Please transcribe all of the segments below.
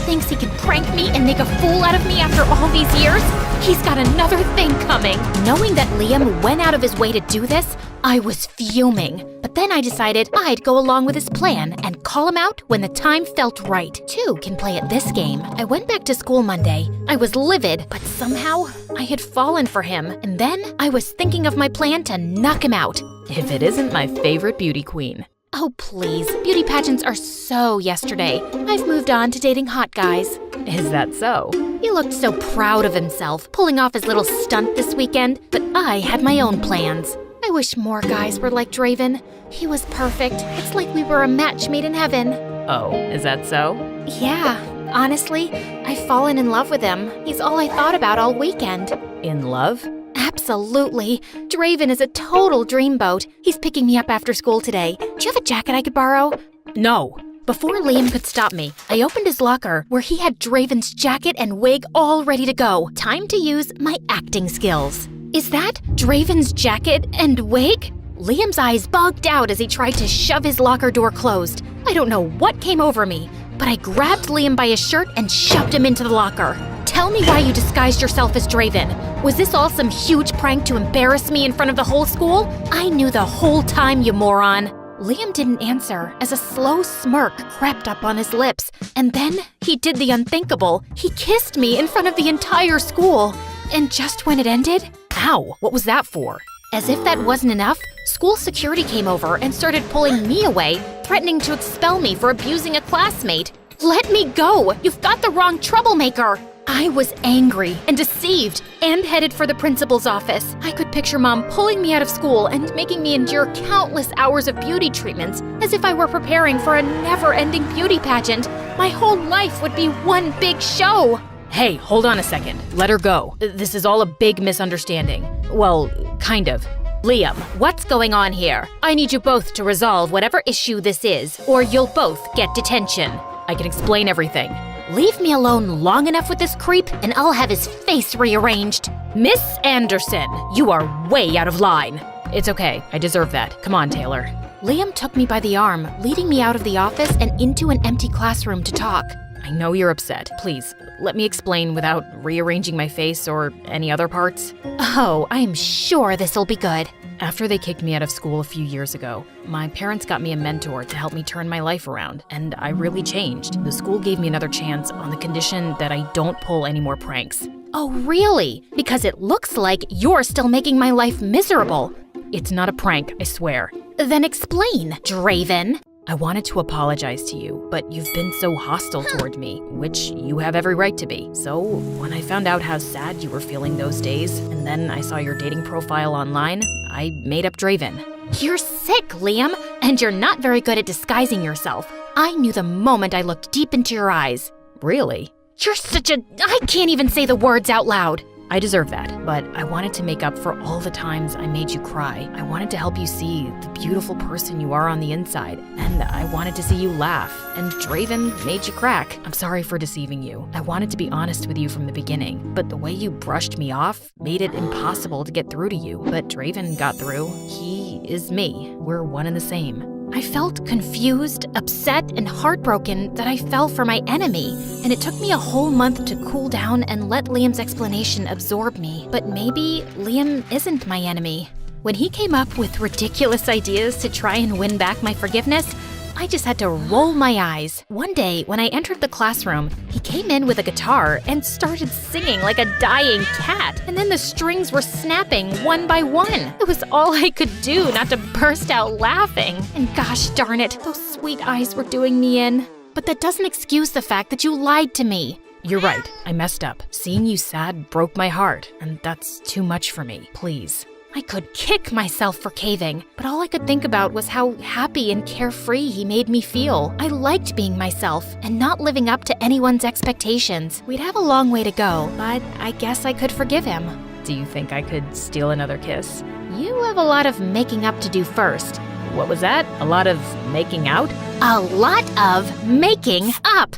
thinks he can prank me and make a fool out of me after all these years? He's got another thing coming. Knowing that Liam went out of his way to do this, I was fuming. But then I decided I'd go along with his plan and call him out when the time felt right. Two can play at this game. I went back to school Monday. I was livid, but somehow I had fallen for him. And then I was thinking of my plan to knock him out. If it isn't my favorite beauty queen. Oh, please. Beauty pageants are so yesterday. I've moved on to dating hot guys. Is that so? He looked so proud of himself, pulling off his little stunt this weekend, but I had my own plans. I wish more guys were like Draven. He was perfect. It's like we were a match made in heaven. Oh, is that so? Yeah, honestly, I've fallen in love with him. He's all I thought about all weekend. In love? Absolutely. Draven is a total dreamboat. He's picking me up after school today. Do you have a jacket I could borrow? No. Before Liam could stop me, I opened his locker where he had Draven's jacket and wig all ready to go. Time to use my acting skills. Is that Draven's jacket and wig? Liam's eyes bugged out as he tried to shove his locker door closed. I don't know what came over me, but I grabbed Liam by his shirt and shoved him into the locker. Tell me why you disguised yourself as Draven. Was this all some huge prank to embarrass me in front of the whole school? I knew the whole time, you moron. Liam didn't answer as a slow smirk crept up on his lips. And then he did the unthinkable. He kissed me in front of the entire school. And just when it ended, Ow, what was that for? as if that wasn't enough, school security came over and started pulling me away, threatening to expel me for abusing a classmate. Let me go! You've got the wrong troublemaker! I was angry and deceived and headed for the principal's office. I could picture Mom pulling me out of school and making me endure countless hours of beauty treatments as if I were preparing for a never-ending beauty pageant. My whole life would be one big show. Hey, hold on a second. Let her go. This is all a big misunderstanding. Well, kind of. Liam, what's going on here? I need you both to resolve whatever issue this is, or you'll both get detention. I can explain everything. Leave me alone long enough with this creep, and I'll have his face rearranged. Miss Anderson, you are way out of line. It's okay. I deserve that. Come on, Taylor. Liam took me by the arm, leading me out of the office and into an empty classroom to talk. I know you're upset. Please, let me explain without rearranging my face or any other parts. Oh, I'm sure this'll be good. After they kicked me out of school a few years ago, my parents got me a mentor to help me turn my life around, and I really changed. The school gave me another chance on the condition that I don't pull any more pranks. Oh, really? Because it looks like you're still making my life miserable. It's not a prank, I swear. Then explain, Draven. I wanted to apologize to you, but you've been so hostile toward me, which you have every right to be. So when I found out how sad you were feeling those days, and then I saw your dating profile online, I made up Draven. You're sick, Liam, and you're not very good at disguising yourself. I knew the moment I looked deep into your eyes. Really? You're I can't even say the words out loud. I deserve that, but I wanted to make up for all the times I made you cry. I wanted to help you see the beautiful person you are on the inside, and I wanted to see you laugh, and Draven made you crack. I'm sorry for deceiving you. I wanted to be honest with you from the beginning, but the way you brushed me off made it impossible to get through to you. But Draven got through. He is me. We're one and the same. I felt confused, upset, and heartbroken that I fell for my enemy, and it took me a whole month to cool down and let Liam's explanation absorb me. But maybe Liam isn't my enemy. When he came up with ridiculous ideas to try and win back my forgiveness, I just had to roll my eyes. One day, when I entered the classroom, he came in with a guitar and started singing like a dying cat. And then the strings were snapping one by one. It was all I could do not to burst out laughing. And gosh darn it, those sweet eyes were doing me in. But that doesn't excuse the fact that you lied to me. You're right. I messed up. Seeing you sad broke my heart, and that's too much for me. Please. I could kick myself for caving, but all I could think about was how happy and carefree he made me feel. I liked being myself and not living up to anyone's expectations. We'd have a long way to go, but I guess I could forgive him. Do you think I could steal another kiss? You have a lot of making up to do first. What was that? A lot of making out? A lot of making up!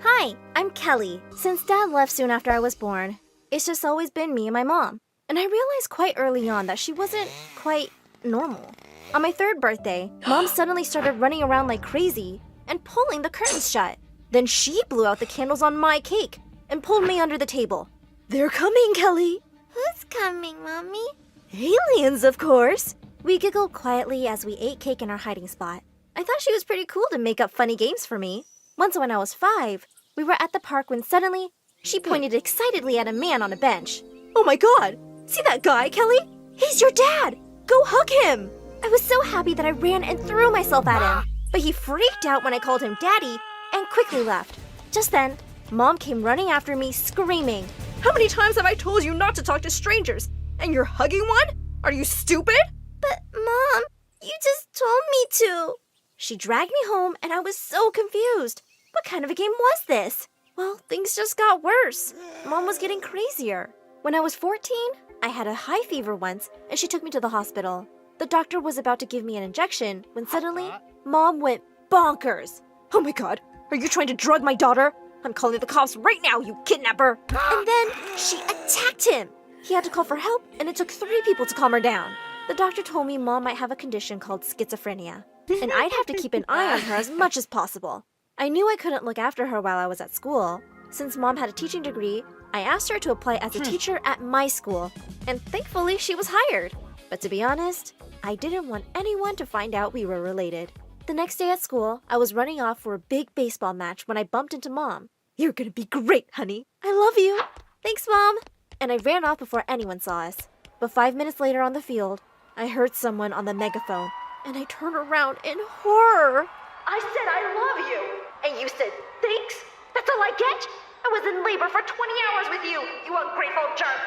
Hi, I'm Kelly. Since Dad left soon after I was born, it's just always been me and my mom. And I realized quite early on that she wasn't quite normal. On my 3rd birthday, Mom suddenly started running around like crazy and pulling the curtains shut. Then she blew out the candles on my cake and pulled me under the table. They're coming, Kelly. Who's coming, Mommy? Aliens, of course. We giggled quietly as we ate cake in our hiding spot. I thought she was pretty cool to make up funny games for me. Once when I was 5, we were at the park when suddenly she pointed excitedly at a man on a bench. Oh my God! See that guy, Kelly? He's your dad! Go hug him! I was so happy that I ran and threw myself at him, but he freaked out when I called him Daddy and quickly left. Just then, Mom came running after me, screaming, "How many times have I told you not to talk to strangers? And you're hugging one? Are you stupid?" But, Mom, you just told me to. She dragged me home and I was so confused. What kind of a game was this? Well, things just got worse. Mom was getting crazier. When I was 14, I had a high fever once and she took me to the hospital. The doctor was about to give me an injection when suddenly, Mom went bonkers. Oh my God, are you trying to drug my daughter? I'm calling the cops right now, you kidnapper! And then she attacked him. He had to call for help and it took 3 people to calm her down. The doctor told me Mom might have a condition called schizophrenia, and I'd have to keep an eye on her as much as possible. I knew I couldn't look after her while I was at school. Since Mom had a teaching degree, I asked her to apply as a teacher at my school, and thankfully she was hired. But to be honest, I didn't want anyone to find out we were related. The next day at school, I was running off for a big baseball match when I bumped into Mom. "You're gonna be great, honey. I love you." "Thanks, Mom." And I ran off before anyone saw us. But 5 minutes later on the field, I heard someone on the megaphone, and I turned around in horror. "I said I love you, and you said thanks? That's all I get? I was in labor for 20 hours with you, you ungrateful jerk."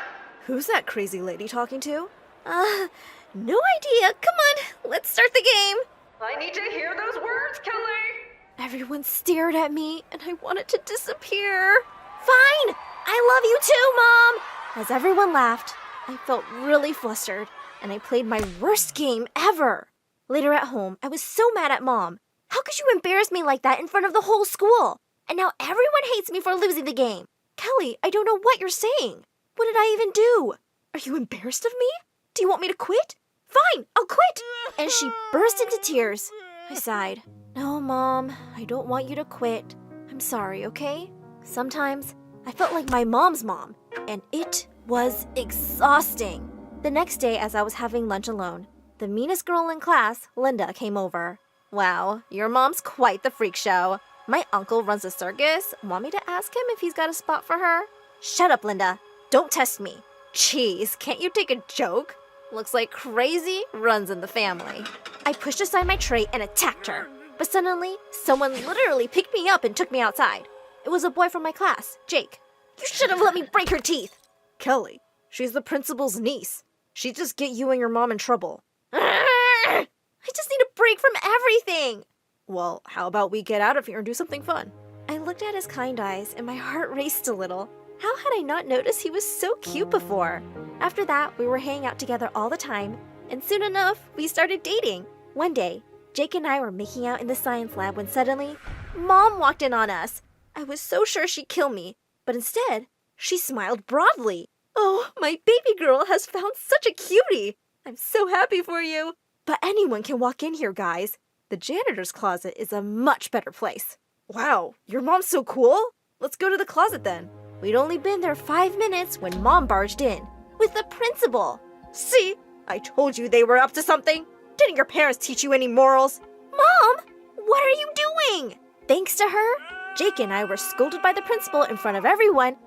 Who's that crazy lady talking to? No idea. Come on, let's start the game. I need to hear those words, Kelly. Everyone stared at me, and I wanted to disappear. "Fine! I love you too, Mom!" As everyone laughed, I felt really flustered, and I played my worst game ever. Later at home, I was so mad at Mom. How could you embarrass me like that in front of the whole school? And now everyone hates me for losing the game. Kelly, I don't know what you're saying. What did I even do? Are you embarrassed of me? Do you want me to quit? Fine, I'll quit. And she burst into tears. I sighed. "No, Mom, I don't want you to quit. I'm sorry, okay?" Sometimes I felt like my mom's mom, and it was exhausting. The next day, as I was having lunch alone, the meanest girl in class, Linda, came over. "Wow, your mom's quite the freak show. My uncle runs a circus. Want me to ask him if he's got a spot for her?" "Shut up, Linda. Don't test me." "Jeez, can't you take a joke? Looks like crazy runs in the family." I pushed aside my tray and attacked her. But suddenly, someone literally picked me up and took me outside. It was a boy from my class, Jake. "You should have let me break her teeth." "Kelly, she's the principal's niece. She'd just get you and your mom in trouble." I just need a break from everything. "Well, how about we get out of here and do something fun?" I looked at his kind eyes and my heart raced a little. How had I not noticed he was so cute before? After that, we were hanging out together all the time, and soon enough, we started dating. One day, Jake and I were making out in the science lab when suddenly, Mom walked in on us. I was so sure she'd kill me, but instead, she smiled broadly. "Oh, my baby girl has found such a cutie. I'm so happy for you. But anyone can walk in here, guys. The janitor's closet is a much better place." "Wow, your mom's so cool. Let's go to the closet then." We'd only been there 5 minutes when Mom barged in with the principal. "See, I told you they were up to something. Didn't your parents teach you any morals?" "Mom, what are you doing?" Thanks to her, Jake and I were scolded by the principal in front of everyone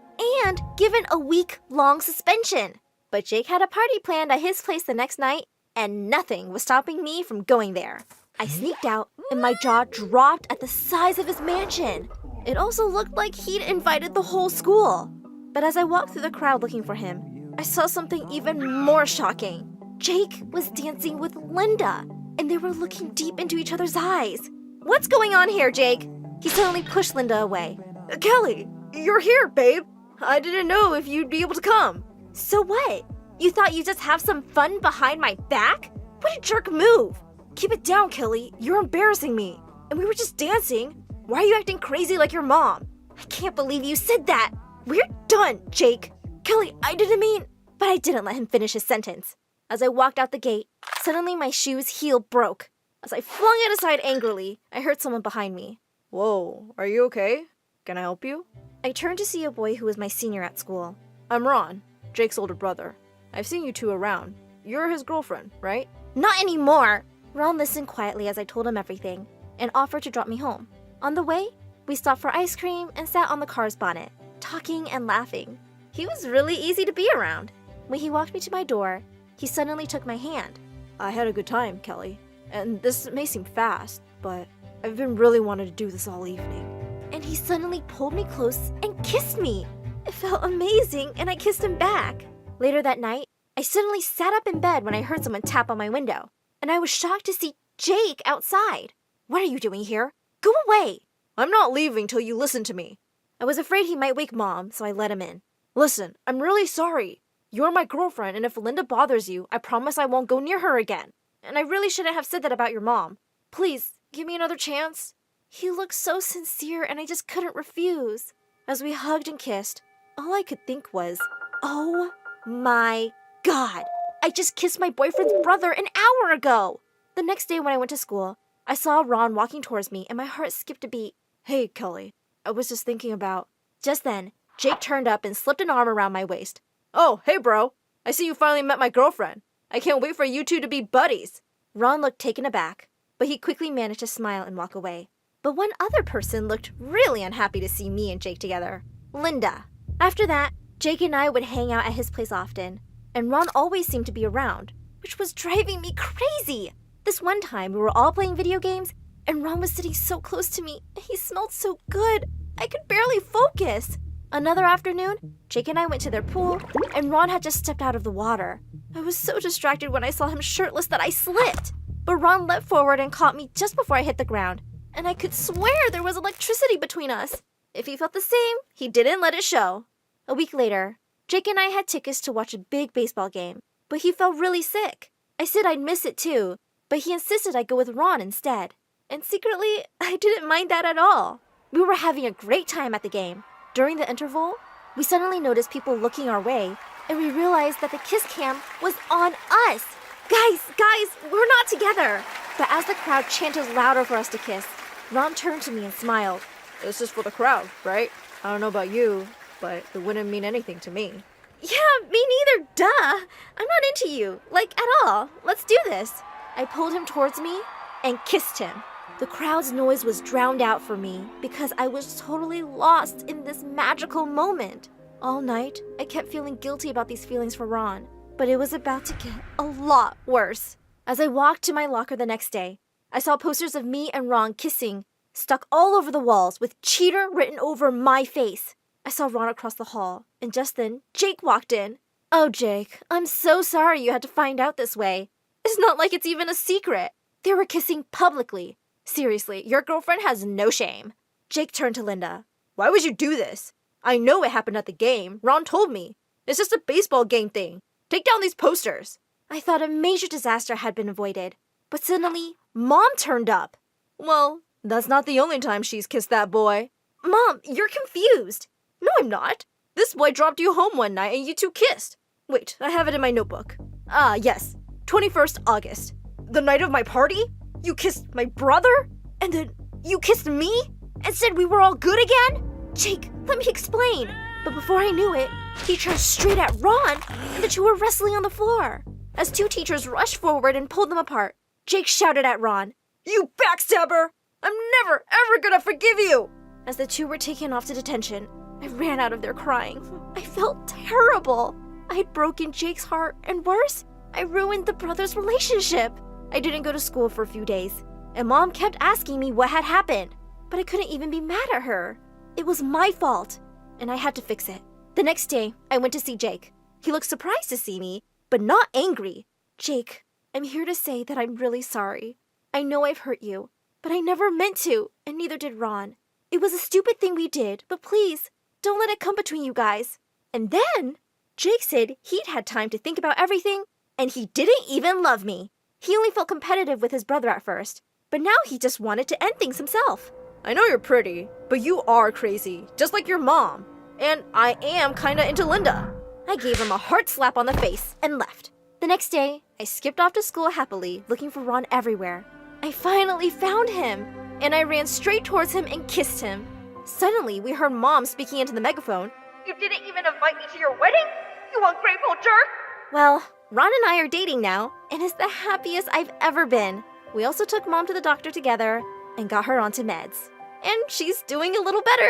and given a week-long suspension. But Jake had a party planned at his place the next night, and nothing was stopping me from going there. I sneaked out, and my jaw dropped at the size of his mansion. It also looked like he'd invited the whole school. But as I walked through the crowd looking for him, I saw something even more shocking. Jake was dancing with Linda, and they were looking deep into each other's eyes. "What's going on here, Jake?" He suddenly pushed Linda away. "Kelly, you're here, babe. I didn't know if you'd be able to come." "So what? You thought you'd just have some fun behind my back? What a jerk move. Keep it down, Kelly. You're embarrassing me. And we were just dancing. Why are you acting crazy like your mom? I can't believe you said that. We're done, Jake." "Kelly, I didn't mean..." But I didn't let him finish his sentence. As I walked out the gate, suddenly my shoe's heel broke. As I flung it aside angrily, I heard someone behind me. Whoa, are you okay? Can I help you? I turned to see a boy who was my senior at school. I'm Ron, Jake's older brother. I've seen you two around. You're his girlfriend, right? Not anymore! Ron listened quietly as I told him everything and offered to drop me home. On the way, we stopped for ice cream and sat on the car's bonnet, talking and laughing. He was really easy to be around. When he walked me to my door, he suddenly took my hand. I had a good time, Kelly. And this may seem fast, but I've been really wanting to do this all evening. And he suddenly pulled me close and kissed me. It felt amazing, and I kissed him back. Later that night, I suddenly sat up in bed when I heard someone tap on my window, and I was shocked to see Jake outside. What are you doing here? Go away! I'm not leaving till you listen to me. I was afraid he might wake Mom, so I let him in. Listen, I'm really sorry. You're my girlfriend, and if Linda bothers you, I promise I won't go near her again. And I really shouldn't have said that about your mom. Please, give me another chance. He looked so sincere, and I just couldn't refuse. As we hugged and kissed, all I could think was, oh my God, I just kissed my boyfriend's brother an hour ago. The next day when I went to school, I saw Ron walking towards me, and my heart skipped a beat. Hey, Kelly, I was just thinking about... Just then, Jake turned up and slipped an arm around my waist. Oh, hey, bro. I see you finally met my girlfriend. I can't wait for you two to be buddies. Ron looked taken aback, but he quickly managed to smile and walk away. But one other person looked really unhappy to see me and Jake together. Linda. After that, Jake and I would hang out at his place often, and Ron always seemed to be around, which was driving me crazy. This one time, we were all playing video games, and Ron was sitting so close to me, and he smelled so good. I could barely focus. Another afternoon, Jake and I went to their pool, and Ron had just stepped out of the water. I was so distracted when I saw him shirtless that I slipped. But Ron leapt forward and caught me just before I hit the ground, and I could swear there was electricity between us. If he felt the same, he didn't let it show. A week later, Jake and I had tickets to watch a big baseball game, but he felt really sick. I said I'd miss it too, but he insisted I go with Ron instead. And secretly, I didn't mind that at all. We were having a great time at the game. During the interval, we suddenly noticed people looking our way, and we realized that the kiss cam was on us. Guys, we're not together. But as the crowd chanted louder for us to kiss, Ron turned to me and smiled. This is for the crowd, right? I don't know about you, but it wouldn't mean anything to me. Yeah, me neither, duh. I'm not into you, like at all. Let's do this. I pulled him towards me and kissed him. The crowd's noise was drowned out for me because I was totally lost in this magical moment. All night, I kept feeling guilty about these feelings for Ron, but it was about to get a lot worse. As I walked to my locker the next day, I saw posters of me and Ron kissing stuck all over the walls with cheater written over my face. I saw Ron across the hall, and just then, Jake walked in. Oh, Jake, I'm so sorry you had to find out this way. It's not like it's even a secret. They were kissing publicly. Seriously, your girlfriend has no shame. Jake turned to Linda. Why would you do this? I know it happened at the game. Ron told me. It's just a baseball game thing. Take down these posters. I thought a major disaster had been avoided, but suddenly, Mom turned up. Well, that's not the only time she's kissed that boy. Mom, you're confused. No, I'm not. This boy dropped you home one night and you two kissed. Wait, I have it in my notebook. Ah, yes. 21st August. The night of my party? You kissed my brother? And then you kissed me? And said we were all good again? Jake, let me explain. But before I knew it, he turned straight at Ron, and the two were wrestling on the floor. As two teachers rushed forward and pulled them apart, Jake shouted at Ron, "You backstabber! I'm never, ever gonna forgive you!" As the two were taken off to detention, I ran out of there crying. I felt terrible. I had broken Jake's heart, and worse, I ruined the brothers' relationship. I didn't go to school for a few days, and Mom kept asking me what had happened, but I couldn't even be mad at her. It was my fault, and I had to fix it. The next day, I went to see Jake. He looked surprised to see me, but not angry. Jake, I'm here to say that I'm really sorry. I know I've hurt you, but I never meant to, and neither did Ron. It was a stupid thing we did, but please, don't let it come between you guys. And then, Jake said he'd had time to think about everything, and he didn't even love me. He only felt competitive with his brother at first, but now he just wanted to end things himself. I know you're pretty, but you are crazy, just like your mom. And I am kinda into Linda. I I gave him a hard slap on the face and left. The next day, I skipped off to school happily, looking for Ron everywhere. I finally found him, and I ran straight towards him and kissed him. Suddenly, we heard Mom speaking into the megaphone. You didn't even invite me to your wedding? You ungrateful jerk! Well, Ron and I are dating now, and it's the happiest I've ever been. We also took Mom to the doctor together and got her onto meds. And she's doing a little better.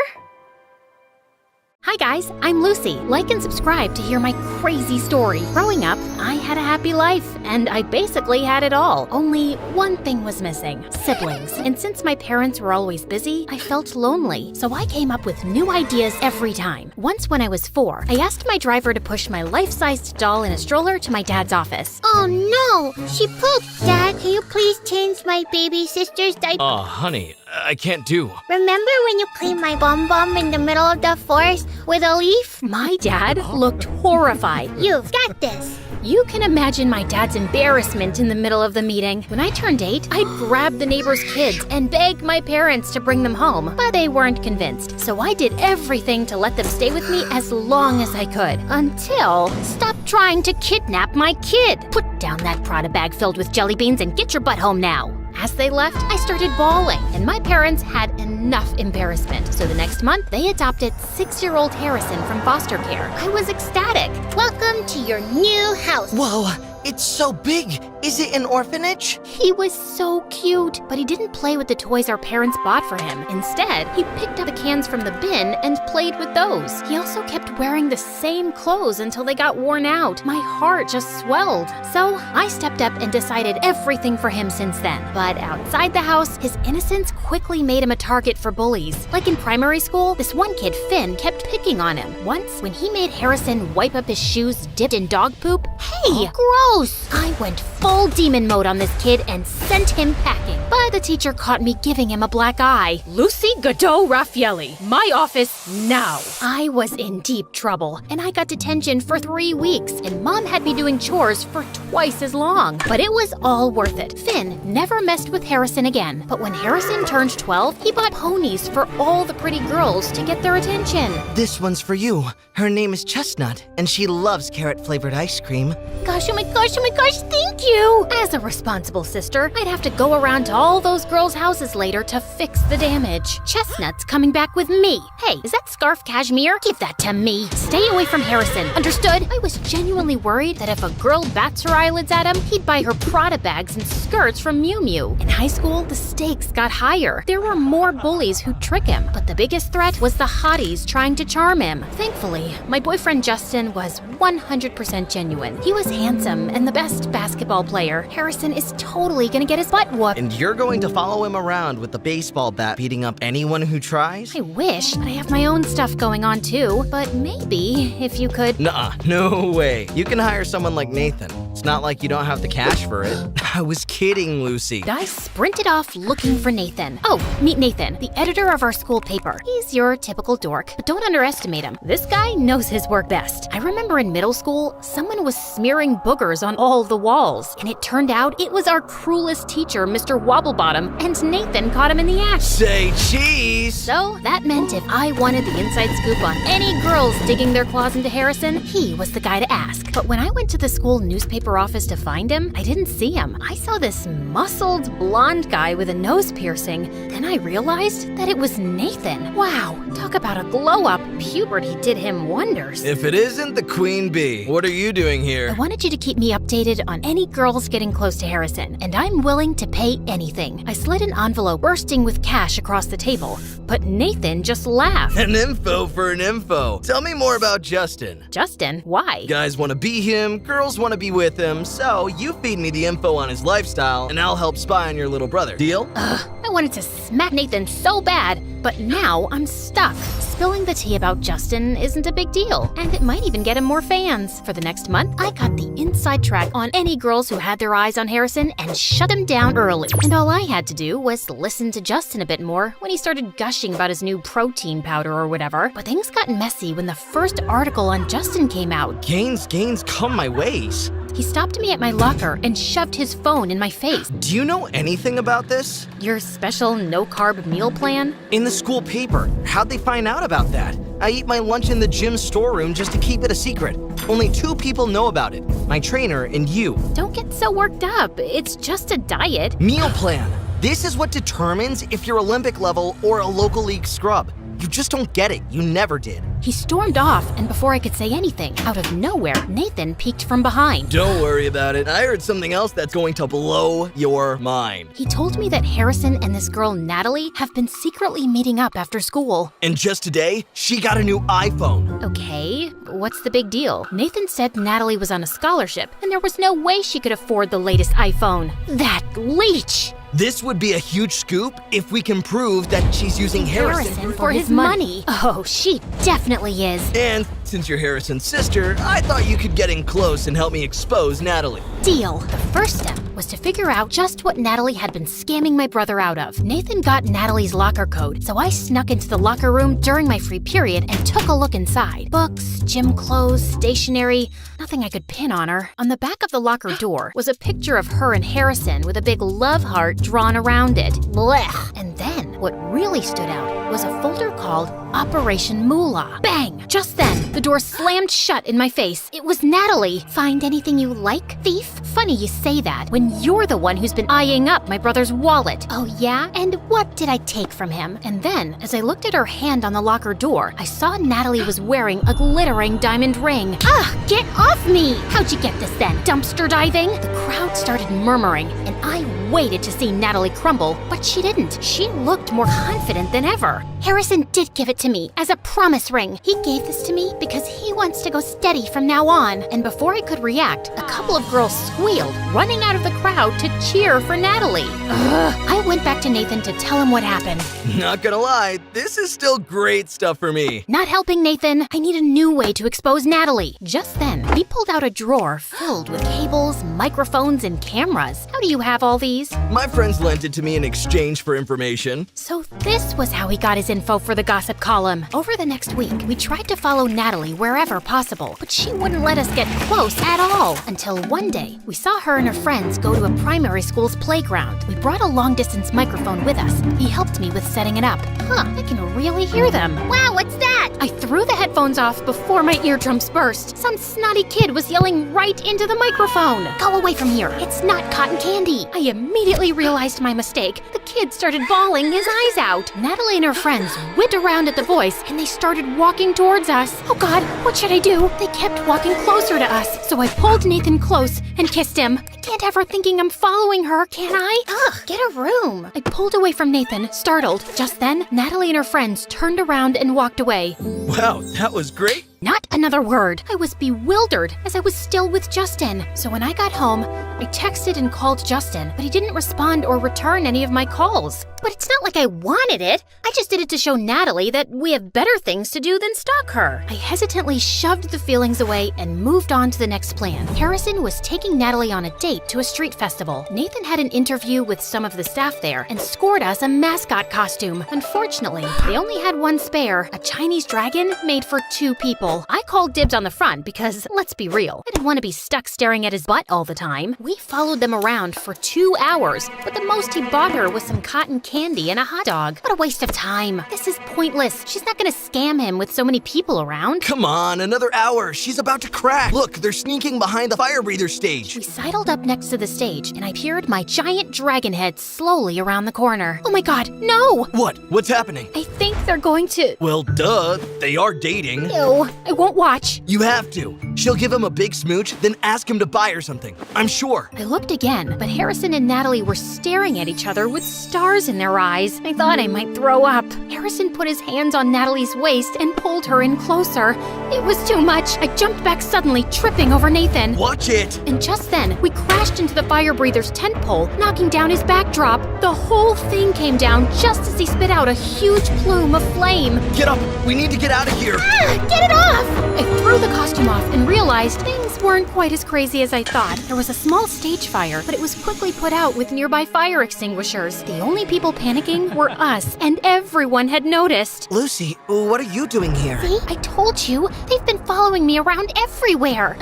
Hi guys, I'm Lucy. Like and subscribe to hear my crazy story. Growing up, I had a happy life, and I basically had it all. Only one thing was missing: siblings. And since my parents were always busy, I felt lonely. So I came up with new ideas every time. Once when I was 4, I asked my driver to push my life-sized doll in a stroller to my dad's office. Oh no, she pooped. Dad, can you please change my baby sister's diaper? Oh, honey, I can't do. Remember when you cleaned my bum in the middle of the forest with a leaf? My dad looked horrified. You've got this. You can imagine my dad's embarrassment in the middle of the meeting. When I turned 8, I'd grab the neighbor's kids and beg my parents to bring them home, but they weren't convinced. So I did everything to let them stay with me as long as I could, until stop trying to kidnap my kid. Put down that Prada bag filled with jelly beans and get your butt home now. As they left, I started bawling, and my parents had enough embarrassment. So the next month, they adopted 6-year-old Harrison from foster care. I was ecstatic. Welcome to your new house. Whoa, it's so big. Is it an orphanage? He was so cute, but he didn't play with the toys our parents bought for him. Instead, he picked up the cans from the bin and played with those. He also kept wearing the same clothes until they got worn out. My heart just swelled. So I stepped up and decided everything for him since then. But outside the house, his innocence quickly made him a target for bullies. Like in primary school, this one kid, Finn, kept picking on him. Once, when he made Harrison wipe up his shoes dipped in dog poop, hey, gross! I went full demon mode on this kid and sent him packing. But the teacher caught me giving him a black eye. Lucy Godot Raffaelli, my office now. I was in deep trouble, and I got detention for 3 weeks, and Mom had me doing chores for twice as long. But it was all worth it. Finn never messed with Harrison again. But when Harrison turned 12, he bought ponies for all the pretty girls to get their attention. This one's for you. Her name is Chestnut, and she loves carrot-flavored ice cream. Gosh, oh my gosh, thank you! As a responsible sister, I'd have to go around to all those girls' houses later to fix the damage. Chestnut's coming back with me. Hey, is that scarf cashmere? Give that to me. Stay away from Harrison, understood? I was genuinely worried that if a girl bats her eyelids at him, he'd buy her Prada bags and skirts from Miu Miu. In high school, the stakes got higher. There were more bullies who'd trick him, but the biggest threat was the hotties trying to charm him. Thankfully, my boyfriend Justin was 100% genuine. He was handsome and the best basketball player. Harrison is totally gonna get his butt whooped. And you're going to follow him around with the baseball bat beating up anyone who tries? I wish, but I have my own stuff going on too. But maybe if you could. Nuh-uh, no way. You can hire someone like Nathan. It's not like you don't have the cash for it. I was kidding, Lucy. I sprinted off looking for Nathan. Oh, meet Nathan, the editor of our school paper. He's your typical dork, but don't underestimate him. This guy knows his work best. I remember in middle school, someone was smearing boogers on all the walls, and it turned out it was our cruelest teacher, Mr. Wobblebottom, and Nathan caught him in the act. Say cheese! So that meant if I wanted the inside scoop on any girls digging their claws into Harrison, he was the guy to ask. But when I went to the school newspaper office to find him, I didn't see him. I saw this muscled blonde guy with a nose piercing. Then I realized that it was Nathan. Wow, talk about a glow up. Puberty did him wonders. If it isn't the queen bee, what are you doing I here? wanted you to keep me updated on any girls getting close to Harrison, and I'm willing to pay anything. I slid an envelope bursting with cash across the table, but Nathan just laughed. An info for an info. Tell me more about Justin. Justin, why? Guys want to be him, girls want to be with him, so you feed me the info on his lifestyle, and I'll help spy on your little brother. Deal? I wanted to smack Nathan so bad, but now I'm stuck. Spilling the tea about Justin isn't a big deal, and it might even get him more fans. For the next month, I got the inside track on any girls who had their eyes on Harrison and shut him down early. And all I had to do was listen to Justin a bit more when he started gushing about his new protein powder or whatever. But things got messy when the first article on Justin came out. Gains come my ways. He stopped me at my locker and shoved his phone in my face. Do you know anything about this? Your special no-carb meal plan? In the school paper. How'd they find out about that? I eat my lunch in the gym storeroom just to keep it a secret. Only 2 people know about it, my trainer and you. Don't get so worked up. It's just a diet. Meal plan. This is what determines if you're Olympic level or a local league scrub. You just don't get it. You never did. He stormed off, and before I could say anything, out of nowhere, Nathan peeked from behind. Don't worry about it. I heard something else that's going to blow your mind. He told me that Harrison and this girl, Natalie, have been secretly meeting up after school. And just today, she got a new iPhone. Okay, what's the big deal? Nathan said Natalie was on a scholarship, and there was no way she could afford the latest iPhone. That leech! This would be a huge scoop if we can prove that she's using Harrison for his money. Oh, she definitely is. And since you're Harrison's sister, I thought you could get in close and help me expose Natalie. Deal. The first step was to figure out just what Natalie had been scamming my brother out of. Nathan got Natalie's locker code, so I snuck into the locker room during my free period and took a look inside. Books, gym clothes, stationery, nothing I could pin on her. On the back of the locker door was a picture of her and Harrison with a big love heart drawn around it. Blech. And then, what really stood out was a folder called Operation Moolah. Bang! Just then, the door slammed shut in my face. It was Natalie. Find anything you like, thief? Funny you say that when you're the one who's been eyeing up my brother's wallet. Oh yeah? And what did I take from him? And then, as I looked at her hand on the locker door, I saw Natalie was wearing a glittering diamond ring. Ah, get off me! How'd you get this then? Dumpster diving? The crowd started murmuring, and I waited to see Natalie crumble, but she didn't. She looked more confident than ever. Harrison did give it to me as a promise ring. He gave this to me because he wants to go steady from now on. And before I could react, a couple of girls squealed, running out of the crowd to cheer for Natalie. Ugh. I went back to Nathan to tell him what happened. Not gonna lie, this is still great stuff for me. Not helping, Nathan. I need a new way to expose Natalie. Just then, he pulled out a drawer filled with cables, microphones, and cameras. How do you have all these? My friends lent it to me in exchange for information. So this was how he got his info for the gossip column. Over the next week, we tried to follow Natalie wherever possible, but she wouldn't let us get close at all. Until one day, we saw her and her friends go to a primary school's playground. We brought a long-distance microphone with us. He helped me with setting it up. Huh, I can really hear them. Wow, what's that? I threw the headphones off before my eardrums burst. Some snotty kid was yelling right into the microphone. Go away from here. It's not cotton candy. I immediately realized my mistake. The kid started bawling his eyes out. Natalie and her friends whipped around at the voice and they started walking towards us. Oh God, what should I do? They kept walking closer to us. So I pulled Nathan close and kissed him. I can't have her thinking I'm following her, can I? Ugh, get a room. I pulled away from Nathan, startled. Just then, Natalie and her friends turned around and walked away. Wow, that was great. Not another word. I was bewildered as I was still with Justin. So when I got home, I texted and called Justin, but he didn't respond or return any of my calls. But it's not like I wanted it. I just did it to show Natalie that we have better things to do than stalk her. I hesitantly shoved the feelings away and moved on to the next plan. Harrison was taking Natalie on a date to a street festival. Nathan had an interview with some of the staff there and scored us a mascot costume. Unfortunately, they only had one spare, a Chinese dragon made for 2 people. I called dibs on the front because, let's be real, I didn't want to be stuck staring at his butt all the time. We followed them around for 2 hours, but the most he bought her was some cotton candy and a hot dog. What a waste of time. This is pointless. She's not going to scam him with so many people around. Come on, another hour. She's about to crack. Look, they're sneaking behind the fire breather stage. We sidled up next to the stage, and I peered my giant dragon head slowly around the corner. Oh my God, no! What? What's happening? I think they're going to... Well, duh. They are dating. Ew, I won't watch. You have to. She'll give him a big smooch, then ask him to buy her something. I'm sure. I looked again, but Harrison and Natalie were staring at each other with stars in their eyes. I thought I might throw up. Harrison put his hands on Natalie's waist and pulled her in closer. It was too much. I jumped back suddenly, tripping over Nathan. Watch it. And just then, we crashed into the fire breather's tent pole, knocking down his backdrop. The whole thing came down just as he spit out a huge plume of flame. Get up. We need to get out of here. Ah, get it off! I threw the costume off and realized things Things weren't quite as crazy as I thought. There was a small stage fire, but it was quickly put out with nearby fire extinguishers. The only people panicking were us, and everyone had noticed. Lucy, what are you doing here? See, I told you, they've been following me around everywhere.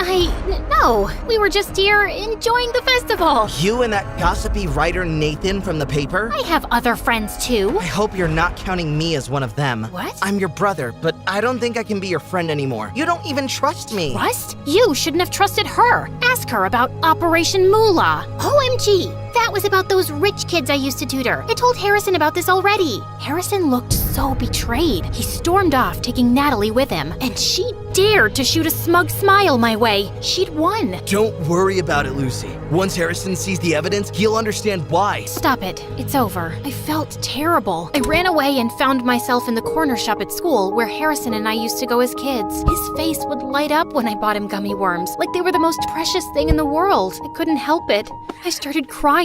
No, we were just here enjoying the festival. You and that gossipy writer Nathan from the paper? I have other friends too. I hope you're not counting me as one of them. What? I'm your brother, but I don't think I can be your friend anymore. You don't even trust me. Trust? You shouldn't have trusted her. Ask her about Operation Moolah. OMG! That was about those rich kids I used to tutor. I told Harrison about this already. Harrison looked so betrayed. He stormed off, taking Natalie with him, and she dared to shoot a smug smile my way. She'd won. Don't worry about it, Lucy. Once Harrison sees the evidence, he'll understand why. Stop it. It's over. I felt terrible. I ran away and found myself in the corner shop at school where Harrison and I used to go as kids. His face would light up when I bought him gummy worms, like they were the most precious thing in the world. I couldn't help it. I started crying.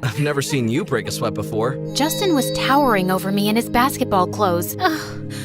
I've never seen you break a sweat before. Justin was towering over me in his basketball clothes.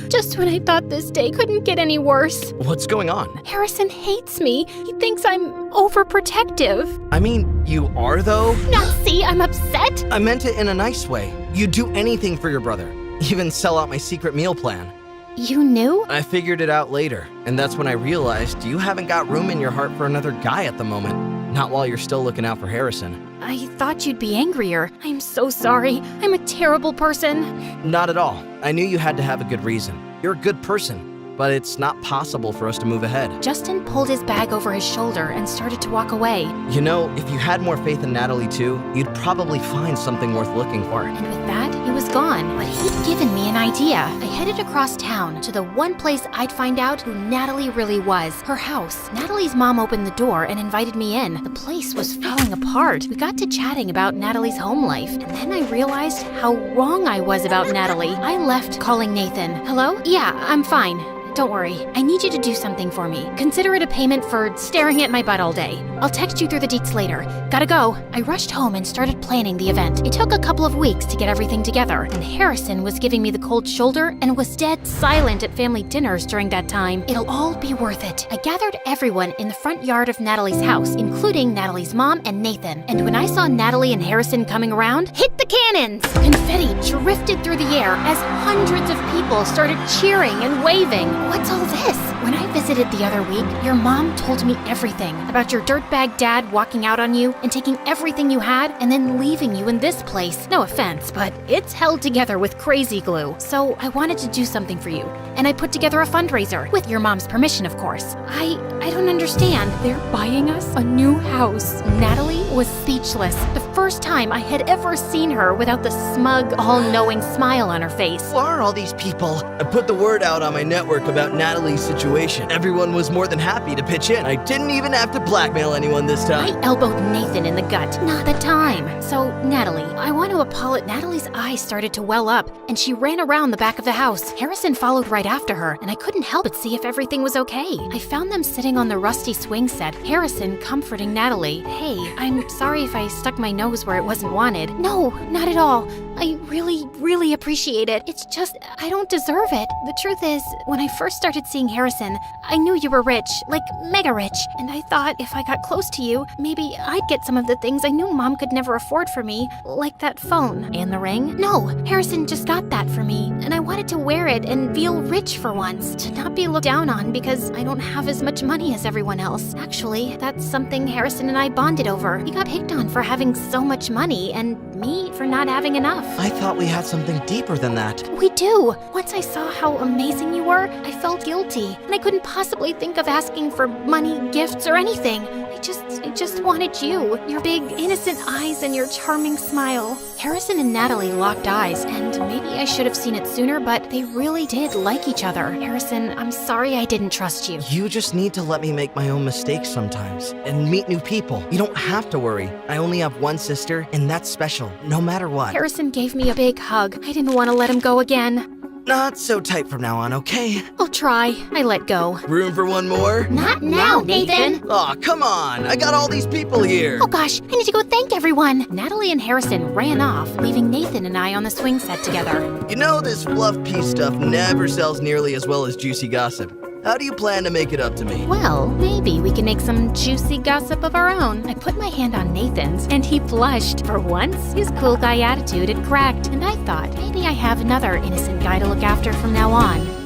Just when I thought this day couldn't get any worse. What's going on? Harrison hates me. He thinks I'm overprotective. I mean, you are though? Now see, I'm upset. I meant it in a nice way. You'd do anything for your brother. Even sell out my secret meal plan. You knew? I figured it out later, and that's when I realized you haven't got room in your heart for another guy at the moment. Not while you're still looking out for Harrison. I thought you'd be angrier. I'm so sorry. I'm a terrible person. Not at all. I knew you had to have a good reason. You're a good person, but it's not possible for us to move ahead. Justin pulled his bag over his shoulder and started to walk away. You know, if you had more faith in Natalie too, you'd probably find something worth looking for. And with that, he was gone. But he'd given me an idea. I headed across town to the one place I'd find out who Natalie really was, her house. Natalie's mom opened the door and invited me in. The place was falling apart. We got to chatting about Natalie's home life, and then I realized how wrong I was about Natalie. I left calling Nathan. Hello? Yeah, I'm fine. Don't worry. I need you to do something for me. Consider it a payment for staring at my butt all day. I'll text you through the deets later. Gotta go. I rushed home and started planning the event. It took a couple of weeks to get everything together, and Harrison was giving me the cold shoulder and was dead silent at family dinners during that time. It'll all be worth it. I gathered everyone in the front yard of Natalie's house, including Natalie's mom and Nathan. And when I saw Natalie and Harrison coming around, hit the cannons! Confetti drifted through the air as hundreds of people started cheering and waving. What's all this? When I visited the other week, your mom told me everything about your dirtbag dad walking out on you and taking everything you had and then leaving you in this place. No offense, but it's held together with crazy glue. So I wanted to do something for you, and I put together a fundraiser, with your mom's permission, of course. I don't understand. They're buying us a new house. Natalie was speechless. The first time I had ever seen her without the smug, all-knowing smile on her face. Who are all these people? I put the word out on my network about Natalie's situation. Everyone was more than happy to pitch in. I didn't even have to blackmail anyone this time. I elbowed Nathan in the gut. Not the time. So, Natalie, I want to apologize. Natalie's eyes started to well up, and she ran around the back of the house. Harrison followed right after her, and I couldn't help but see if everything was okay. I found them sitting on the rusty swing set, Harrison comforting Natalie. Hey, I'm sorry if I stuck my nose where it wasn't wanted. No, not at all. I really appreciate it. It's just, I don't deserve it. The truth is, when I first started seeing Harrison, I knew you were rich, like mega rich, and I thought if I got close to you, maybe I'd get some of the things I knew Mom could never afford for me, like that phone. And the ring? No, Harrison just got that for me, and I wanted to wear it and feel rich for once, to not be looked down on because I don't have as much money as everyone else. Actually, that's something Harrison and I bonded over. He got picked on for having so much money, and me for not having enough. I thought we had something deeper than that. We do. Once I saw how amazing you were, I felt guilty, and I couldn't possibly think of asking for money, gifts, or anything. I just wanted you, your big, innocent eyes and your charming smile. Harrison and Natalie locked eyes, and maybe I should have seen it sooner, but they really did like each other. Harrison, I'm sorry I didn't trust you. You just need to let me make my own mistakes sometimes and meet new people. You don't have to worry. I only have one sister, and that's special, no matter what. Harrison gave me a big hug. I didn't want to let him go again. Not so tight from now on, okay? I'll try. I let go. Room for one more? Not now, Nathan. Aw, come on. I got all these people here. Oh gosh, I need to go thank everyone. Natalie and Harrison ran off, leaving Nathan and I on the swing set together. You know, this fluff piece stuff never sells nearly as well as juicy gossip. How do you plan to make it up to me? Well, maybe we can make some juicy gossip of our own. I put my hand on Nathan's, and he blushed. For once, his cool guy attitude had cracked, and I thought maybe I have another innocent guy to look after from now on.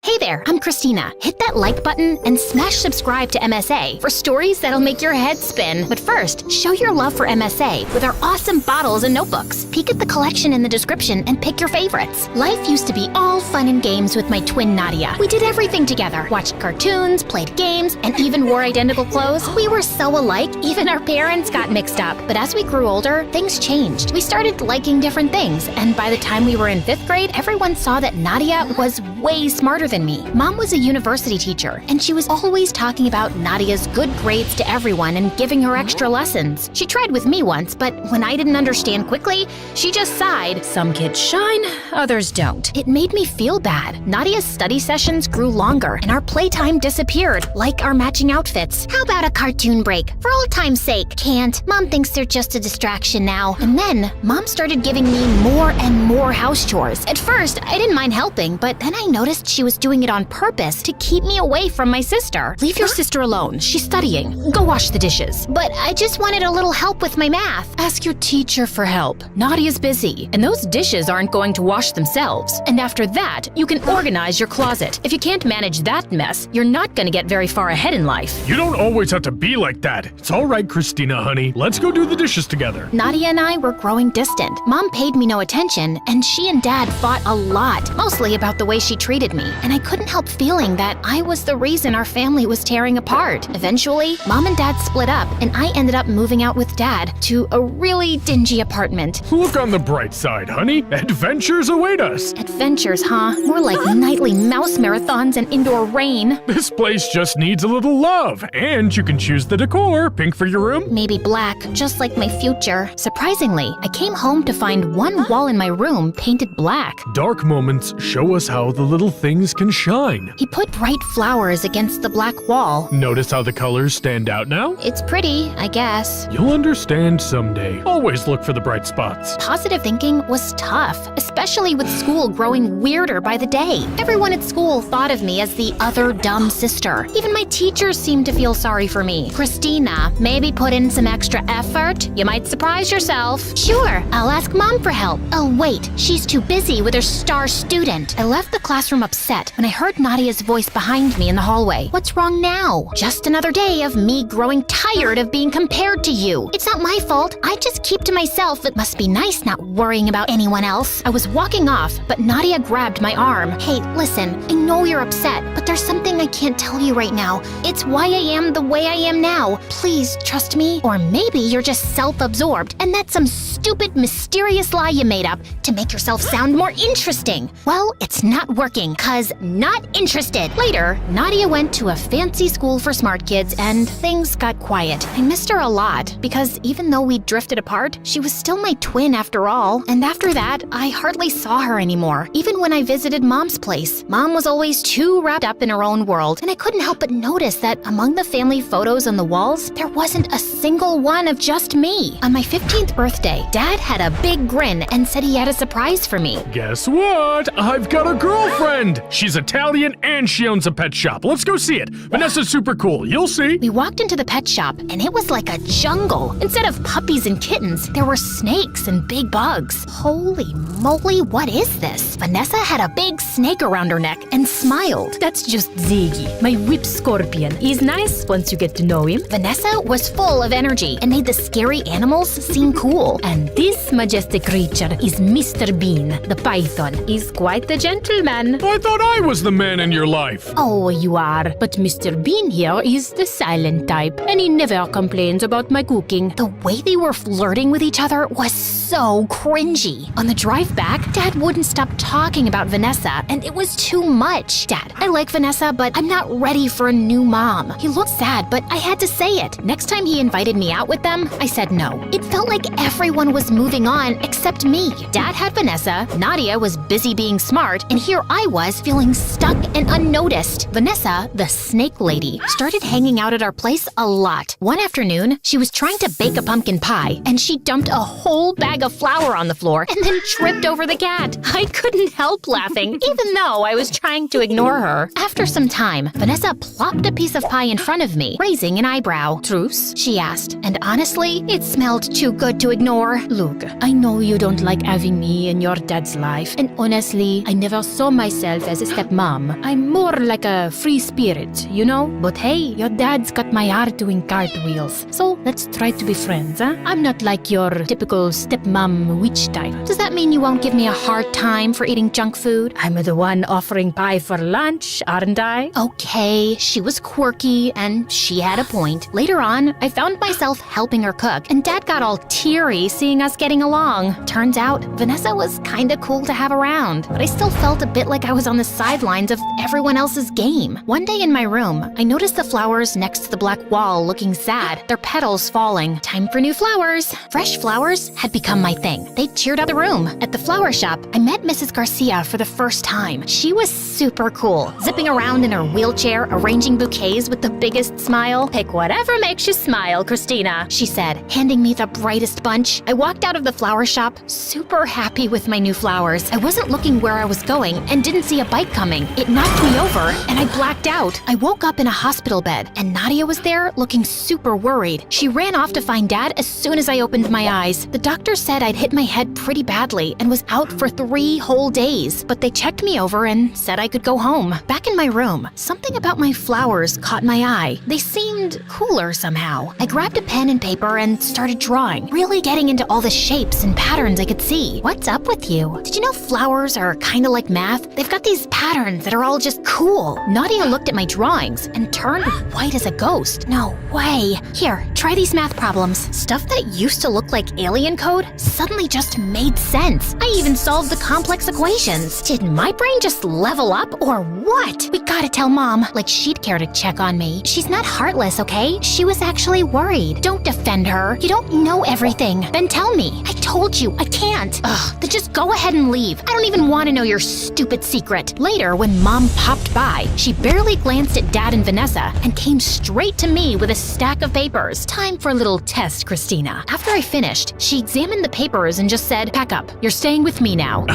Hey there, I'm Christina. Hit that like button and smash subscribe to MSA for stories that'll make your head spin. But first, show your love for MSA with our awesome bottles and notebooks. Peek at the collection in the description and pick your favorites. Life used to be all fun and games with my twin Nadia. We did everything together. Watched cartoons, played games, and even wore identical clothes. We were so alike, even our parents got mixed up. But as we grew older, things changed. We started liking different things, and by the time we were in 5th grade, everyone saw that Nadia was way smarter than me. Mom was a university teacher, and she was always talking about Nadia's good grades to everyone and giving her extra lessons. She tried with me once, but when I didn't understand quickly, she just sighed. Some kids shine, others don't. It made me feel bad. Nadia's study sessions grew longer, and our playtime disappeared, like our matching outfits. How about a cartoon break? For old time's sake. Can't. Mom thinks they're just a distraction now. And then, Mom started giving me more and more house chores. At first, I didn't mind helping, but then I noticed she was doing it on purpose to keep me away from my sister. Leave your sister alone. She's studying. Go wash the dishes. But I just wanted a little help with my math. Ask your teacher for help. Nadia's busy, and those dishes aren't going to wash themselves. And after that, you can organize your closet. If you can't manage that mess, you're not going to get very far ahead in life. You don't always have to be like that. It's all right, Christina, honey. Let's go do the dishes together. Nadia and I were growing distant. Mom paid me no attention, and she and Dad fought a lot, mostly about the way she treated me, and I couldn't help feeling that I was the reason our family was tearing apart. Eventually, Mom and Dad split up, and I ended up moving out with Dad to a really dingy apartment. Look on the bright side, honey. Adventures await us. Adventures, huh? More like nightly mouse marathons and indoor rain. This place just needs a little love, and you can choose the decor. Pink for your room? Maybe black, just like my future. Surprisingly, I came home to find one wall in my room painted black. Dark moments show us how the little things can shine. He put bright flowers against the black wall. Notice how the colors stand out now? It's pretty, I guess. You'll understand someday. Always look for the bright spots. Positive thinking was tough, especially with school growing weirder by the day. Everyone at school thought of me as the other dumb sister. Even my teachers seemed to feel sorry for me. Christina, maybe put in some extra effort? You might surprise yourself. Sure, I'll ask Mom for help. Oh wait, she's too busy with her star student. I left the classroom upset when I heard Nadia's voice behind me in the hallway. What's wrong now? Just another day of me growing tired of being compared to you. It's not my fault. I just keep to myself. It must be nice not worrying about anyone else. I was walking off, but Nadia grabbed my arm. Hey, listen, I know you're upset, but there's something I can't tell you right now. It's why I am the way I am now. Please trust me. Or maybe you're just self-absorbed, and that's some stupid, mysterious lie you made up to make yourself sound more interesting. Well, it's not working, 'cause not interested. Later, Nadia went to a fancy school for smart kids, and things got quiet. I missed her a lot, because even though we drifted apart, she was still my twin after all. And after that, I hardly saw her anymore, even when I visited Mom's place. Mom was always too wrapped up in her own world, and I couldn't help but notice that among the family photos on the walls, there wasn't a single one of just me. On my 15th birthday, Dad had a big grin and said he had a surprise for me. Guess what? I've got a girlfriend. She's Italian and she owns a pet shop. Let's go see it. Vanessa's super cool. You'll see. We walked into the pet shop, and it was like a jungle. Instead of puppies and kittens, there were snakes and big bugs. Holy moly, what is this? Vanessa had a big snake around her neck and smiled. That's just Ziggy, my whip scorpion. He's nice once you get to know him. Vanessa was full of energy and made the scary animals seem cool. And this majestic creature is Mr. Bean, the python. He's quite the gentleman. I thought I was the man in your life. Oh, you are. But Mr. Bean here is the silent type, and he never complains about my cooking. The way they were flirting with each other was so cringy. On the drive back, Dad wouldn't stop talking about Vanessa, and it was too much. Dad, I like Vanessa, but I'm not ready for a new mom. He looked sad, but I had to say it. Next time he invited me out with them, I said no. It felt like everyone was moving on except me. Dad had Vanessa, Nadia was busy being smart, and here I was feeling stuck and unnoticed. Vanessa, the snake lady, started hanging out at our place a lot. One afternoon, she was trying to bake a pumpkin pie, and she dumped a whole bag of flour on the floor and then tripped over the cat. I couldn't help laughing, even though I was trying to ignore her. After some time, Vanessa plopped a piece of pie in front of me, raising an eyebrow. Truce? She asked, and honestly, it smelled too good to ignore. Look, I know you don't like having me in your dad's life, and honestly, I never saw myself as a stepmom. I'm more like a free spirit, you know? But hey, your dad's got my heart doing cartwheels, so let's try to be friends, huh? I'm not like your typical stepmom witch type. Does that mean you won't give me a hard time for eating junk food? I'm the one offering pie for lunch, aren't I? Okay, she was quirky, and she had a point. Later on, I found myself helping her cook, and Dad got all teary seeing us getting along. Turns out, Vanessa was kinda cool to have around, but I still felt a bit like I was on the sidelines of everyone else's game. One day in my room, I noticed the flowers next to the black wall looking sad, their petals falling. Time for new flowers. Fresh flowers had become my thing. They cheered up the room. At the flower shop, I met Mrs. Garcia for the first time. She was super cool, zipping around in her wheelchair, arranging bouquets with the biggest smile. Pick whatever makes you smile, Christina, she said, handing me the brightest bunch. I walked out of the flower shop, super happy with my new flowers. I wasn't looking where I was going and didn't see a bike coming. It knocked me over, and I blacked out. I woke up in a hospital bed, and Nadia was there looking super worried. She ran off to find Dad as soon as I opened my eyes. The doctor said I'd hit my head pretty badly and was out for 3 whole days, but they checked me over and said I could go home. Back in my room, something about my flowers caught my eye. They seemed cooler somehow. I grabbed a pen and paper and started drawing, really getting into all the shapes and patterns I could see. What's up with you? Did you know flowers are kinda like math? They've got these patterns that are all just cool. Nadia looked at my drawings and turned white as a ghost. No way. Here, try these math problems. Stuff that used to look like alien code suddenly just made sense. I even solved the complex equations. Did my brain just level up or what? We gotta tell Mom, like she'd care to check on me. She's not heartless, okay? She was actually worried. Don't defend her. You don't know everything. Then tell me. I told you, I can't. Ugh, then just go ahead and leave. I don't even want to know your stupid secret. Later, when Mom popped by, she barely glanced at Dad and Vanessa and came straight to me with a stack of papers. Time for a little test, Christina. After I finished, she examined the papers and just said, pack up. You're staying with me now.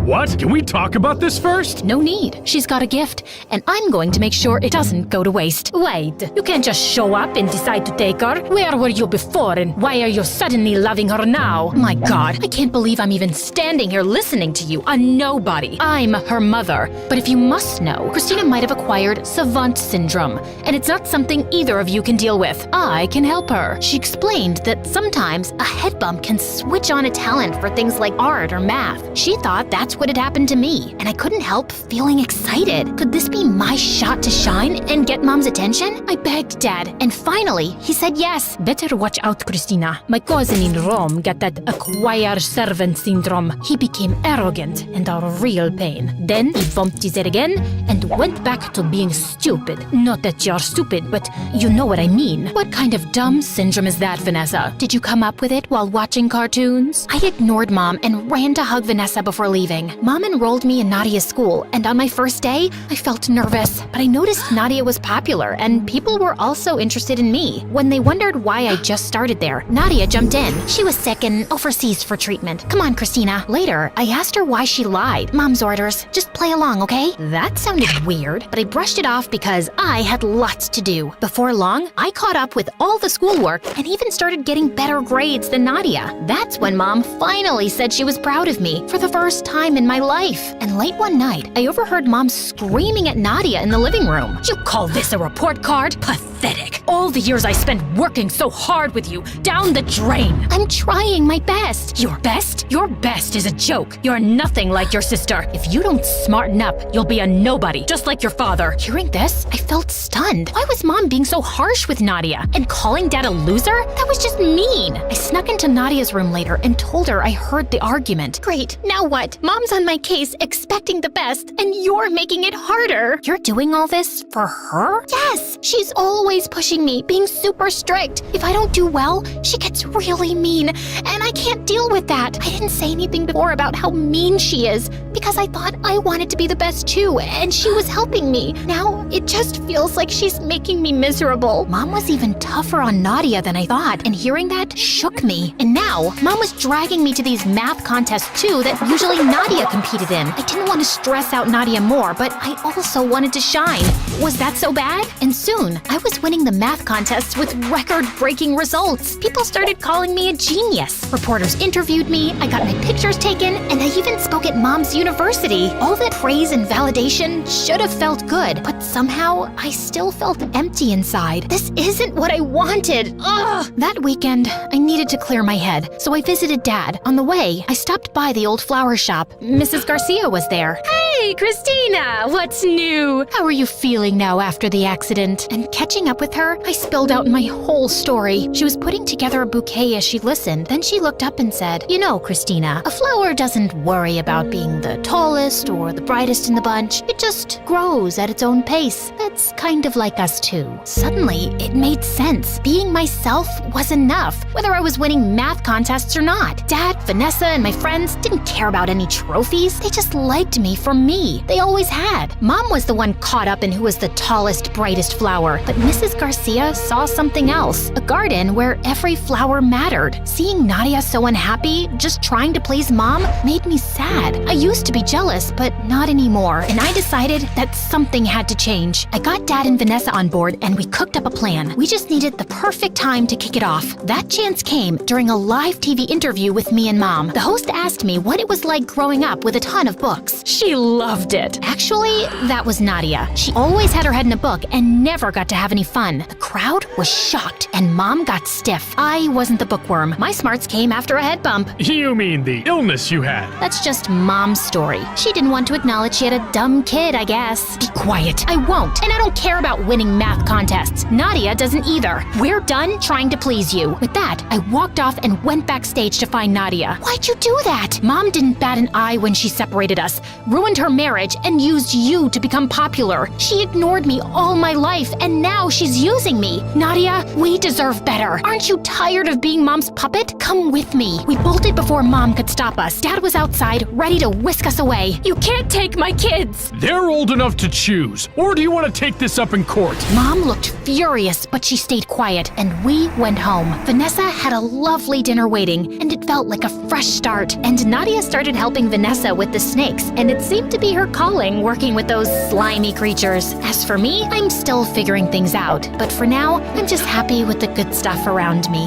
What? Can we talk about this first? No need. She's got a gift, and I'm going to make sure it doesn't go to waste. Wait, you can't just show up and decide to take her. Where were you before, and why are you suddenly loving her now? My God, I can't believe I'm even standing here listening to you, a nobody. I'm her mother. But if you must know, Christina might have acquired savant syndrome, and it's not something either of you can deal with. I can help her. She explained that sometimes a head bump can switch on a talent for things like art or math. She thought that's what had happened to me, and I couldn't help feeling excited. Could this be my shot to shine and get Mom's attention? I begged Dad, and finally, he said yes. Better watch out, Christina. My cousin in Rome got that acquire servant syndrome. He became arrogant and a real pain. Then he bumped his head again and went back to being stupid. Not that you're stupid, but you know what I mean. What kind of dumb syndrome is that, Vanessa? Did you come up with it while watching cartoons? I ignored Mom and ran to hug Vanessa before leaving. Mom enrolled me in Nadia's school, and on my first day, I felt nervous, but I noticed Nadia was popular, and people were also interested in me. When they wondered why I just started there, Nadia jumped in. She was sick and overseas for treatment. Come on, Christina. Later, I asked her why she lied. Mom's orders. Just play along, okay? That sounded weird, but I brushed it off because I had lots to do. Before long, I caught up with all the schoolwork and even started getting better grades than Nadia. That's when Mom finally said she was proud of me for the first time in my life. And late one night, I overheard Mom screaming at Nadia in the living room. You call this a report card? Pathetic. All the years I spent working so hard with you, down the drain. I'm trying my best. Your best? Your best is a joke. You're nothing like your sister. If you don't smarten up, you'll be a nobody, just like your father. Hearing this, I felt stunned. Why was Mom being so harsh with Nadia? And calling Dad a loser? That was just mean. I snuck into Nadia's room later and told her I heard the argument. Great, now what? Mom's on my case expecting the best, and you're making it harder. You're doing all this for her? Yes, she's always pushing me, being super strict. If I don't do well, she gets really mean, and I can't deal with that. I didn't say anything before about how mean she is, because because I thought I wanted to be the best too, and she was helping me. Now, it just feels like she's making me miserable. Mom was even tougher on Nadia than I thought, and hearing that shook me. And now, Mom was dragging me to these math contests too that usually Nadia competed in. I didn't want to stress out Nadia more, but I also wanted to shine. Was that so bad? And soon, I was winning the math contests with record-breaking results. People started calling me a genius. Reporters interviewed me, I got my pictures taken, and I even spoke at Mom's university. All that praise and validation should have felt good, but somehow I still felt empty inside. This isn't what I wanted. Ugh! That weekend, I needed to clear my head, so I visited Dad. On the way, I stopped by the old flower shop. Mrs. Garcia was there. Hey, Christina! What's new? How are you feeling now after the accident? And catching up with her, I spilled out my whole story. She was putting together a bouquet as she listened. Then she looked up and said, "You know, Christina, a flower doesn't worry about being the tallest or the brightest in the bunch. It just grows at its own pace. That's kind of like us too." Suddenly, it made sense. Being myself was enough, whether I was winning math contests or not. Dad, Vanessa, and my friends didn't care about any trophies. They just liked me for me. They always had. Mom was the one caught up in who was the tallest, brightest flower. But Mrs. Garcia saw something else. A garden where every flower mattered. Seeing Nadia so unhappy, just trying to please Mom, made me sad. I used to be jealous, but not anymore. And I decided that something had to change. I got Dad and Vanessa on board and we cooked up a plan. We just needed the perfect time to kick it off. That chance came during a live TV interview with me and Mom. The host asked me what it was like growing up with a ton of books. She loved it. Actually, that was Nadia. She always had her head in a book and never got to have any fun. The crowd was shocked and Mom got stiff. I wasn't the bookworm. My smarts came after a head bump. You mean the illness you had? That's just Mom's story. She didn't want to acknowledge she had a dumb kid, I guess. Be quiet. I won't. And I don't care about winning math contests. Nadia doesn't either. We're done trying to please you. With that, I walked off and went backstage to find Nadia. Why'd you do that? Mom didn't bat an eye when she separated us, ruined her marriage, and used you to become popular. She ignored me all my life, and now she's using me. Nadia, we deserve better. Aren't you tired of being Mom's puppet? Come with me. We bolted before Mom could stop us. Dad was outside, ready to whisk us away. You can't take my kids! They're old enough to choose. Or do you want to take this up in court? Mom looked furious, but she stayed quiet, and we went home. Vanessa had a lovely dinner waiting, and it felt like a fresh start. And Nadia started helping Vanessa with the snakes, and it seemed to be her calling working with those slimy creatures. As for me, I'm still figuring things out, but for now, I'm just happy with the good stuff around me.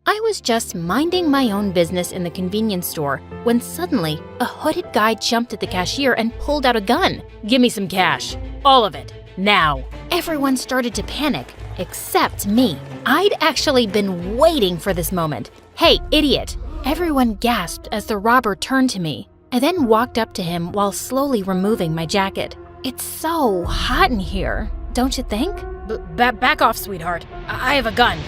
I was just minding my own business in the convenience store when suddenly a hooded guy jumped at the cashier and pulled out a gun. "Give me some cash. All of it. Now." Everyone started to panic, except me. I'd actually been waiting for this moment. "Hey, idiot!" Everyone gasped as the robber turned to me. I then walked up to him while slowly removing my jacket. "It's so hot in here, don't you think?" Back off, sweetheart. I have a gun."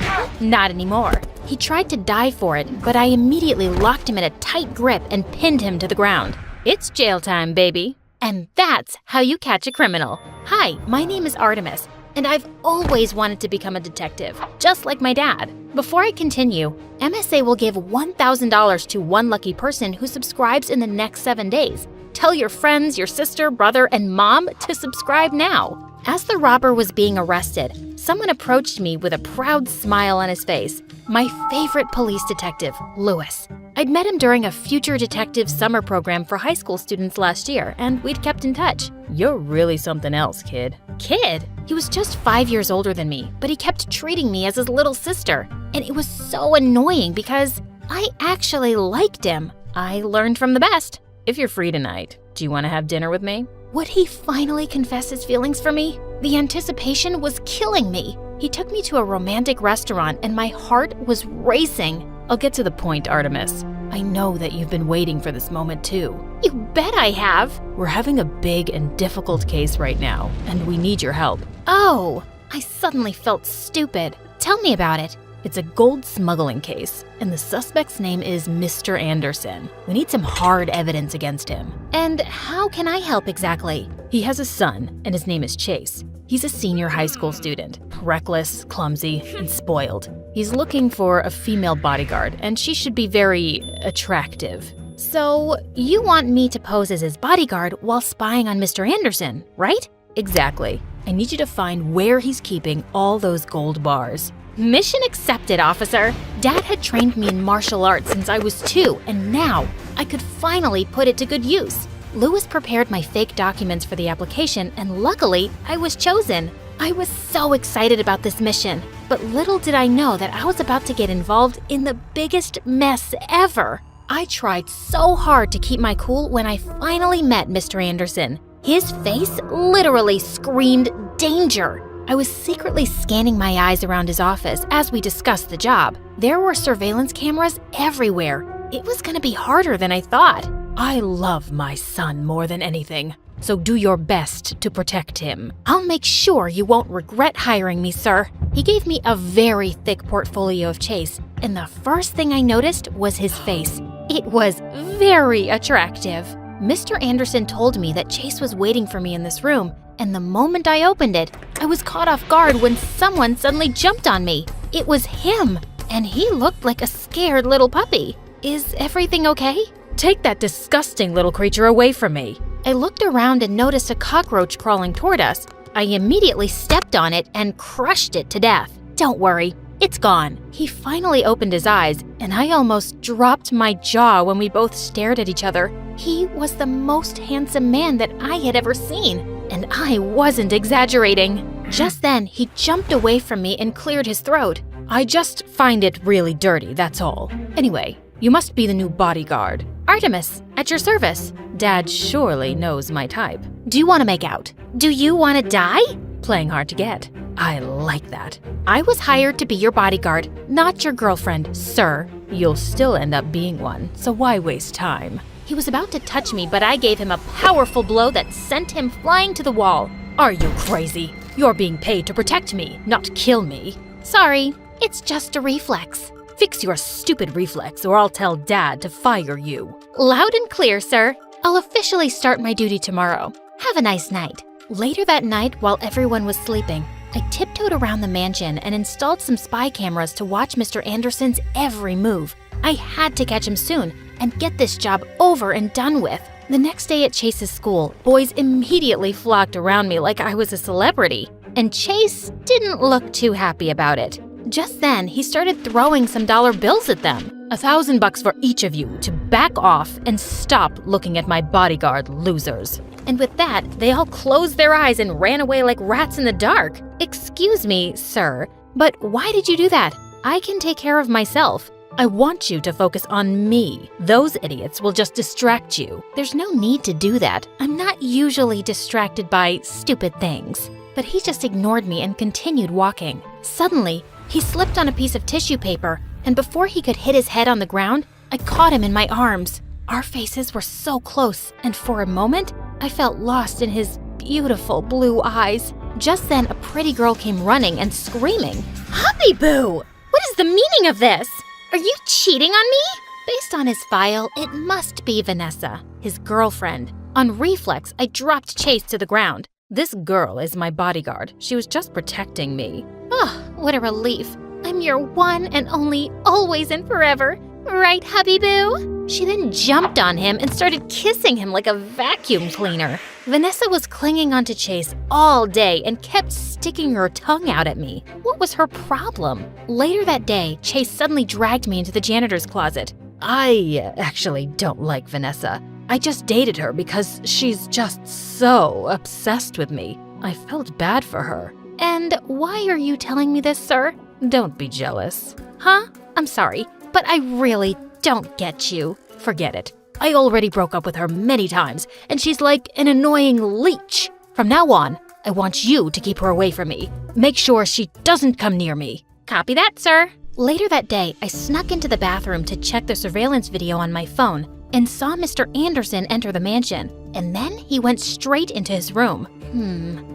"Not anymore." He tried to dive for it, but I immediately locked him in a tight grip and pinned him to the ground. "It's jail time, baby." And that's how you catch a criminal. Hi, my name is Artemis, and I've always wanted to become a detective, just like my dad. Before I continue, MSA will give $1,000 to one lucky person who subscribes in the next 7 days. Tell your friends, your sister, brother, and mom to subscribe now. As the robber was being arrested, someone approached me with a proud smile on his face. My favorite police detective, Lewis. I'd met him during a Future Detective summer program for high school students last year, and we'd kept in touch. "You're really something else, kid." Kid? He was just 5 years older than me, but he kept treating me as his little sister. And it was so annoying because I actually liked him. I learned from the best. "If you're free tonight, do you want to have dinner with me?" Would he finally confess his feelings for me? The anticipation was killing me. He took me to a romantic restaurant and my heart was racing. "I'll get to the point, Artemis. I know that you've been waiting for this moment too." "You bet I have." "We're having a big and difficult case right now, and we need your help." "Oh," I suddenly felt stupid. "Tell me about it." "It's a gold smuggling case, and the suspect's name is Mr. Anderson. We need some hard evidence against him." "And how can I help exactly?" "He has a son, and his name is Chase. He's a senior high school student, reckless, clumsy, and spoiled. He's looking for a female bodyguard, and she should be very attractive. So, you want me to pose as his bodyguard while spying on Mr. Anderson, right? Exactly. I need you to find where he's keeping all those gold bars. Mission accepted, officer. Dad had trained me in martial arts since I was 2, and now I could finally put it to good use. Lewis prepared my fake documents for the application, and luckily, I was chosen. I was so excited about this mission, but little did I know that I was about to get involved in the biggest mess ever. I tried so hard to keep my cool when I finally met Mr. Anderson. His face literally screamed danger. I was secretly scanning my eyes around his office as we discussed the job. There were surveillance cameras everywhere. It was going to be harder than I thought. I love my son more than anything, so do your best to protect him. I'll make sure you won't regret hiring me, sir. He gave me a very thick portfolio of Chase, and the first thing I noticed was his face. It was very attractive. Mr. Anderson told me that Chase was waiting for me in this room, and the moment I opened it, I was caught off guard when someone suddenly jumped on me. It was him, and he looked like a scared little puppy. Is everything okay? Take that disgusting little creature away from me. I looked around and noticed a cockroach crawling toward us. I immediately stepped on it and crushed it to death. Don't worry, it's gone. He finally opened his eyes, and I almost dropped my jaw when we both stared at each other. He was the most handsome man that I had ever seen, and I wasn't exaggerating. Just then, he jumped away from me and cleared his throat. I just find it really dirty, that's all. Anyway, you must be the new bodyguard. Artemis, at your service. Dad surely knows my type. Do you want to make out? Do you want to die? Playing hard to get. I like that. I was hired to be your bodyguard, not your girlfriend, sir. You'll still end up being one, so why waste time? He was about to touch me, but I gave him a powerful blow that sent him flying to the wall. Are you crazy? You're being paid to protect me, not kill me. Sorry, it's just a reflex. Fix your stupid reflex or I'll tell Dad to fire you. Loud and clear, sir. I'll officially start my duty tomorrow. Have a nice night. Later that night, while everyone was sleeping, I tiptoed around the mansion and installed some spy cameras to watch Mr. Anderson's every move. I had to catch him soon and get this job over and done with. The next day at Chase's school, boys immediately flocked around me like I was a celebrity, and Chase didn't look too happy about it. Just then, he started throwing some dollar bills at them. $1,000 for each of you to back off and stop looking at my bodyguard, losers. And with that, they all closed their eyes and ran away like rats in the dark. Excuse me, sir, but why did you do that? I can take care of myself. I want you to focus on me. Those idiots will just distract you. There's no need to do that. I'm not usually distracted by stupid things. But he just ignored me and continued walking. Suddenly, he slipped on a piece of tissue paper, and before he could hit his head on the ground, I caught him in my arms. Our faces were so close, and for a moment, I felt lost in his beautiful blue eyes. Just then, a pretty girl came running and screaming, "Hubby Boo! What is the meaning of this? Are you cheating on me?" Based on his file, it must be Vanessa, his girlfriend. On reflex, I dropped Chase to the ground. This girl is my bodyguard. She was just protecting me. Oh, what a relief. I'm your one and only, always and forever. Right, hubby boo? She then jumped on him and started kissing him like a vacuum cleaner. Vanessa was clinging onto Chase all day and kept sticking her tongue out at me. What was her problem? Later that day, Chase suddenly dragged me into the janitor's closet. I actually don't like Vanessa. I just dated her because she's just so obsessed with me. I felt bad for her. And why are you telling me this, sir? Don't be jealous. Huh? I'm sorry, but I really don't get you. Forget it. I already broke up with her many times, and she's like an annoying leech. From now on, I want you to keep her away from me. Make sure she doesn't come near me. Copy that, sir. Later that day, I snuck into the bathroom to check the surveillance video on my phone and saw Mr. Anderson enter the mansion. And then he went straight into his room.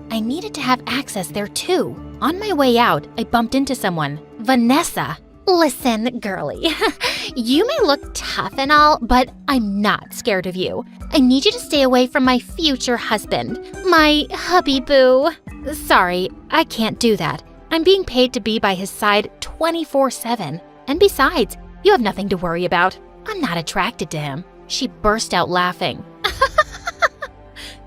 I needed to have access there too. On my way out, I bumped into someone. Vanessa. Listen, girlie, you may look tough and all, but I'm not scared of you. I need you to stay away from my future husband, my hubby boo. Sorry, I can't do that. I'm being paid to be by his side 24/7. And besides, you have nothing to worry about. I'm not attracted to him." She burst out laughing.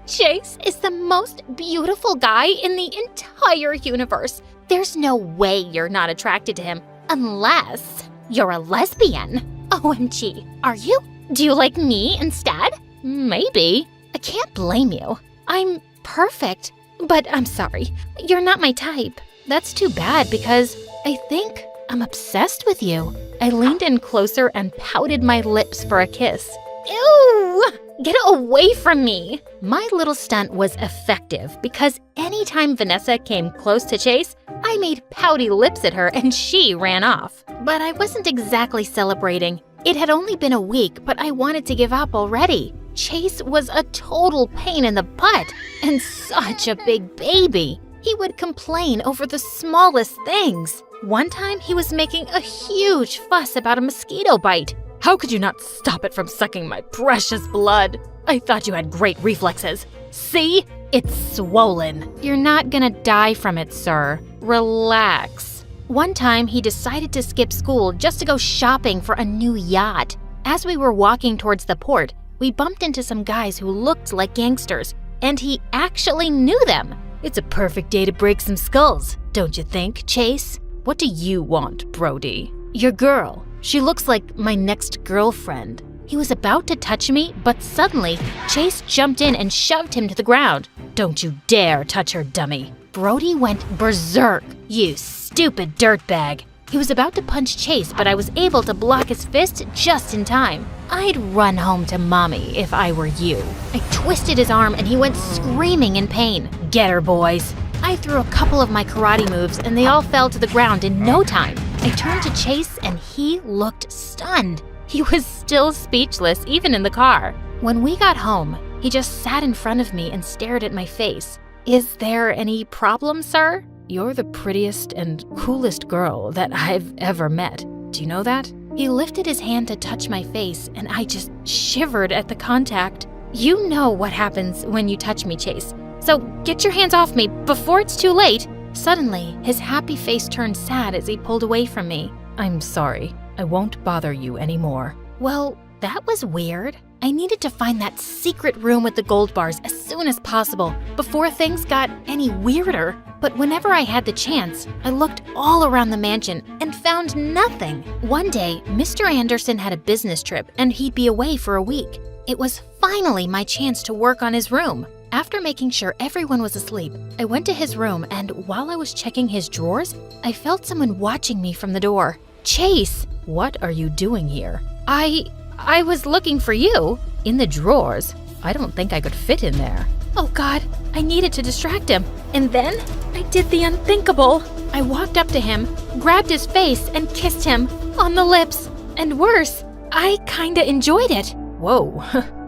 "Chase is the most beautiful guy in the entire universe. There's no way you're not attracted to him unless you're a lesbian. OMG, are you? Do you like me instead?" "Maybe. I can't blame you. I'm perfect, but I'm sorry. You're not my type." "That's too bad because I think I'm obsessed with you." I leaned in closer and pouted my lips for a kiss. "Ew! Get away from me!" My little stunt was effective because anytime Vanessa came close to Chase, I made pouty lips at her and she ran off. But I wasn't exactly celebrating. It had only been a week, but I wanted to give up already. Chase was a total pain in the butt and such a big baby. He would complain over the smallest things. One time, he was making a huge fuss about a mosquito bite. "How could you not stop it from sucking my precious blood? I thought you had great reflexes. See? It's swollen." "You're not gonna die from it, sir. Relax." One time, he decided to skip school just to go shopping for a new yacht. As we were walking towards the port, we bumped into some guys who looked like gangsters, and he actually knew them. "It's a perfect day to break some skulls, don't you think, Chase?" "What do you want, Brody?" "Your girl. She looks like my next girlfriend." He was about to touch me, but suddenly, Chase jumped in and shoved him to the ground. "Don't you dare touch her, dummy." Brody went berserk. "You stupid dirtbag." He was about to punch Chase, but I was able to block his fist just in time. I'd run home to mommy if I were you. I twisted his arm and he went screaming in pain. "Get her, boys." I threw a couple of my karate moves and they all fell to the ground in no time. I turned to Chase and he looked stunned. He was still speechless, even in the car. When we got home, he just sat in front of me and stared at my face. "Is there any problem, sir?" "You're the prettiest and coolest girl that I've ever met. Do you know that?" He lifted his hand to touch my face and I just shivered at the contact. "You know what happens when you touch me, Chase. So get your hands off me before it's too late." Suddenly, his happy face turned sad as he pulled away from me. "I'm sorry. I won't bother you anymore." Well, that was weird. I needed to find that secret room with the gold bars as soon as possible before things got any weirder. But whenever I had the chance, I looked all around the mansion and found nothing. One day, Mr. Anderson had a business trip and he'd be away for a week. It was finally my chance to work on his room. After making sure everyone was asleep, I went to his room and while I was checking his drawers, I felt someone watching me from the door. "Chase!" "What are you doing here?" I was looking for you." "In the drawers? I don't think I could fit in there." Oh God, I needed to distract him. And then I did the unthinkable. I walked up to him, grabbed his face and kissed him on the lips. And worse, I kinda enjoyed it. Whoa,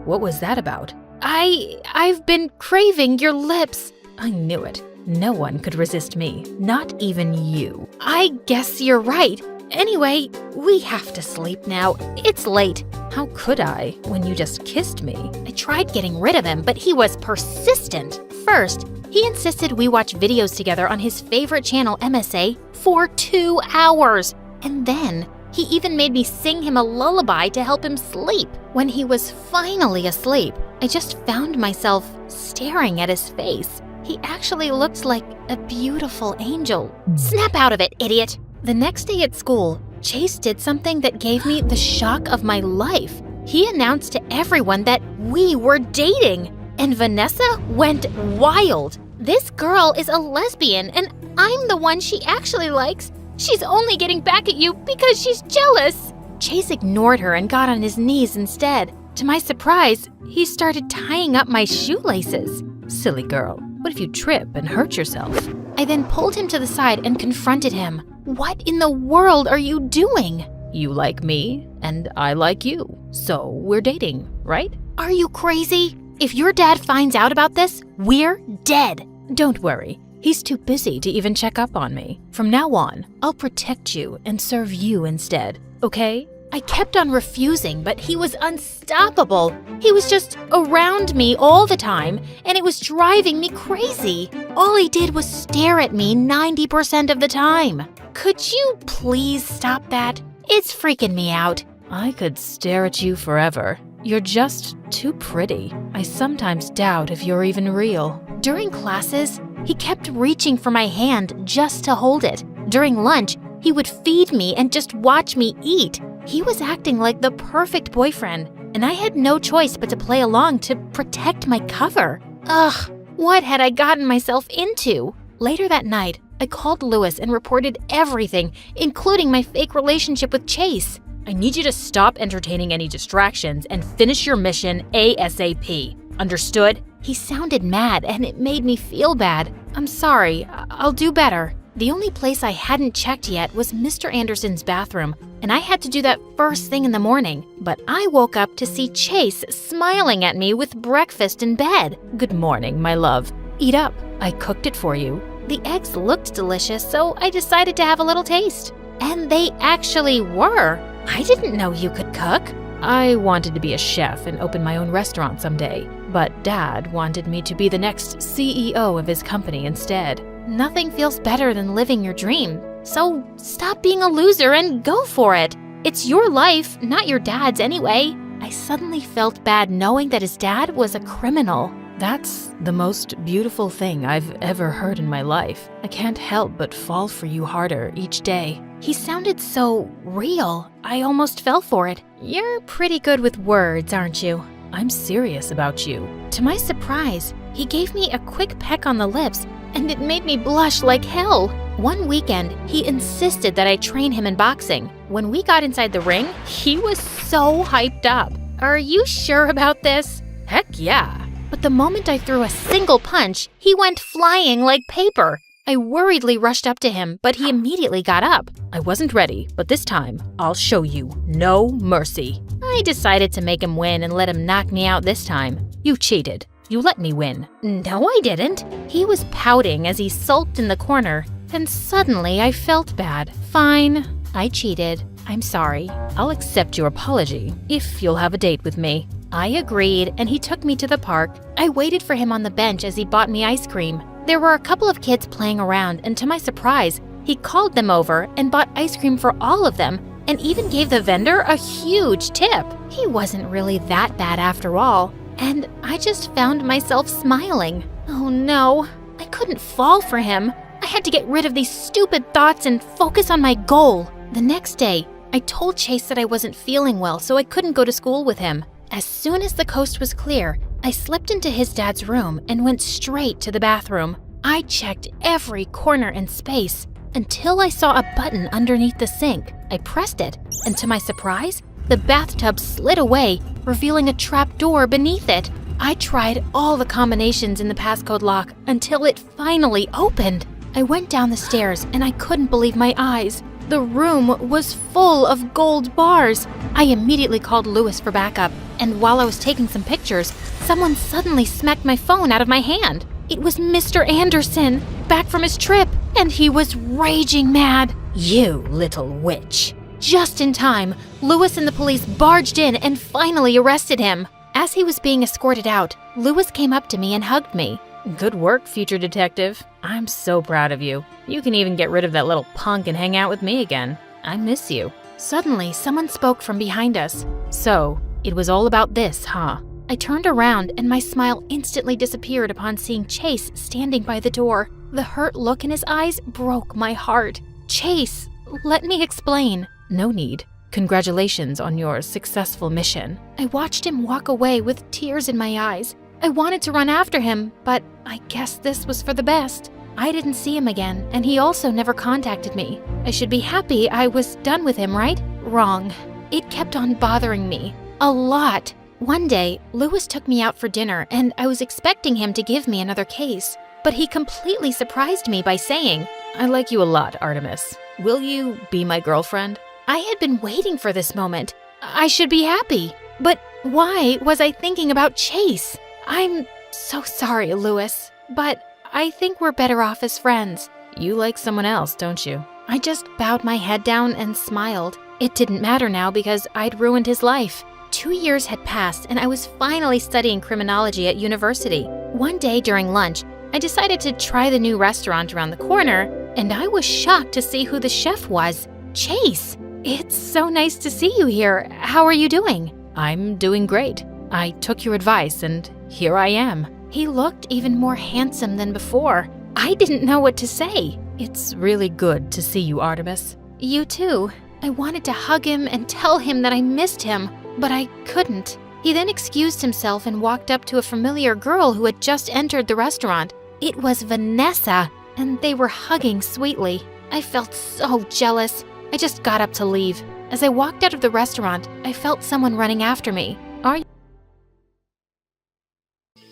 what was that about? I've been craving your lips. I knew it. No one could resist me, not even you. I guess you're right. Anyway, we have to sleep now. It's late. How could I when you just kissed me? I tried getting rid of him, but he was persistent. First, he insisted we watch videos together on his favorite channel, MSA, for 2 hours. And then, he even made me sing him a lullaby to help him sleep. When he was finally asleep, I just found myself staring at his face. He actually looked like a beautiful angel. Snap out of it, idiot! The next day at school, Chase did something that gave me the shock of my life. He announced to everyone that we were dating, and Vanessa went wild. This girl is a lesbian, and I'm the one she actually likes. She's only getting back at you because she's jealous. Chase ignored her and got on his knees instead. To my surprise, he started tying up my shoelaces. Silly girl, what if you trip and hurt yourself? I then pulled him to the side and confronted him. What in the world are you doing? You like me, and I like you. So we're dating, right? Are you crazy? If your dad finds out about this, we're dead. Don't worry. He's too busy to even check up on me. From now on, I'll protect you and serve you instead, okay? I kept on refusing, but he was unstoppable. He was just around me all the time, and it was driving me crazy. All he did was stare at me 90% of the time. Could you please stop that? It's freaking me out. I could stare at you forever. You're just too pretty. I sometimes doubt if you're even real. During classes, he kept reaching for my hand just to hold it. During lunch, he would feed me and just watch me eat. He was acting like the perfect boyfriend, and I had no choice but to play along to protect my cover. Ugh, what had I gotten myself into? Later that night, I called Lewis and reported everything, including my fake relationship with Chase. I need you to stop entertaining any distractions and finish your mission ASAP. Understood? He sounded mad, and it made me feel bad. I'm sorry, I'll do better. The only place I hadn't checked yet was Mr. Anderson's bathroom, and I had to do that first thing in the morning. But I woke up to see Chase smiling at me with breakfast in bed. Good morning, my love. Eat up. I cooked it for you. The eggs looked delicious, so I decided to have a little taste. And they actually were. I didn't know you could cook. I wanted to be a chef and open my own restaurant someday, but Dad wanted me to be the next CEO of his company instead. Nothing feels better than living your dream. So stop being a loser and go for it. It's your life, not your dad's anyway. I suddenly felt bad knowing that his dad was a criminal. That's the most beautiful thing I've ever heard in my life. I can't help but fall for you harder each day. He sounded so real. I almost fell for it. You're pretty good with words, aren't you? I'm serious about you. To my surprise, he gave me a quick peck on the lips, and it made me blush like hell. One weekend, he insisted that I train him in boxing. When we got inside the ring, he was so hyped up. Are you sure about this? Heck yeah. But the moment I threw a single punch, he went flying like paper. I worriedly rushed up to him, but he immediately got up. I wasn't ready, but this time, I'll show you no mercy. I decided to make him win and let him knock me out this time. You cheated. You let me win. No, I didn't. He was pouting as he sulked in the corner, and suddenly I felt bad. Fine, I cheated. I'm sorry. I'll accept your apology if you'll have a date with me. I agreed, and he took me to the park. I waited for him on the bench as he bought me ice cream. There were a couple of kids playing around, and to my surprise, he called them over and bought ice cream for all of them, and even gave the vendor a huge tip. He wasn't really that bad after all, and I just found myself smiling. Oh no, I couldn't fall for him. I had to get rid of these stupid thoughts and focus on my goal. The next day, I told Chase that I wasn't feeling well, so I couldn't go to school with him. As soon as the coast was clear, I slipped into his dad's room and went straight to the bathroom. I checked every corner and space until I saw a button underneath the sink. I pressed it, and to my surprise, the bathtub slid away, revealing a trap door beneath it. I tried all the combinations in the passcode lock until it finally opened. I went down the stairs and I couldn't believe my eyes. The room was full of gold bars. I immediately called Lewis for backup, and while I was taking some pictures, someone suddenly smacked my phone out of my hand. It was Mr. Anderson, back from his trip, and he was raging mad. You little witch. Just in time, Lewis and the police barged in and finally arrested him. As he was being escorted out, Lewis came up to me and hugged me. Good work, future detective. I'm so proud of you. You can even get rid of that little punk and hang out with me again. I miss you. Suddenly, someone spoke from behind us. So, it was all about this, huh? I turned around and my smile instantly disappeared upon seeing Chase standing by the door. The hurt look in his eyes broke my heart. Chase, let me explain. No need. Congratulations on your successful mission. I watched him walk away with tears in my eyes. I wanted to run after him, but I guess this was for the best. I didn't see him again, and he also never contacted me. I should be happy I was done with him, right? Wrong. It kept on bothering me. A lot. One day, Lewis took me out for dinner, and I was expecting him to give me another case. But he completely surprised me by saying, I like you a lot, Artemis. Will you be my girlfriend? I had been waiting for this moment. I should be happy. But why was I thinking about Chase? I'm so sorry, Lewis, but I think we're better off as friends. You like someone else, don't you? I just bowed my head down and smiled. It didn't matter now because I'd ruined his life. 2 years had passed and I was finally studying criminology at university. One day during lunch, I decided to try the new restaurant around the corner, and I was shocked to see who the chef was. Chase! It's so nice to see you here. How are you doing? I'm doing great. I took your advice and here I am. He looked even more handsome than before. I didn't know what to say. It's really good to see you, Artemis. You too. I wanted to hug him and tell him that I missed him, but I couldn't. He then excused himself and walked up to a familiar girl who had just entered the restaurant. It was Vanessa, and they were hugging sweetly. I felt so jealous. I just got up to leave. As I walked out of the restaurant, I felt someone running after me.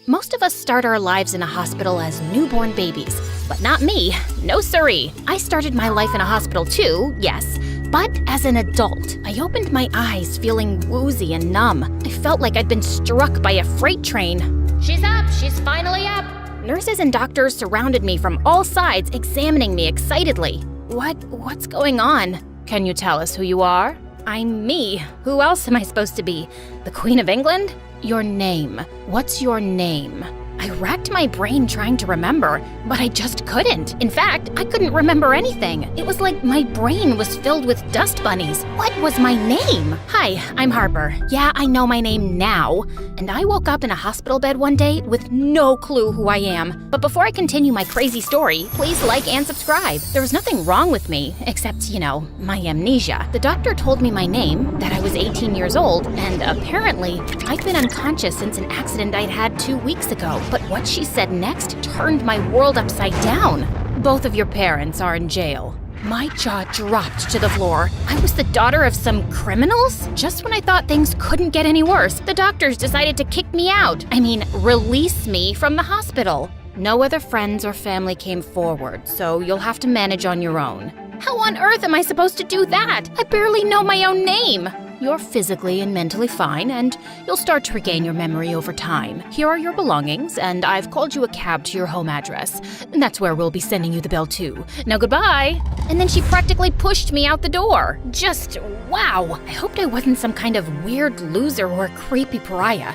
Most of us start our lives in a hospital as newborn babies, but not me. No siree. I started my life in a hospital too, yes, but as an adult. I opened my eyes feeling woozy and numb. I felt like I'd been struck by a freight train. She's up! She's finally up! Nurses and doctors surrounded me from all sides, examining me excitedly. What's going on? Can you tell us who you are? I'm me. Who else am I supposed to be? The Queen of England? Your name. What's your name? I racked my brain trying to remember, but I just couldn't. In fact, I couldn't remember anything. It was like my brain was filled with dust bunnies. What was my name? Hi, I'm Harper. Yeah, I know my name now. And I woke up in a hospital bed one day with no clue who I am. But before I continue my crazy story, please like and subscribe. There was nothing wrong with me, except, my amnesia. The doctor told me my name, that I was 18 years old, and apparently, I'd been unconscious since an accident I'd had 2 weeks ago. But what she said next turned my world upside down. Both of your parents are in jail. My jaw dropped to the floor. I was the daughter of some criminals? Just when I thought things couldn't get any worse, the doctors decided to kick me out. Release me from the hospital. No other friends or family came forward, so you'll have to manage on your own. How on earth am I supposed to do that? I barely know my own name. You're physically and mentally fine, and you'll start to regain your memory over time. Here are your belongings, and I've called you a cab to your home address. And that's where we'll be sending you the bill too. Now goodbye. And then she practically pushed me out the door. Just wow. I hoped I wasn't some kind of weird loser or creepy pariah.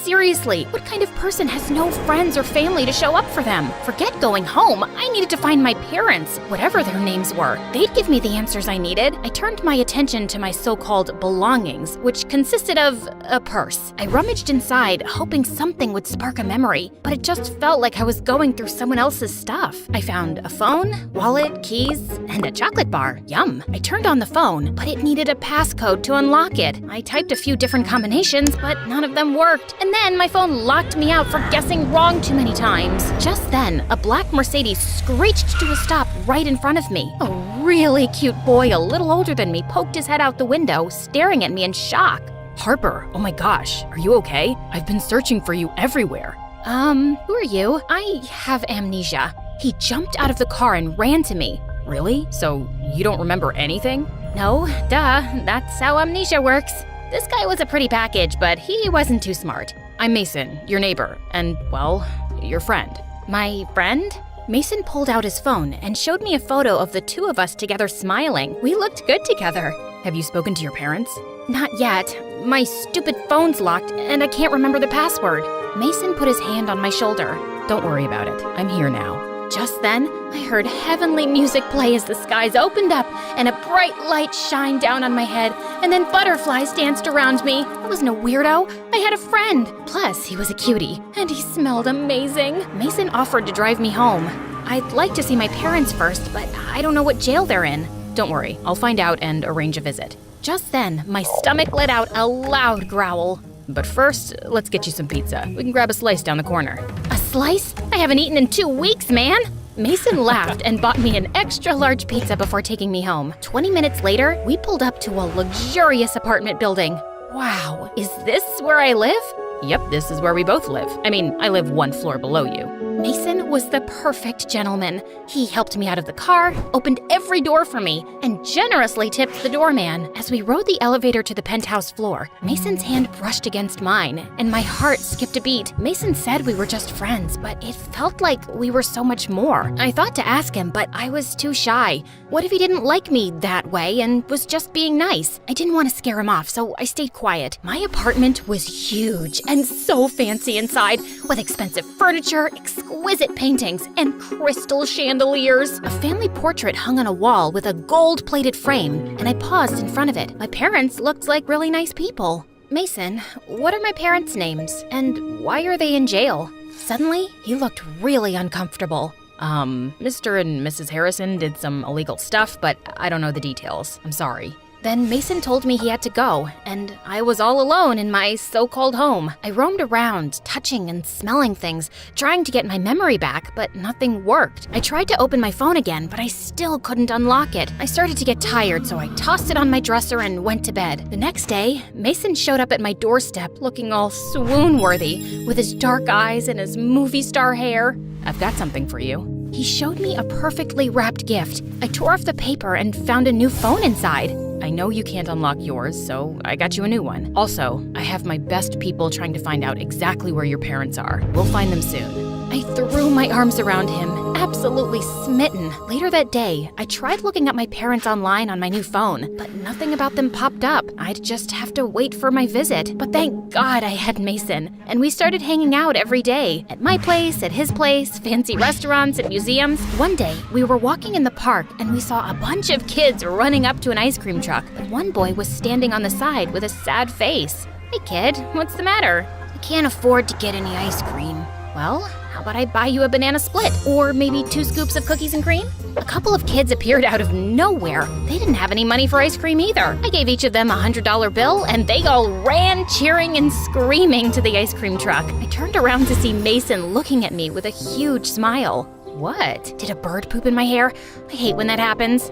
Seriously, what kind of person has no friends or family to show up for them? Forget going home. I needed to find my parents, whatever their names were. They'd give me the answers I needed. I turned my attention to my so-called belongings, which consisted of a purse. I rummaged inside, hoping something would spark a memory, but it just felt like I was going through someone else's stuff. I found a phone, wallet, keys, and a chocolate bar. Yum. I turned on the phone, but it needed a passcode to unlock it. I typed a few different combinations, but none of them worked. And then my phone locked me out for guessing wrong too many times. Just then, a black Mercedes screeched to a stop right in front of me. A really cute boy, a little older than me, poked his head out the window, staring at me in shock. Harper, oh my gosh, are you okay? I've been searching for you everywhere. Who are you? I have amnesia. He jumped out of the car and ran to me. Really? So you don't remember anything? No, duh, that's how amnesia works. This guy was a pretty package, but he wasn't too smart. I'm Mason, your neighbor, and, well, your friend. My friend? Mason pulled out his phone and showed me a photo of the two of us together smiling. We looked good together. Have you spoken to your parents? Not yet. My stupid phone's locked, and I can't remember the password. Mason put his hand on my shoulder. Don't worry about it. I'm here now. Just then, I heard heavenly music play as the skies opened up and a bright light shined down on my head, and then butterflies danced around me. I wasn't a weirdo. I had a friend. Plus, he was a cutie, and he smelled amazing. Mason offered to drive me home. I'd like to see my parents first, but I don't know what jail they're in. Don't worry, I'll find out and arrange a visit. Just then, my stomach let out a loud growl. But first, let's get you some pizza. We can grab a slice down the corner. A slice? I haven't eaten in 2 weeks, man. Mason laughed and bought me an extra large pizza before taking me home. 20 minutes later, we pulled up to a luxurious apartment building. Wow, is this where I live? Yep, this is where we both live. I live 1 floor below you. Mason was the perfect gentleman. He helped me out of the car, opened every door for me, and generously tipped the doorman. As we rode the elevator to the penthouse floor, Mason's hand brushed against mine, and my heart skipped a beat. Mason said we were just friends, but it felt like we were so much more. I thought to ask him, but I was too shy. What if he didn't like me that way and was just being nice? I didn't want to scare him off, so I stayed quiet. My apartment was huge and so fancy inside, with expensive furniture, exquisite paintings, and crystal chandeliers. A family portrait hung on a wall with a gold-plated frame, and I paused in front of it. My parents looked like really nice people. Mason, what are my parents' names, and why are they in jail? Suddenly, he looked really uncomfortable. Mr. and Mrs. Harrison did some illegal stuff, but I don't know the details. I'm sorry. Then Mason told me he had to go, and I was all alone in my so-called home. I roamed around, touching and smelling things, trying to get my memory back, but nothing worked. I tried to open my phone again, but I still couldn't unlock it. I started to get tired, so I tossed it on my dresser and went to bed. The next day, Mason showed up at my doorstep looking all swoon-worthy, with his dark eyes and his movie star hair. I've got something for you. He showed me a perfectly wrapped gift. I tore off the paper and found a new phone inside. I know you can't unlock yours, so I got you a new one. Also, I have my best people trying to find out exactly where your parents are. We'll find them soon. I threw my arms around him, absolutely smitten. Later that day, I tried looking up my parents online on my new phone, but nothing about them popped up. I'd just have to wait for my visit. But thank God I had Mason, and we started hanging out every day. At my place, at his place, fancy restaurants, and museums. One day, we were walking in the park, and we saw a bunch of kids running up to an ice cream truck. But one boy was standing on the side with a sad face. Hey kid, what's the matter? I can't afford to get any ice cream. Well, how about I buy you a banana split? Or maybe 2 scoops of cookies and cream? A couple of kids appeared out of nowhere. They didn't have any money for ice cream either. I gave each of them a $100 bill, and they all ran cheering and screaming to the ice cream truck. I turned around to see Mason looking at me with a huge smile. What? Did a bird poop in my hair? I hate when that happens.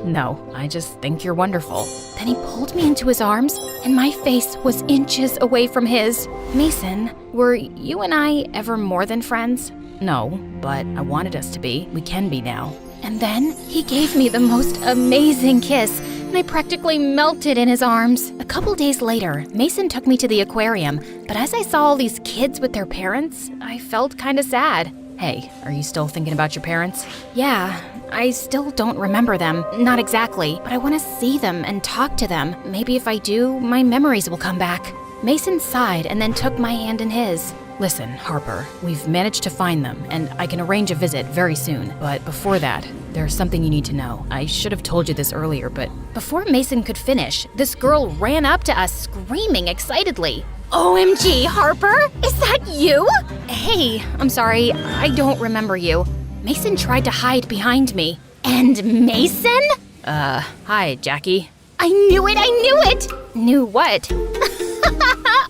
No, I just think you're wonderful. Then he pulled me into his arms, and my face was inches away from his. Mason, were you and I ever more than friends? No, but I wanted us to be. We can be now. And then he gave me the most amazing kiss, and I practically melted in his arms. A couple days later, Mason took me to the aquarium, but as I saw all these kids with their parents, I felt kind of sad. Hey, are you still thinking about your parents? Yeah, I still don't remember them, not exactly, but I want to see them and talk to them. Maybe if I do, my memories will come back. Mason sighed and then took my hand in his. Listen, Harper, we've managed to find them, and I can arrange a visit very soon. But before that, there's something you need to know. I should have told you this earlier, but... Before Mason could finish, this girl ran up to us screaming excitedly. OMG, Harper? Is that you? Hey, I'm sorry, I don't remember you. Mason tried to hide behind me. And Mason? Hi, Jackie. I knew it! Knew what?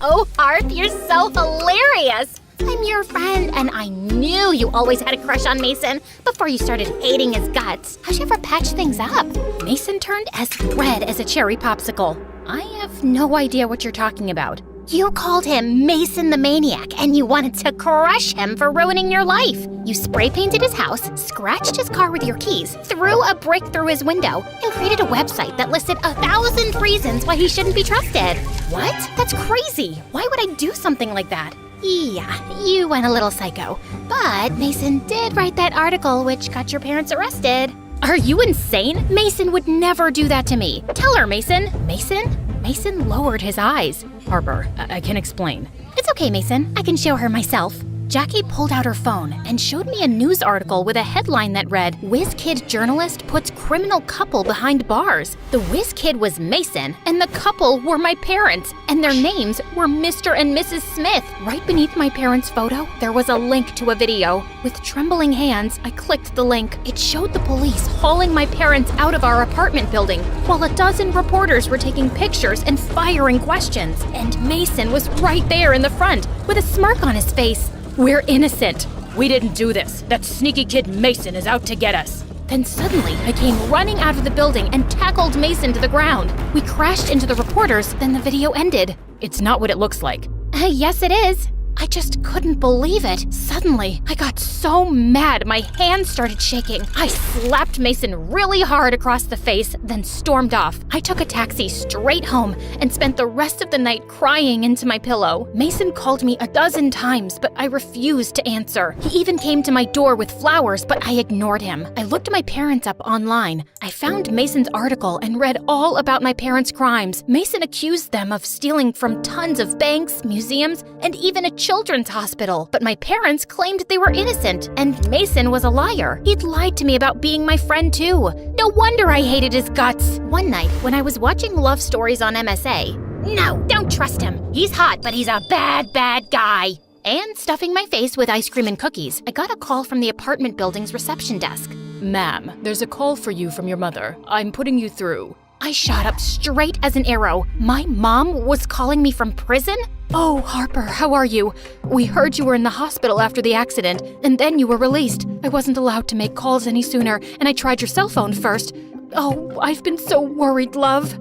Oh, Harp, you're so hilarious! I'm your friend, and I knew you always had a crush on Mason before you started hating his guts. How'd you ever patch things up? Mason turned as red as a cherry popsicle. I have no idea what you're talking about. You called him Mason the Maniac, and you wanted to crush him for ruining your life. You spray painted his house, scratched his car with your keys, threw a brick through his window, and created a website that listed 1,000 reasons why he shouldn't be trusted. What? That's crazy. Why would I do something like that? Yeah, you went a little psycho. But Mason did write that article which got your parents arrested. Are you insane? Mason would never do that to me. Tell her, Mason. Mason? Mason lowered his eyes. Harper, I can explain. It's okay, Mason. I can show her myself. Jackie pulled out her phone and showed me a news article with a headline that read, "Whiz Kid journalist puts criminal couple behind bars." The whiz kid was Mason, and the couple were my parents, and their names were Mr. and Mrs. Smith. Right beneath my parents' photo, there was a link to a video. With trembling hands, I clicked the link. It showed the police hauling my parents out of our apartment building, while a dozen reporters were taking pictures and firing questions. And Mason was right there in the front, with a smirk on his face. We're innocent. We didn't do this. That sneaky kid Mason is out to get us. Then suddenly, I came running out of the building and tackled Mason to the ground. We crashed into the reporters, then the video ended. It's not what it looks like. Yes, it is. I just couldn't believe it. Suddenly, I got so mad my hands started shaking. I slapped Mason really hard across the face, then stormed off. I took a taxi straight home and spent the rest of the night crying into my pillow. Mason called me a dozen times, but I refused to answer. He even came to my door with flowers, but I ignored him. I looked my parents up online. I found Mason's article and read all about my parents' crimes. Mason accused them of stealing from tons of banks, museums, and even a children's hospital. But my parents claimed they were innocent, and Mason was a liar. He'd lied to me about being my friend too. No wonder I hated his guts. One night, when I was watching love stories on MSA, no, don't trust him. He's hot, but he's a bad guy. And stuffing my face with ice cream and cookies, I got a call from the apartment building's reception desk. Ma'am, there's a call for you from your mother. I'm putting you through. I shot up straight as an arrow. My mom was calling me from prison? Oh, Harper, how are you? We heard you were in the hospital after the accident, and then you were released. I wasn't allowed to make calls any sooner, and I tried your cell phone first. Oh, I've been so worried, love.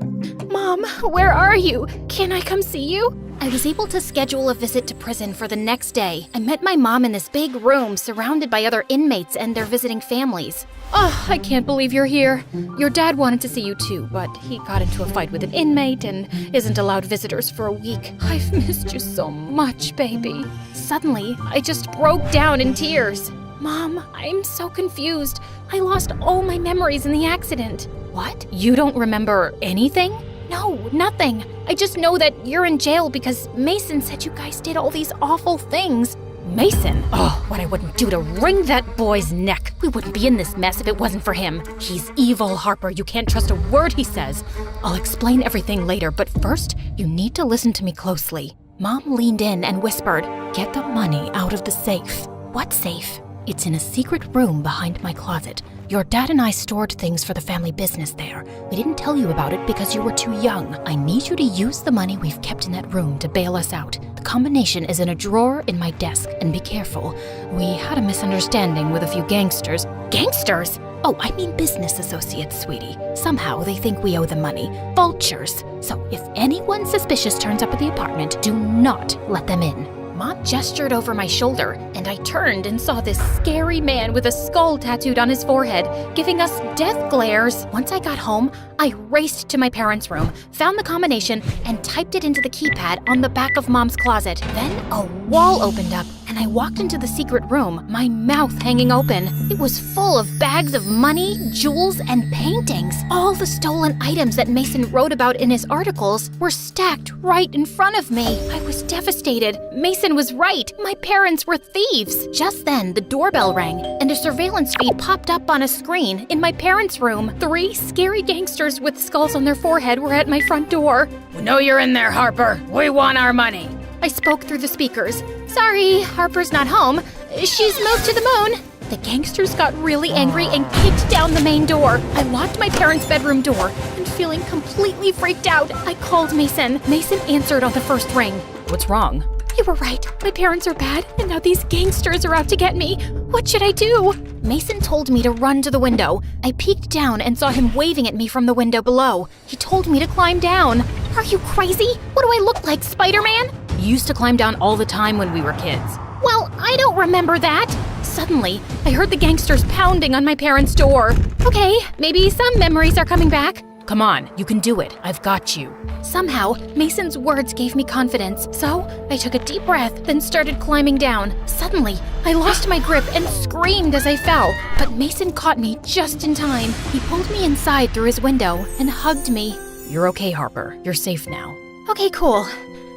Mom, where are you? Can I come see you? I was able to schedule a visit to prison for the next day. I met my mom in this big room surrounded by other inmates and their visiting families. Oh, I can't believe you're here. Your dad wanted to see you too, but he got into a fight with an inmate and isn't allowed visitors for a week. I've missed you so much, baby. Suddenly, I just broke down in tears. Mom, I'm so confused. I lost all my memories in the accident. What? You don't remember anything? No, nothing. I just know that you're in jail because Mason said you guys did all these awful things. Mason? Oh, what I wouldn't do to wring that boy's neck. We wouldn't be in this mess if it wasn't for him. He's evil, Harper. You can't trust a word he says. I'll explain everything later, but first, you need to listen to me closely. Mom leaned in and whispered, "Get the money out of the safe." "What safe?" "It's in a secret room behind my closet. Your dad and I stored things for the family business there. We didn't tell you about it because you were too young. I need you to use the money we've kept in that room to bail us out. The combination is in a drawer in my desk, and be careful. We had a misunderstanding with a few gangsters." "Gangsters?" "Oh, I mean business associates, sweetie. Somehow they think we owe them money. Vultures. So if anyone suspicious turns up at the apartment, do not let them in." Mom gestured over my shoulder, and I turned and saw this scary man with a skull tattooed on his forehead, giving us death glares. Once I got home, I raced to my parents' room, found the combination, and typed it into the keypad on the back of Mom's closet. Then a wall opened up, and I walked into the secret room, my mouth hanging open. It was full of bags of money, jewels, and paintings. All the stolen items that Mason wrote about in his articles were stacked right in front of me. I was devastated. Mason was right. My parents were thieves. Just then, the doorbell rang, and a surveillance feed popped up on a screen in my parents' room. 3 scary gangsters with skulls on their forehead were at my front door. "We know you're in there, Harper. We want our money." I spoke through the speakers. "Sorry, Harper's not home. She's moved to the moon." The gangsters got really angry and kicked down the main door. I locked my parents' bedroom door, and feeling completely freaked out, I called Mason. Mason answered on the first ring. "What's wrong?" "You were right. My parents are bad, and now these gangsters are out to get me. What should I do?" Mason told me to run to the window. I peeked down and saw him waving at me from the window below. He told me to climb down. Are you crazy? What do I look like, Spider-Man? "You used to climb down all the time when we were kids." Well, I don't remember that. Suddenly, I heard the gangsters pounding on my parents' door. Okay, maybe some memories are coming back. "Come on, you can do it. I've got you." Somehow, Mason's words gave me confidence, so I took a deep breath, then started climbing down. Suddenly, I lost my grip and screamed as I fell, but Mason caught me just in time. He pulled me inside through his window and hugged me. "You're okay, Harper. You're safe now." Okay, cool.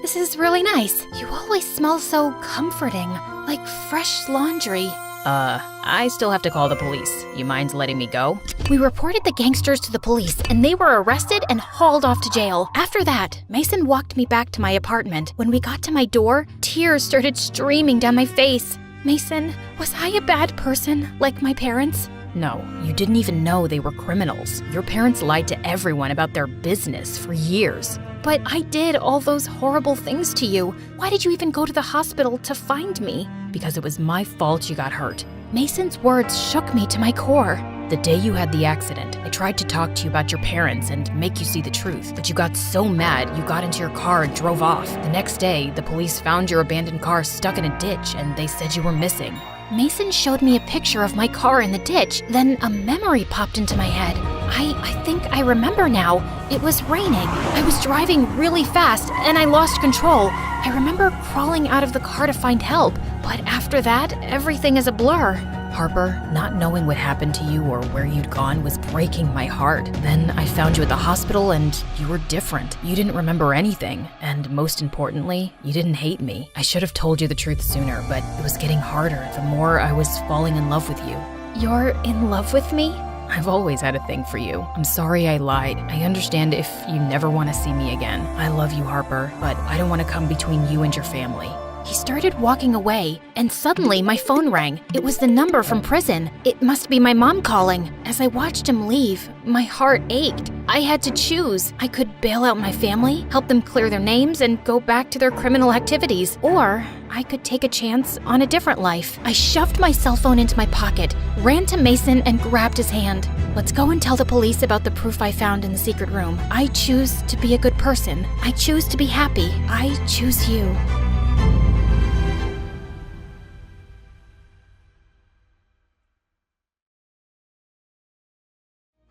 This is really nice. You always smell so comforting, like fresh laundry. I still have to call the police. You mind letting me go? We reported the gangsters to the police, and they were arrested and hauled off to jail. After that, Mason walked me back to my apartment. When we got to my door, tears started streaming down my face. Mason, was I a bad person, like my parents? No, you didn't even know they were criminals. Your parents lied to everyone about their business for years. But I did all those horrible things to you. Why did you even go to the hospital to find me? Because it was my fault you got hurt. Mason's words shook me to my core. The day you had the accident, I tried to talk to you about your parents and make you see the truth, but you got so mad you got into your car and drove off. The next day, the police found your abandoned car stuck in a ditch and they said you were missing. Mason showed me a picture of my car in the ditch, then a memory popped into my head. I think I remember now. It was raining. I was driving really fast and I lost control. I remember crawling out of the car to find help, but after that, everything is a blur. Harper, not knowing what happened to you or where you'd gone was breaking my heart. Then I found you at the hospital and you were different. You didn't remember anything. And most importantly, you didn't hate me. I should have told you the truth sooner, but it was getting harder the more I was falling in love with you. You're in love with me? I've always had a thing for you. I'm sorry I lied. I understand if you never want to see me again. I love you, Harper, but I don't want to come between you and your family. He started walking away, and suddenly my phone rang. It was the number from prison. It must be my mom calling. As I watched him leave, my heart ached. I had to choose. I could bail out my family, help them clear their names, and go back to their criminal activities. Or I could take a chance on a different life. I shoved my cell phone into my pocket, ran to Mason, and grabbed his hand. Let's go and tell the police about the proof I found in the secret room. I choose to be a good person. I choose to be happy. I choose you.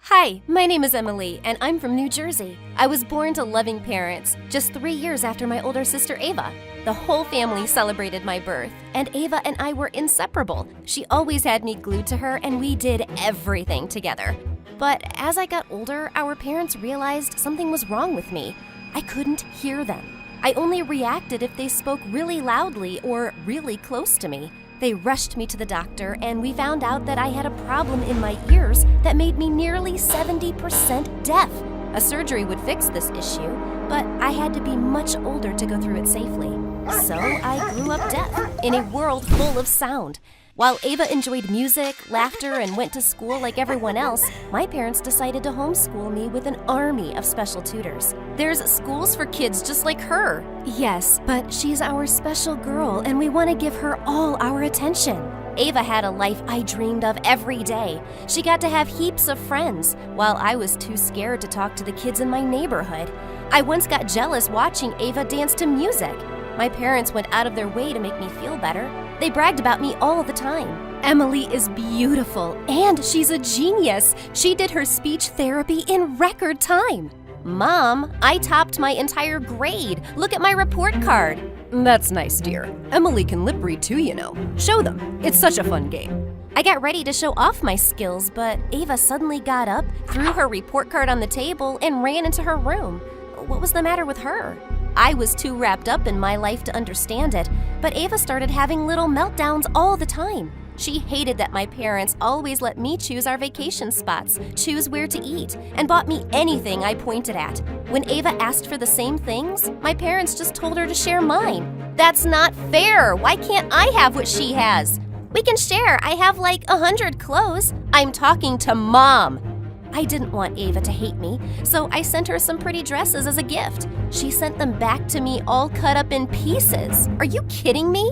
Hi, my name is Emily, and I'm from New Jersey. I was born to loving parents just 3 years after my older sister Ava. The whole family celebrated my birth, and Ava and I were inseparable. She always had me glued to her, and we did everything together. But as I got older, our parents realized something was wrong with me. I couldn't hear them. I only reacted if they spoke really loudly or really close to me. They rushed me to the doctor, and we found out that I had a problem in my ears that made me nearly 70% deaf. A surgery would fix this issue, but I had to be much older to go through it safely. So I grew up deaf, in a world full of sound. While Ava enjoyed music, laughter, and went to school like everyone else, my parents decided to homeschool me with an army of special tutors. There's schools for kids just like her. Yes, but she's our special girl, and we want to give her all our attention. Ava had a life I dreamed of every day. She got to have heaps of friends, while I was too scared to talk to the kids in my neighborhood. I once got jealous watching Ava dance to music. My parents went out of their way to make me feel better. They bragged about me all the time. Emily is beautiful, and she's a genius. She did her speech therapy in record time. Mom, I topped my entire grade. Look at my report card. That's nice, dear. Emily can lip read too, you know. Show them. It's such a fun game. I got ready to show off my skills, but Ava suddenly got up, threw her report card on the table, and ran into her room. What was the matter with her? I was too wrapped up in my life to understand it, but Ava started having little meltdowns all the time. She hated that my parents always let me choose our vacation spots, choose where to eat, and bought me anything I pointed at. When Ava asked for the same things, my parents just told her to share mine. That's not fair! Why can't I have what she has? We can share. I have like 100 clothes. I'm talking to Mom. I didn't want Ava to hate me, so I sent her some pretty dresses as a gift. She sent them back to me all cut up in pieces. Are you kidding me?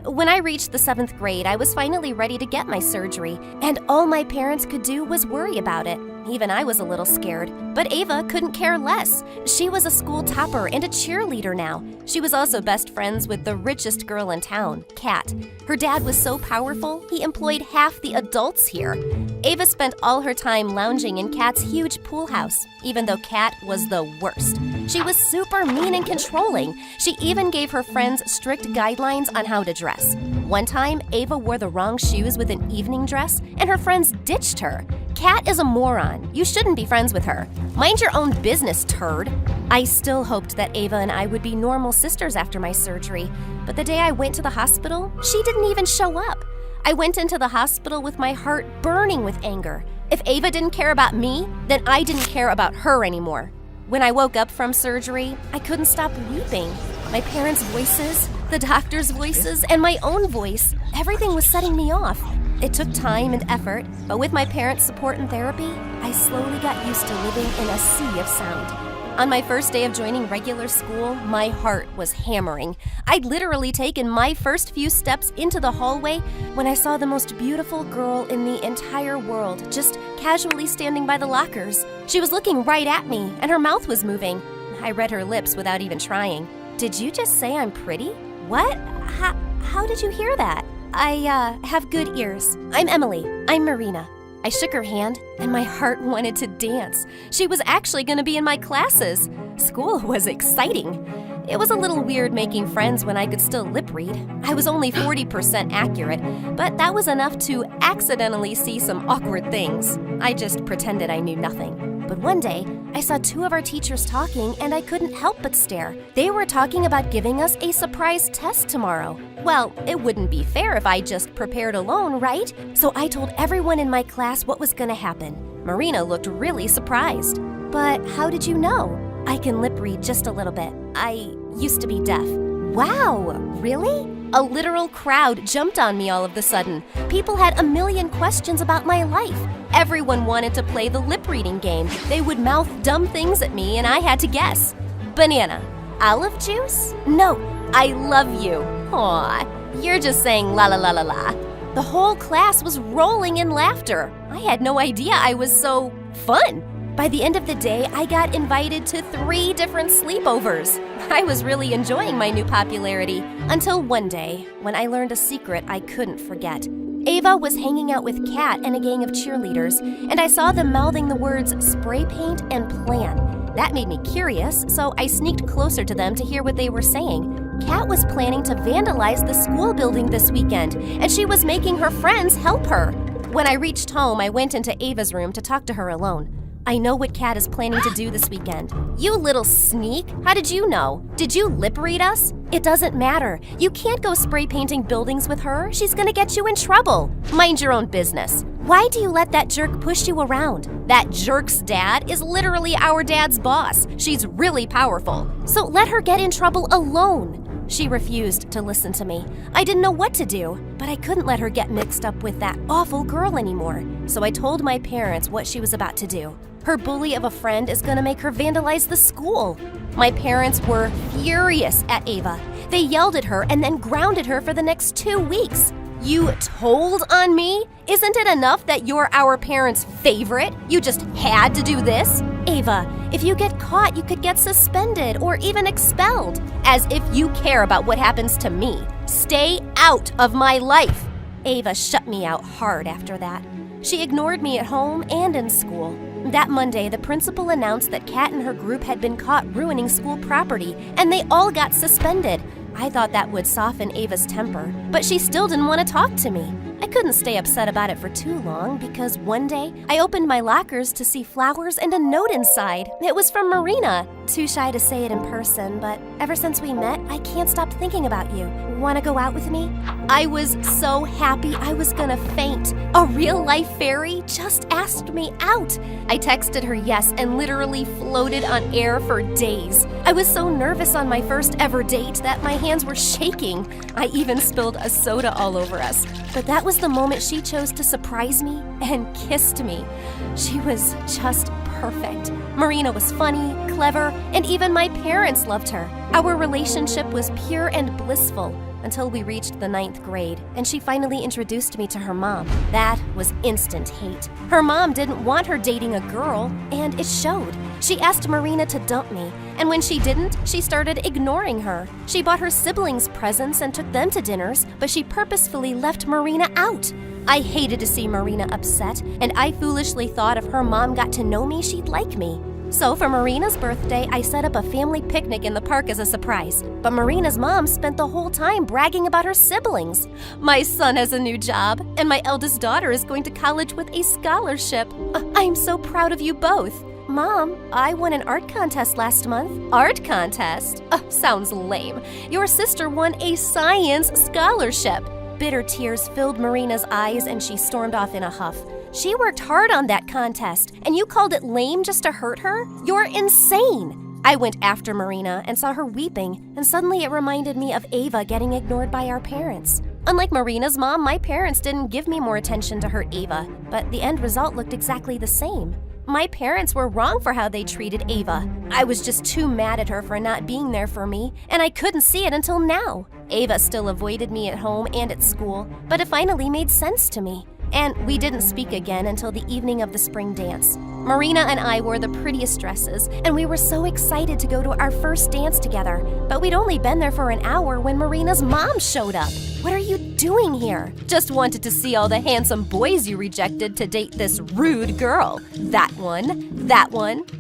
When I reached the 7th grade, I was finally ready to get my surgery, and all my parents could do was worry about it. Even I was a little scared, but Ava couldn't care less. She was a school topper and a cheerleader now. She was also best friends with the richest girl in town, Kat. Her dad was so powerful, he employed half the adults here. Ava spent all her time lounging in Kat's huge pool house, even though Kat was the worst. She was super mean and controlling. She even gave her friends strict guidelines on how to dress. One time, Ava wore the wrong shoes with an evening dress, and her friends ditched her. Kat is a moron. You shouldn't be friends with her. Mind your own business, turd. I still hoped that Ava and I would be normal sisters after my surgery, but the day I went to the hospital, she didn't even show up. I went into the hospital with my heart burning with anger. If Ava didn't care about me, then I didn't care about her anymore. When I woke up from surgery, I couldn't stop weeping. My parents' voices, the doctor's voices, and my own voice, everything was setting me off. It took time and effort, but with my parents' support and therapy, I slowly got used to living in a sea of sound. On my first day of joining regular school, my heart was hammering. I'd literally taken my first few steps into the hallway when I saw the most beautiful girl in the entire world just casually standing by the lockers. She was looking right at me, and her mouth was moving. I read her lips without even trying. Did you just say I'm pretty? What? How did you hear that? I have good ears. I'm Emily. I'm Marina. I shook her hand, and my heart wanted to dance. She was actually going to be in my classes. School was exciting. It was a little weird making friends when I could still lip read. I was only 40% accurate, but that was enough to accidentally see some awkward things. I just pretended I knew nothing. But one day, I saw two of our teachers talking, and I couldn't help but stare. They were talking about giving us a surprise test tomorrow. Well, it wouldn't be fair if I just prepared alone, right? So I told everyone in my class what was going to happen. Marina looked really surprised. But how did you know? I can lip read just a little bit. I used to be deaf. Wow, really? A literal crowd jumped on me all of a sudden. People had a million questions about my life. Everyone wanted to play the lip reading game. They would mouth dumb things at me and I had to guess. Banana. Olive juice? No, I love you. Aw, you're just saying la la la la la. The whole class was rolling in laughter. I had no idea I was so fun. By the end of the day, I got invited to 3 different sleepovers. I was really enjoying my new popularity until one day when I learned a secret I couldn't forget. Ava was hanging out with Kat and a gang of cheerleaders, and I saw them mouthing the words spray paint and plan. That made me curious, so I sneaked closer to them to hear what they were saying. Kat was planning to vandalize the school building this weekend, and she was making her friends help her. When I reached home, I went into Ava's room to talk to her alone. I know what Kat is planning to do this weekend. You little sneak! How did you know? Did you lip read us? It doesn't matter. You can't go spray painting buildings with her. She's gonna get you in trouble. Mind your own business. Why do you let that jerk push you around? That jerk's dad is literally our dad's boss. She's really powerful. So let her get in trouble alone. She refused to listen to me. I didn't know what to do, but I couldn't let her get mixed up with that awful girl anymore. So I told my parents what she was about to do. Her bully of a friend is gonna make her vandalize the school. My parents were furious at Ava. They yelled at her and then grounded her for the next 2 weeks. You told on me? Isn't it enough that you're our parents' favorite? You just had to do this? Ava, if you get caught, you could get suspended or even expelled. As if you care about what happens to me. Stay out of my life. Ava shut me out hard after that. She ignored me at home and in school. That Monday, the principal announced that Kat and her group had been caught ruining school property, and they all got suspended. I thought that would soften Ava's temper, but she still didn't want to talk to me. I couldn't stay upset about it for too long because one day I opened my lockers to see flowers and a note inside. It was from Marina. Too shy to say it in person, but ever since we met, I can't stop thinking about you. Want to go out with me? I was so happy I was gonna faint. A real-life fairy just asked me out. I texted her yes and literally floated on air for days. I was so nervous on my first ever date that my hands were shaking. I even spilled a soda all over us. But that was the moment she chose to surprise me and kissed me. She was just perfect. Marina was funny, clever, and even my parents loved her. Our relationship was pure and blissful until we reached the 9th grade, and she finally introduced me to her mom. That was instant hate. Her mom didn't want her dating a girl, and it showed. She asked Marina to dump me, and when she didn't, she started ignoring her. She bought her siblings presents and took them to dinners, but she purposefully left Marina out. I hated to see Marina upset, and I foolishly thought if her mom got to know me, she'd like me. So for Marina's birthday, I set up a family picnic in the park as a surprise. But Marina's mom spent the whole time bragging about her siblings. My son has a new job, and my eldest daughter is going to college with a scholarship. I'm so proud of you both. Mom, I won an art contest last month. Art contest? Sounds lame. Your sister won a science scholarship. Bitter tears filled Marina's eyes and she stormed off in a huff. She worked hard on that contest, and you called it lame just to hurt her? You're insane! I went after Marina and saw her weeping, and suddenly it reminded me of Ava getting ignored by our parents. Unlike Marina's mom, my parents didn't give me more attention to hurt Ava, but the end result looked exactly the same. My parents were wrong for how they treated Ava. I was just too mad at her for not being there for me, and I couldn't see it until now. Ava still avoided me at home and at school, but it finally made sense to me. And we didn't speak again until the evening of the spring dance. Marina and I wore the prettiest dresses, and we were so excited to go to our first dance together. But we'd only been there for an hour when Marina's mom showed up. What are you doing here? Just wanted to see all the handsome boys you rejected to date this rude girl. That one,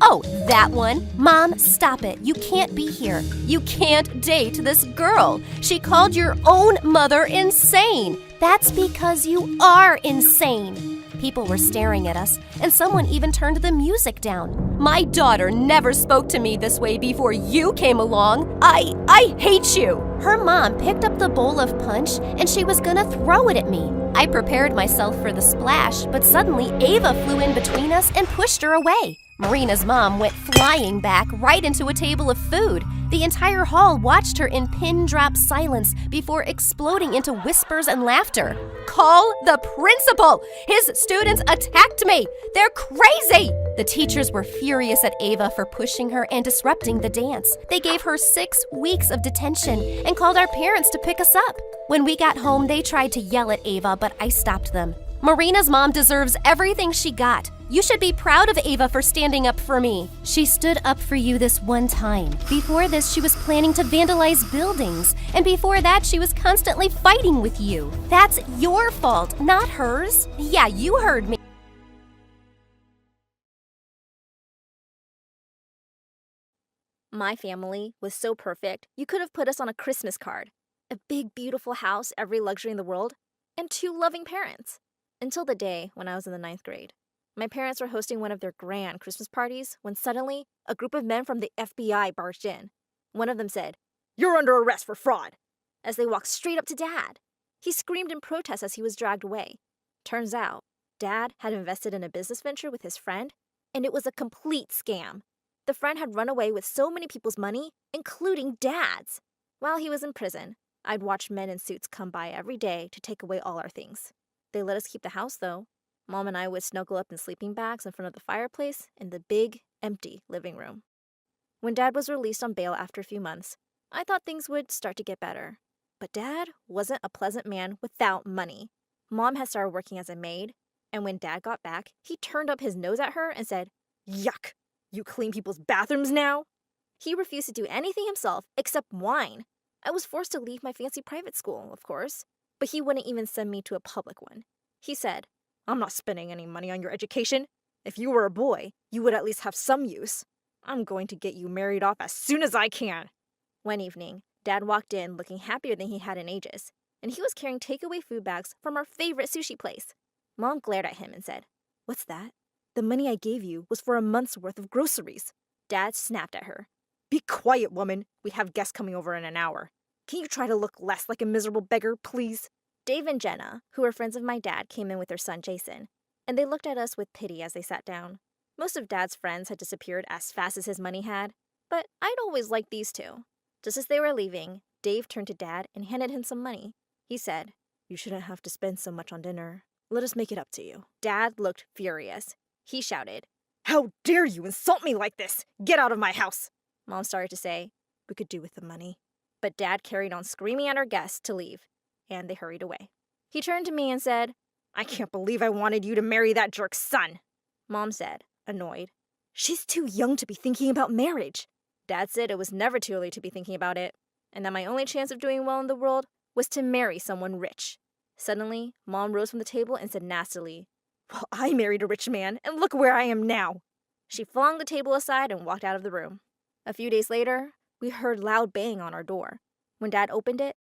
oh, that one. Mom, stop it. You can't be here. You can't date this girl. She called your own mother insane. That's because you are insane. People were staring at us, and someone even turned the music down. My daughter never spoke to me this way before you came along. I hate you. Her mom picked up the bowl of punch, and she was gonna throw it at me. I prepared myself for the splash, but suddenly Ava flew in between us and pushed her away. Marina's mom went flying back right into a table of food. The entire hall watched her in pin-drop silence before exploding into whispers and laughter. Call the principal! His students attacked me! They're crazy! The teachers were furious at Ava for pushing her and disrupting the dance. They gave her 6 weeks of detention and called our parents to pick us up. When we got home, they tried to yell at Ava, but I stopped them. Marina's mom deserves everything she got. You should be proud of Ava for standing up for me. She stood up for you this one time. Before this, she was planning to vandalize buildings. And before that, she was constantly fighting with you. That's your fault, not hers. Yeah, you heard me. My family was so perfect, you could have put us on a Christmas card. A big, beautiful house, every luxury in the world, and 2 loving parents. Until the day when I was in the 9th grade. My parents were hosting one of their grand Christmas parties when suddenly a group of men from the FBI barged in. One of them said, "You're under arrest for fraud," as they walked straight up to Dad. He screamed in protest as he was dragged away. Turns out, Dad had invested in a business venture with his friend, and it was a complete scam. The friend had run away with so many people's money, including Dad's. While he was in prison, I'd watch men in suits come by every day to take away all our things. They let us keep the house, though. Mom and I would snuggle up in sleeping bags in front of the fireplace in the big, empty living room. When Dad was released on bail after a few months, I thought things would start to get better. But Dad wasn't a pleasant man without money. Mom had started working as a maid, and when Dad got back, he turned up his nose at her and said, "Yuck! You clean people's bathrooms now?" He refused to do anything himself except whine. I was forced to leave my fancy private school, of course, but he wouldn't even send me to a public one. He said, "I'm not spending any money on your education. If you were a boy, you would at least have some use. I'm going to get you married off as soon as I can." One evening, Dad walked in looking happier than he had in ages, and he was carrying takeaway food bags from our favorite sushi place. Mom glared at him and said, "What's that?" "The money I gave you was for a month's worth of groceries." Dad snapped at her. "Be quiet, woman. We have guests coming over in an hour. Can you try to look less like a miserable beggar, please?" Dave and Jenna, who were friends of my dad, came in with their son Jason, and they looked at us with pity as they sat down. Most of Dad's friends had disappeared as fast as his money had, but I'd always liked these two. Just as they were leaving, Dave turned to Dad and handed him some money. He said, "You shouldn't have to spend so much on dinner. Let us make it up to you." Dad looked furious. He shouted, "How dare you insult me like this? Get out of my house!" Mom started to say, "We could do with the money." But Dad carried on screaming at our guests to leave, and they hurried away. He turned to me and said, "I can't believe I wanted you to marry that jerk's son." Mom said, annoyed, "She's too young to be thinking about marriage." Dad said it was never too early to be thinking about it, and that my only chance of doing well in the world was to marry someone rich. Suddenly, Mom rose from the table and said nastily, "Well, I married a rich man, and look where I am now." She flung the table aside and walked out of the room. A few days later, we heard loud banging on our door. When Dad opened it,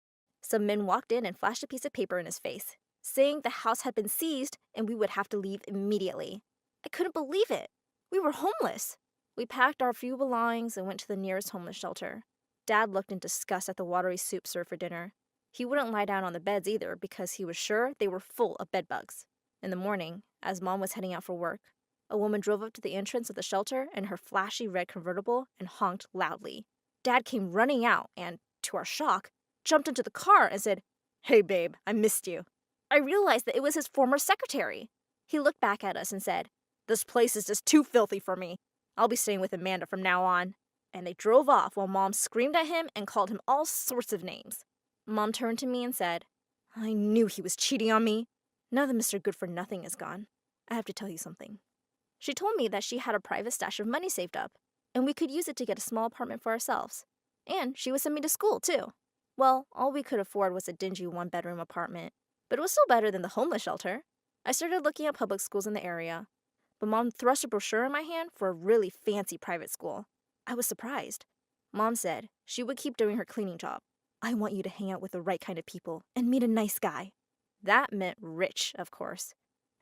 some men walked in and flashed a piece of paper in his face, saying the house had been seized and we would have to leave immediately. I couldn't believe it. We were homeless. We packed our few belongings and went to the nearest homeless shelter. Dad looked in disgust at the watery soup served for dinner. He wouldn't lie down on the beds either because he was sure they were full of bedbugs. In the morning, as Mom was heading out for work, a woman drove up to the entrance of the shelter in her flashy red convertible and honked loudly. Dad came running out and, to our shock, jumped into the car and said, "Hey babe, I missed you." I realized that it was his former secretary. He looked back at us and said, This place is just too filthy for me. I'll be staying with Amanda from now on. And they drove off while Mom screamed at him and called him all sorts of names. Mom turned to me and said, I knew he was cheating on me. Now that Mr. Good-for-Nothing is gone, I have to tell you something. She told me that she had a private stash of money saved up, and we could use it to get a small apartment for ourselves. And she would send me to school, too. Well, all we could afford was a dingy one-bedroom apartment, but it was still better than the homeless shelter. I started looking at public schools in the area, but Mom thrust a brochure in my hand for a really fancy private school. I was surprised. Mom said she would keep doing her cleaning job. I want you to hang out with the right kind of people and meet a nice guy. That meant rich, of course.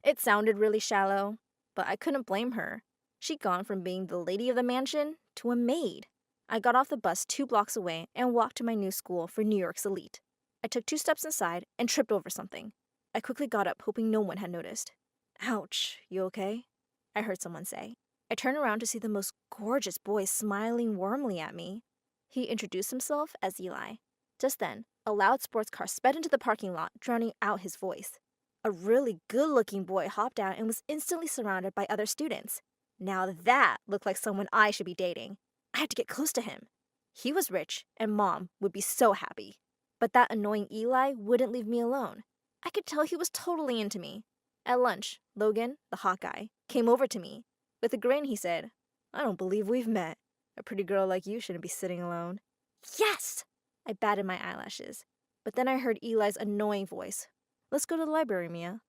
It sounded really shallow, but I couldn't blame her. She'd gone from being the lady of the mansion to a maid. I got off the bus 2 blocks away and walked to my new school for New York's elite. I took 2 steps inside and tripped over something. I quickly got up, hoping no one had noticed. Ouch, you okay? I heard someone say. I turned around to see the most gorgeous boy smiling warmly at me. He introduced himself as Eli. Just then, a loud sports car sped into the parking lot, drowning out his voice. A really good-looking boy hopped out and was instantly surrounded by other students. Now that looked like someone I should be dating. I had to get close to him. He was rich, and Mom would be so happy. But that annoying Eli wouldn't leave me alone. I could tell he was totally into me. At lunch, Logan, the hot guy, came over to me. With a grin, he said, I don't believe we've met. A pretty girl like you shouldn't be sitting alone. Yes! I batted my eyelashes. But then I heard Eli's annoying voice. Let's go to the library, Mia.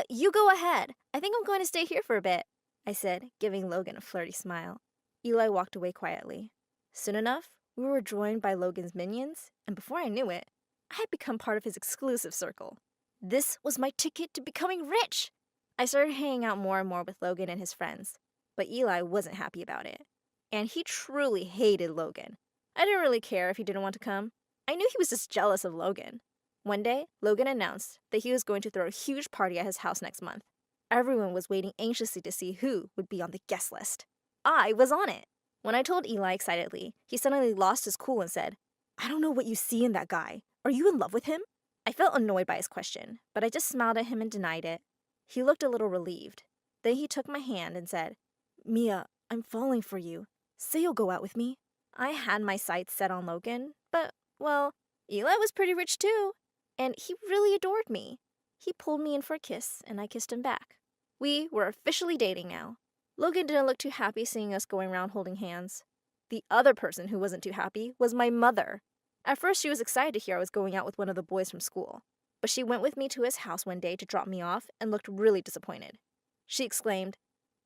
You go ahead. I think I'm going to stay here for a bit, I said, giving Logan a flirty smile. Eli walked away quietly. Soon enough, we were joined by Logan's minions, and before I knew it, I had become part of his exclusive circle. This was my ticket to becoming rich. I started hanging out more and more with Logan and his friends, but Eli wasn't happy about it. And he truly hated Logan. I didn't really care if he didn't want to come. I knew he was just jealous of Logan. One day, Logan announced that he was going to throw a huge party at his house next month. Everyone was waiting anxiously to see who would be on the guest list. I was on it. When I told Eli excitedly, he suddenly lost his cool and said, I don't know what you see in that guy. Are you in love with him? I felt annoyed by his question, but I just smiled at him and denied it. He looked a little relieved. Then he took my hand and said, Mia, I'm falling for you. Say you'll go out with me. I had my sights set on Logan, but, well, Eli was pretty rich too. And he really adored me. He pulled me in for a kiss, and I kissed him back. We were officially dating now. Logan didn't look too happy seeing us going around holding hands. The other person who wasn't too happy was my mother. At first, she was excited to hear I was going out with one of the boys from school. But she went with me to his house one day to drop me off and looked really disappointed. She exclaimed,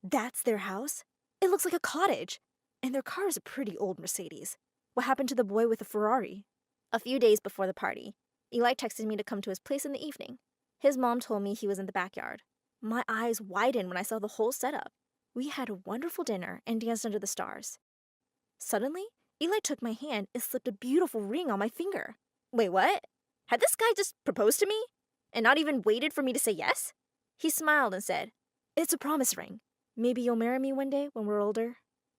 That's their house? It looks like a cottage. And their car is a pretty old Mercedes. What happened to the boy with the Ferrari? A few days before the party, Eli texted me to come to his place in the evening. His mom told me he was in the backyard. My eyes widened when I saw the whole setup. We had a wonderful dinner and danced under the stars. Suddenly, Eli took my hand and slipped a beautiful ring on my finger. Wait, what? Had this guy just proposed to me? And not even waited for me to say yes? He smiled and said, It's a promise ring. Maybe you'll marry me one day when we're older.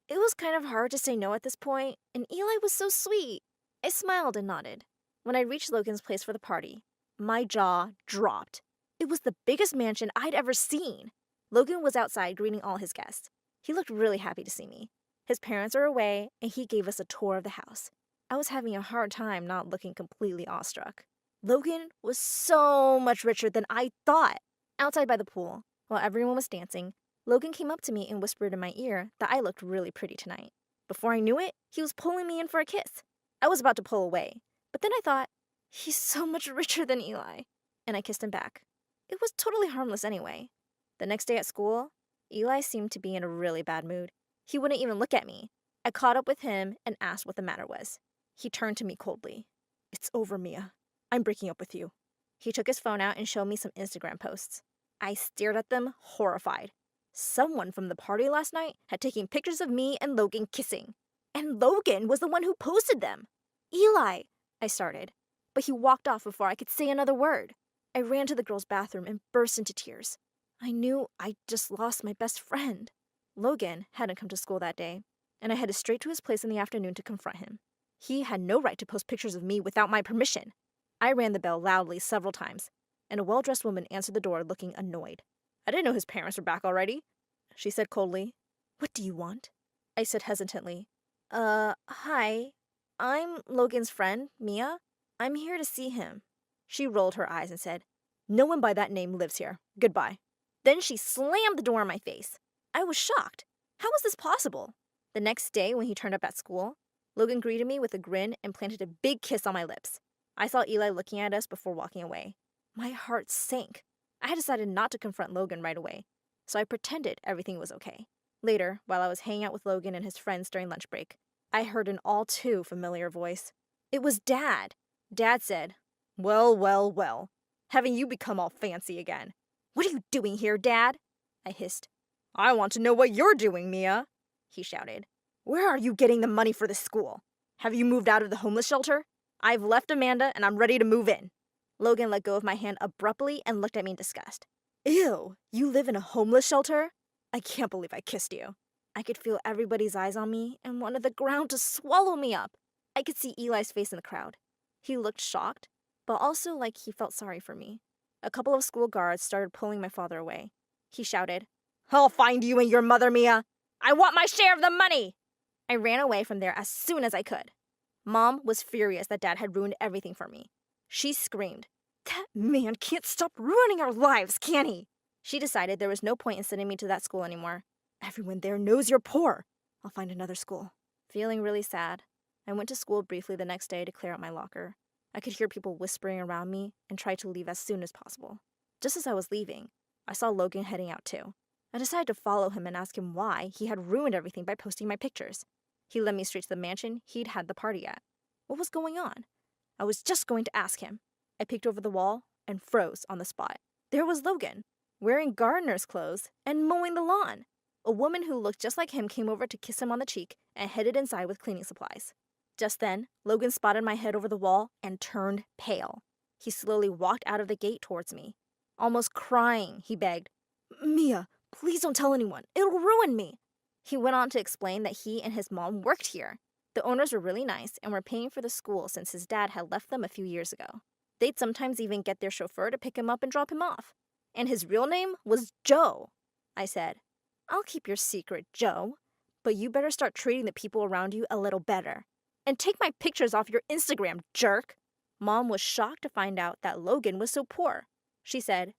It was kind of hard to say no at this point, and Eli was so sweet. I smiled and nodded. When I reached Logan's place for the party, my jaw dropped. It was the biggest mansion I'd ever seen. Logan was outside greeting all his guests. He looked really happy to see me. His parents are away, and he gave us a tour of the house. I was having a hard time not looking completely awestruck. Logan was so much richer than I thought. Outside by the pool, while everyone was dancing, Logan came up to me and whispered in my ear that I looked really pretty tonight. Before I knew it, he was pulling me in for a kiss. I was about to pull away, but then I thought, he's so much richer than Eli. And I kissed him back. It was totally harmless anyway. The next day at school, Eli seemed to be in a really bad mood. He wouldn't even look at me. I caught up with him and asked what the matter was. He turned to me coldly. It's over, Mia. I'm breaking up with you. He took his phone out and showed me some Instagram posts. I stared at them, horrified. Someone from the party last night had taken pictures of me and Logan kissing. And Logan was the one who posted them. Eli, I started, but he walked off before I could say another word. I ran to the girls' bathroom and burst into tears. I knew I'd just lost my best friend. Logan hadn't come to school that day, and I headed straight to his place in the afternoon to confront him. He had no right to post pictures of me without my permission. I rang the bell loudly several times, and a well-dressed woman answered the door looking annoyed. I didn't know his parents were back already. she said coldly. What do you want? I said hesitantly. Hi. I'm Logan's friend, Mia. I'm here to see him. She rolled her eyes and said, No one by that name lives here. Goodbye. Then she slammed the door in my face. I was shocked. How was this possible? The next day, when he turned up at school, Logan greeted me with a grin and planted a big kiss on my lips. I saw Eli looking at us before walking away. My heart sank. I had decided not to confront Logan right away, so I pretended everything was okay. Later, while I was hanging out with Logan and his friends during lunch break, I heard an all too familiar voice. It was Dad. Dad said, Well, well, well. Having you become all fancy again. What are you doing here, Dad? I hissed. I want to know what you're doing, Mia, he shouted. Where are you getting the money for this school? Have you moved out of the homeless shelter? I've left Amanda and I'm ready to move in. Logan let go of my hand abruptly and looked at me in disgust. Ew, you live in a homeless shelter? I can't believe I kissed you. I could feel everybody's eyes on me and wanted the ground to swallow me up. I could see Eli's face in the crowd. He looked shocked, but also like he felt sorry for me. A couple of school guards started pulling my father away. He shouted, I'll find you and your mother, Mia. I want my share of the money. I ran away from there as soon as I could. Mom was furious that Dad had ruined everything for me. She screamed, That man can't stop ruining our lives, can he? She decided there was no point in sending me to that school anymore. Everyone there knows you're poor. I'll find another school. Feeling really sad, I went to school briefly the next day to clear out my locker. I could hear people whispering around me and tried to leave as soon as possible. Just as I was leaving, I saw Logan heading out too. I decided to follow him and ask him why he had ruined everything by posting my pictures. He led me straight to the mansion he'd had the party at. What was going on? I was just going to ask him. I peeked over the wall and froze on the spot. There was Logan, wearing gardener's clothes and mowing the lawn. A woman who looked just like him came over to kiss him on the cheek and headed inside with cleaning supplies. Just then, Logan spotted my head over the wall and turned pale. He slowly walked out of the gate towards me. Almost crying, he begged, Mia, please don't tell anyone. It'll ruin me. He went on to explain that he and his mom worked here. The owners were really nice and were paying for the school since his dad had left them a few years ago. They'd sometimes even get their chauffeur to pick him up and drop him off. And his real name was Joe. I said, I'll keep your secret, Joe, but you better start treating the people around you a little better. And take my pictures off your Instagram, jerk. Mom was shocked to find out that Logan was so poor. She said,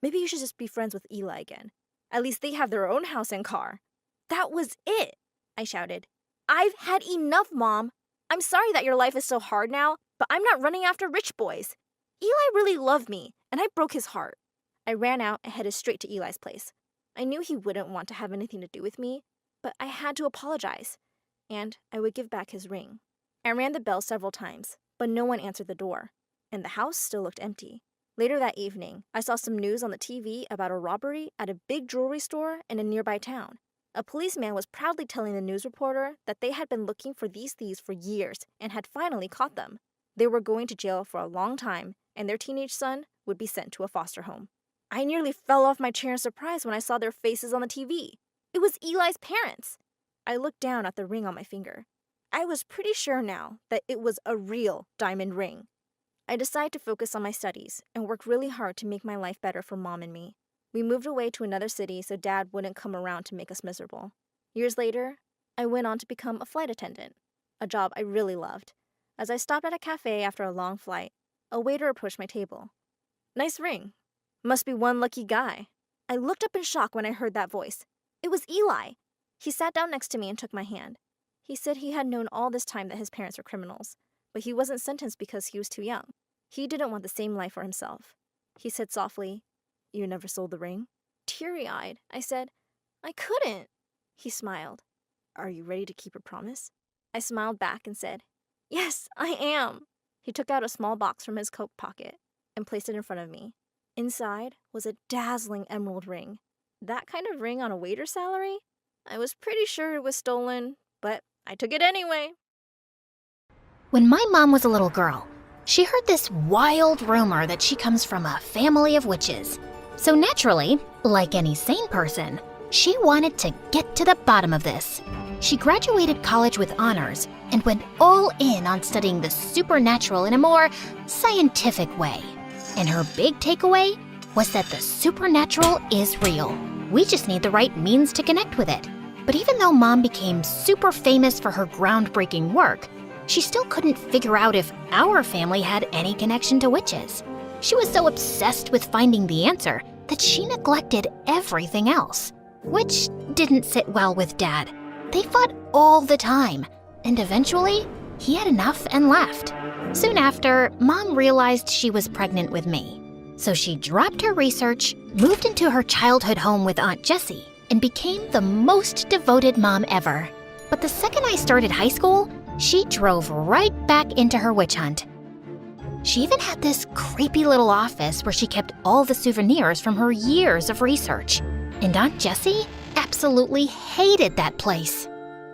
Maybe you should just be friends with Eli again. At least they have their own house and car. That was it, I shouted. I've had enough, Mom. I'm sorry that your life is so hard now, but I'm not running after rich boys. Eli really loved me, and I broke his heart. I ran out and headed straight to Eli's place. I knew he wouldn't want to have anything to do with me, but I had to apologize, and I would give back his ring. I rang the bell several times, but no one answered the door, and the house still looked empty. Later that evening, I saw some news on the TV about a robbery at a big jewelry store in a nearby town. A policeman was proudly telling the news reporter that they had been looking for these thieves for years and had finally caught them. They were going to jail for a long time, and their teenage son would be sent to a foster home. I nearly fell off my chair in surprise when I saw their faces on the TV. It was Eli's parents. I looked down at the ring on my finger. I was pretty sure now that it was a real diamond ring. I decided to focus on my studies and work really hard to make my life better for Mom and me. We moved away to another city so Dad wouldn't come around to make us miserable. Years later, I went on to become a flight attendant, a job I really loved. As I stopped at a cafe after a long flight, a waiter approached my table. Nice ring. Must be one lucky guy. I looked up in shock when I heard that voice. It was Eli. He sat down next to me and took my hand. He said he had known all this time that his parents were criminals, but he wasn't sentenced because he was too young. He didn't want the same life for himself. He said softly, You never sold the ring? Teary-eyed, I said, I couldn't. He smiled. Are you ready to keep your promise? I smiled back and said, Yes, I am. He took out a small box from his coat pocket and placed it in front of me. Inside was a dazzling emerald ring. That kind of ring on a waiter's salary? I was pretty sure it was stolen, but I took it anyway. When my mom was a little girl, she heard this wild rumor that she comes from a family of witches. So naturally, like any sane person, she wanted to get to the bottom of this. She graduated college with honors and went all in on studying the supernatural in a more scientific way. And her big takeaway was that the supernatural is real. We just need the right means to connect with it. But even though Mom became super famous for her groundbreaking work, she still couldn't figure out if our family had any connection to witches. She was so obsessed with finding the answer that she neglected everything else, which didn't sit well with Dad. They fought all the time, and eventually, he had enough and left. Soon after, Mom realized she was pregnant with me. So she dropped her research, moved into her childhood home with Aunt Jessie, and became the most devoted mom ever. But the second I started high school, she drove right back into her witch hunt. She even had this creepy little office where she kept all the souvenirs from her years of research. And Aunt Jessie absolutely hated that place.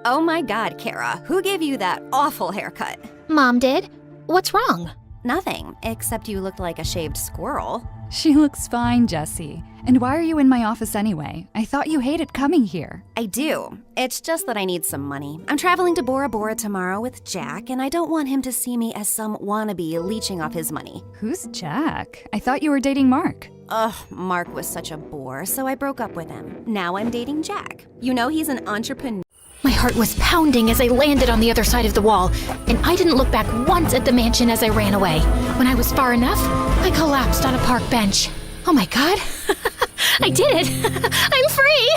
Oh my God, Kara, who gave you that awful haircut? Mom did. What's wrong? Nothing, except you looked like a shaved squirrel. She looks fine, Jessie. And why are you in my office anyway? I thought you hated coming here. I do. It's just that I need some money. I'm traveling to Bora Bora tomorrow with Jack, and I don't want him to see me as some wannabe leeching off his money. Who's Jack? I thought you were dating Mark. Ugh, Mark was such a bore, so I broke up with him. Now I'm dating Jack. You know he's an entrepreneur. My heart was pounding as I landed on the other side of the wall, and I didn't look back once at the mansion as I ran away. When I was far enough, I collapsed on a park bench. Oh my God, I did it! I'm free!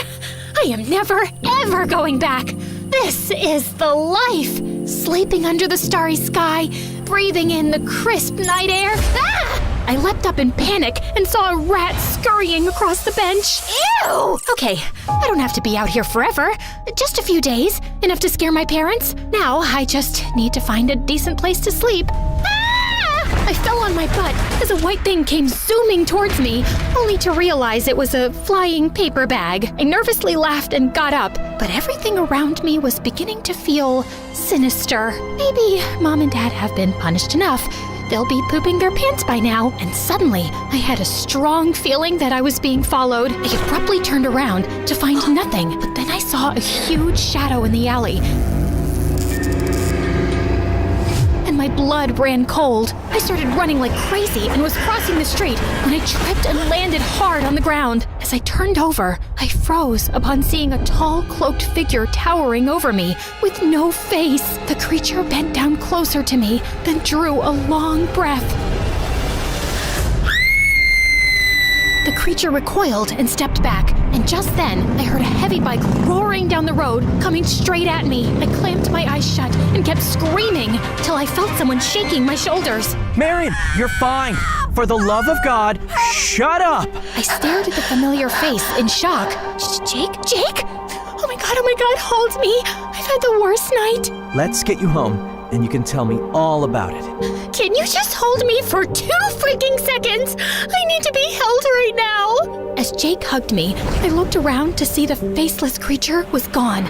I am never, ever going back! This is the life! Sleeping under the starry sky, breathing in the crisp night air. Ah! I leapt up in panic and saw a rat scurrying across the bench. Ew! Okay, I don't have to be out here forever. Just a few days, enough to scare my parents. Now I just need to find a decent place to sleep. Ah! I fell on my butt as a white thing came zooming towards me, only to realize it was a flying paper bag. I nervously laughed and got up, but everything around me was beginning to feel sinister. Maybe Mom and Dad have been punished enough. They'll be pooping their pants by now. And suddenly, I had a strong feeling that I was being followed. I abruptly turned around to find nothing, but then I saw a huge shadow in the alley. And my blood ran cold. I started running like crazy and was crossing the street when I tripped and landed hard on the ground. As I turned over, I froze upon seeing a tall, cloaked figure towering over me with no face. The creature bent down closer to me, then drew a long breath. The creature recoiled and stepped back, and just then, I heard a heavy bike roaring down the road, coming straight at me. I clamped my eyes shut and kept screaming till I felt someone shaking my shoulders. Marion, you're fine. For the love of God, shut up! I stared at the familiar face in shock. Jake? Jake? Oh my God, hold me. I've had the worst night. Let's get you home, and you can tell me all about it. Can you just hold me for 2 freaking seconds? I need to be held right now. As Jake hugged me, I looked around to see the faceless creature was gone.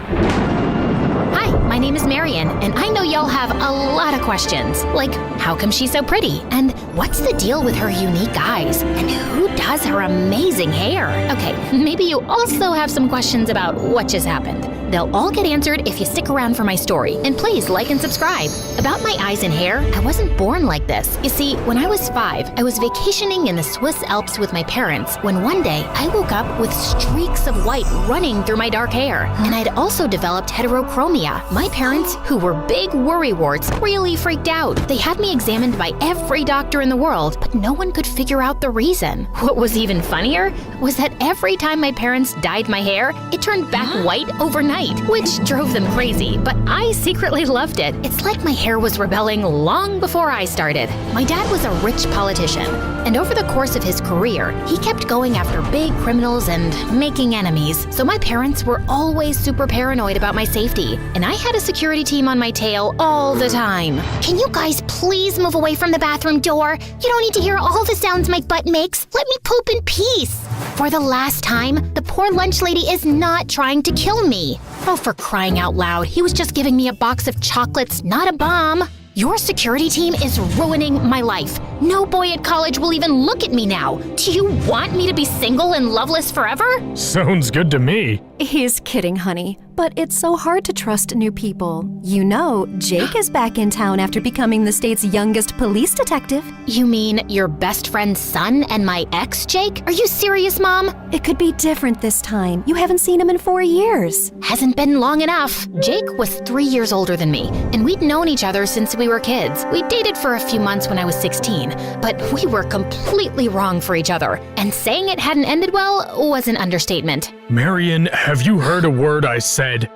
Hi, my name is Marion, and I know y'all have a lot of questions. Like, how come she's so pretty? And what's the deal with her unique eyes? And who does her amazing hair? Okay, maybe you also have some questions about what just happened. They'll all get answered if you stick around for my story. And please like and subscribe. About my eyes and hair, I wasn't born like this. You see, when I was 5, I was vacationing in the Swiss Alps with my parents when one day I woke up with streaks of white running through my dark hair. And I'd also developed heterochromia. My parents, who were big worrywarts, really freaked out. They had me examined by every doctor in the world, but no one could figure out the reason. What was even funnier was that every time my parents dyed my hair, it turned back white overnight, which drove them crazy, but I secretly loved it. It's like my hair was rebelling long before I started. My dad was a rich politician, and over the course of his career, he kept going after big criminals and making enemies. So my parents were always super paranoid about my safety, and I had a security team on my tail all the time. Can you guys please move away from the bathroom door? You don't need to hear all the sounds my butt makes. Let me poop in peace. For the last time, the poor lunch lady is not trying to kill me. Oh, for crying out loud, he was just giving me a box of chocolates, not a bomb. Your security team is ruining my life. No boy at college will even look at me now. Do you want me to be single and loveless forever? Sounds good to me. He's kidding, honey. But it's so hard to trust new people. You know, Jake is back in town after becoming the state's youngest police detective. You mean your best friend's son and my ex, Jake? Are you serious, Mom? It could be different this time. You haven't seen him in 4 years. Hasn't been long enough. Jake was 3 years older than me, and we'd known each other since we were kids. We dated for a few months when I was 16, but we were completely wrong for each other. And saying it hadn't ended well was an understatement. Marion, have you heard a word I said?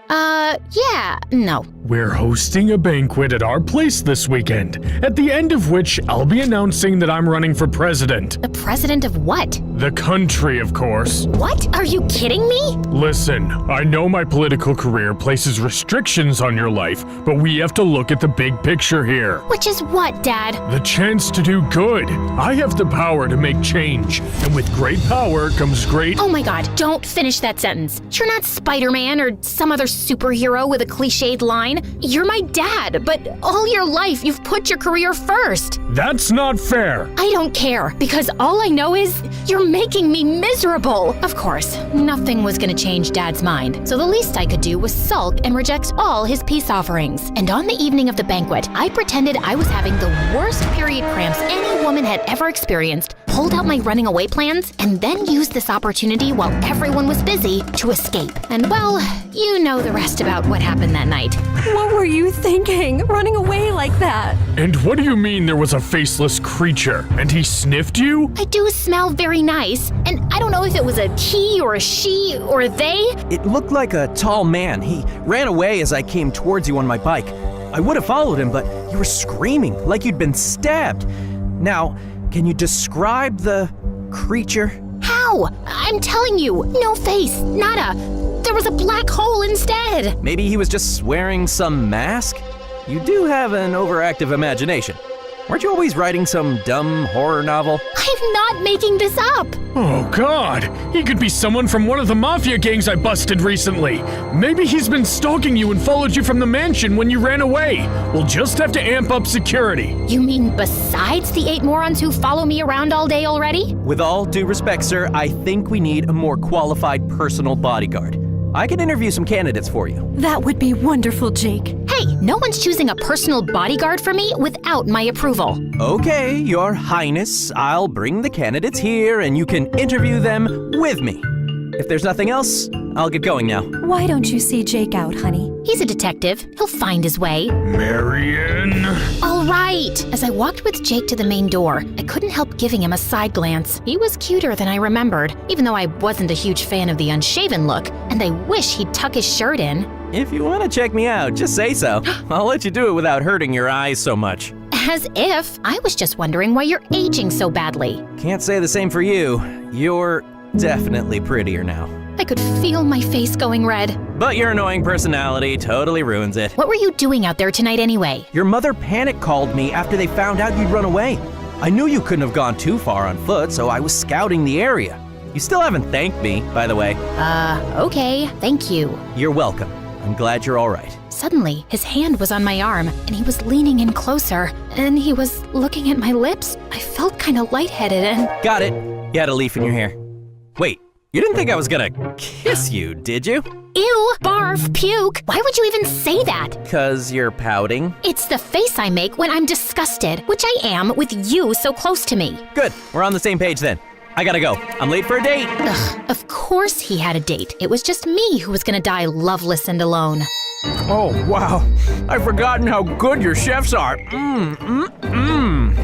Yeah, no. We're hosting a banquet at our place this weekend, at the end of which I'll be announcing that I'm running for president. The president of what? The country, of course. What? Are you kidding me? Listen, I know my political career places restrictions on your life, but we have to look at the big picture here. Which is what, Dad? The chance to do good. I have the power to make change, and with great power comes great— Oh my God, don't finish that sentence. You're not Spider-Man or some other superhero with a cliched line. You're my dad, but all your life you've put your career first. That's not fair. I don't care, because all I know is you're making me miserable. Of course, nothing was gonna change Dad's mind, so the least I could do was sulk and reject all his peace offerings. And on the evening of the banquet, I pretended I was having the worst period cramps any woman had ever experienced, pulled out my running away plans, and then used this opportunity while everyone was busy to escape. And well, you know the rest about what happened that night. What were you thinking, running away like that? And what do you mean there was a faceless creature, and he sniffed you? I do smell very nice, and I don't know if it was a he or a she or they. It looked like a tall man. He ran away as I came towards you on my bike. I would have followed him, but you were screaming like you'd been stabbed. Now, can you describe the creature? How? I'm telling you, no face, nada. There was a black hole instead. Maybe he was just wearing some mask? You do have an overactive imagination. Weren't you always writing some dumb horror novel? I'm not making this up. Oh God, he could be someone from one of the mafia gangs I busted recently. Maybe he's been stalking you and followed you from the mansion when you ran away. We'll just have to amp up security. You mean besides the 8 morons who follow me around all day already? With all due respect, sir, I think we need a more qualified personal bodyguard. I can interview some candidates for you. That would be wonderful, Jake. Hey, no one's choosing a personal bodyguard for me without my approval. Okay, Your Highness, I'll bring the candidates here and you can interview them with me. If there's nothing else, I'll get going now. Why don't you see Jake out, honey? He's a detective. He'll find his way. Marion. All right. As I walked with Jake to the main door, I couldn't help giving him a side glance. He was cuter than I remembered, even though I wasn't a huge fan of the unshaven look, and I wish he'd tuck his shirt in. If you want to check me out, just say so. I'll let you do it without hurting your eyes so much. As if. I was just wondering why you're aging so badly. Can't say the same for you. You're definitely prettier now. I could feel my face going red. But your annoying personality totally ruins it. What were you doing out there tonight anyway? Your mother panic called me after they found out you'd run away. I knew you couldn't have gone too far on foot, so I was scouting the area. You still haven't thanked me, by the way. Okay, thank you. You're welcome. I'm glad you're all right. Suddenly, his hand was on my arm, and he was leaning in closer, and he was looking at my lips. I felt kind of lightheaded and— Got it. You had a leaf in your hair. Wait, you didn't think I was gonna kiss you, did you? Ew, barf, puke. Why would you even say that? 'Cause you're pouting? It's the face I make when I'm disgusted, which I am with you so close to me. Good, we're on the same page then. I gotta go. I'm late for a date. Ugh, of course he had a date. It was just me who was gonna die loveless and alone. Oh, wow. I've forgotten how good your chefs are.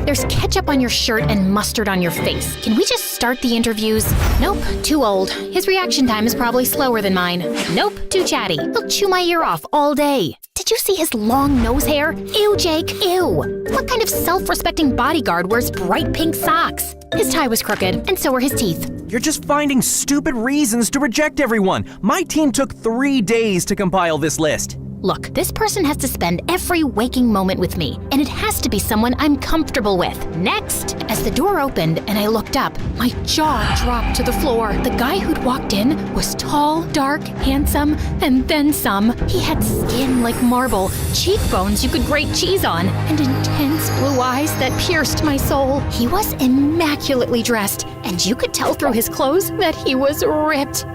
There's ketchup on your shirt and mustard on your face. Can we just start the interviews? Nope, too old. His reaction time is probably slower than mine. Nope, too chatty. He'll chew my ear off all day. Did you see his long nose hair? Ew, Jake, ew. What kind of self-respecting bodyguard wears bright pink socks? His tie was crooked, and so were his teeth. You're just finding stupid reasons to reject everyone. My team took 3 days to compile this list. Look, this person has to spend every waking moment with me, and it has to be someone I'm comfortable with. Next! As the door opened and I looked up, my jaw dropped to the floor. The guy who'd walked in was tall, dark, handsome, and then some. He had skin like marble, cheekbones you could grate cheese on, and intense blue eyes that pierced my soul. He was immaculately dressed, and you could tell through his clothes that he was ripped.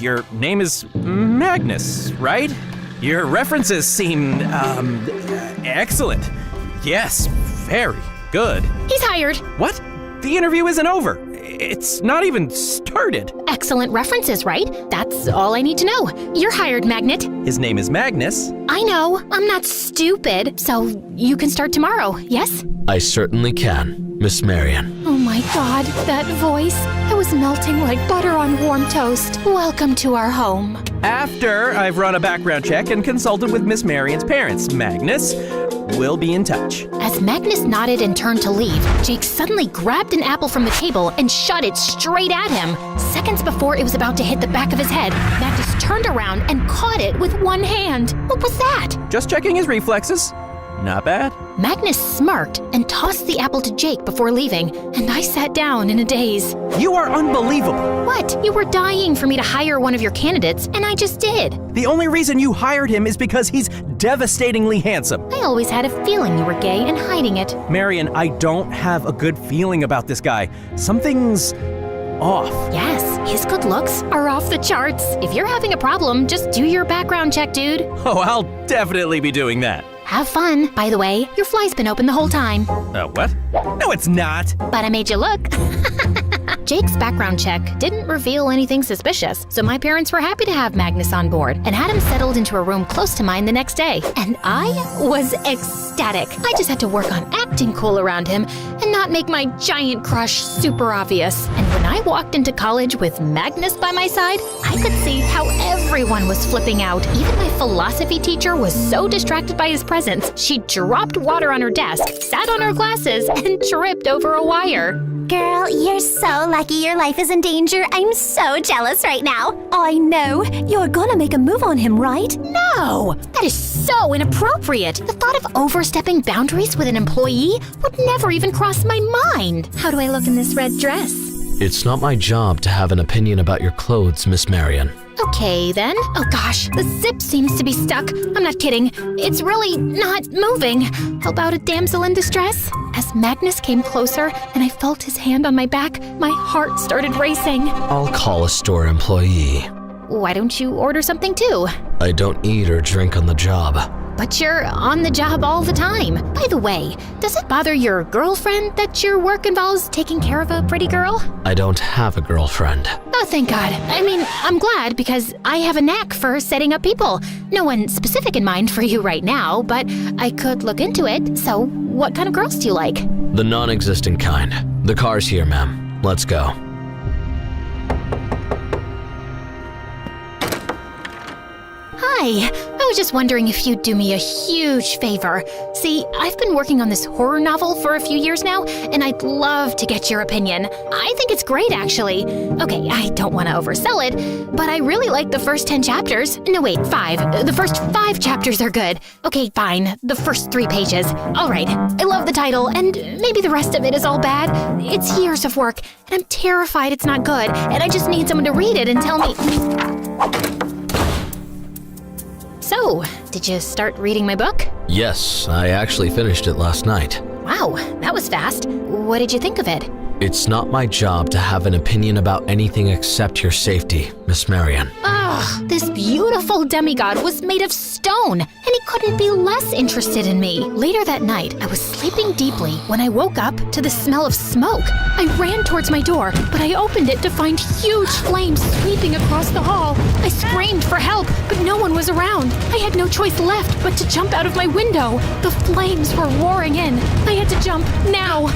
Your name is Magnus, right? Your references seem, excellent. Yes, very good. He's hired. What? The interview isn't over. It's not even started. Excellent references, right? That's all I need to know. You're hired, Magnet. His name is Magnus. I know. I'm not stupid. So you can start tomorrow, yes? I certainly can, Miss Marion. Oh my God, that voice. I was melting like butter on warm toast. Welcome to our home. After I've run a background check and consulted with Miss Marion's parents, Magnus will be in touch. As Magnus nodded and turned to leave, Jake suddenly grabbed an apple from the table and shot it straight at him. Seconds before it was about to hit the back of his head, Magnus turned around and caught it with one hand. What was that? Just checking his reflexes. Not bad. Magnus smirked and tossed the apple to Jake before leaving, and I sat down in a daze. You are unbelievable. What? You were dying for me to hire one of your candidates, and I just did. The only reason you hired him is because he's devastatingly handsome. I always had a feeling you were gay and hiding it. Marion, I don't have a good feeling about this guy. Something's off. Yes, his good looks are off the charts. If you're having a problem, just do your background check, dude. Oh, I'll definitely be doing that. Have fun. By the way, your fly's been open the whole time. What? No, it's not. But I made you look. Jake's background check didn't reveal anything suspicious, so my parents were happy to have Magnus on board and had him settled into a room close to mine the next day. And I was ecstatic. I just had to work on acting cool around him and not make my giant crush super obvious. And when I walked into college with Magnus by my side, I could see how everyone was flipping out. Even my philosophy teacher was so distracted by his presence, she dropped water on her desk, sat on her glasses, and tripped over a wire. Girl, you're so lucky your life is in danger. I'm so jealous right now. I know. You're gonna make a move on him, right? No! That is so inappropriate. The thought of overstepping boundaries with an employee would never even cross my mind. How do I look in this red dress? It's not my job to have an opinion about your clothes, Miss Marion. Okay, then. Oh gosh, the zip seems to be stuck. I'm not kidding. It's really not moving. How about a damsel in distress? As Magnus came closer and I felt his hand on my back, my heart started racing. I'll call a store employee. Why don't you order something too? I don't eat or drink on the job. But you're on the job all the time. By the way, does it bother your girlfriend that your work involves taking care of a pretty girl? I don't have a girlfriend. Oh, thank God. I mean, I'm glad because I have a knack for setting up people. No one specific in mind for you right now, but I could look into it. So, what kind of girls do you like? The non-existent kind. The car's here, ma'am. Let's go. Hi. I was just wondering if you'd do me a huge favor. See, I've been working on this horror novel for a few years now, and I'd love to get your opinion. I think it's great, actually. Okay, I don't want to oversell it, but I really like the first 10 chapters. No, wait, 5. The first 5 chapters are good. Okay, fine. The first 3 pages. All right. I love the title, and maybe the rest of it is all bad. It's years of work, and I'm terrified it's not good, and I just need someone to read it and tell me... So, did you start reading my book? Yes, I actually finished it last night. Wow, that was fast. What did you think of it? It's not my job to have an opinion about anything except your safety, Miss Marion. Ugh, this beautiful demigod was made of stone, and he couldn't be less interested in me. Later that night, I was sleeping deeply when I woke up to the smell of smoke. I ran towards my door, but I opened it to find huge flames sweeping across the hall. I screamed for help, but no one was around. I had no choice left but to jump out of my window. The flames were roaring in. I had to jump now.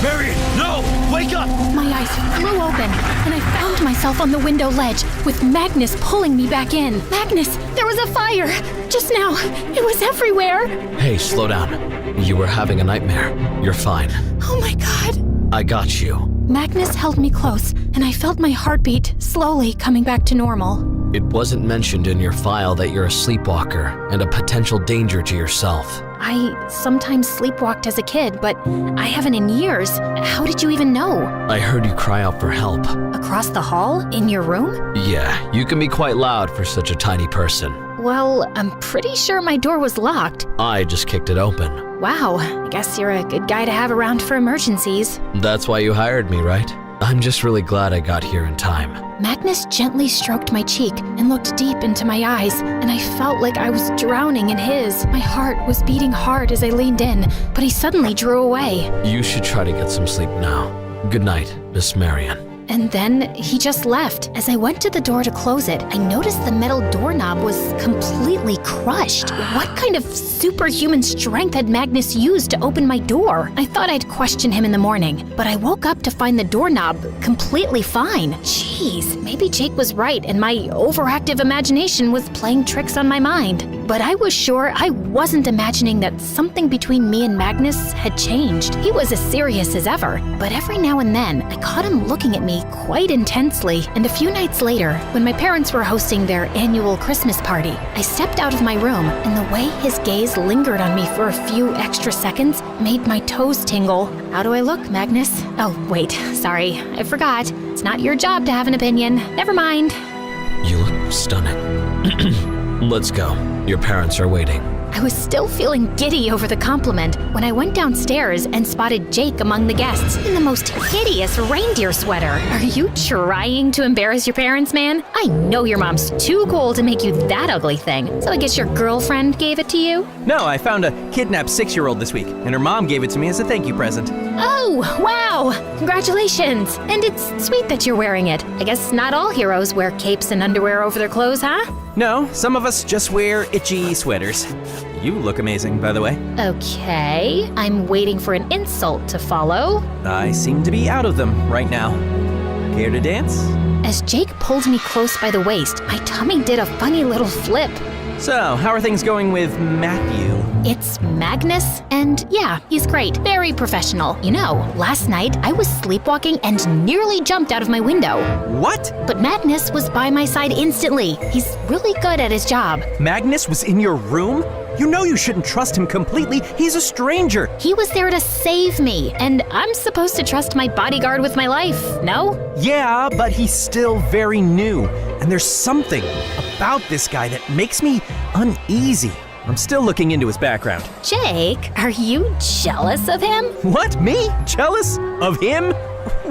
Marion, no! Wake up! My eyes flew open, and I found myself on the window ledge with Magnus pulling me back in. Magnus, there was a fire! Just now, it was everywhere! Hey, slow down. You were having a nightmare. You're fine. Oh my God! I got you. Magnus held me close, and I felt my heartbeat slowly coming back to normal. It wasn't mentioned in your file that you're a sleepwalker and a potential danger to yourself. I sometimes sleepwalked as a kid, but I haven't in years. How did you even know? I heard you cry out for help. Across the hall? In your room? Yeah, you can be quite loud for such a tiny person. Well, I'm pretty sure my door was locked. I just kicked it open. Wow, I guess you're a good guy to have around for emergencies. That's why you hired me, right? I'm just really glad I got here in time. Magnus gently stroked my cheek and looked deep into my eyes, and I felt like I was drowning in his. My heart was beating hard as I leaned in, but he suddenly drew away. You should try to get some sleep now. Good night, Miss Marion. And then he just left. As I went to the door to close it, I noticed the metal doorknob was completely crushed. What kind of superhuman strength had Magnus used to open my door? I thought I'd question him in the morning, but I woke up to find the doorknob completely fine. Jeez, maybe Jake was right and my overactive imagination was playing tricks on my mind. But I was sure I wasn't imagining that something between me and Magnus had changed. He was as serious as ever, but every now and then I caught him looking at me quite intensely. And a few nights later, when my parents were hosting their annual Christmas party, I stepped out of my room, and the way his gaze lingered on me for a few extra seconds made my toes tingle. How do I look, Magnus? Oh, wait, sorry, I forgot. It's not your job to have an opinion. Never mind. You look stunning. Let's go. Your parents are waiting. I was still feeling giddy over the compliment when I went downstairs and spotted Jake among the guests in the most hideous reindeer sweater. Are you trying to embarrass your parents, man? I know your mom's too cool to make you that ugly thing, so I guess your girlfriend gave it to you? No, I found a kidnapped 6-year-old this week, and her mom gave it to me as a thank you present. Oh, wow! Congratulations! And it's sweet that you're wearing it. I guess not all heroes wear capes and underwear over their clothes, huh? No, some of us just wear itchy sweaters. You look amazing, by the way. Okay, I'm waiting for an insult to follow. I seem to be out of them right now. Care to dance? As Jake pulled me close by the waist, my tummy did a funny little flip. So, how are things going with Matthew? It's Magnus, and yeah, he's great. Very professional. You know, last night I was sleepwalking and nearly jumped out of my window. What? But Magnus was by my side instantly. He's really good at his job. Magnus was in your room? You know you shouldn't trust him completely. He's a stranger. He was there to save me, and I'm supposed to trust my bodyguard with my life, no? Yeah, but he's still very new. And there's something about this guy that makes me uneasy. I'm still looking into his background. Jake, are you jealous of him? What, me? Jealous? Of him?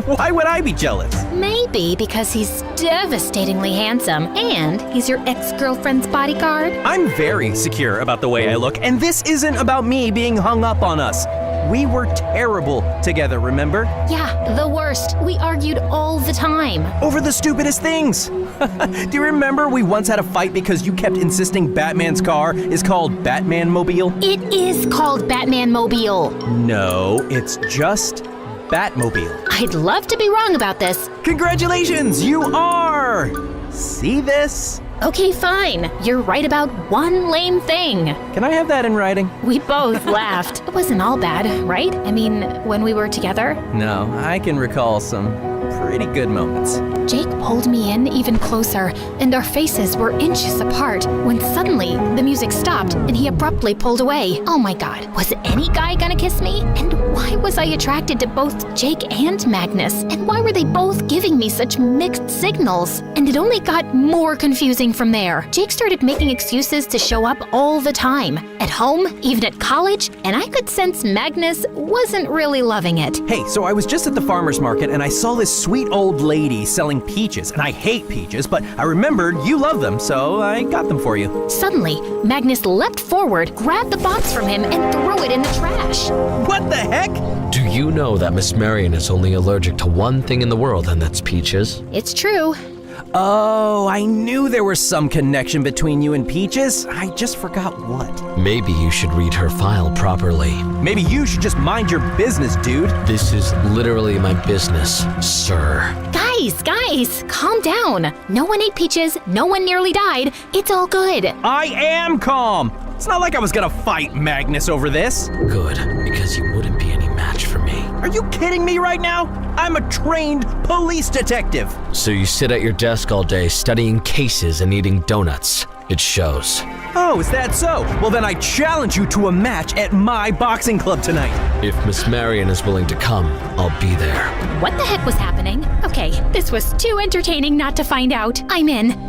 Why would I be jealous? Maybe because he's devastatingly handsome and he's your ex-girlfriend's bodyguard. I'm very secure about the way I look, and this isn't about me being hung up on us. We were terrible together, remember? Yeah, the worst. We argued all the time. Over the stupidest things. Do you remember we once had a fight because you kept insisting Batman's car is called Batman-mobile? It is called Batman-mobile. No, it's just Batmobile. I'd love to be wrong about this. Congratulations, you are! See this? Okay, fine. You're right about one lame thing. Can I have that in writing? We both laughed. It wasn't all bad, right? I mean, when we were together. No, I can recall some pretty good moments. Jake pulled me in even closer, and our faces were inches apart when suddenly the music stopped and he abruptly pulled away. Oh my god, was any guy gonna kiss me? And why was I attracted to both Jake and Magnus? And why were they both giving me such mixed signals? And it only got more confusing from there. Jake started making excuses to show up all the time. At home, even at college, and I could sense Magnus wasn't really loving it. Hey, so I was just at the farmer's market and I saw this sweet old lady selling peaches, and I hate peaches, but I remembered you love them, so I got them for you. Suddenly, Magnus leapt forward, grabbed the box from him, and threw it in the trash. What the heck? Do you know that Miss Marion is only allergic to one thing in the world, and that's peaches? It's true. Oh, I knew there was some connection between you and Peaches. I just forgot what. Maybe you should read her file properly. Maybe you should just mind your business, dude. This is literally my business, sir. Guys, calm down. No one ate peaches, no one nearly died. It's all good. I am calm. It's not like I was gonna fight Magnus over this. Good, because you wouldn't be any match for me. Are you kidding me right now? I'm a trained police detective. So you sit at your desk all day studying cases and eating donuts. It shows. Oh, is that so? Well, then I challenge you to a match at my boxing club tonight. If Miss Marion is willing to come, I'll be there. What the heck was happening? Okay, this was too entertaining not to find out. I'm in.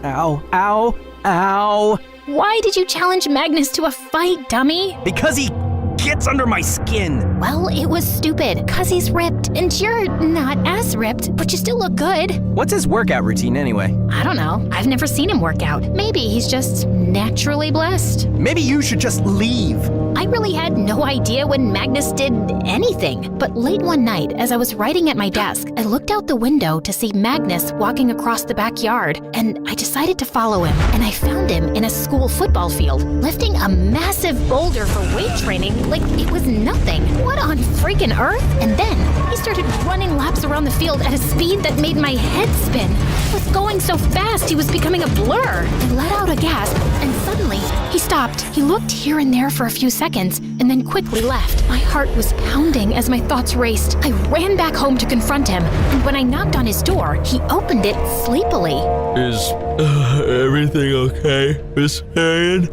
Ow, ow, ow. Why did you challenge Magnus to a fight, dummy? Because he gets under my skin. Well, it was stupid, 'cause he's ripped, and you're not as ripped, but you still look good. What's his workout routine anyway? I don't know. I've never seen him work out. Maybe he's just naturally blessed. Maybe you should just leave. I really had no idea when Magnus did anything. But late one night, as I was writing at my desk, I looked out the window to see Magnus walking across the backyard, and I decided to follow him. And I found him in a school football field, lifting a massive boulder for weight training like it was nothing. What on freaking earth? And then he started running laps around the field at a speed that made my head spin. He was going so fast, he was becoming a blur. I let out a gasp, and suddenly he stopped. He looked here and there for a few seconds, and then quickly left. My heart was pounding as my thoughts raced. I ran back home to confront him, and when I knocked on his door, he opened it sleepily. Is everything okay, Miss Marion?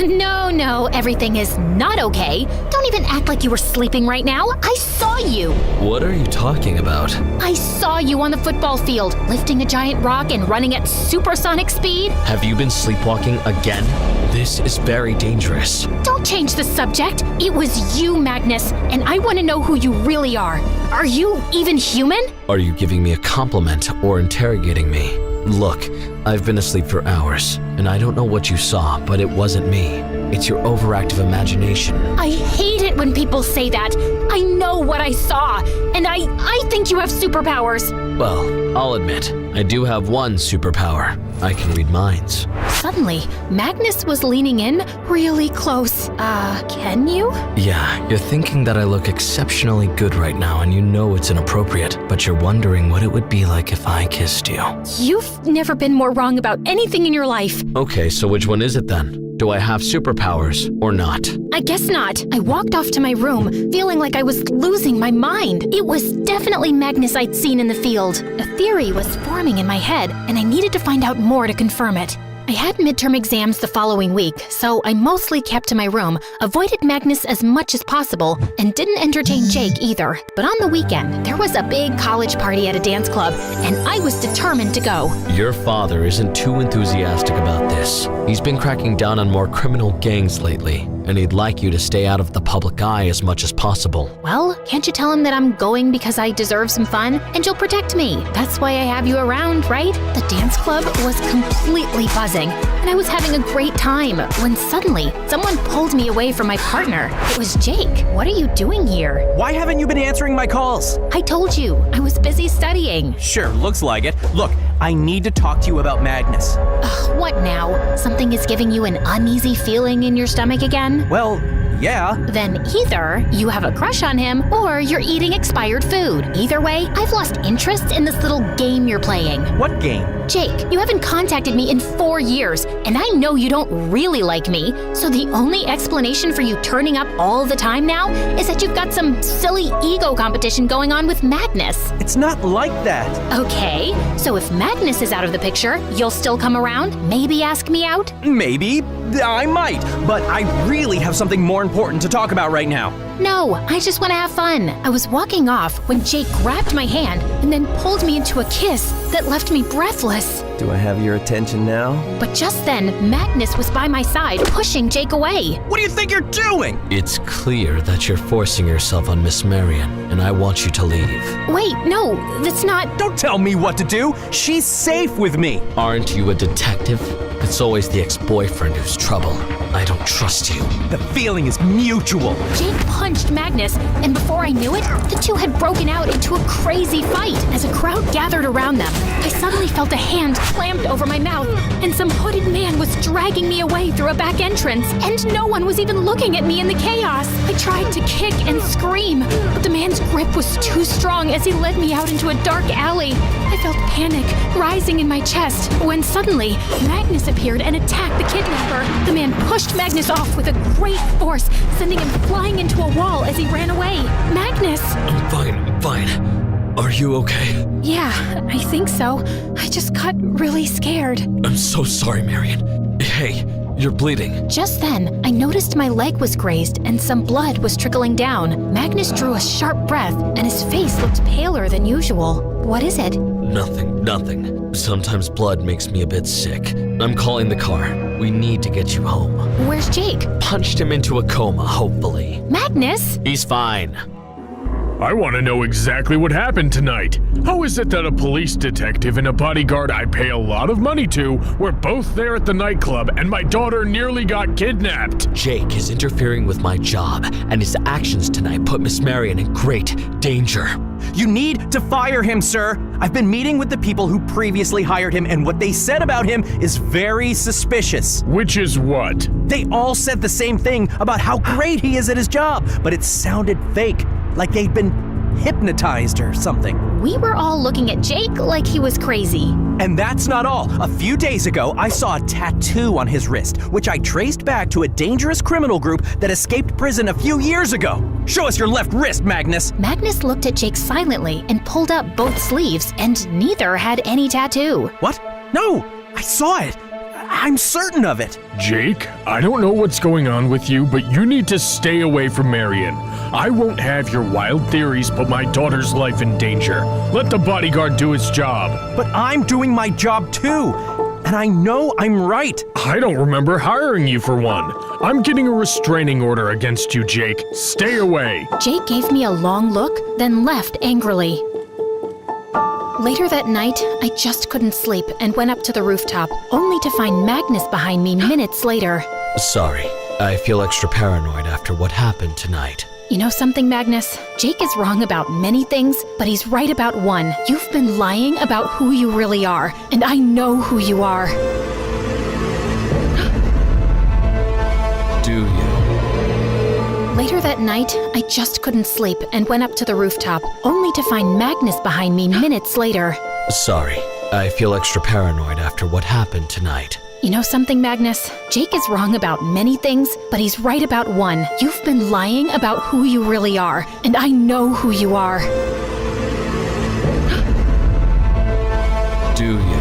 No, everything is not okay. Don't even act like you were sleeping right now. I saw you. What are you talking about? I saw you on the football field, lifting a giant rock and running at supersonic speed. Have you been sleepwalking again? This is very dangerous. Don't change the subject. It was you, Magnus, and I want to know who you really are. Are you even human? Are you giving me a compliment or interrogating me? Look, I've been asleep for hours, and I don't know what you saw, but it wasn't me. It's your overactive imagination. I hate it when people say that. I know what I saw, and I think you have superpowers. Well, I'll admit, I do have one superpower. I can read minds. Suddenly, Magnus was leaning in really close. Can you? Yeah, you're thinking that I look exceptionally good right now, and you know it's inappropriate, but you're wondering what it would be like if I kissed you. You've never been more wrong about anything in your life. Okay, so which one is it then? Do I have superpowers or not? I guess not. I walked off to my room, feeling like I was losing my mind. It was definitely Magnus I'd seen in the field. A theory was forming in my head, and I needed to find out more to confirm it. I had midterm exams the following week, so I mostly kept to my room, avoided Magnus as much as possible, and didn't entertain Jake either. But on the weekend, there was a big college party at a dance club, and I was determined to go. Your father isn't too enthusiastic about this. He's been cracking down on more criminal gangs lately, and he'd like you to stay out of the public eye as much as possible. Well, can't you tell him that I'm going because I deserve some fun, and you'll protect me? That's why I have you around, right? The dance club was completely buzzing, and I was having a great time when suddenly someone pulled me away from my partner. It was Jake. What are you doing here? Why haven't you been answering my calls? I told you, I was busy studying. Sure, looks like it. Look, I need to talk to you about Magnus. What now? Something is giving you an uneasy feeling in your stomach again? Well, yeah. Then either you have a crush on him or you're eating expired food. Either way, I've lost interest in this little game you're playing. What game? Jake, you haven't contacted me in 4 years, and I know you don't really like me, so the only explanation for you turning up all the time now is that you've got some silly ego competition going on with Magnus. It's not like that. Okay, so if Magnus is out of the picture, you'll still come around? Maybe ask me out? Maybe. I might. But I really have something more important to talk about right now. No, I just want to have fun. I was walking off when Jake grabbed my hand and then pulled me into a kiss that left me breathless. Do I have your attention now? But just then, Magnus was by my side, pushing Jake away. What do you think you're doing? It's clear that you're forcing yourself on Miss Marion, and I want you to leave. Wait, no, that's not... Don't tell me what to do. She's safe with me. Aren't you a detective? It's always the ex-boyfriend who's trouble. I don't trust you. The feeling is mutual. Jake punched Magnus, and before I knew it, the two had broken out into a crazy fight. As a crowd gathered around them, I suddenly felt a hand clamped over my mouth, and some hooded man was dragging me away through a back entrance, and no one was even looking at me in the chaos. I tried to kick and scream, but the man's grip was too strong as he led me out into a dark alley. I felt panic rising in my chest when suddenly Magnus appeared and attacked the kidnapper. The man pushed Magnus off with a great force, sending him flying into a wall as he ran away. Magnus! I'm fine. Are you okay? Yeah, I think so. I just got really scared. I'm so sorry, Marion. Hey, you're bleeding. Just then, I noticed my leg was grazed and some blood was trickling down. Magnus drew a sharp breath and his face looked paler than usual. What is it? Nothing. Sometimes blood makes me a bit sick. I'm calling the car. We need to get you home. Where's Jake? Punched him into a coma, hopefully. Magnus? He's fine. I want to know exactly what happened tonight. How is it that a police detective and a bodyguard I pay a lot of money to were both there at the nightclub and my daughter nearly got kidnapped? Jake is interfering with my job, and his actions tonight put Miss Marion in great danger. You need to fire him, sir. I've been meeting with the people who previously hired him, and what they said about him is very suspicious. Which is what? They all said the same thing about how great he is at his job, but it sounded fake, like they'd been hypnotized or something. We were all looking at Jake like he was crazy. And that's not all. A few days ago, I saw a tattoo on his wrist, which I traced back to a dangerous criminal group that escaped prison a few years ago. Show us your left wrist, Magnus. Magnus looked at Jake silently and pulled up both sleeves, and neither had any tattoo. What? No, I saw it. I'm certain of it. Jake, I don't know what's going on with you, but you need to stay away from Marion. I won't have your wild theories put my daughter's life in danger. Let the bodyguard do his job. But I'm doing my job too, and I know I'm right. I don't remember hiring you for one. I'm getting a restraining order against you, Jake. Stay away. Jake gave me a long look, then left angrily. Later that night, I just couldn't sleep and went up to the rooftop, only to find Magnus behind me minutes later. Sorry, I feel extra paranoid after what happened tonight. You know something, Magnus? Jake is wrong about many things, but he's right about one. You've been lying about who you really are, and I know who you are. Do you? Later that night, I just couldn't sleep and went up to the rooftop, only to find Magnus behind me minutes later. Sorry, I feel extra paranoid after what happened tonight. You know something, Magnus? Jake is wrong about many things, but he's right about one. You've been lying about who you really are, and I know who you are. Do you?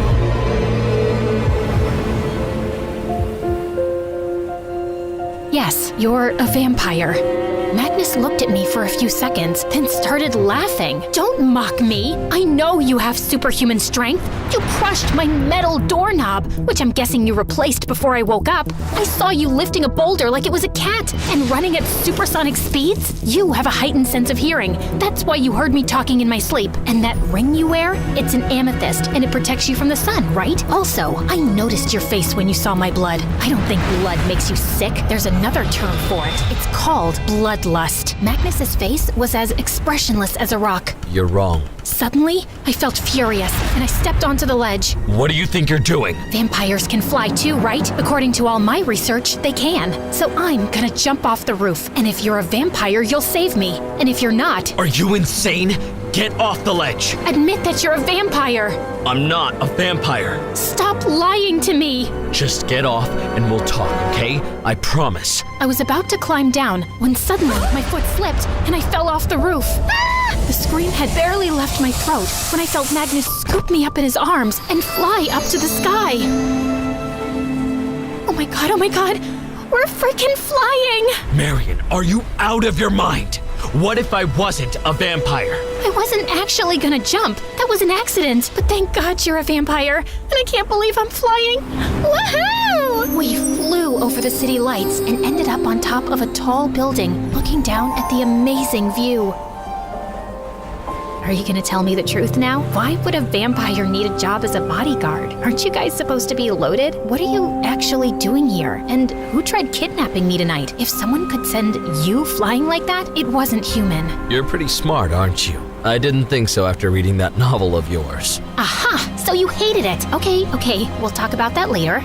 Yes, you're a vampire. Magnus looked at me for a few seconds, then started laughing. Don't mock me. I know you have superhuman strength. You crushed my metal doorknob, which I'm guessing you replaced before I woke up. I saw you lifting a boulder like it was a cat and running at supersonic speeds. You have a heightened sense of hearing. That's why you heard me talking in my sleep. And that ring you wear, it's an amethyst, and it protects you from the sun, right? Also, I noticed your face when you saw my blood. I don't think blood makes you sick. There's another term for it. It's called bloodlust. Magnus's face was as expressionless as a rock. You're wrong. Suddenly, I felt furious, and I stepped onto the ledge. What do you think you're doing? Vampires can fly too, right? According to all my research, they can. So I'm gonna jump off the roof, and if you're a vampire, you'll save me. And if you're not... Are you insane? Get off the ledge! Admit that you're a vampire! I'm not a vampire! Stop lying to me! Just get off and we'll talk, okay? I promise. I was about to climb down when suddenly my foot slipped and I fell off the roof. Ah! The scream had barely left my throat when I felt Magnus scoop me up in his arms and fly up to the sky. Oh my god, we're freaking flying! Marion, are you out of your mind? What if I wasn't a vampire? I wasn't actually gonna jump. That was an accident. But thank God you're a vampire. And I can't believe I'm flying. Woohoo! We flew over the city lights and ended up on top of a tall building, looking down at the amazing view. Are you gonna tell me the truth now? Why would a vampire need a job as a bodyguard? Aren't you guys supposed to be loaded? What are you actually doing here? And who tried kidnapping me tonight? If someone could send you flying like that, it wasn't human. You're pretty smart, aren't you? I didn't think so after reading that novel of yours. Aha! So you hated it. Okay, we'll talk about that later.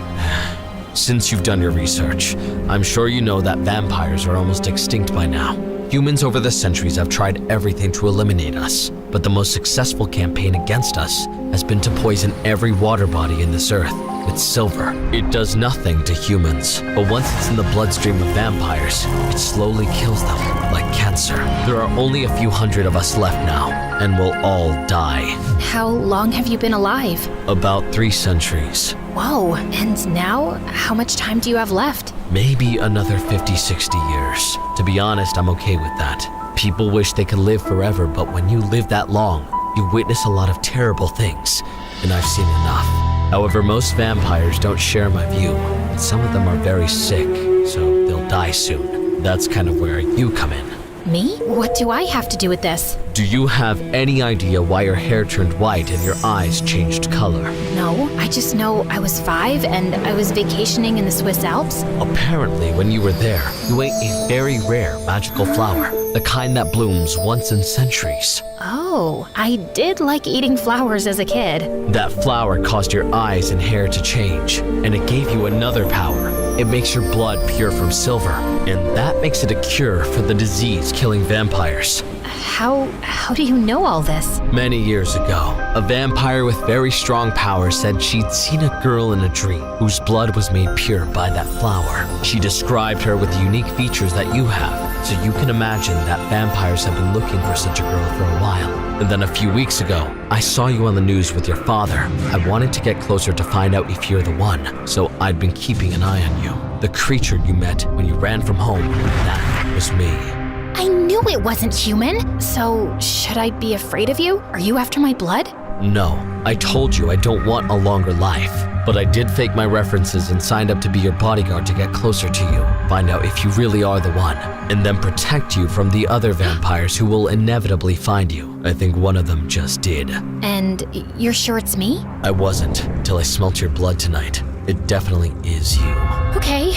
Since you've done your research, I'm sure you know that vampires are almost extinct by now. Humans over the centuries have tried everything to eliminate us, but the most successful campaign against us has been to poison every water body in this earth with silver. It does nothing to humans, but once it's in the bloodstream of vampires, it slowly kills them like cancer. There are only a few hundred of us left now, and we'll all die. How long have you been alive? About 3 centuries. Whoa, and now, how much time do you have left? Maybe another 50, 60 years. To be honest, I'm okay with that. People wish they could live forever, but when you live that long, you witness a lot of terrible things, and I've seen enough. However, most vampires don't share my view, and some of them are very sick, so they'll die soon. That's kind of where you come in. Me? What do I have to do with this? Do you have any idea why your hair turned white and your eyes changed color? No, I just know I was 5 and I was vacationing in the Swiss Alps. Apparently, when you were there, you ate a very rare magical flower, the kind that blooms once in centuries. Oh, I did like eating flowers as a kid. That flower caused your eyes and hair to change, and it gave you another power. It makes your blood pure from silver, and that makes it a cure for the disease killing vampires. How do you know all this? Many years ago, a vampire with very strong powers said she'd seen a girl in a dream whose blood was made pure by that flower. She described her with the unique features that you have, so you can imagine that vampires have been looking for such a girl for a while. And then a few weeks ago, I saw you on the news with your father. I wanted to get closer to find out if you're the one, so I'd been keeping an eye on you. The creature you met when you ran from home, that was me. I knew it wasn't human. So, should I be afraid of you? Are you after my blood? No, I told you I don't want a longer life. But I did fake my references and signed up to be your bodyguard to get closer to you, find out if you really are the one, and then protect you from the other vampires who will inevitably find you. I think one of them just did. And you're sure it's me? I wasn't, till I smelt your blood tonight. It definitely is you. Okay.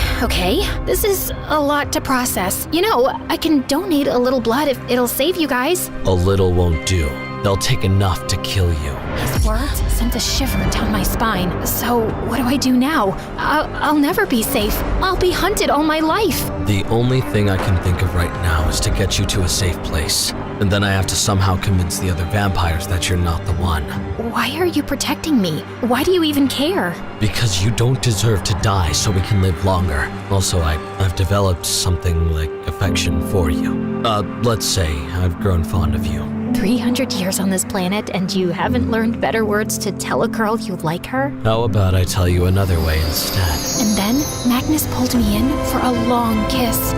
This is a lot to process. You know, I can donate a little blood if it'll save you guys. A little won't do. They'll take enough to kill you. His words sent a shiver down my spine. So, what do I do now? I'll never be safe. I'll be hunted all my life. The only thing I can think of right now is to get you to a safe place. And then I have to somehow convince the other vampires that you're not the one. Why are you protecting me? Why do you even care? Because you don't deserve to die so we can live longer. Also, I've developed something like affection for you. Let's say I've grown fond of you. 300 years on this planet and you haven't learned better words to tell a girl you like her? How about I tell you another way instead? And then Magnus pulled me in for a long kiss.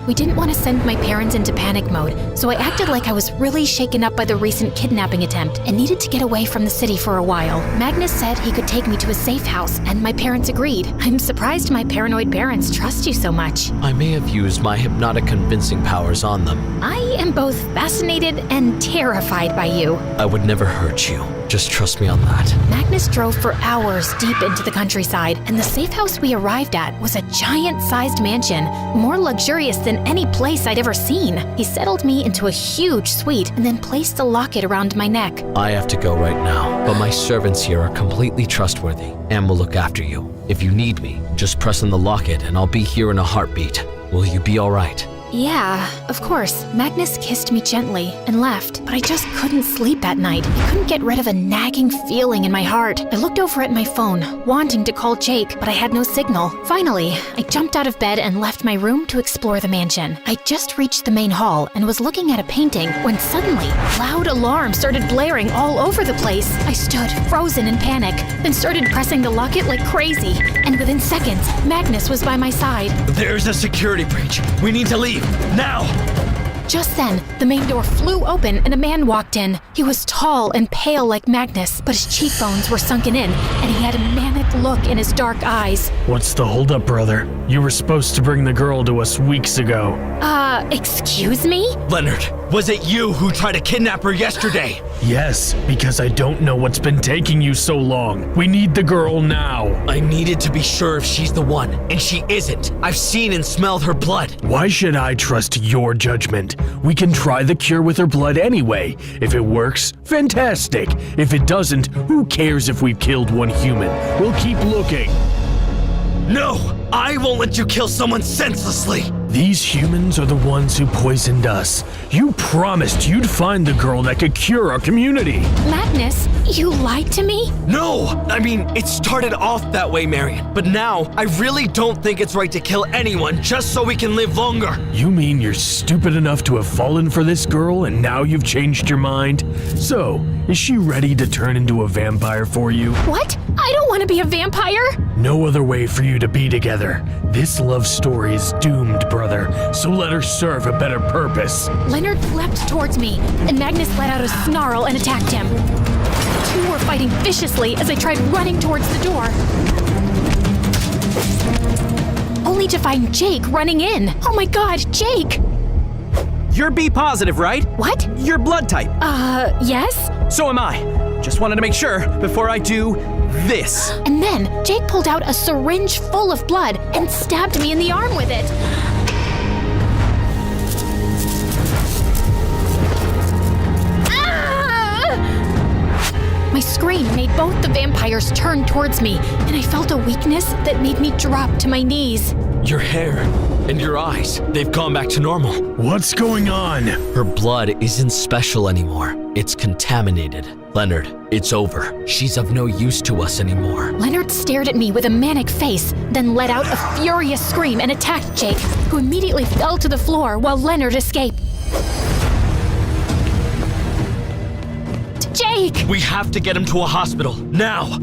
We didn't want to send my parents into panic mode, so I acted like I was really shaken up by the recent kidnapping attempt and needed to get away from the city for a while. Magnus said he could take me to a safe house, and my parents agreed. I'm surprised my paranoid parents trust you so much. I may have used my hypnotic convincing powers on them. I am both fascinated and terrified by you. I would never hurt you. Just trust me on that. Magnus drove for hours deep into the countryside, and the safe house we arrived at was a giant-sized mansion, more luxurious than any place I'd ever seen. He settled me into a huge suite and then placed a locket around my neck. I have to go right now, but my servants here are completely trustworthy and will look after you. If you need me, just press on the locket and I'll be here in a heartbeat. Will you be all right? Yeah, of course. Magnus kissed me gently and left, but I just couldn't sleep at night. I couldn't get rid of a nagging feeling in my heart. I looked over at my phone, wanting to call Jake, but I had no signal. Finally, I jumped out of bed and left my room to explore the mansion. I just reached the main hall and was looking at a painting when suddenly, loud alarms started blaring all over the place. I stood frozen in panic, then started pressing the locket like crazy, and within seconds, Magnus was by my side. There's a security breach. We need to leave. Now! Just then, the main door flew open and a man walked in. He was tall and pale like Magnus, but his cheekbones were sunken in, and he had a manic look in his dark eyes. What's the holdup, brother? You were supposed to bring the girl to us weeks ago. Excuse me? Leonard, was it you who tried to kidnap her yesterday? Yes, because I don't know what's been taking you so long. We need the girl now. I needed to be sure if she's the one, and she isn't. I've seen and smelled her blood. Why should I trust your judgment? We can try the cure with her blood anyway. If it works, fantastic. If it doesn't, who cares if we've killed one human? We'll keep looking. No! I won't let you kill someone senselessly! These humans are the ones who poisoned us. You promised you'd find the girl that could cure our community. Magnus, you lied to me? No! I mean, it started off that way, Marion. But now, I really don't think it's right to kill anyone just so we can live longer. You mean you're stupid enough to have fallen for this girl and now you've changed your mind? So, is she ready to turn into a vampire for you? What? I don't want to be a vampire! No other way for you to be together. This love story is doomed, brother, so let her serve a better purpose. Leonard leapt towards me, and Magnus let out a snarl and attacked him. The two were fighting viciously as I tried running towards the door. Only to find Jake running in. Oh my god, Jake! You're B positive, right? What? Your blood type. Yes? So am I. Just wanted to make sure before I do this. And then Jake pulled out a syringe full of blood and stabbed me in the arm with it. My scream made both the vampires turn towards me, and I felt a weakness that made me drop to my knees. Your hair and your eyes, they've gone back to normal. What's going on? Her blood isn't special anymore. It's contaminated. Leonard, it's over. She's of no use to us anymore. Leonard stared at me with a manic face, then let out a furious scream and attacked Jake, who immediately fell to the floor while Leonard escaped. Jake! We have to get him to a hospital, now!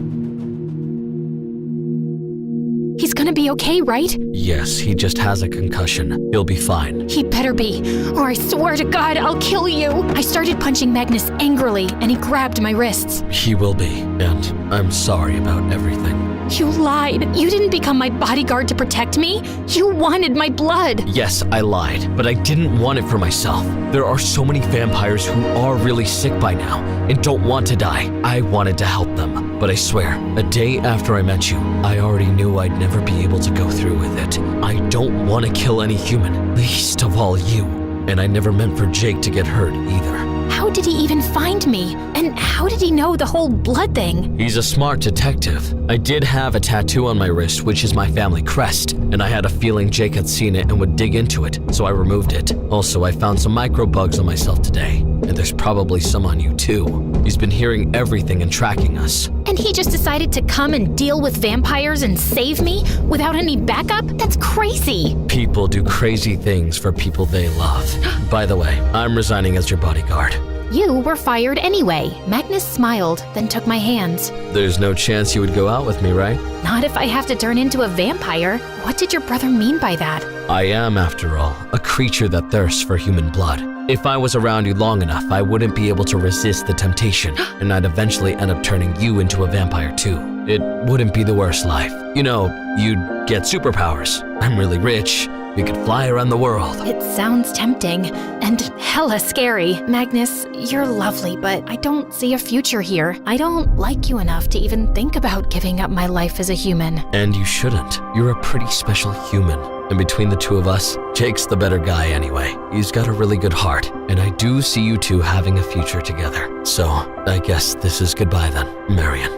He's gonna be okay, right? Yes, he just has a concussion. He'll be fine. He better be, or I swear to God, I'll kill you! I started punching Magnus angrily, and he grabbed my wrists. He will be, and I'm sorry about everything. You lied. You didn't become my bodyguard to protect me. You wanted my blood. Yes, I lied, but I didn't want it for myself. There are so many vampires who are really sick by now and don't want to die. I wanted to help them, but I swear, a day after I met you, I already knew I'd never be able to go through with it. I don't want to kill any human, least of all you. And I never meant for Jake to get hurt either. How did he even find me? And how did he know the whole blood thing? He's a smart detective. I did have a tattoo on my wrist, which is my family crest, and I had a feeling Jake had seen it and would dig into it, so I removed it. Also, I found some microbugs on myself today, and there's probably some on you too. He's been hearing everything and tracking us. And he just decided to come and deal with vampires and save me without any backup? That's crazy. People do crazy things for people they love. By the way, I'm resigning as your bodyguard. You were fired anyway. Magnus smiled, then took my hands. There's no chance you would go out with me, right? Not if I have to turn into a vampire. What did your brother mean by that? I am, after all, a creature that thirsts for human blood. If I was around you long enough, I wouldn't be able to resist the temptation, and I'd eventually end up turning you into a vampire too. It wouldn't be the worst life. You know, you'd get superpowers. I'm really rich. We could fly around the world. It sounds tempting and hella scary. Magnus, you're lovely, but I don't see a future here. I don't like you enough to even think about giving up my life as a human. And you shouldn't. You're a pretty special human. And between the two of us, Jake's the better guy anyway. He's got a really good heart, and I do see you two having a future together. So, I guess this is goodbye then, Marion.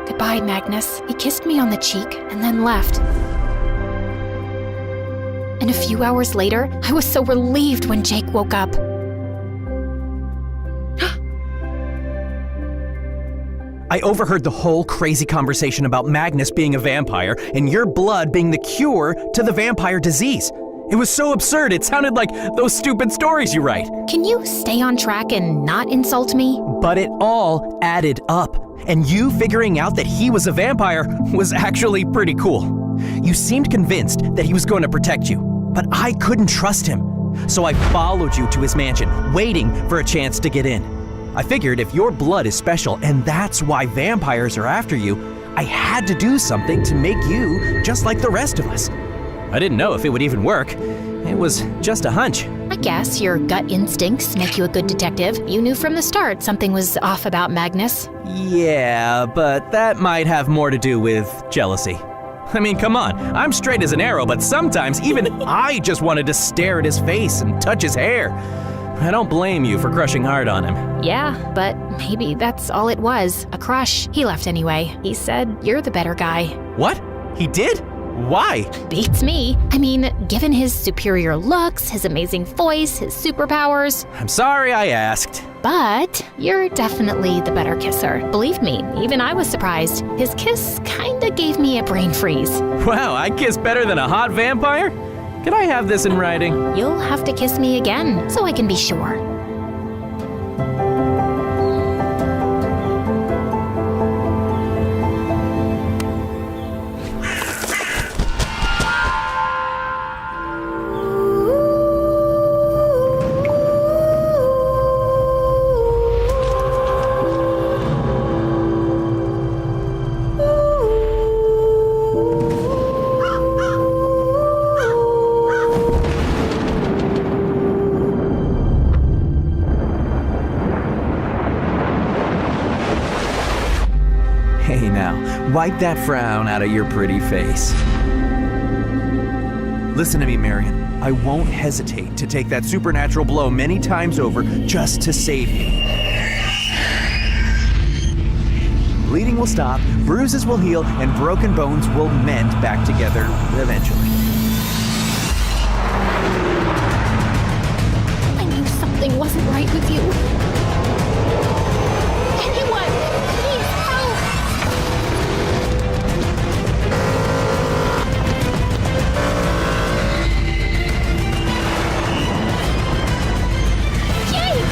Goodbye, Magnus. He kissed me on the cheek and then left. And a few hours later, I was so relieved when Jake woke up. I overheard the whole crazy conversation about Magnus being a vampire and your blood being the cure to the vampire disease. It was so absurd, it sounded like those stupid stories you write. Can you stay on track and not insult me? But it all added up, and you figuring out that he was a vampire was actually pretty cool. You seemed convinced that he was going to protect you, but I couldn't trust him. So I followed you to his mansion, waiting for a chance to get in. I figured if your blood is special and that's why vampires are after you, I had to do something to make you just like the rest of us. I didn't know if it would even work. It was just a hunch. I guess your gut instincts make you a good detective. You knew from the start something was off about Magnus. Yeah, but that might have more to do with jealousy. I mean, come on, I'm straight as an arrow, but sometimes even I just wanted to stare at his face and touch his hair. I don't blame you for crushing hard on him. Yeah, but maybe that's all it was. A crush. He left anyway. He said you're the better guy. What? He did? Why? Beats me. I mean, given his superior looks, his amazing voice, his superpowers. I'm sorry I asked. But you're definitely the better kisser. Believe me, even I was surprised. His kiss kinda gave me a brain freeze. Wow, I kiss better than a hot vampire? Can I have this in writing? You'll have to kiss me again, so I can be sure. Hey now, wipe that frown out of your pretty face. Listen to me, Marion. I won't hesitate to take that supernatural blow many times over just to save you. Bleeding will stop, bruises will heal, and broken bones will mend back together eventually. I knew something wasn't right with you. Anyone, please help! Jake!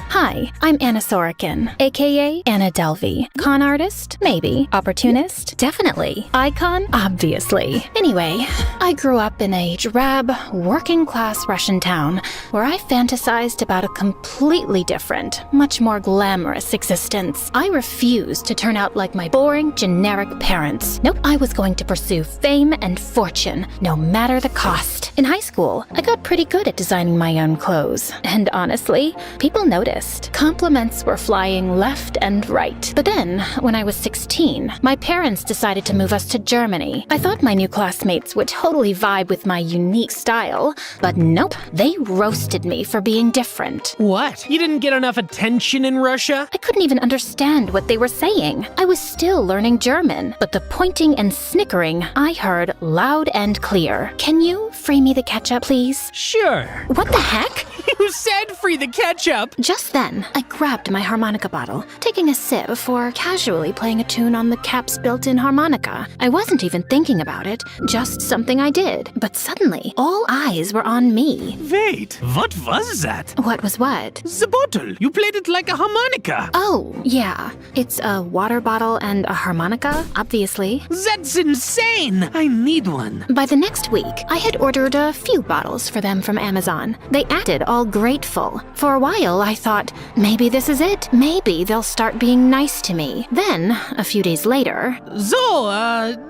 Hi, I'm Anna Sorokin, aka Anna Delvey. Con artist? Maybe. Opportunist? Definitely. Icon? Obviously. Anyway, I grew up in a drab, working-class Russian town where I fantasized about a completely different, much more glamorous existence. I refused to turn out like my boring, generic parents. Nope, I was going to pursue fame and fortune, no matter the cost. In high school, I got pretty good at designing my own clothes. And honestly, people noticed. Compliments were flying left and right. But then, when I was 16, my parents decided to move us to Germany. I thought my new classmates would totally vibe with my unique style, but nope, they roasted me for being different. What? You didn't get enough attention in Russia? I couldn't even understand what they were saying. I was still learning German, but the pointing and snickering I heard loud and clear. Can you free me the ketchup, please? Sure. What the heck? You said free the ketchup! Just then, I grabbed my harmonica bottle, taking a sip before casually playing a tune on the cap's built-in harmonica. I wasn't even thinking about it, just something I did. But suddenly, all eyes were on me. Wait, what was that? What was what? The bottle. You played it like a harmonica. Oh, yeah. It's a water bottle and a harmonica, obviously. That's insane! I need one. By the next week, I had ordered a few bottles for them from Amazon. They acted all grateful. For a while, I thought, maybe this is it. Maybe they'll start being nice to me. Then, a few days later... So,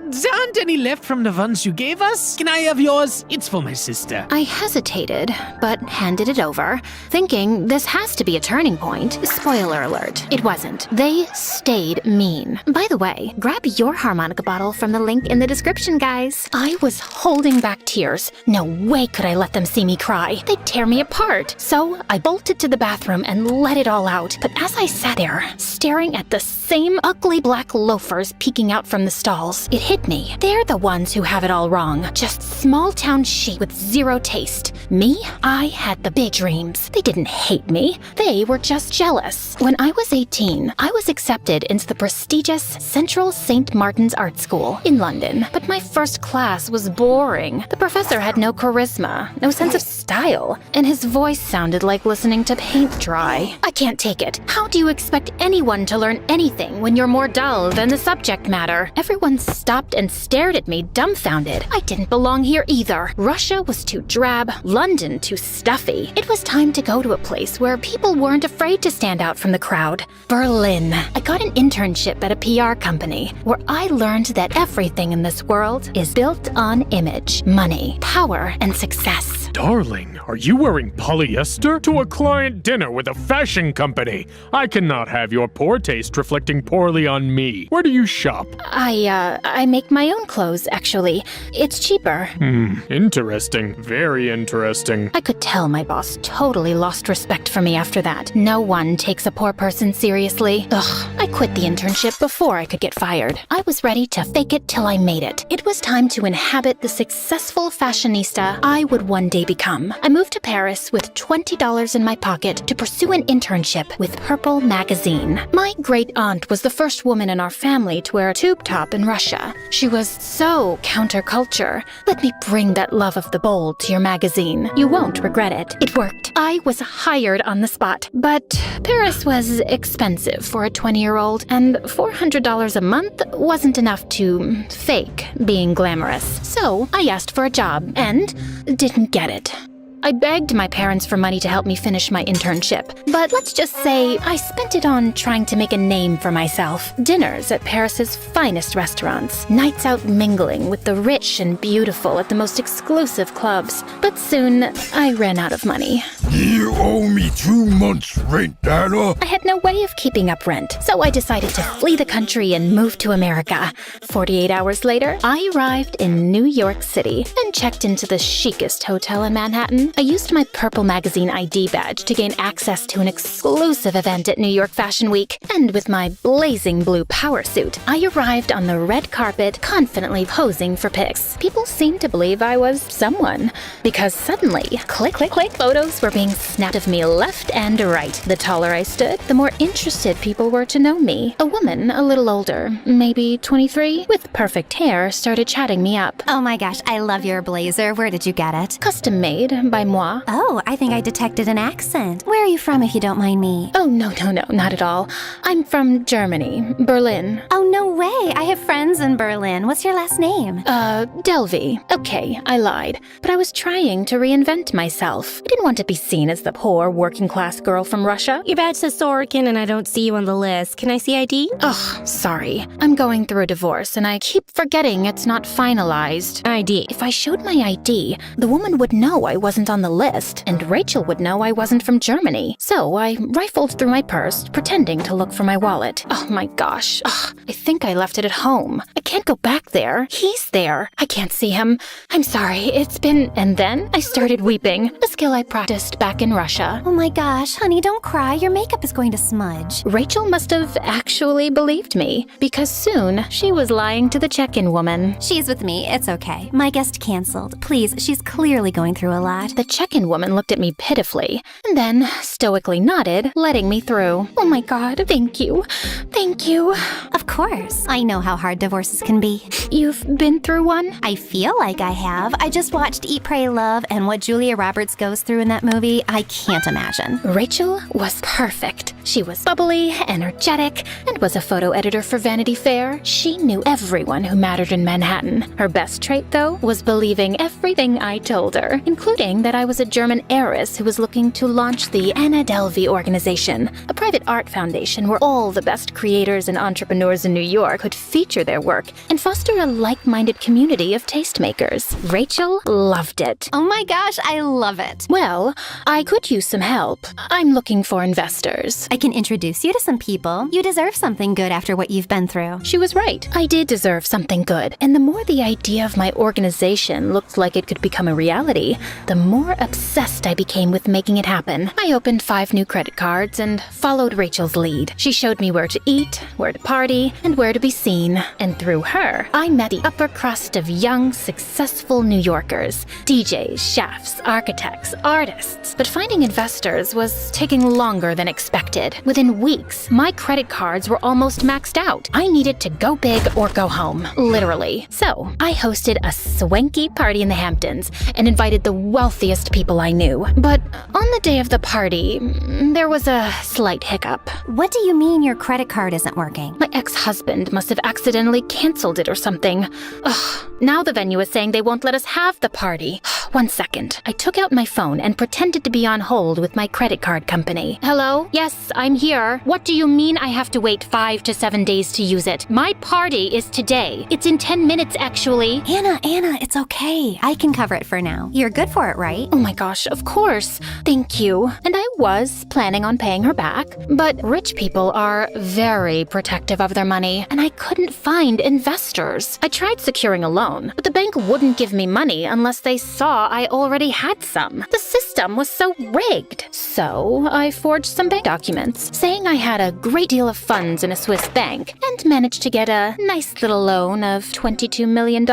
there aren't any left from the ones you gave us? Can I have yours? It's for my sister. I hesitated, but handed it over, thinking this has to be a turning point. Spoiler alert, it wasn't. They stayed mean. By the way, grab your harmonica bottle from the link in the description, guys. I was holding back tears. No way could I let them see me cry. They'd tear me apart. So I bolted to the bathroom and let it all out. But as I sat there, staring at the same ugly black loafers peeking out from the stalls, it hit me. They're the ones who have it all wrong. Just small-town sheep with zero taste. Me? I had the big dreams. They didn't hate me. They were just jealous. When I was 18, I was accepted into the prestigious Central St. Martin's Art School in London. But my first class was boring. The professor had no charisma, no sense of style, and his voice sounded like listening to paint dry. I can't take it. How do you expect anyone to learn anything when you're more dull than the subject matter? Everyone stopped stopped and stared at me dumbfounded. I didn't belong here either. Russia was too drab, London too stuffy. It was time to go to a place where people weren't afraid to stand out from the crowd. Berlin. I got an internship at a PR company where I learned that everything in this world is built on image, money, power, and success. Darling, are you wearing polyester to a client dinner with a fashion company? I cannot have your poor taste reflecting poorly on me. Where do you shop? I make my own clothes, actually. It's cheaper. Interesting. Very interesting. I could tell my boss totally lost respect for me after that. No one takes a poor person seriously. Ugh, I quit the internship before I could get fired. I was ready to fake it till I made it. It was time to inhabit the successful fashionista I would one day become. I moved to Paris with $20 in my pocket to pursue an internship with Purple magazine. My great aunt was the first woman in our family to wear a tube top in Russia. She was so counterculture. Let me bring that love of the bold to your magazine. You won't regret it. It worked. I was hired on the spot. But Paris was expensive for a 20-year-old, and $400 a month wasn't enough to fake being glamorous. So I asked for a job and didn't get it. I begged my parents for money to help me finish my internship, but let's just say I spent it on trying to make a name for myself. Dinners at Paris's finest restaurants, nights out mingling with the rich and beautiful at the most exclusive clubs. But soon, I ran out of money. You owe me 2 months' rent, Dana. I had no way of keeping up rent, so I decided to flee the country and move to America. 48 hours later, I arrived in New York City and checked into the chicest hotel in Manhattan. I used my Purple magazine ID badge to gain access to an exclusive event at New York Fashion Week, and with my blazing blue power suit, I arrived on the red carpet, confidently posing for pics. People seemed to believe I was someone, because suddenly, click, click, click, photos were being snapped of me left and right. The taller I stood, the more interested people were to know me. A woman a little older, maybe 23, with perfect hair, started chatting me up. Oh my gosh, I love your blazer. Where did you get it? Custom made by moi. Oh, I think I detected an accent. Where are you from, if you don't mind me? Oh, no, not at all. I'm from Germany, Berlin. Oh, no way. I have friends in Berlin. What's your last name? Delvey. Okay, I lied. But I was trying to reinvent myself. I didn't want to be seen as the poor, working-class girl from Russia. Your badge says Sorokin and I don't see you on the list. Can I see ID? Ugh, sorry. I'm going through a divorce and I keep forgetting it's not finalized. ID. If I showed my ID, the woman would know I wasn't on the list, and Rachel would know I wasn't from Germany. So I rifled through my purse, pretending to look for my wallet. Oh my gosh. Ugh, I think I left it at home. I can't go back there. He's there. I can't see him. I'm sorry. It's been... And then I started weeping, a skill I practiced back in Russia. Oh my gosh, honey, don't cry. Your makeup is going to smudge. Rachel must have actually believed me, because soon she was lying to the check-in woman. She's with me. It's okay. My guest canceled. Please, she's clearly going through a lot. The check-in woman looked at me pitifully, and then stoically nodded, letting me through. Oh my God, thank you. Thank you. Of course. I know how hard divorces can be. You've been through one? I feel like I have. I just watched Eat, Pray, Love, and what Julia Roberts goes through in that movie, I can't imagine. Rachel was perfect. She was bubbly, energetic, and was a photo editor for Vanity Fair. She knew everyone who mattered in Manhattan. Her best trait, though, was believing everything I told her, including that I was a German heiress who was looking to launch the Anna Delvey organization, a private art foundation where all the best creators and entrepreneurs in New York could feature their work and foster a like-minded community of tastemakers. Rachel loved it. Oh my gosh, I love it. Well, I could use some help. I'm looking for investors. I can introduce you to some people. You deserve something good after what you've been through. She was right. I did deserve something good. And the more the idea of my organization looked like it could become a reality, the more obsessed I became with making it happen. I opened 5 new credit cards and followed Rachel's lead. She showed me where to eat, where to party, and where to be seen. And through her, I met the upper crust of young, successful New Yorkers. DJs, chefs, architects, artists. But finding investors was taking longer than expected. did. Within weeks, my credit cards were almost maxed out. I needed to go big or go home, literally. So, I hosted a swanky party in the Hamptons and invited the wealthiest people I knew. But on the day of the party, there was a slight hiccup. What do you mean your credit card isn't working? My ex-husband must have accidentally canceled it or something. Ugh, now the venue is saying they won't let us have the party. 1 second. I took out my phone and pretended to be on hold with my credit card company. Hello? Yes, I'm here. What do you mean I have to wait 5 to 7 days to use it? My party is today. It's in 10 minutes, actually. Anna, it's okay. I can cover it for now. You're good for it, right? Oh my gosh, of course. Thank you. And I was planning on paying her back. But rich people are very protective of their money, and I couldn't find investors. I tried securing a loan, but the bank wouldn't give me money unless they saw I already had some. The system was so rigged. So I forged some bank documents, saying I had a great deal of funds in a Swiss bank, and managed to get a nice little loan of $22 million,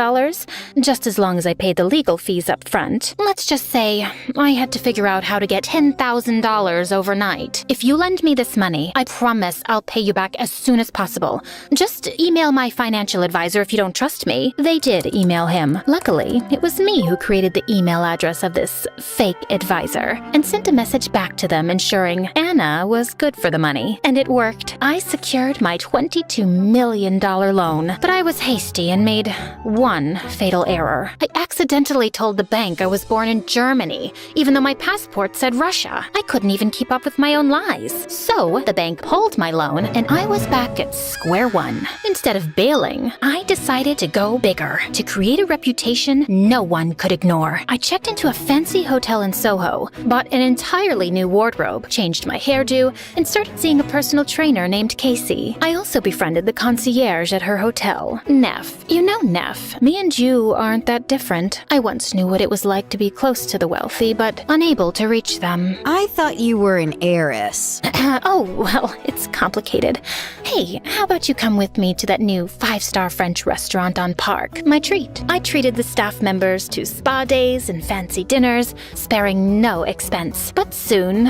just as long as I paid the legal fees up front. Let's just say I had to figure out how to get $10,000 overnight. If you lend me this money, I promise I'll pay you back as soon as possible. Just email my financial advisor if you don't trust me. They did email him. Luckily, it was me who created the email address of this fake advisor and sent a message back to them ensuring Anna was good for the money. And it worked. I secured my $22 million loan, but I was hasty and made one fatal error. I accidentally told the bank I was born in Germany, even though my passport said Russia. I couldn't even keep up with my own lies. So the bank pulled my loan, and I was back at square one. Instead of bailing, I decided to go bigger, to create a reputation no one could ignore. I checked into a fancy hotel in Soho, bought an entirely new wardrobe, changed my hairdo, and started seeing a personal trainer named Casey. I also befriended the concierge at her hotel, Neff. You know Neff. Me and you aren't that different. I once knew what it was like to be close to the wealthy, but unable to reach them. I thought you were an heiress. Oh, well, it's complicated. Hey, how about you come with me to that new 5-star French restaurant on Park? My treat. I treated the staff members to spa days and fancy dinners, sparing no expense. But soon,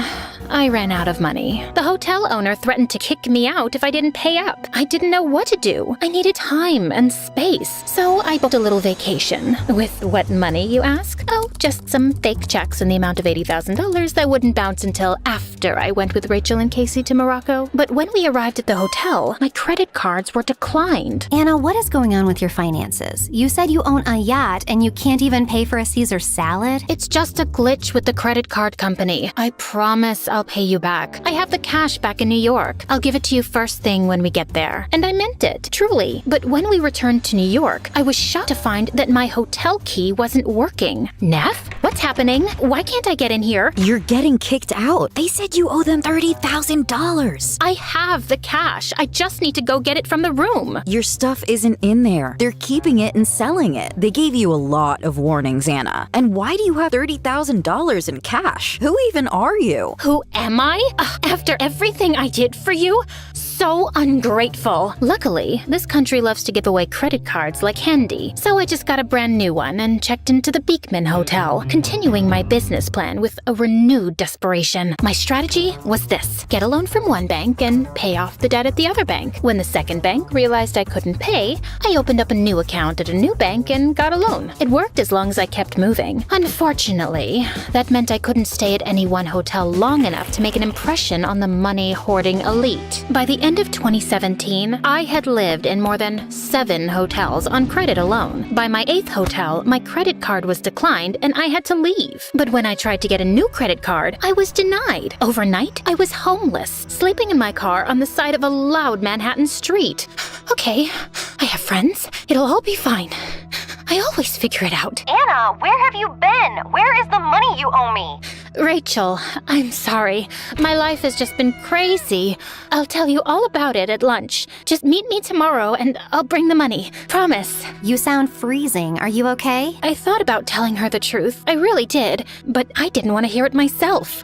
I ran out of money. The hotel owner threatened to kick me out if I didn't pay up. I didn't know what to do. I needed time and space. So I booked a little vacation. With what money, you ask? Oh, just some fake checks in the amount of $80,000 that wouldn't bounce until after I went with Rachel and Casey to Morocco. But when we arrived at the hotel, my credit cards were declined. Anna, what is going on with your finances? You said you own a yacht and you can't even pay for a Caesar salad? It's just a glitch with the credit card company. I promise I'll pay you back. I have the cash back in New York. I'll give it to you first thing when we get there. And I meant it, truly. But when we returned to New York, I was shocked to find that my hotel key wasn't working. Neff? What's happening? Why can't I get in here? You're getting kicked out. They said you owe them $30,000. I have the cash. I just need to go get it from the room. Your stuff isn't in there. They're keeping it and selling it. They gave you a lot of warnings, Anna. And why do you have $30,000 in cash? Who even are you? Who am I? After everything I did for you? So ungrateful. Luckily, this country loves to give away credit cards like candy, so I just got a brand new one and checked into the Beekman Hotel, continuing my business plan with a renewed desperation. My strategy was this: get a loan from one bank and pay off the debt at the other bank. When the second bank realized I couldn't pay, I opened up a new account at a new bank and got a loan. It worked as long as I kept moving. Unfortunately, that meant I couldn't stay at any one hotel long enough to make an impression on the money-hoarding elite. By the end of 2017, I had lived in more than 7 hotels on credit alone. By my 8th hotel, my credit card was declined and I had to leave. But when I tried to get a new credit card, I was denied. Overnight, I was homeless, sleeping in my car on the side of a loud Manhattan street. Okay, I have friends. It'll all be fine. I always figure it out. Anna, where have you been? Where is the money you owe me? Rachel, I'm sorry. My life has just been crazy. I'll tell you all about it at lunch. Just meet me tomorrow and I'll bring the money. Promise. You sound freezing. Are you okay? I thought about telling her the truth. I really did. But I didn't want to hear it myself.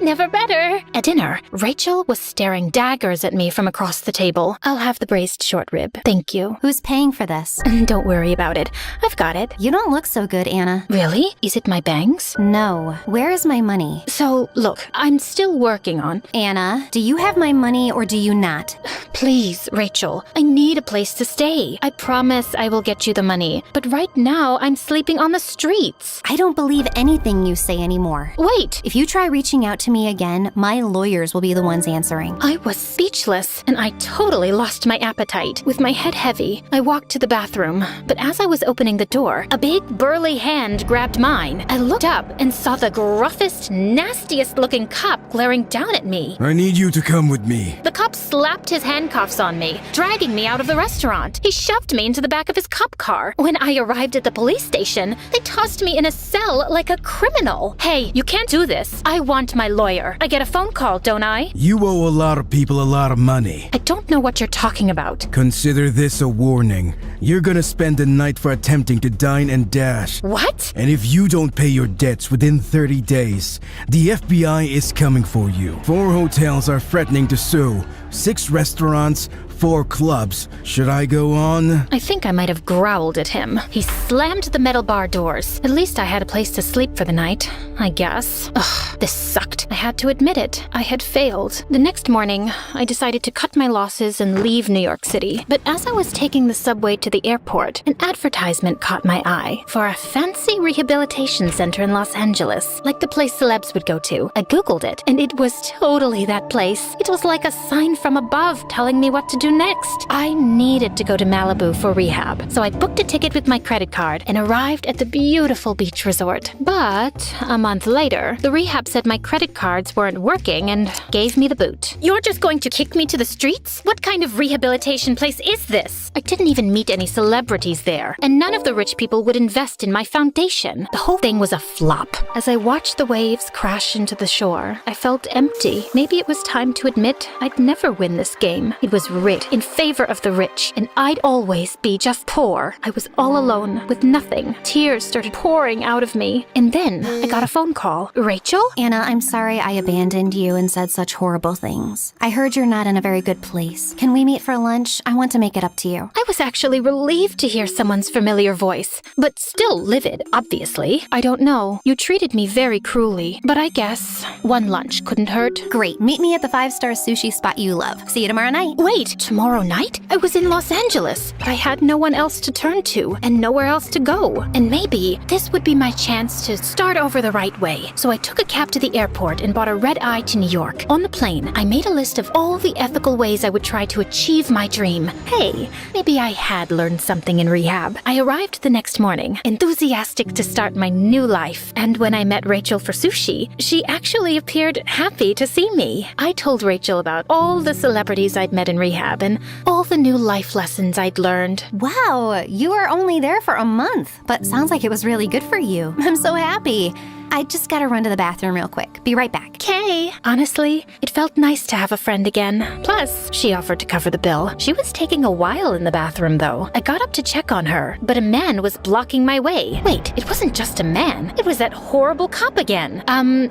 never better. At dinner, Rachel was staring daggers at me from across the table. I'll have the braised short rib. Thank you. Who's paying for this? Don't worry about it. I've got it. You don't look so good, Anna. Really? Is it my bangs? No. Where is my money? So, look, I'm still working on... Anna, do you have my money or do you not? Please, Rachel, I need a place to stay. I promise I will get you the money. But right now, I'm sleeping on the streets. I don't believe anything you say anymore. Wait! If you try reaching out to me again, my lawyers will be the ones answering. I was speechless, and I totally lost my appetite. With my head heavy, I walked to the bathroom. But as I was opening the door, a big, burly hand grabbed mine. I looked up and saw the gruffest, nastiest-looking cop glaring down at me. I need you to come with me. The cop slapped his handcuffs on me, dragging me out of the restaurant. He shoved me into the back of his cop car. When I arrived at the police station, they tossed me in a cell like a criminal. Hey, you can't do this. I want my lawyer. I get a phone call, don't I? You owe a lot of people a lot of money. I don't know what you're talking about. Consider this a warning. You're gonna spend the night for attempting to dine and dash. What? And if you don't pay your debts within 30 days, the FBI is coming for you. 4 hotels are threatening to sue, 6 restaurants, 4 clubs. Should I go on? I think I might have growled at him. He slammed the metal bar doors. At least I had a place to sleep for the night, I guess. Ugh, this sucked. I had to admit it. I had failed. The next morning, I decided to cut my losses and leave New York City. But as I was taking the subway to the airport, an advertisement caught my eye for a fancy rehabilitation center in Los Angeles, like the place celebs would go to. I Googled it, and it was totally that place. It was like a sign from above telling me what to do next. I needed to go to Malibu for rehab, so I booked a ticket with my credit card and arrived at the beautiful beach resort. But a month later, the rehab said my credit cards weren't working and gave me the boot. You're just going to kick me to the streets? What kind of rehabilitation place is this? I didn't even meet any celebrities there, and none of the rich people would invest in my foundation. The whole thing was a flop. As I watched the waves crash into the shore, I felt empty. Maybe it was time to admit I'd never win this game. It was rigged in favor of the rich, and I'd always be just poor. I was all alone, with nothing. Tears started pouring out of me, and then I got a phone call. Rachel? Anna, I'm sorry I abandoned you and said such horrible things. I heard you're not in a very good place. Can we meet for lunch? I want to make it up to you. I was actually relieved to hear someone's familiar voice, but still livid, obviously. I don't know. You treated me very cruelly, but I guess one lunch couldn't hurt. Great. Meet me at the 5-star sushi spot you love. See you tomorrow night. Wait, tomorrow night? I was in Los Angeles, but I had no one else to turn to and nowhere else to go. And maybe this would be my chance to start over the right way. So I took a cab to the airport and bought a red-eye to New York. On the plane, I made a list of all the ethical ways I would try to achieve my dream. Hey, maybe I had learned something in rehab. I arrived the next morning, enthusiastic to start my new life. And when I met Rachel for sushi, she actually appeared happy to see me. I told Rachel about all the celebrities I'd met in rehab and all the new life lessons I'd learned. Wow, you were only there for a month, but sounds like it was really good for you. I'm so happy. I just gotta run to the bathroom real quick. Be right back. Okay. Honestly, it felt nice to have a friend again. Plus, she offered to cover the bill. She was taking a while in the bathroom, though. I got up to check on her, but a man was blocking my way. Wait, it wasn't just a man. It was that horrible cop again.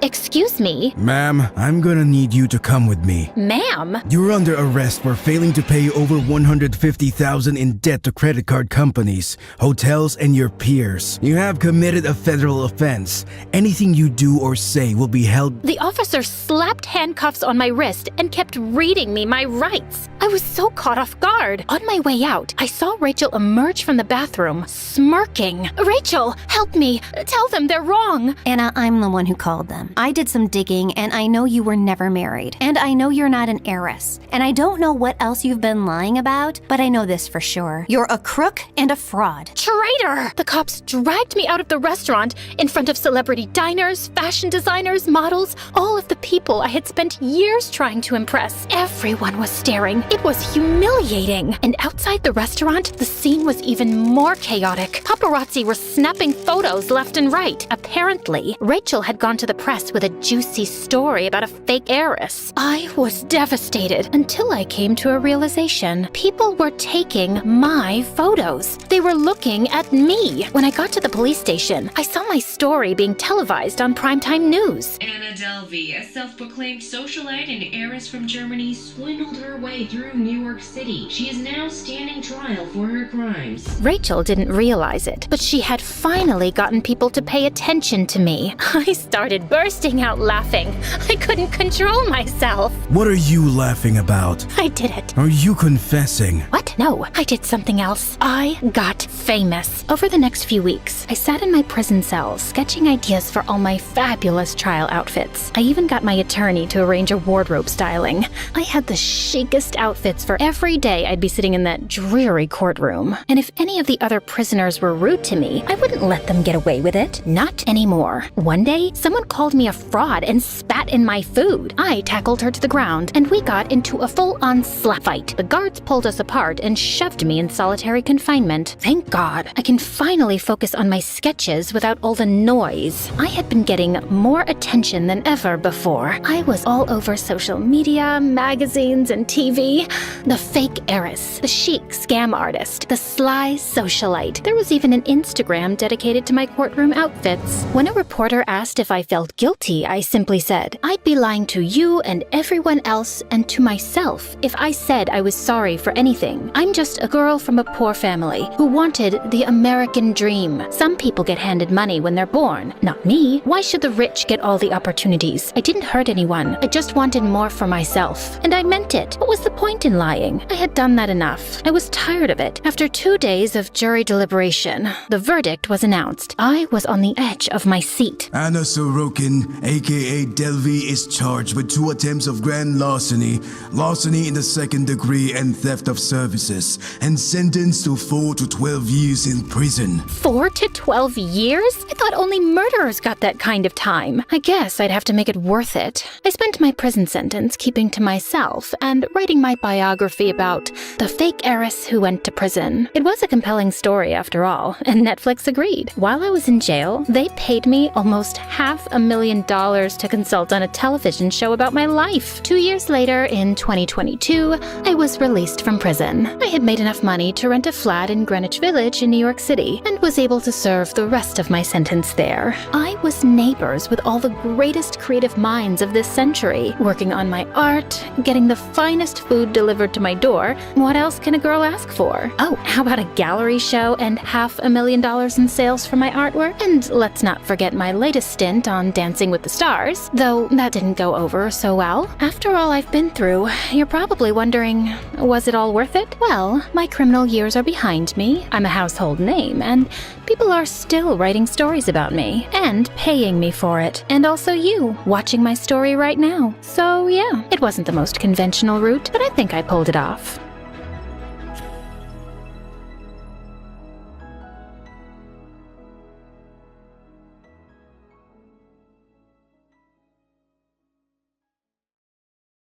Excuse me? Ma'am, I'm gonna need you to come with me. Ma'am? You're under arrest for failing to pay over $150,000 in debt to credit card companies, hotels, and your peers. You have committed a federal offense. Anything you do or say will be held. The officer slapped handcuffs on my wrist and kept reading me my rights. I was so caught off guard. On my way out, I saw Rachel emerge from the bathroom, smirking. Rachel, help me. Tell them they're wrong. Anna, I'm the one who called them. I did some digging, and I know you were never married. And I know you're not an heiress. And I don't know what else you've been lying about, but I know this for sure. You're a crook and a fraud. Traitor! The cops dragged me out of the restaurant in front of celebrity diners, fashion designers, models, all of the people I had spent years trying to impress. Everyone was staring. It was humiliating. And outside the restaurant, the scene was even more chaotic. Paparazzi were snapping photos left and right. Apparently, Rachel had gone to the press with a juicy story about a fake heiress. I was devastated until I came to a realization. People were taking my photos. They were looking at me. When I got to the police station, I saw my story being televised on primetime news. Anna Delvey, a self-proclaimed socialite and heiress from Germany, swindled her way through New York City. She is now standing trial for her crimes. Rachel didn't realize it, but she had finally gotten people to pay attention to me. I started bursting out laughing. I couldn't control myself. What are you laughing about? I did it. Are you confessing? What? No, I did something else. I got famous. Over the next few weeks, I sat in my prison cells, sketching ideas for all my fabulous trial outfits. I even got my attorney to arrange a wardrobe styling. I had the chicest outfits for every day I'd be sitting in that dreary courtroom. And if any of the other prisoners were rude to me, I wouldn't let them get away with it. Not anymore. One day, someone called me a fraud and spat in my food. I tackled her to the ground, and we got into a full-on slap fight. The guards pulled us apart and shoved me in solitary confinement. Thank God, I can finally focus on my sketches without all the noise. I had been getting more attention than ever before. I was all over social media, magazines, and TV. The fake heiress, the chic scam artist, the sly socialite. There was even an Instagram dedicated to my courtroom outfits. When a reporter asked if I felt guilty, I simply said, I'd be lying to you and everyone else and to myself if I said I was sorry for anything. I'm just a girl from a poor family who wanted the American dream. Some people get handed money when they're born. Not me. Why should the rich get all the opportunities? I didn't hurt anyone. I just wanted more for myself. And I meant it. What was the point in lying? I had done that enough. I was tired of it. After 2 days of jury deliberation, the verdict was announced. I was on the edge of my seat. Anna Sorokin, aka Delvey, is charged with 2 attempts of grand larceny, larceny in the 2nd degree, and theft of services, and sentenced to 4 to 12 years in prison. 4 to 12 years? I thought only murderers got that kind of time. I guess I'd have to make it worth it. I spent my prison sentence keeping to myself and writing my biography about the fake heiress who went to prison. It was a compelling story after all, and Netflix agreed. While I was in jail, they paid me almost $500,000 to consult on a television show about my life. 2 years later, in 2022, I was released from prison. I had made enough money to rent a flat in Greenwich Village in New York City and was able to serve the rest of my sentence there. I was neighbors with all the greatest creative minds of this century, working on my art, getting the finest food delivered to my door. What else can a girl ask for? Oh, how about a gallery show and $500,000 in sales for my artwork? And let's not forget my latest stint on Dancing with the Stars, though that didn't go over so well. After all I've been through, you're probably wondering, was it all worth it? Well, my criminal years are behind me, I'm a household name, and people are still writing stories about me and paying me for it. And also you, watching my story right now. So yeah, it wasn't the most conventional route, but I think I pulled it off.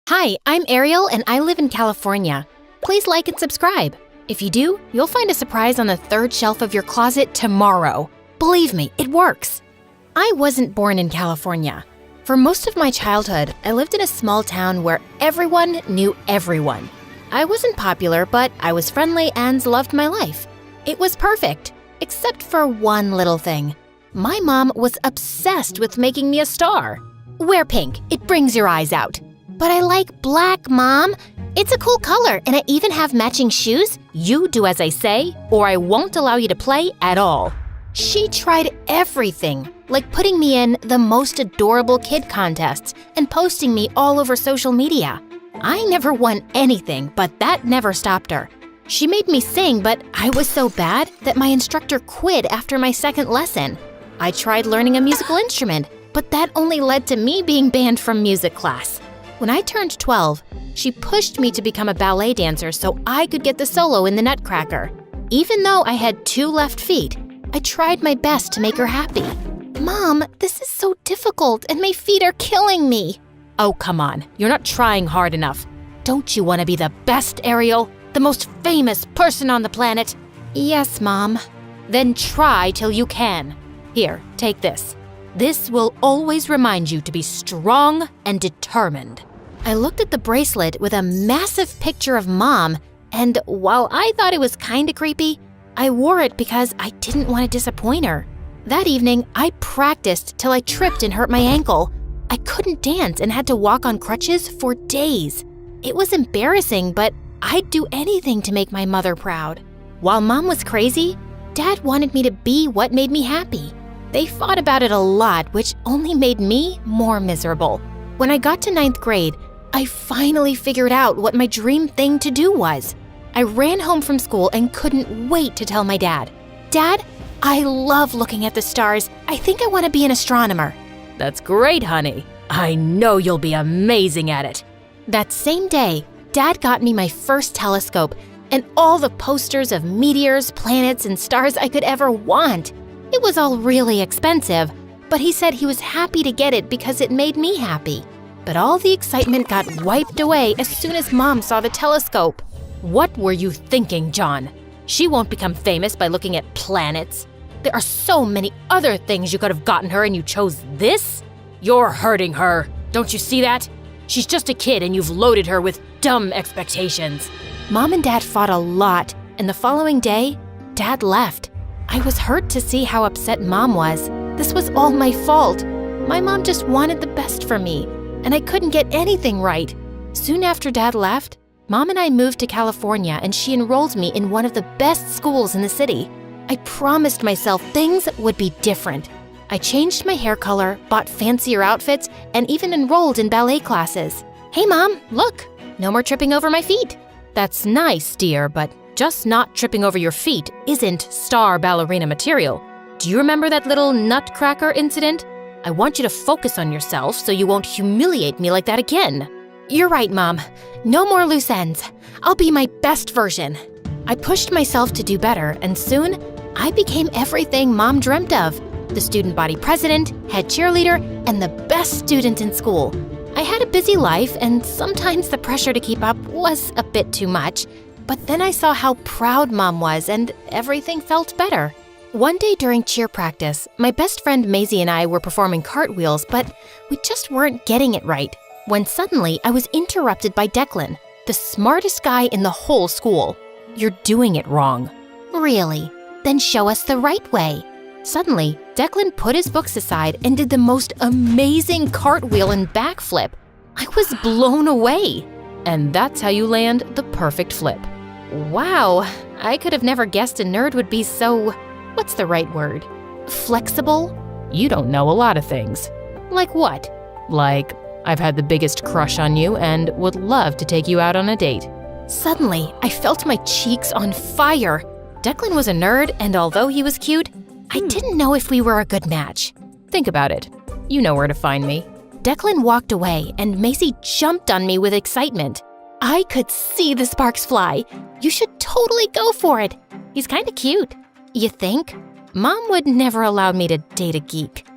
Hi, I'm Ariel and I live in California. Please like and subscribe. If you do, you'll find a surprise on the 3rd shelf of your closet tomorrow. Believe me, it works. I wasn't born in California. For most of my childhood, I lived in a small town where everyone knew everyone. I wasn't popular, but I was friendly and loved my life. It was perfect, except for one little thing. My mom was obsessed with making me a star. Wear pink, it brings your eyes out. But I like black, Mom. It's a cool color, and I even have matching shoes. You do as I say, or I won't allow you to play at all. She tried everything, like putting me in the most adorable kid contests and posting me all over social media. I never won anything, but that never stopped her. She made me sing, but I was so bad that my instructor quit after my 2nd lesson. I tried learning a musical instrument, but that only led to me being banned from music class. When I turned 12, she pushed me to become a ballet dancer so I could get the solo in the Nutcracker. Even though I had 2 left feet, I tried my best to make her happy. Mom, this is so difficult and my feet are killing me. Oh, come on. You're not trying hard enough. Don't you want to be the best, Ariel? The most famous person on the planet? Yes, Mom. Then try till you can. Here, take this. This will always remind you to be strong and determined. I looked at the bracelet with a massive picture of Mom, and while I thought it was kinda creepy, I wore it because I didn't want to disappoint her. That evening, I practiced till I tripped and hurt my ankle. I couldn't dance and had to walk on crutches for days. It was embarrassing, but I'd do anything to make my mother proud. While Mom was crazy, Dad wanted me to be what made me happy. They fought about it a lot, which only made me more miserable. When I got to 9th grade, I finally figured out what my dream thing to do was. I ran home from school and couldn't wait to tell my dad. Dad, I love looking at the stars. I think I want to be an astronomer. That's great, honey. I know you'll be amazing at it. That same day, Dad got me my first telescope and all the posters of meteors, planets, and stars I could ever want. It was all really expensive, but he said he was happy to get it because it made me happy. But all the excitement got wiped away as soon as Mom saw the telescope. What were you thinking, John? She won't become famous by looking at planets. There are so many other things you could have gotten her and you chose this? You're hurting her. Don't you see that? She's just a kid and you've loaded her with dumb expectations. Mom and Dad fought a lot, and the following day, Dad left. I was hurt to see how upset Mom was. This was all my fault. My mom just wanted the best for me, and I couldn't get anything right. Soon after Dad left, Mom and I moved to California, and she enrolled me in one of the best schools in the city. I promised myself things would be different. I changed my hair color, bought fancier outfits, and even enrolled in ballet classes. Hey, Mom, look, no more tripping over my feet. That's nice, dear, but just not tripping over your feet isn't star ballerina material. Do you remember that little nutcracker incident? I want you to focus on yourself so you won't humiliate me like that again. You're right, Mom. No more loose ends. I'll be my best version. I pushed myself to do better, and soon, I became everything Mom dreamt of. The student body president, head cheerleader, and the best student in school. I had a busy life, and sometimes the pressure to keep up was a bit too much. But then I saw how proud Mom was, and everything felt better. One day during cheer practice, my best friend Maisie and I were performing cartwheels, but we just weren't getting it right. When suddenly, I was interrupted by Declan, the smartest guy in the whole school. You're doing it wrong. Really? Then show us the right way. Suddenly, Declan put his books aside and did the most amazing cartwheel and backflip. I was blown away. And that's how you land the perfect flip. Wow, I could have never guessed a nerd would be so, what's the right word? Flexible? You don't know a lot of things. Like what? Like, I've had the biggest crush on you and would love to take you out on a date. Suddenly, I felt my cheeks on fire. Declan was a nerd, and although he was cute, I didn't know if we were a good match. Think about it. You know where to find me. Declan walked away, and Macy jumped on me with excitement. I could see the sparks fly. You should totally go for it. He's kinda cute. You think? Mom would never allow me to date a geek.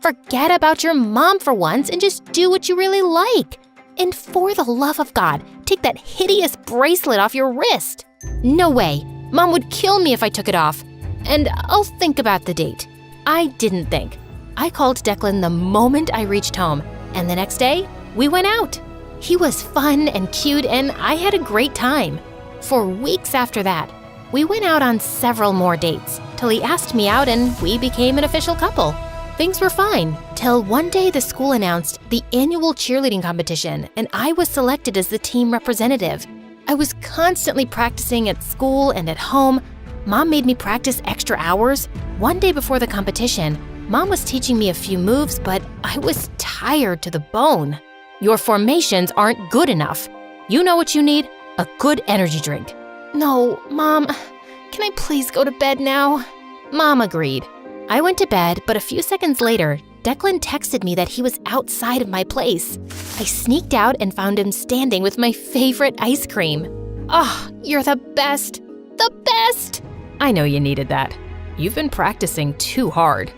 Forget about your mom for once and just do what you really like. And for the love of God, take that hideous bracelet off your wrist. No way. Mom would kill me if I took it off. And I'll think about the date. I didn't think. I called Declan the moment I reached home, and the next day, we went out. He was fun and cute, and I had a great time. For weeks after that, we went out on several more dates, till he asked me out and we became an official couple. Things were fine, till one day the school announced the annual cheerleading competition, and I was selected as the team representative. I was constantly practicing at school and at home. Mom made me practice extra hours. One day before the competition, Mom was teaching me a few moves, but I was tired to the bone. Your formations aren't good enough. You know what you need? A good energy drink. No, Mom, can I please go to bed now? Mom agreed. I went to bed, but a few seconds later, Declan texted me that he was outside of my place. I sneaked out and found him standing with my favorite ice cream. You're the best. The best! I know you needed that. You've been practicing too hard.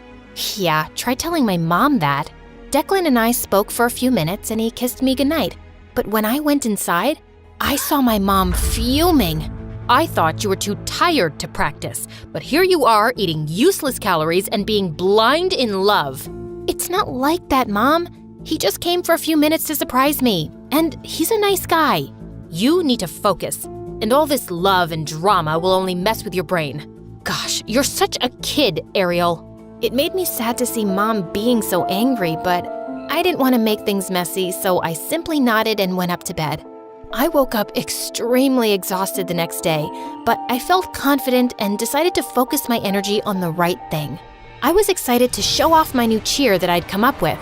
Yeah, try telling my mom that. Declan and I spoke for a few minutes and he kissed me goodnight. But when I went inside, I saw my mom fuming. I thought you were too tired to practice, but here you are eating useless calories and being blind in love. It's not like that, Mom. He just came for a few minutes to surprise me, and he's a nice guy. You need to focus, and all this love and drama will only mess with your brain. Gosh, you're such a kid, Ariel. It made me sad to see Mom being so angry, but I didn't want to make things messy, so I simply nodded and went up to bed. I woke up extremely exhausted the next day, but I felt confident and decided to focus my energy on the right thing. I was excited to show off my new cheer that I'd come up with.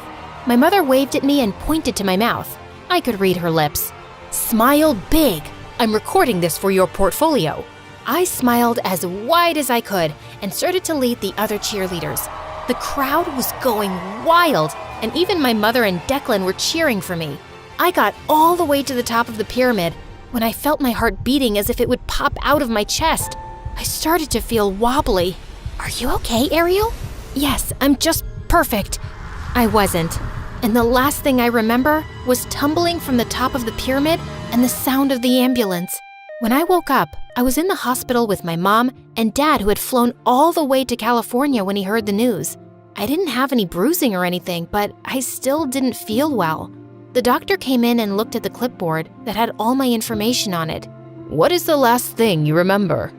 My mother waved at me and pointed to my mouth. I could read her lips. Smile big. I'm recording this for your portfolio. I smiled as wide as I could and started to lead the other cheerleaders. The crowd was going wild, and even my mother and Declan were cheering for me. I got all the way to the top of the pyramid when I felt my heart beating as if it would pop out of my chest. I started to feel wobbly. Are you okay, Ariel? Yes, I'm just perfect. I wasn't. And the last thing I remember was tumbling from the top of the pyramid and the sound of the ambulance. When I woke up, I was in the hospital with my mom and dad who had flown all the way to California when he heard the news. I didn't have any bruising or anything, but I still didn't feel well. The doctor came in and looked at the clipboard that had all my information on it. What is the last thing you remember?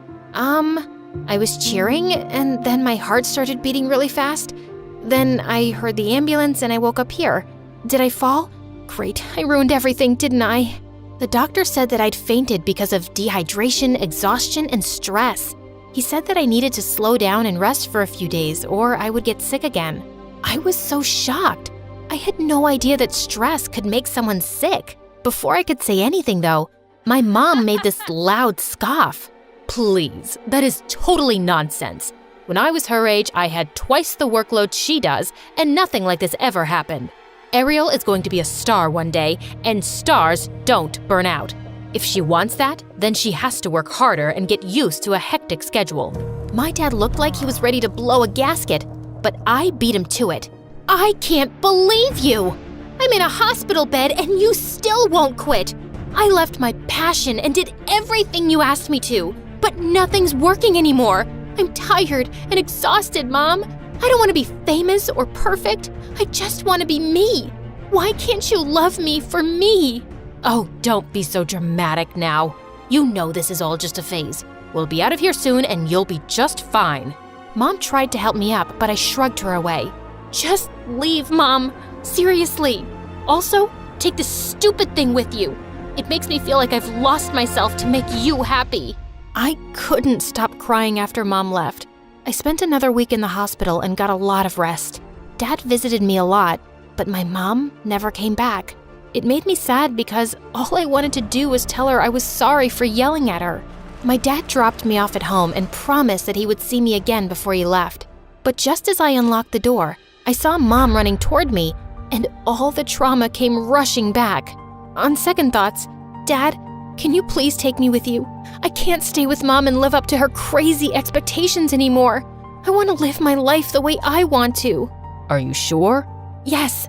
I was cheering, and then my heart started beating really fast. Then I heard the ambulance and I woke up here. Did I fall? Great, I ruined everything, didn't I? The doctor said that I'd fainted because of dehydration, exhaustion, and stress. He said that I needed to slow down and rest for a few days or I would get sick again. I was so shocked. I had no idea that stress could make someone sick. Before I could say anything, though, my mom made this loud scoff. Please, that is totally nonsense. When I was her age, I had twice the workload she does, and nothing like this ever happened. Ariel is going to be a star one day, and stars don't burn out. If she wants that, then she has to work harder and get used to a hectic schedule. My dad looked like he was ready to blow a gasket, but I beat him to it. I can't believe you! I'm in a hospital bed and you still won't quit. I left my passion and did everything you asked me to, but nothing's working anymore. I'm tired and exhausted, Mom. I don't want to be famous or perfect. I just want to be me. Why can't you love me for me? Oh, don't be so dramatic now. You know this is all just a phase. We'll be out of here soon and you'll be just fine. Mom tried to help me up, but I shrugged her away. Just leave, Mom. Seriously. Also, take this stupid thing with you. It makes me feel like I've lost myself to make you happy. I couldn't stop crying after Mom left. I spent another week in the hospital and got a lot of rest. Dad visited me a lot, but my mom never came back. It made me sad because all I wanted to do was tell her I was sorry for yelling at her. My dad dropped me off at home and promised that he would see me again before he left. But just as I unlocked the door, I saw Mom running toward me, and all the trauma came rushing back. On second thoughts, Dad, can you please take me with you? I can't stay with Mom and live up to her crazy expectations anymore. I want to live my life the way I want to. Are you sure? Yes.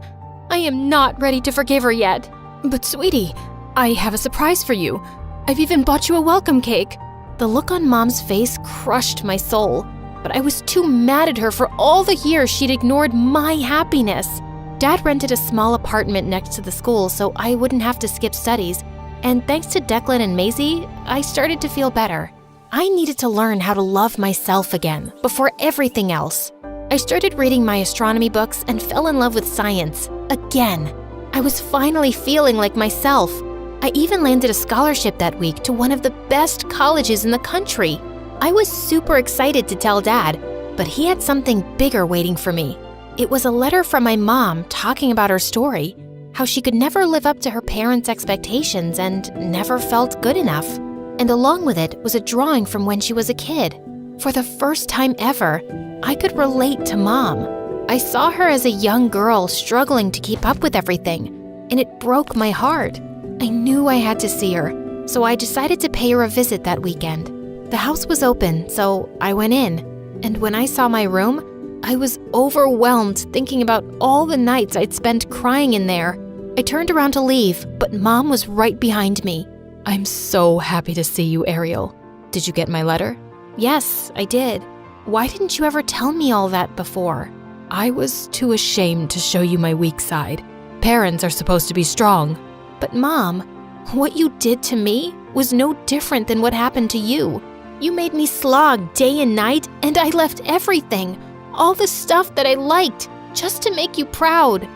I am not ready to forgive her yet. But sweetie, I have a surprise for you. I've even bought you a welcome cake. The look on Mom's face crushed my soul, but I was too mad at her for all the years she'd ignored my happiness. Dad rented a small apartment next to the school so I wouldn't have to skip studies, and thanks to Declan and Maisie, I started to feel better. I needed to learn how to love myself again, before everything else. I started reading my astronomy books and fell in love with science, again. I was finally feeling like myself. I even landed a scholarship that week to one of the best colleges in the country. I was super excited to tell Dad, but he had something bigger waiting for me. It was a letter from my mom talking about her story, how she could never live up to her parents' expectations and never felt good enough. And along with it was a drawing from when she was a kid. For the first time ever, I could relate to Mom. I saw her as a young girl struggling to keep up with everything, and it broke my heart. I knew I had to see her, so I decided to pay her a visit that weekend. The house was open, so I went in, and when I saw my room, I was overwhelmed thinking about all the nights I'd spent crying in there. I turned around to leave, but Mom was right behind me. I'm so happy to see you, Ariel. Did you get my letter? Yes, I did. Why didn't you ever tell me all that before? I was too ashamed to show you my weak side. Parents are supposed to be strong. But Mom, what you did to me was no different than what happened to you. You made me slog day and night, and I left everything, all the stuff that I liked, just to make you proud.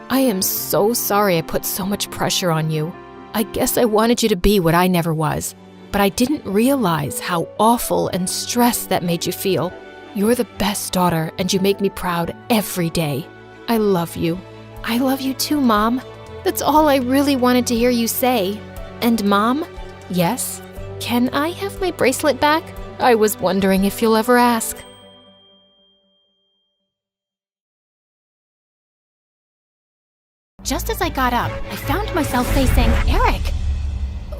I am so sorry I put so much pressure on you. I guess I wanted you to be what I never was, but I didn't realize how awful and stressed that made you feel. You're the best daughter, and you make me proud every day. I love you. I love you too, Mom. That's all I really wanted to hear you say. And Mom? Yes? Can I have my bracelet back? I was wondering if you'll ever ask. Just as I got up, I found myself facing Eric.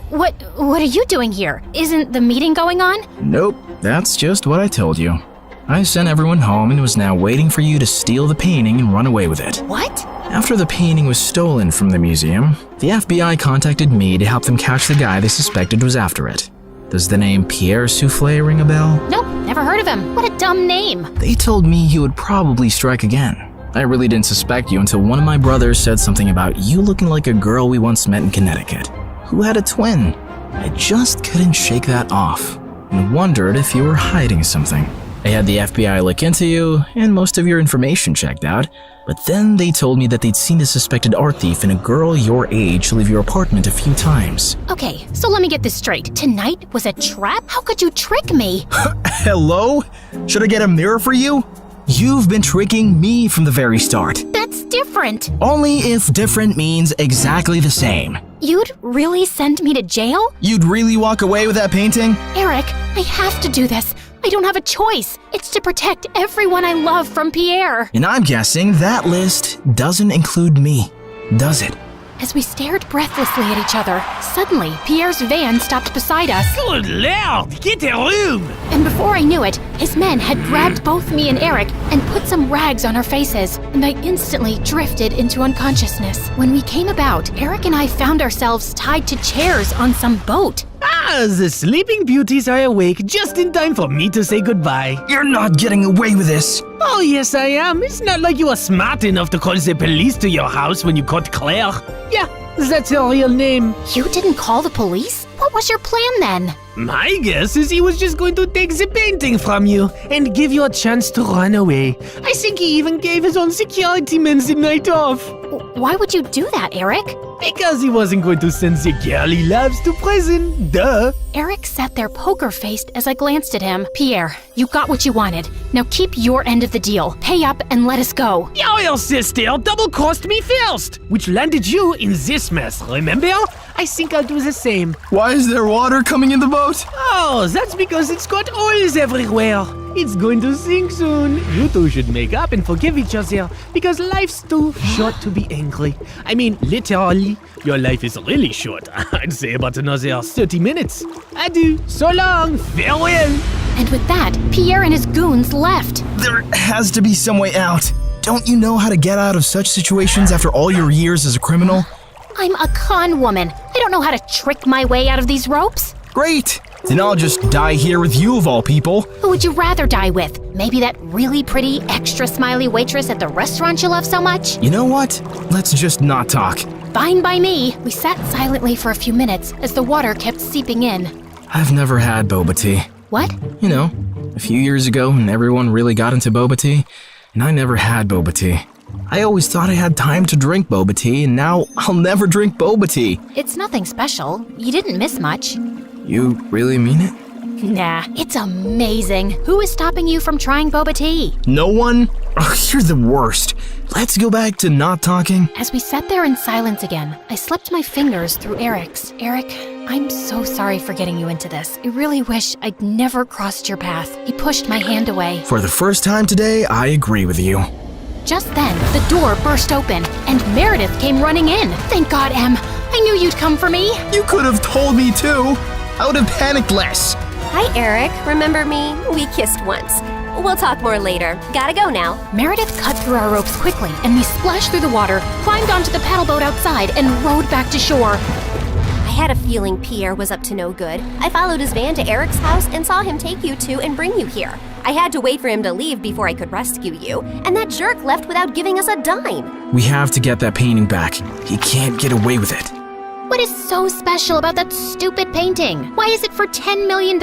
What are you doing here? Isn't the meeting going on? Nope, that's just what I told you. I sent everyone home and was now waiting for you to steal the painting and run away with it. What? After the painting was stolen from the museum, the FBI contacted me to help them catch the guy they suspected was after it. Does the name Pierre Souffle ring a bell? Nope, never heard of him. What a dumb name. They told me you would probably strike again. I really didn't suspect you until one of my brothers said something about you looking like a girl we once met in Connecticut, who had a twin. I just couldn't shake that off, and wondered if you were hiding something. I had the FBI look into you, and most of your information checked out, but then they told me that they'd seen the suspected art thief and a girl your age leave your apartment a few times. Okay, so let me get this straight. Tonight was a trap? How could you trick me? Hello? Should I get a mirror for you? You've been tricking me from the very start. That's different. Only if different means exactly the same. You'd really send me to jail? You'd really walk away with that painting? Eric, I have to do this. I don't have a choice. It's to protect everyone I love from Pierre. And I'm guessing that list doesn't include me, does it? As we stared breathlessly at each other, suddenly Pierre's van stopped beside us. Good Lord, get a room! And before I knew it, his men had grabbed both me and Eric and put some rags on our faces, and I instantly drifted into unconsciousness. When we came about, Eric and I found ourselves tied to chairs on some boat. Ah, the Sleeping Beauties are awake just in time for me to say goodbye. You're not getting away with this. Oh, yes, I am. It's not like you are smart enough to call the police to your house when you caught Claire. Yeah, that's her real name. You didn't call the police? What was your plan then? My guess is he was just going to take the painting from you and give you a chance to run away. I think he even gave his own security men the night off. Why would you do that, Eric? Because he wasn't going to send the girl he loves to prison, duh. Eric sat there poker-faced as I glanced at him. Pierre, you got what you wanted. Now keep your end of the deal. Pay up and let us go. Your sister double-crossed me first, which landed you in this mess, remember? I think I'll do the same. Why is there water coming in the boat? Oh, that's because it's got oils everywhere. It's going to sink soon. You two should make up and forgive each other because life's too short to be angry. I mean, literally, your life is really short. I'd say about another 30 minutes. Adieu. So long. Farewell. And with that, Pierre and his goons left. There has to be some way out. Don't you know how to get out of such situations after all your years as a criminal? I'm a con woman. I don't know how to trick my way out of these ropes. Great. Then I'll just die here with you of all people. Who would you rather die with? Maybe that really pretty, extra smiley waitress at the restaurant you love so much? You know what? Let's just not talk. Fine by me. We sat silently for a few minutes as the water kept seeping in. I've never had boba tea. What? You know, a few years ago when everyone really got into boba tea, and I never had boba tea. I always thought I had time to drink boba tea, and now I'll never drink boba tea. It's nothing special. You didn't miss much. You really mean it? Nah, it's amazing. Who is stopping you from trying boba tea? No one? Oh, you're the worst. Let's go back to not talking. As we sat there in silence again, I slipped my fingers through Eric's. Eric, I'm so sorry for getting you into this. I really wish I'd never crossed your path. He pushed my hand away. For the first time today, I agree with you. Just then, the door burst open, and Meredith came running in. Thank God, Em. I knew you'd come for me. You could have told me too. I would have panicked less. Hi, Eric. Remember me? We kissed once. we'll talk more later. Gotta go now. Meredith cut through our ropes quickly, and we splashed through the water, climbed onto the paddle boat outside, and rowed back to shore. I had a feeling Pierre was up to no good. I followed his van to Eric's house and saw him take you two and bring you here. I had to wait for him to leave before I could rescue you, and that jerk left without giving us a dime. We have to get that painting back. He can't get away with it. What is so special about that stupid painting? Why is it for $10 million?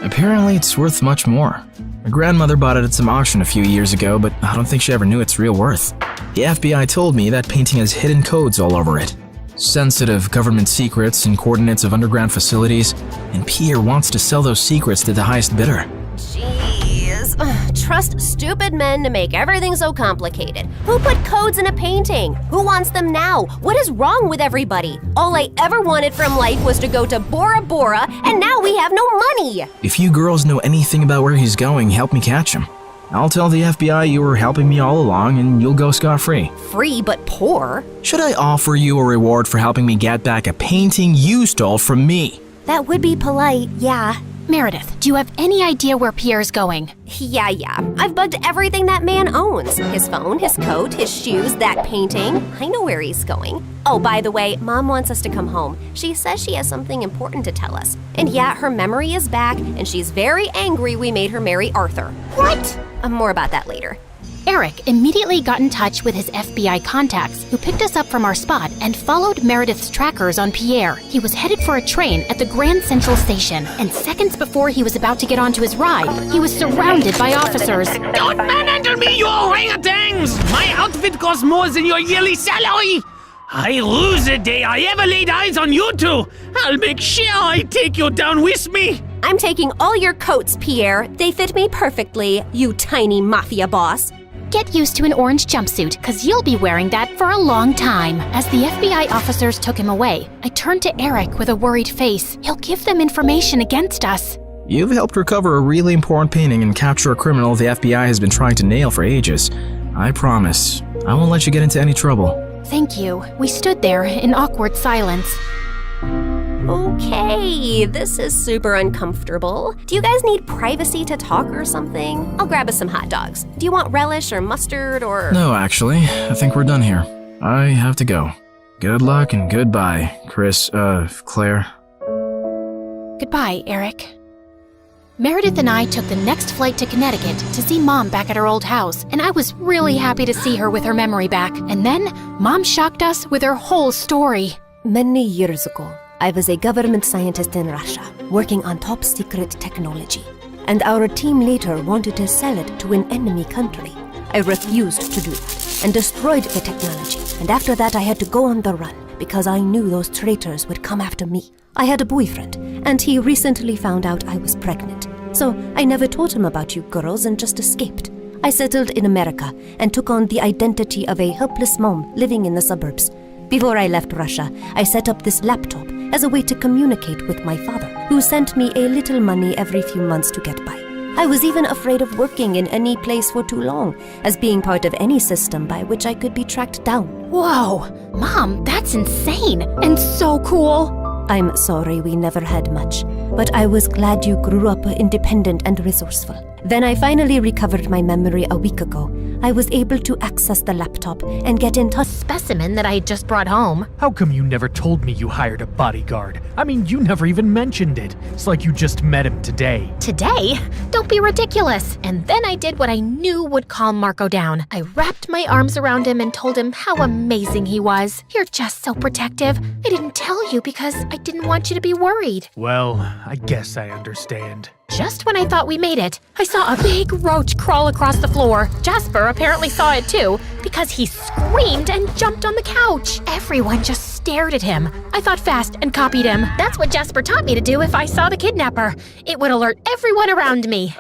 Apparently, it's worth much more. My grandmother bought it at some auction a few years ago, but I don't think she ever knew its real worth. The FBI told me that painting has hidden codes all over it. Sensitive government secrets and coordinates of underground facilities, and Pierre wants to sell those secrets to the highest bidder. Jeez. Trust stupid men to make everything so complicated. Who put codes in a painting? Who wants them now? What is wrong with everybody? All I ever wanted from life was to go to Bora Bora, and now we have no money! If you girls know anything about where he's going, help me catch him. I'll tell the FBI you were helping me all along, and you'll go scot-free. Free but poor? Should I offer you a reward for helping me get back a painting you stole from me? That would be polite, yeah. Meredith, do you have any idea where Pierre's going? Yeah. I've bugged everything that man owns. His phone, his coat, his shoes, that painting. I know where he's going. Oh, by the way, Mom wants us to come home. She says she has something important to tell us. And yeah, her memory is back, and she's very angry we made her marry Arthur. What? More about that later. Eric immediately got in touch with his FBI contacts, who picked us up from our spot and followed Meredith's trackers on Pierre. He was headed for a train at the Grand Central Station, and seconds before he was about to get onto his ride, he was surrounded by officers. Don't manhandle me, you orangutans! My outfit costs more than your yearly salary! I lose the day I ever laid eyes on you two! I'll make sure I take you down with me! I'm taking all your coats, Pierre. They fit me perfectly, you tiny mafia boss. Get used to an orange jumpsuit, cause you'll be wearing that for a long time. As the FBI officers took him away, I turned to Eric with a worried face. He'll give them information against us. You've helped recover a really important painting and capture a criminal the FBI has been trying to nail for ages. I promise, I won't let you get into any trouble. Thank you. We stood there in awkward silence. Okay, this is super uncomfortable. Do you guys need privacy to talk or something? I'll grab us some hot dogs. Do you want relish or mustard or... No, actually, I think we're done here. I have to go. Good luck and goodbye, Claire. Goodbye, Eric. Meredith and I took the next flight to Connecticut to see Mom back at her old house, and I was really happy to see her with her memory back. And then, Mom shocked us with her whole story. Many years ago, I was a government scientist in Russia, working on top secret technology. And our team later wanted to sell it to an enemy country. I refused to do that, and destroyed the technology. And after that I had to go on the run, because I knew those traitors would come after me. I had a boyfriend, and he recently found out I was pregnant. So I never told him about you girls and just escaped. I settled in America and took on the identity of a helpless mom living in the suburbs. Before I left Russia, I set up this laptop as a way to communicate with my father, who sent me a little money every few months to get by. I was even afraid of working in any place for too long, as being part of any system by which I could be tracked down. Whoa! Mom, that's insane! And so cool! I'm sorry we never had much, but I was glad you grew up independent and resourceful. Then I finally recovered my memory a week ago. I was able to access the laptop and get in touch. Specimen that I had just brought home. How come you never told me you hired a bodyguard? I mean, you never even mentioned it. It's like you just met him today. Today? Don't be ridiculous. And then I did what I knew would calm Marco down. I wrapped my arms around him and told him how amazing he was. You're just so protective. I didn't tell you because I didn't want you to be worried. Well, I guess I understand. Just when I thought we made it, I saw a big roach crawl across the floor. Jasper apparently saw it too, because he screamed and jumped on the couch. Everyone just stared at him. I thought fast and copied him. That's what Jasper taught me to do if I saw the kidnapper. It would alert everyone around me.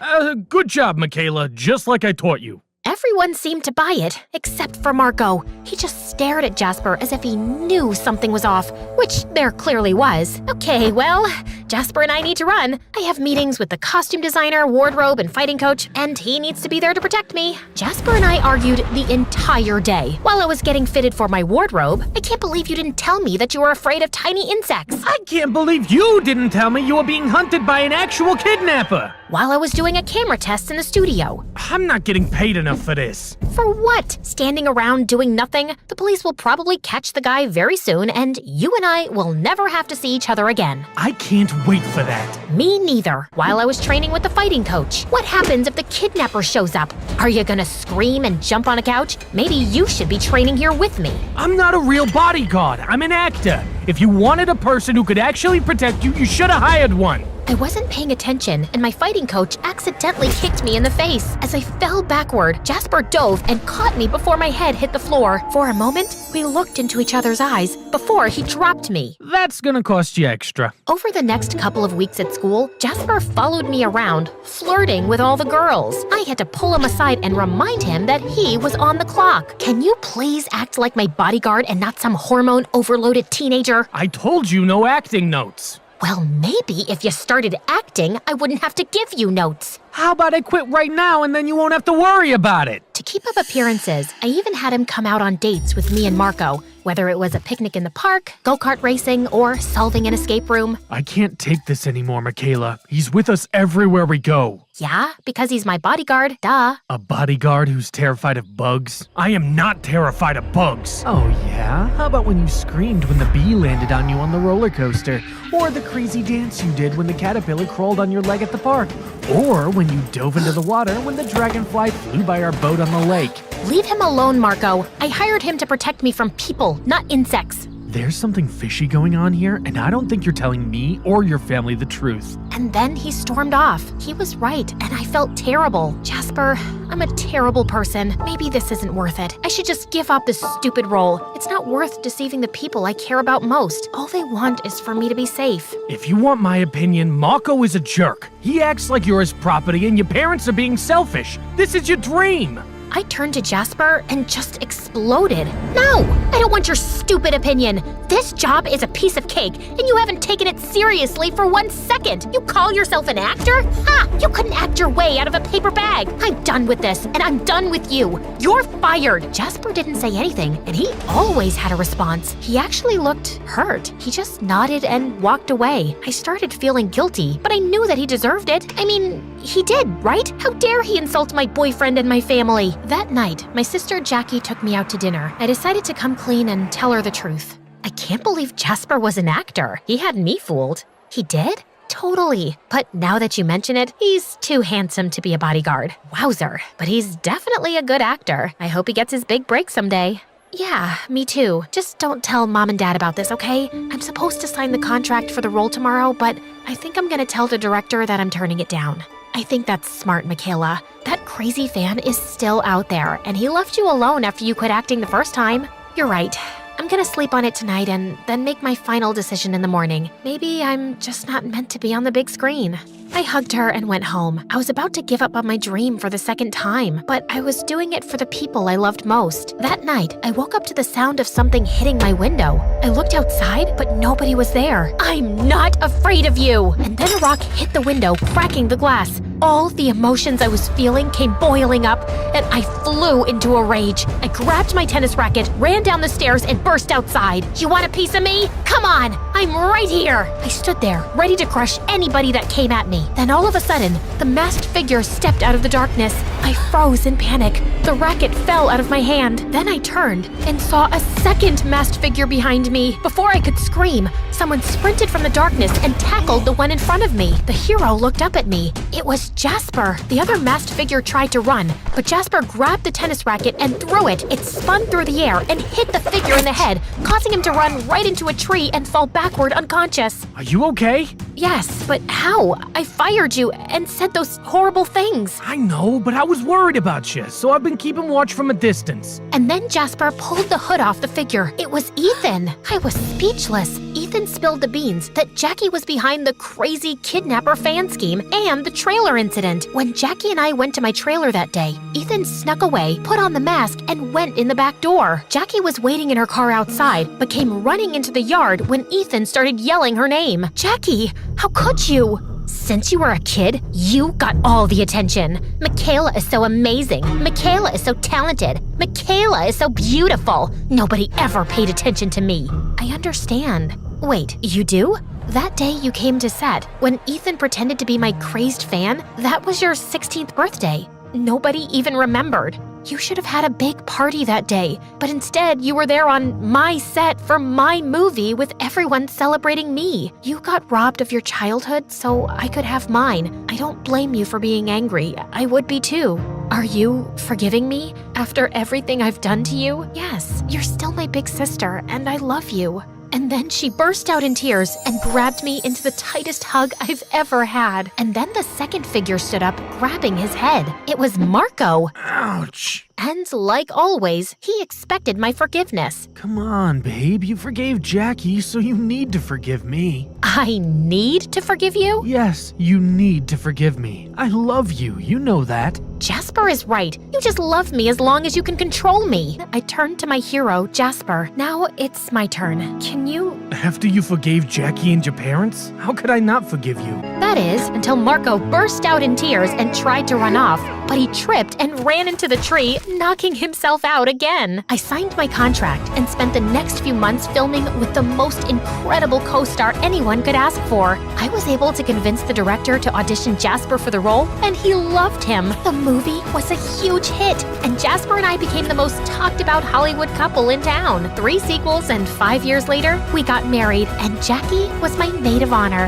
Good job, Michaela, just like I taught you. Everyone seemed to buy it, except for Marco. He just stared at Jasper as if he knew something was off, which there clearly was. Okay, well, Jasper and I need to run. I have meetings with the costume designer, wardrobe, and fighting coach, and he needs to be there to protect me. Jasper and I argued the entire day. While I was getting fitted for my wardrobe, I can't believe you didn't tell me that you were afraid of tiny insects. I can't believe you didn't tell me you were being hunted by an actual kidnapper. While I was doing a camera test in the studio. I'm not getting paid enough for this. For what? Standing around doing nothing? The police will probably catch the guy very soon, and you and I will never have to see each other again. I can't wait for that. Me neither. While I was training with the fighting coach. What happens if the kidnapper shows up? Are you gonna scream and jump on a couch? Maybe you should be training here with me. I'm not a real bodyguard. I'm an actor. If you wanted a person who could actually protect you, you should have hired one. I wasn't paying attention, and my fighting coach accidentally kicked me in the face. As I fell backward, Jasper dove and caught me before my head hit the floor. For a moment, we looked into each other's eyes before he dropped me. That's gonna cost you extra. Over the next couple of weeks at school, Jasper followed me around, flirting with all the girls. I had to pull him aside and remind him that he was on the clock. Can you please act like my bodyguard and not some hormone-overloaded teenager? I told you no acting notes. Well, maybe if you started acting, I wouldn't have to give you notes. How about I quit right now and then you won't have to worry about it? To keep up appearances, I even had him come out on dates with me and Marco, whether it was a picnic in the park, go-kart racing, or solving an escape room. I can't take this anymore, Michaela. He's with us everywhere we go. Yeah, because he's my bodyguard, duh. A bodyguard who's terrified of bugs? I am not terrified of bugs. Oh yeah? How about when you screamed when the bee landed on you on the roller coaster? Or the crazy dance you did when the caterpillar crawled on your leg at the park? Or when you dove into the water when the dragonfly flew by our boat on the lake? Leave him alone, Marco. I hired him to protect me from people, not insects. There's something fishy going on here, and I don't think you're telling me or your family the truth. And then he stormed off. He was right, and I felt terrible. Jasper, I'm a terrible person. Maybe this isn't worth it. I should just give up this stupid role. It's not worth deceiving the people I care about most. All they want is for me to be safe. If you want my opinion, Marco is a jerk. He acts like you're his property and your parents are being selfish. This is your dream. I turned to Jasper and just exploded. No, I don't want your stupid opinion. This job is a piece of cake, and you haven't taken it seriously for 1 second. You call yourself an actor? Ha! You couldn't act your way out of a paper bag. I'm done with this, and I'm done with you. You're fired. Jasper didn't say anything, and he always had a response. He actually looked hurt. He just nodded and walked away. I started feeling guilty, but I knew that he deserved it. I mean, he did, right? How dare he insult my boyfriend and my family? That night, my sister Jackie took me out to dinner. I decided to come clean and tell her the truth. I can't believe Jasper was an actor. He had me fooled. He did? Totally. But now that you mention it, he's too handsome to be a bodyguard. Wowzer. But he's definitely a good actor. I hope he gets his big break someday. Yeah, me too. Just don't tell Mom and Dad about this, okay? I'm supposed to sign the contract for the role tomorrow, but I think I'm gonna tell the director that I'm turning it down. I think that's smart, Michaela. That crazy fan is still out there, and he left you alone after you quit acting the first time. You're right. I'm gonna sleep on it tonight and then make my final decision in the morning. Maybe I'm just not meant to be on the big screen. I hugged her and went home. I was about to give up on my dream for the second time, but I was doing it for the people I loved most. That night, I woke up to the sound of something hitting my window. I looked outside, but nobody was there. I'm not afraid of you! And then a rock hit the window, cracking the glass. All the emotions I was feeling came boiling up, and I flew into a rage. I grabbed my tennis racket, ran down the stairs, and burst outside. You want a piece of me? Come on! I'm right here! I stood there, ready to crush anybody that came at me. Then all of a sudden, the masked figure stepped out of the darkness. I froze in panic. The racket fell out of my hand. Then I turned and saw a second masked figure behind me. Before I could scream, someone sprinted from the darkness and tackled the one in front of me. The hero looked up at me. It was Jasper. The other masked figure tried to run, but Jasper grabbed the tennis racket and threw it. It spun through the air and hit the figure in the head, causing him to run right into a tree and fall backward unconscious. Are you okay? Yes, but how? I fired you and said those horrible things. I know, but I was worried about you, so I've been keeping watch from a distance. And then Jasper pulled the hood off the figure. It was Ethan. I was speechless. Ethan spilled the beans that Jackie was behind the crazy kidnapper fan scheme and the trailer incident. When Jackie and I went to my trailer that day, Ethan snuck away, put on the mask, and went in the back door. Jackie was waiting in her car outside, but came running into the yard when Ethan started yelling her name. Jackie! How could you? Since you were a kid, you got all the attention. Michaela is so amazing. Michaela is so talented. Michaela is so beautiful. Nobody ever paid attention to me. I understand. Wait, you do? That day you came to set, when Ethan pretended to be my crazed fan, that was your 16th birthday. Nobody even remembered. You should have had a big party that day, but instead you were there on my set for my movie with everyone celebrating me. You got robbed of your childhood so I could have mine. I don't blame you for being angry. I would be too. Are you forgiving me after everything I've done to you? Yes, you're still my big sister and I love you. And then she burst out in tears and grabbed me into the tightest hug I've ever had. And then the second figure stood up, grabbing his head. It was Marco. Ouch. And like always, he expected my forgiveness. Come on, babe. You forgave Jackie, so you need to forgive me. I need to forgive you? Yes, you need to forgive me. I love you. You know that. Jasper is right. You just love me as long as you can control me. I turned to my hero, Jasper. Now it's my turn. Can you... After you forgave Jackie and your parents? How could I not forgive you? That is, until Marco burst out in tears and tried to run off, but he tripped and ran into the tree, knocking himself out again. I signed my contract and spent the next few months filming with the most incredible co-star anyone could ask for. I was able to convince the director to audition Jasper for the role, and he loved him. The movie was a huge hit, and Jasper and I became the most talked about Hollywood couple in town. 3 sequels, and 5 years later, we got married, and Jackie was my maid of honor.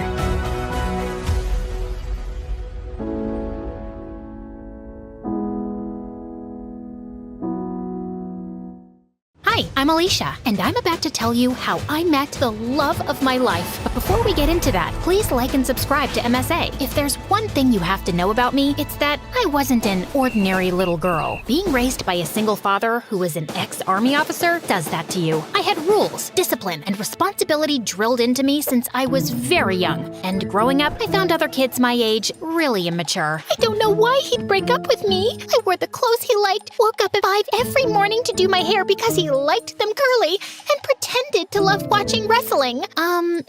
Hi, I'm Alicia, and I'm about to tell you how I met the love of my life. But before we get into that, please like and subscribe to MSA. If there's one thing you have to know about me, it's that I wasn't an ordinary little girl. Being raised by a single father who was an ex-army officer does that to you. I had rules, discipline, and responsibility drilled into me since I was very young. And growing up, I found other kids my age really immature. I don't know why he'd break up with me. I wore the clothes he liked, woke up at 5 every morning to do my hair because he liked them curly, and pretended to love watching wrestling.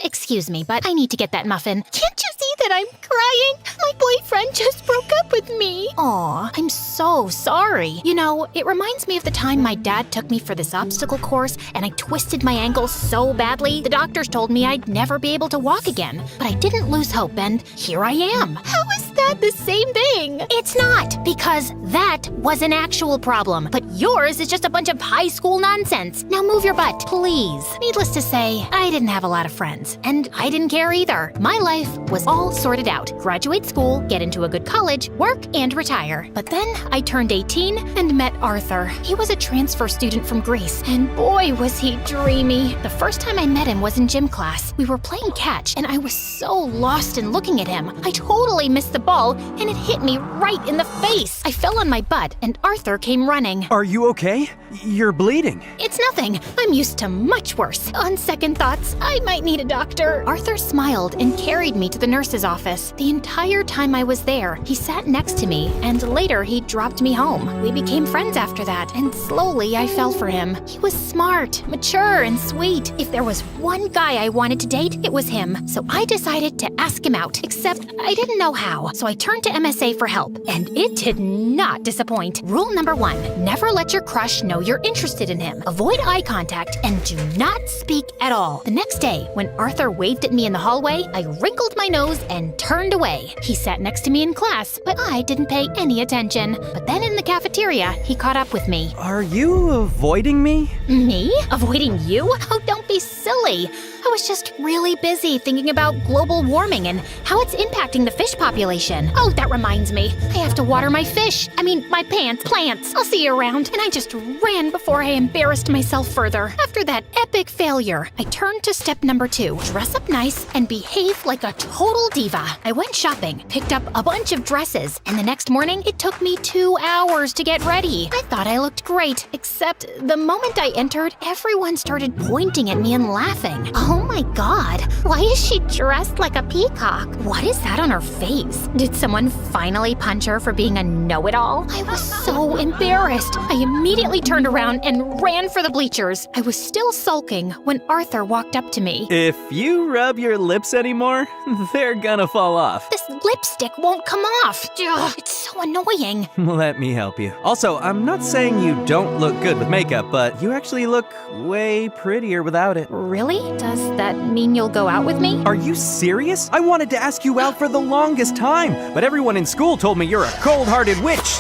Excuse me, but I need to get that muffin. Can't you see that I'm crying? My boyfriend just broke up with me. Aw, I'm so sorry. You know, it reminds me of the time my dad took me for this obstacle course, and I twisted my ankle so badly, the doctors told me I'd never be able to walk again. But I didn't lose hope, and here I am. How is that the same thing? It's not, because that was an actual problem, but yours is just a bunch of high school nonsense. Now move your butt, please. Needless to say, I didn't have a lot of friends, and I didn't care either. My life was all sorted out. Graduate school, get into a good college, work, and retire. But then I turned 18 and met Arthur. He was a transfer student from Greece, and boy was he dreamy. The first time I met him was in gym class. We were playing catch, and I was so lost in looking at him. I totally missed the ball, and it hit me right in the face. I fell on my butt, and Arthur came running. Are you okay? You're bleeding. It's nothing. I'm used to much worse. On second thoughts, I might need a doctor. Arthur smiled and carried me to the nurse's office. The entire time I was there, he sat next to me, and later he dropped me home. We became friends after that, and slowly I fell for him. He was smart, mature, and sweet. If there was one guy I wanted to date, it was him. So I decided to ask him out, except I didn't know how. So I turned to MSA for help, and it did not disappoint. Rule number 1, never let your crush know you're interested in him. Avoid eye contact and do not speak at all. The next day, when Arthur waved at me in the hallway, I wrinkled my nose and turned away. He sat next to me in class, but I didn't pay any attention. But then in the cafeteria, he caught up with me. Are you avoiding me? Me? Avoiding you? Oh, don't be silly. I was just really busy thinking about global warming and how it's impacting the fish population. Oh, that reminds me. I have to water my fish. My plants. I'll see you around. And I just ran before I embarrassed myself further. After that epic failure, I turned to step number 2. Dress up nice and behave like a total diva. I went shopping, picked up a bunch of dresses, and the next morning, it took me 2 hours to get ready. I thought I looked great, except the moment I entered, everyone started pointing at me and laughing. Oh my god, why is she dressed like a peacock? What is that on her face? Did someone finally punch her for being a know-it-all? I was so embarrassed. I immediately turned around and ran for the bleachers. I was still sulking when Arthur walked up to me. If you rub your lips anymore, they're gonna fall off. This lipstick won't come off. Ugh, it's so annoying. Let me help you. Also, I'm not saying you don't look good with makeup, but you actually look way prettier without it. Really? Does that mean you'll go out with me? Are you serious? I wanted to ask you out for the longest time, but everyone in school told me you're a cold-hearted witch.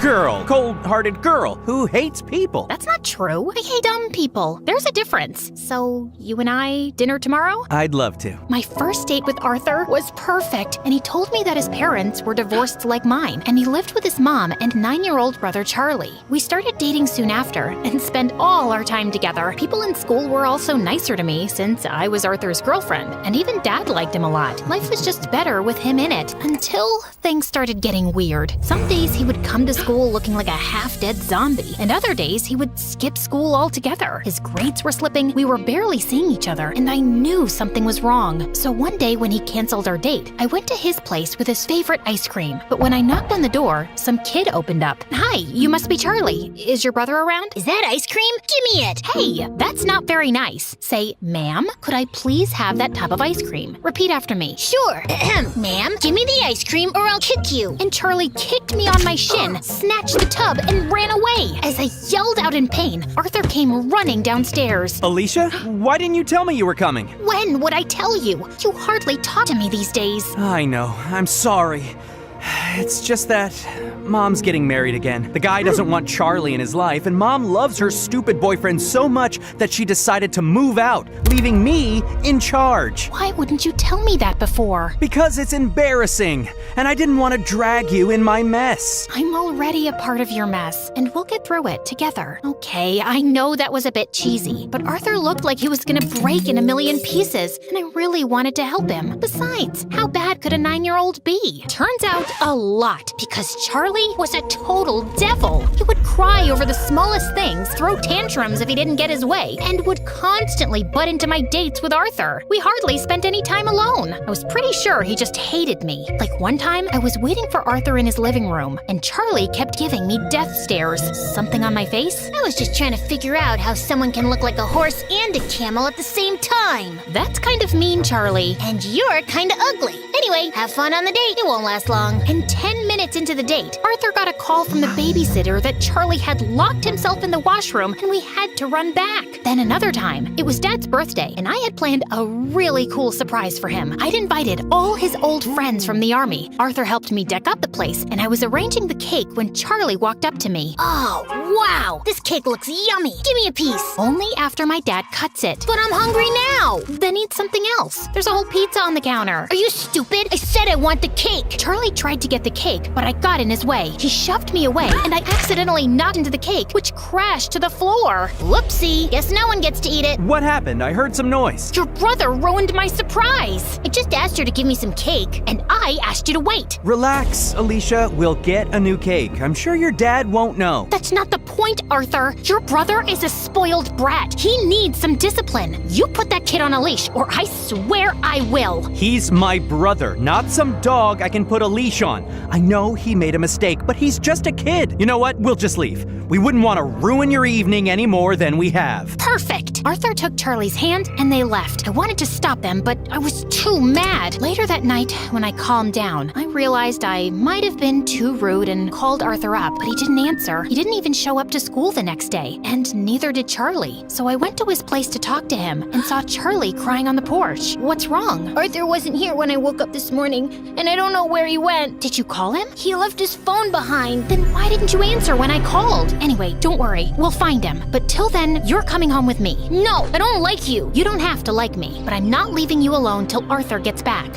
Cold-hearted girl who hates people. That's not true. I hate dumb people. There's a difference. So, you and I, dinner tomorrow? I'd love to. My first date with Arthur was perfect, and he told me that his parents were divorced like mine, and he lived with his mom and 9-year-old brother Charlie. We started dating soon after, and spent all our time together. People in school were also nicer to me since I was Arthur's girlfriend, and even Dad liked him a lot. Life was just better with him in it, until things started getting weird. Some days he would come to school looking like a half-dead zombie, and other days he would skip school altogether. His grades were slipping, we were barely seeing each other, and I knew something was wrong. So one day when he canceled our date, I went to his place with his favorite ice cream. But when I knocked on the door, some kid opened up. Hi, you must be Charlie. Is your brother around? Is that ice cream? Give me it. Hey, that's not very nice. Say, ma'am, could I please have that tub of ice cream? Repeat after me. Sure. Ma'am, give me the ice cream or I'll kick you. And Charlie kicked me on my shin, snatched the tub, and ran away. As I yelled out in pain, Arthur came running downstairs. Alicia, why didn't you tell me you were coming? When would I tell you? You hardly talk to me these days. I know. I'm sorry. It's just that Mom's getting married again. The guy doesn't want Charlie in his life, and Mom loves her stupid boyfriend so much that she decided to move out, leaving me in charge. Why wouldn't you tell me that before? Because it's embarrassing, and I didn't want to drag you in my mess. I'm already a part of your mess, and we'll get through it together. Okay, I know that was a bit cheesy, but Arthur looked like he was gonna break in a million pieces, and I really wanted to help him. Besides, how bad could a 9-year-old be? Turns out, a lot, because Charlie was a total devil. He would cry over the smallest things, throw tantrums if he didn't get his way, and would constantly butt into my dates with Arthur. We hardly spent any time alone. I was pretty sure he just hated me. Like one time, I was waiting for Arthur in his living room, and Charlie kept giving me death stares. Something on my face? I was just trying to figure out how someone can look like a horse and a camel at the same time. That's kind of mean, Charlie. And you're kinda ugly. Anyway, have fun on the date. It won't last long. And 10 minutes into the date, Arthur got a call from the babysitter that Charlie had locked himself in the washroom and we had to run back. Then another time, it was Dad's birthday and I had planned a really cool surprise for him. I'd invited all his old friends from the army. Arthur helped me deck up the place and I was arranging the cake when Charlie walked up to me. Oh, wow! This cake looks yummy. Give me a piece. Only after my dad cuts it. But I'm hungry now. Then eat something else. There's a whole pizza on the counter. Are you stupid? I said I want the cake. Charlie tried to get the cake, but I got in his way. He shoved me away, and I accidentally knocked into the cake, which crashed to the floor. Whoopsie. Guess no one gets to eat it. What happened? I heard some noise. Your brother ruined my surprise. I just asked her to give me some cake. And I asked you to wait. Relax, Alicia. We'll get a new cake. I'm sure your dad won't know. That's not the point, Arthur. Your brother is a spoiled brat. He needs some discipline. You put that kid on a leash, or I swear I will. He's my brother, not some dog I can put a leash on. I know he made a mistake, but he's just a kid. You know what? We'll just leave. We wouldn't want to ruin your evening any more than we have. Perfect. Arthur took Charlie's hand and they left. I wanted to stop them, but I was too mad. Later that night, when I calmed down, I realized I might have been too rude and called Arthur up, but he didn't answer. He didn't even show up to school the next day, and neither did Charlie. So I went to his place to talk to him and saw Charlie crying on the porch. What's wrong? Arthur wasn't here when I woke up this morning, and I don't know where he went. Did you call him? He left his phone behind. Then why didn't you answer when I called? Anyway, don't worry. We'll find him. But till then, you're coming home with me. No, I don't like you. You don't have to like me, but I'm not leaving you alone till Arthur gets back.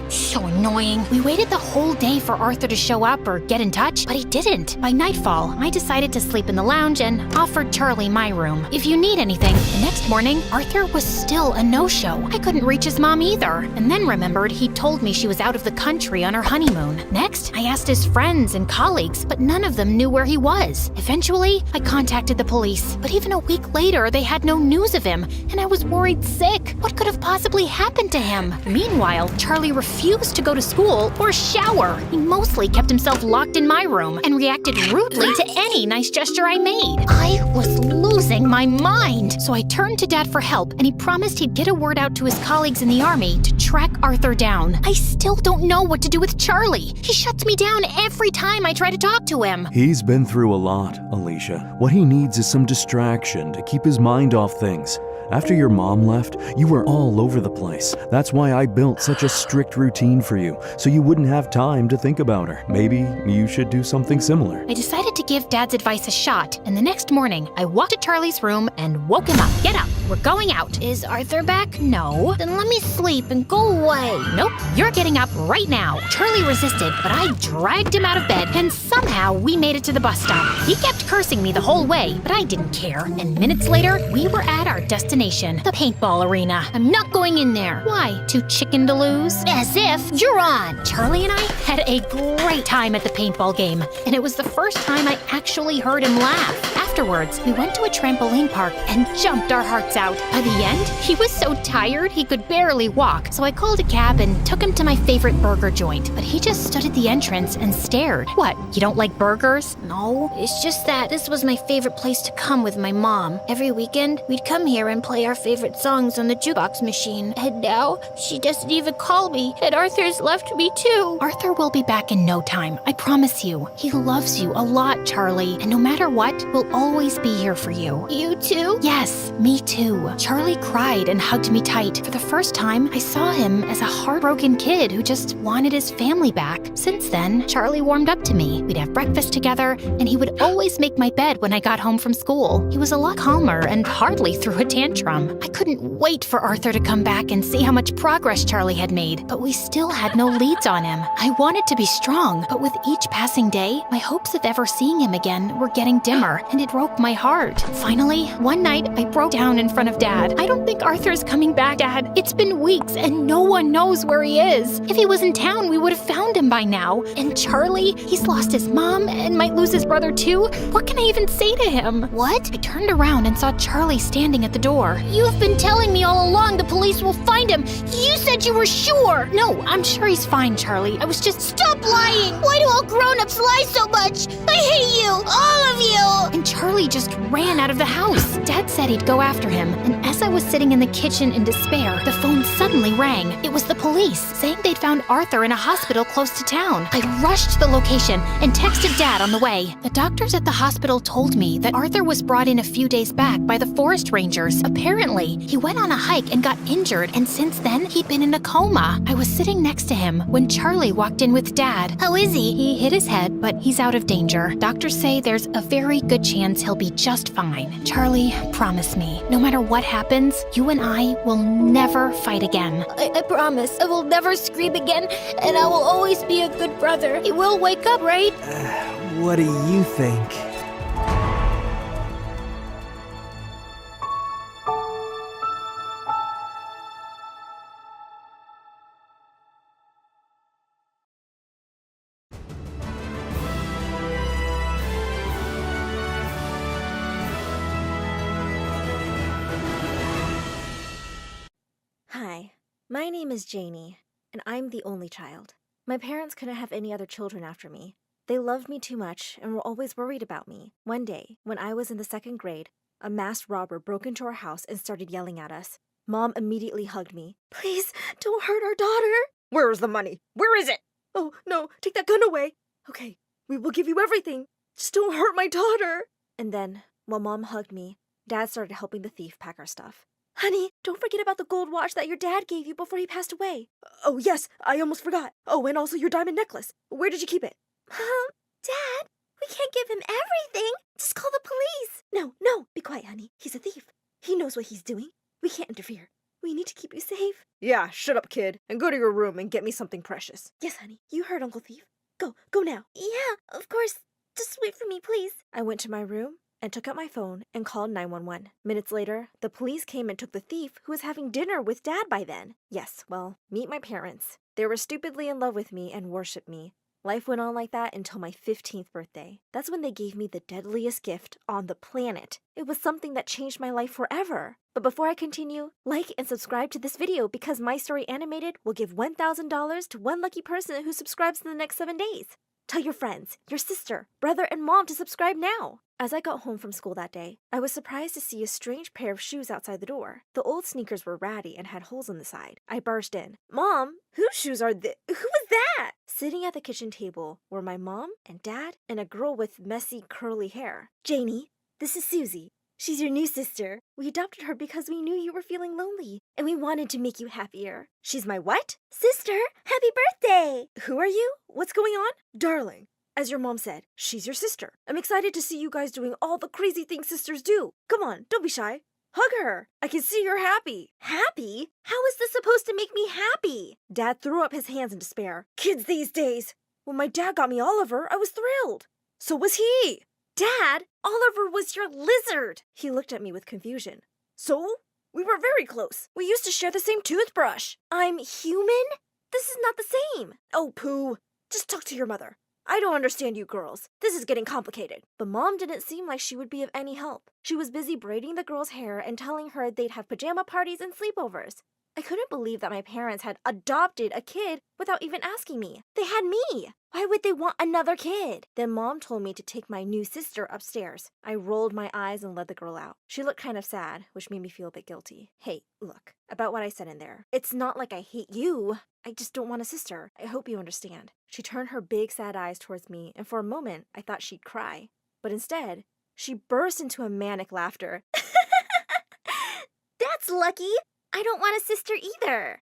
So annoying. We waited the whole day for Arthur to show up or get in touch, but he didn't. By nightfall, I decided to sleep in the lounge and offered Charlie my room. If you need anything, the next morning, Arthur was still a no-show. I couldn't couldn't reach his mom either, and then remembered he'd told me she was out of the country on her honeymoon. Next, I asked his friends and colleagues, but none of them knew where he was. Eventually, I contacted the police, but even a week later, they had no news of him, and I was worried sick. What could have possibly happened to him? Meanwhile, Charlie refused to go to school or shower. He mostly kept himself locked in my room and reacted rudely to any nice gesture I made. I was losing my mind. So I turned to Dad for help, and he promised he'd get a word out to his colleagues in the army to track Arthur down. I still don't know what to do with Charlie. He shuts me down every time I try to talk to him. He's been through a lot, Alicia. What he needs is some distraction to keep his mind off things. After your mom left, you were all over the place. That's why I built such a strict routine for you, so you wouldn't have time to think about her. Maybe you should do something similar. I decided to give Dad's advice a shot, and the next morning, I walked to Charlie's room and woke him up. Get up, we're going out. Is Arthur back? No. Then let me sleep and go away. Nope, you're getting up right now. Charlie resisted, but I dragged him out of bed, and somehow we made it to the bus stop. He kept cursing me the whole way, but I didn't care, and minutes later, we were at our destination. The paintball arena. I'm not going in there. Why? Too chicken to lose? As if you're on. Charlie and I had a great time at the paintball game, and it was the first time I actually heard him laugh. Afterwards, we went to a trampoline park and jumped our hearts out. By the end, he was so tired he could barely walk, so I called a cab and took him to my favorite burger joint, but he just stood at the entrance and stared. What, you don't like burgers? No, it's just that this was my favorite place to come with my mom. Every weekend, we'd come here and play our favorite songs on the jukebox machine. And now, she doesn't even call me, and Arthur's left me too. Arthur will be back in no time, I promise you. He loves you a lot, Charlie, and no matter what, we'll always be here for you. You too? Yes, me too. Charlie cried and hugged me tight. For the first time, I saw him as a heartbroken kid who just wanted his family back. Since then, Charlie warmed up to me. We'd have breakfast together, and he would always make my bed when I got home from school. He was a lot calmer and hardly threw a tantrum. I couldn't wait for Arthur to come back and see how much progress Charlie had made, but we still had no leads on him. I wanted to be strong, but with each passing day, my hopes of ever seeing him again were getting dimmer, and it broke my heart. Finally, one night, I broke down in front of Dad. I don't think Arthur's coming back, Dad. It's been weeks, and no one knows where he is. If he was in town, we would have found him by now. And Charlie, he's lost his mom and might lose his brother too. What can I even say to him? What? I turned around and saw Charlie standing at the door. You've been telling me all along the police will find him. You said you were sure. No, I'm sure he's fine, Charlie. I was just... Stop lying! Why do all grown-ups lie so much? I hate you! All of you! And Charlie just ran out of the house. Dad said he'd go after him, and as I was sitting in the kitchen in despair, the phone suddenly rang. It was the police, saying they'd found Arthur in a hospital close to town. I rushed to the location and texted Dad on the way. The doctors at the hospital told me that Arthur was brought in a few days back by the forest rangers. Apparently, he went on a hike and got injured, and since then, he'd been in a coma. I was sitting next to him when Charlie walked in with Dad. How is he? He hit his head, but he's out of danger. Doctors say there's a very good chance he'll be just fine. Charlie, promise me, no matter what happens, you and I will never fight again. I promise. I will never scream again, and I will always be a good brother. He will wake up, right? What do you think? Hi, my name is Janie, and I'm the only child. My parents couldn't have any other children after me. They loved me too much and were always worried about me. One day, when I was in the 2nd grade, a masked robber broke into our house and started yelling at us. Mom immediately hugged me. Please, don't hurt our daughter. Where is the money? Where is it? Oh, no, take that gun away. Okay, we will give you everything. Just don't hurt my daughter. And then, while Mom hugged me, Dad started helping the thief pack our stuff. Honey, don't forget about the gold watch that your dad gave you before he passed away. Oh, yes, I almost forgot. Oh, and also your diamond necklace. Where did you keep it? Dad, we can't give him everything. Just call the police. No, be quiet, honey. He's a thief. He knows what he's doing. We can't interfere. We need to keep you safe. Yeah, shut up, kid, and go to your room and get me something precious. Yes, honey. You heard Uncle Thief. Go now. Yeah, of course. Just wait for me, please. I went to my room, and took out my phone and called 911. Minutes later, the police came and took the thief who was having dinner with Dad by then. Yes, well, meet my parents. They were stupidly in love with me and worshipped me. Life went on like that until my 15th birthday. That's when they gave me the deadliest gift on the planet. It was something that changed my life forever. But before I continue, like and subscribe to this video because My Story Animated will give $1,000 to one lucky person who subscribes in the next 7 days. Tell your friends, your sister, brother, and mom to subscribe now. As I got home from school that day, I was surprised to see a strange pair of shoes outside the door. The old sneakers were ratty and had holes in the side. I barged in. Mom, whose shoes are Who was that? Sitting at the kitchen table were my mom and dad and a girl with messy curly hair. Janie, this is Susie. She's your new sister. We adopted her because we knew you were feeling lonely, and we wanted to make you happier. She's my what? Sister, happy birthday! Who are you? What's going on? Darling, as your mom said, she's your sister. I'm excited to see you guys doing all the crazy things sisters do. Come on, don't be shy. Hug her. I can see you're happy. Happy? How is this supposed to make me happy? Dad threw up his hands in despair. Kids these days. When my dad got me Oliver, I was thrilled. So was he. Dad, Oliver was your lizard. He looked at me with confusion. So? We were very close. We used to share the same toothbrush. I'm human? This is not the same. Oh, Pooh. Just talk to your mother. I don't understand you girls. This is getting complicated. But Mom didn't seem like she would be of any help. She was busy braiding the girl's hair and telling her they'd have pajama parties and sleepovers. I couldn't believe that my parents had adopted a kid without even asking me. They had me. Why would they want another kid? Then Mom told me to take my new sister upstairs. I rolled my eyes and let the girl out. She looked kind of sad, which made me feel a bit guilty. Hey, look, about what I said in there. It's not like I hate you. I just don't want a sister. I hope you understand. She turned her big sad eyes towards me, and for a moment, I thought she'd cry. But instead, she burst into a manic laughter. That's lucky. I don't want a sister either.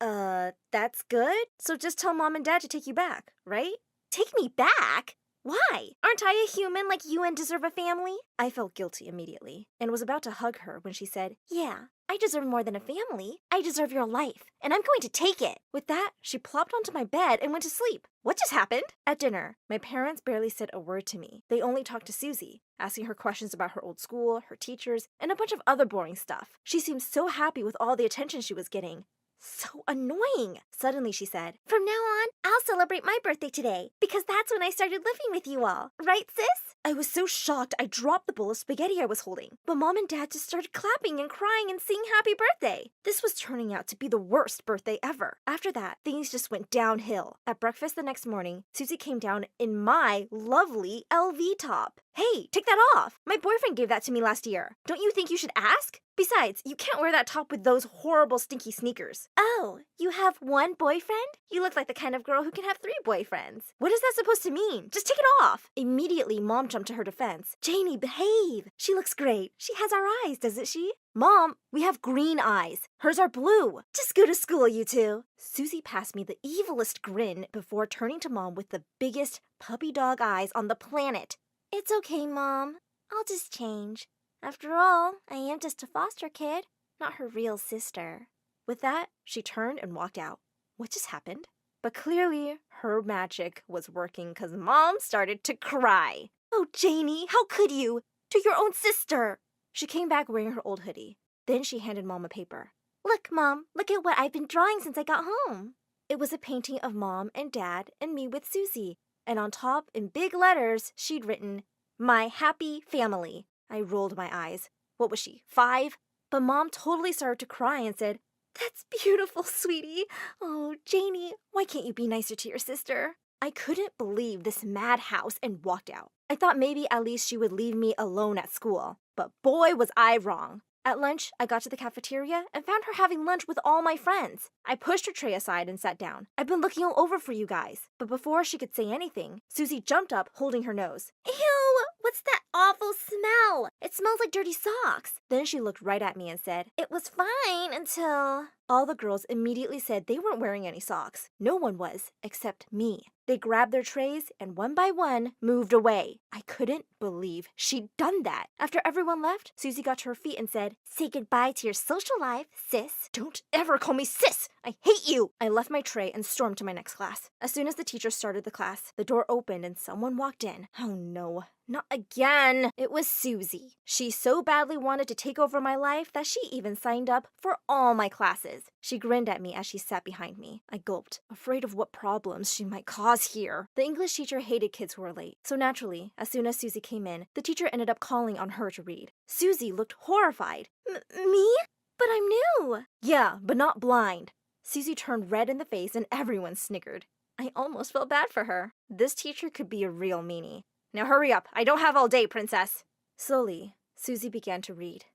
That's good. So just tell Mom and Dad to take you back, right? Take me back? Why? Aren't I a human like you and deserve a family? I felt guilty immediately and was about to hug her when she said, Yeah, I deserve more than a family. I deserve your life, and I'm going to take it. With that, she plopped onto my bed and went to sleep. What just happened? At dinner, my parents barely said a word to me. They only talked to Susie, asking her questions about her old school, her teachers, and a bunch of other boring stuff. She seemed so happy with all the attention she was getting. So annoying. Suddenly she said, From now on, I'll celebrate my birthday today, because that's when I started living with you all. Right, sis? I was so shocked I dropped the bowl of spaghetti I was holding. But Mom and Dad just started clapping and crying and singing happy birthday. This was turning out to be the worst birthday ever. After that, things just went downhill. At breakfast the next morning, Susie came down in my lovely LV top. Hey, take that off. My boyfriend gave that to me last year. Don't you think you should ask? Besides, you can't wear that top with those horrible stinky sneakers. Oh, you have one boyfriend? You look like the kind of girl who can have 3 boyfriends. What is that supposed to mean? Just take it off. Immediately, Mom jumped to her defense. Janie, behave. She looks great. She has our eyes, doesn't she? Mom, we have green eyes. Hers are blue. Just go to school, you two. Susie passed me the evilest grin before turning to Mom with the biggest puppy dog eyes on the planet. It's okay, Mom. I'll just change. After all, I am just a foster kid, not her real sister. With that, she turned and walked out. What just happened? But clearly, her magic was working because Mom started to cry. Oh, Janie, how could you? To your own sister! She came back wearing her old hoodie. Then she handed Mom a paper. Look, Mom, look at what I've been drawing since I got home. It was a painting of Mom and Dad and me with Susie. And on top, in big letters, she'd written, My Happy Family. I rolled my eyes. What was she, 5? But Mom totally started to cry and said, That's beautiful, sweetie. Oh, Janie, why can't you be nicer to your sister? I couldn't believe this madhouse and walked out. I thought maybe at least she would leave me alone at school. But boy, was I wrong. At lunch, I got to the cafeteria and found her having lunch with all my friends. I pushed her tray aside and sat down. I've been looking all over for you guys. But before she could say anything, Susie jumped up, holding her nose. Ew! What's that awful smell? It smells like dirty socks. Then she looked right at me and said, It was fine until... All the girls immediately said they weren't wearing any socks. No one was, except me. They grabbed their trays and one by one moved away. I couldn't believe she'd done that. After everyone left, Susie got to her feet and said, Say goodbye to your social life, sis. Don't ever call me sis! I hate you! I left my tray and stormed to my next class. As soon as the teacher started the class, the door opened and someone walked in. Oh no. Not again. It was Susie. She so badly wanted to take over my life that she even signed up for all my classes. She grinned at me as she sat behind me. I gulped, afraid of what problems she might cause here. The English teacher hated kids who were late, so naturally, as soon as Susie came in, the teacher ended up calling on her to read. Susie looked horrified. Me? But I'm new. Yeah, but not blind. Susie turned red in the face and everyone snickered. I almost felt bad for her. This teacher could be a real meanie. Now hurry up. I don't have all day, princess. Slowly, Susie began to read.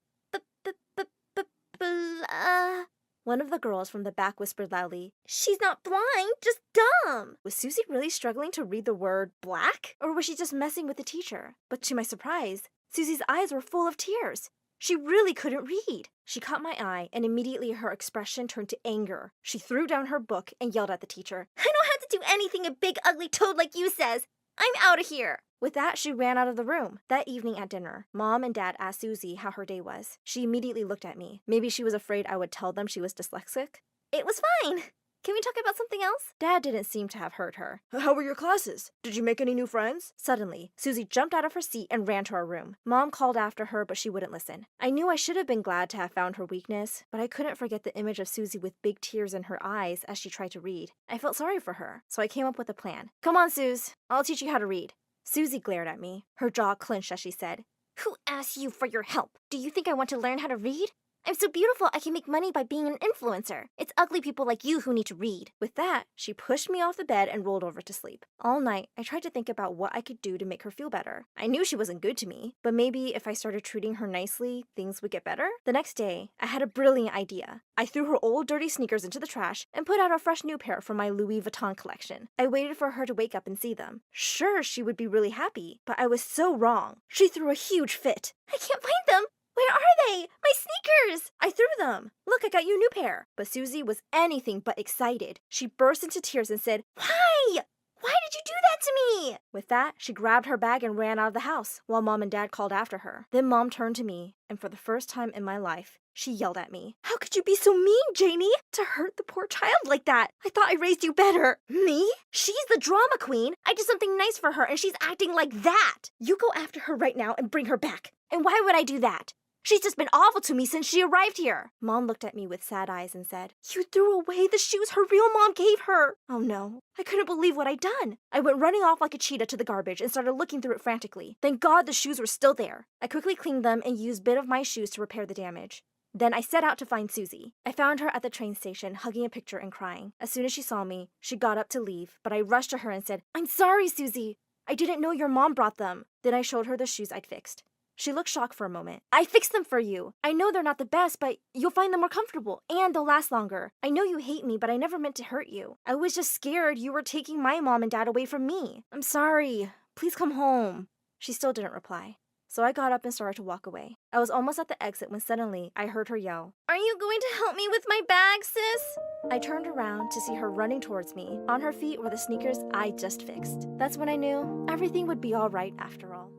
One of the girls from the back whispered loudly, "She's not blind, just dumb." Was Susie really struggling to read the word black? Or was she just messing with the teacher? But to my surprise, Susie's eyes were full of tears. She really couldn't read. She caught my eye, and immediately her expression turned to anger. She threw down her book and yelled at the teacher, "I don't have to do anything a big ugly toad like you says. I'm out of here." With that, she ran out of the room. That evening at dinner, Mom and Dad asked Susie how her day was. She immediately looked at me. Maybe she was afraid I would tell them she was dyslexic. It was fine. Can we talk about something else? Dad didn't seem to have heard her. How were your classes? Did you make any new friends? Suddenly, Susie jumped out of her seat and ran to our room. Mom called after her, but she wouldn't listen. I knew I should have been glad to have found her weakness, but I couldn't forget the image of Susie with big tears in her eyes as she tried to read. I felt sorry for her, so I came up with a plan. Come on, Suze. I'll teach you how to read. Susie glared at me. Her jaw clenched as she said, "Who asked you for your help? Do you think I want to learn how to read? I'm so beautiful I can make money by being an influencer. It's ugly people like you who need to read." With that, she pushed me off the bed and rolled over to sleep. All night, I tried to think about what I could do to make her feel better. I knew she wasn't good to me, but maybe if I started treating her nicely, things would get better. The next day, I had a brilliant idea. I threw her old dirty sneakers into the trash and put out a fresh new pair from my Louis Vuitton collection. I waited for her to wake up and see them. Sure, she would be really happy, but I was so wrong. She threw a huge fit. "I can't find them. Where are they? My sneakers!" I threw them. "Look, I got you a new pair." But Susie was anything but excited. She burst into tears and said, "Why? Why did you do that to me?" With that, she grabbed her bag and ran out of the house, while Mom and Dad called after her. Then Mom turned to me, and for the first time in my life, she yelled at me. "How could you be so mean, Janie? To hurt the poor child like that? I thought I raised you better." "Me? She's the drama queen. I did something nice for her, and she's acting like that. You go after her right now and bring her back." "And why would I do that? She's just been awful to me since she arrived here." Mom looked at me with sad eyes and said, "You threw away the shoes her real mom gave her." Oh no, I couldn't believe what I'd done. I went running off like a cheetah to the garbage and started looking through it frantically. Thank God the shoes were still there. I quickly cleaned them and used a bit of my shoes to repair the damage. Then I set out to find Susie. I found her at the train station, hugging a picture and crying. As soon as she saw me, she got up to leave, but I rushed to her and said, "I'm sorry, Susie. I didn't know your mom brought them." Then I showed her the shoes I'd fixed. She looked shocked for a moment. "I fixed them for you. I know they're not the best, but you'll find them more comfortable, and they'll last longer. I know you hate me, but I never meant to hurt you. I was just scared you were taking my mom and dad away from me. I'm sorry. Please come home." She still didn't reply. So I got up and started to walk away. I was almost at the exit when suddenly I heard her yell, "Are you going to help me with my bag, sis?" I turned around to see her running towards me. On her feet were the sneakers I just fixed. That's when I knew everything would be all right after all.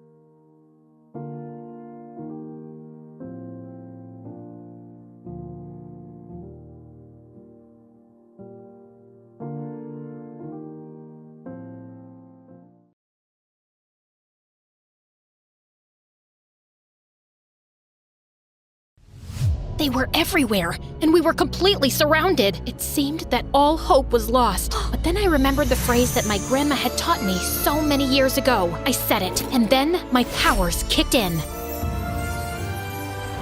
They were everywhere, and we were completely surrounded. It seemed that all hope was lost. But then I remembered the phrase that my grandma had taught me so many years ago. I said it, and then my powers kicked in.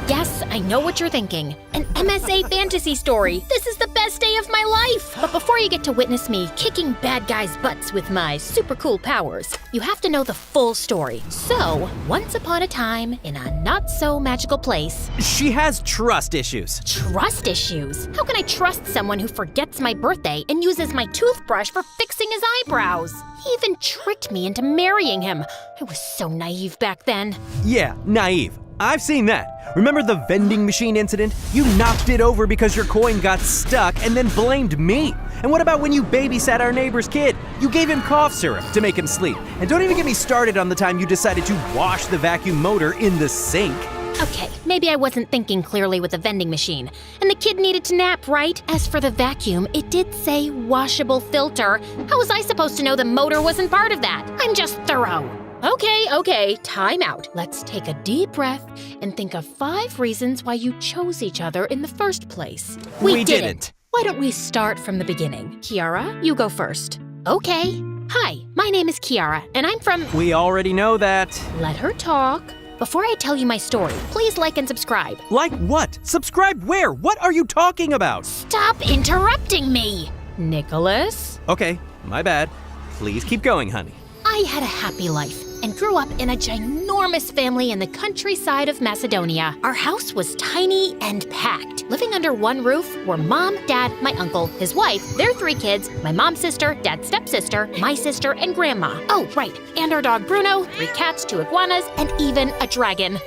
Yes, I know what you're thinking. An MSA fantasy story. This is the best day of my life. But before you get to witness me kicking bad guys' butts with my super cool powers, you have to know the full story. So, once upon a time, in a not-so-magical place... She has trust issues. Trust issues? How can I trust someone who forgets my birthday and uses my toothbrush for fixing his eyebrows? He even tricked me into marrying him. I was so naive back then. Yeah, naive. I've seen that. Remember the vending machine incident? You knocked it over because your coin got stuck and then blamed me. And what about when you babysat our neighbor's kid? You gave him cough syrup to make him sleep. And don't even get me started on the time you decided to wash the vacuum motor in the sink. Okay, maybe I wasn't thinking clearly with the vending machine. And the kid needed to nap, right? As for the vacuum, it did say washable filter. How was I supposed to know the motor wasn't part of that? I'm just thorough. Okay, time out. Let's take a deep breath and think of 5 reasons why you chose each other in the first place. We didn't. Why don't we start from the beginning? Kiara, you go first. Okay. Hi, my name is Kiara, and I'm from... We already know that. Let her talk. Before I tell you my story, please like and subscribe. Like what? Subscribe where? What are you talking about? Stop interrupting me! Nicholas? Okay, my bad. Please keep going, honey. I had a happy life and grew up in a ginormous family in the countryside of Macedonia. Our house was tiny and packed. Living under one roof were Mom, Dad, my uncle, his wife, their 3 kids, my mom's sister, Dad's stepsister, my sister, and Grandma. Oh, right, and our dog Bruno, 3 cats, 2 iguanas, and even a dragon.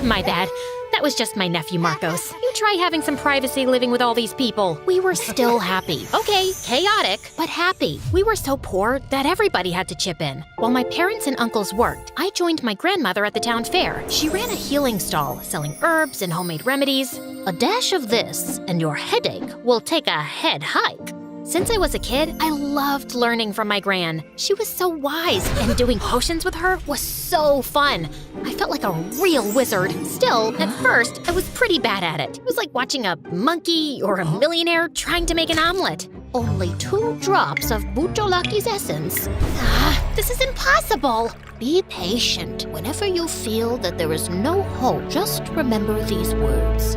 My bad. That was just my nephew Marcos. You try having some privacy living with all these people. We were still happy. Okay, chaotic, but happy. We were so poor that everybody had to chip in. While my parents and uncles worked, I joined my grandmother at the town fair. She ran a healing stall, selling herbs and homemade remedies. A dash of this, and your headache will take a head hike. Since I was a kid, I loved learning from my gran. She was so wise, and doing potions with her was so fun. I felt like a real wizard. Still, at first, I was pretty bad at it. It was like watching a monkey or a millionaire trying to make an omelet. Only 2 drops of Bucholaki's essence. This is impossible. Be patient. Whenever you feel that there is no hope, just remember these words.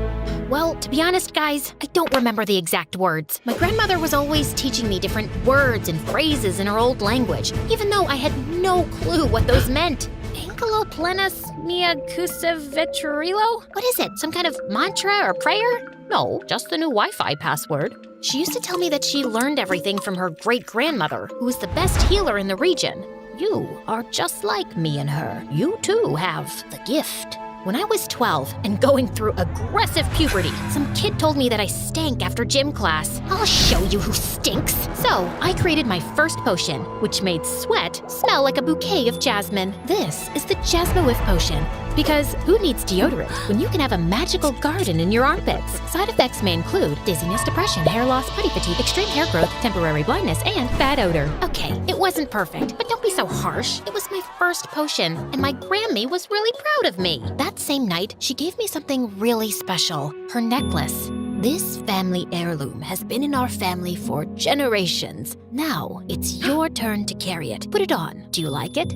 Well, to be honest, guys, I don't remember the exact words. My grandmother was always teaching me different words and phrases in her old language, even though I had no clue what those meant. Angelo plenus mea cusevetrilo? What is it, some kind of mantra or prayer? No, just the new Wi-Fi password. She used to tell me that she learned everything from her great-grandmother, who was the best healer in the region. You are just like me and her. You too have the gift. When I was 12 and going through aggressive puberty, some kid told me that I stank after gym class. I'll show you who stinks. So I created my first potion, which made sweat smell like a bouquet of jasmine. This is the Jasmine potion. Because who needs deodorant when you can have a magical garden in your armpits? Side effects may include dizziness, depression, hair loss, body fatigue, extreme hair growth, temporary blindness, and bad odor. Okay, it wasn't perfect, but don't be so harsh. It was my first potion, and my Grammy was really proud of me. That same night, she gave me something really special, her necklace. This family heirloom has been in our family for generations. Now, it's your turn to carry it. Put it on. Do you like it?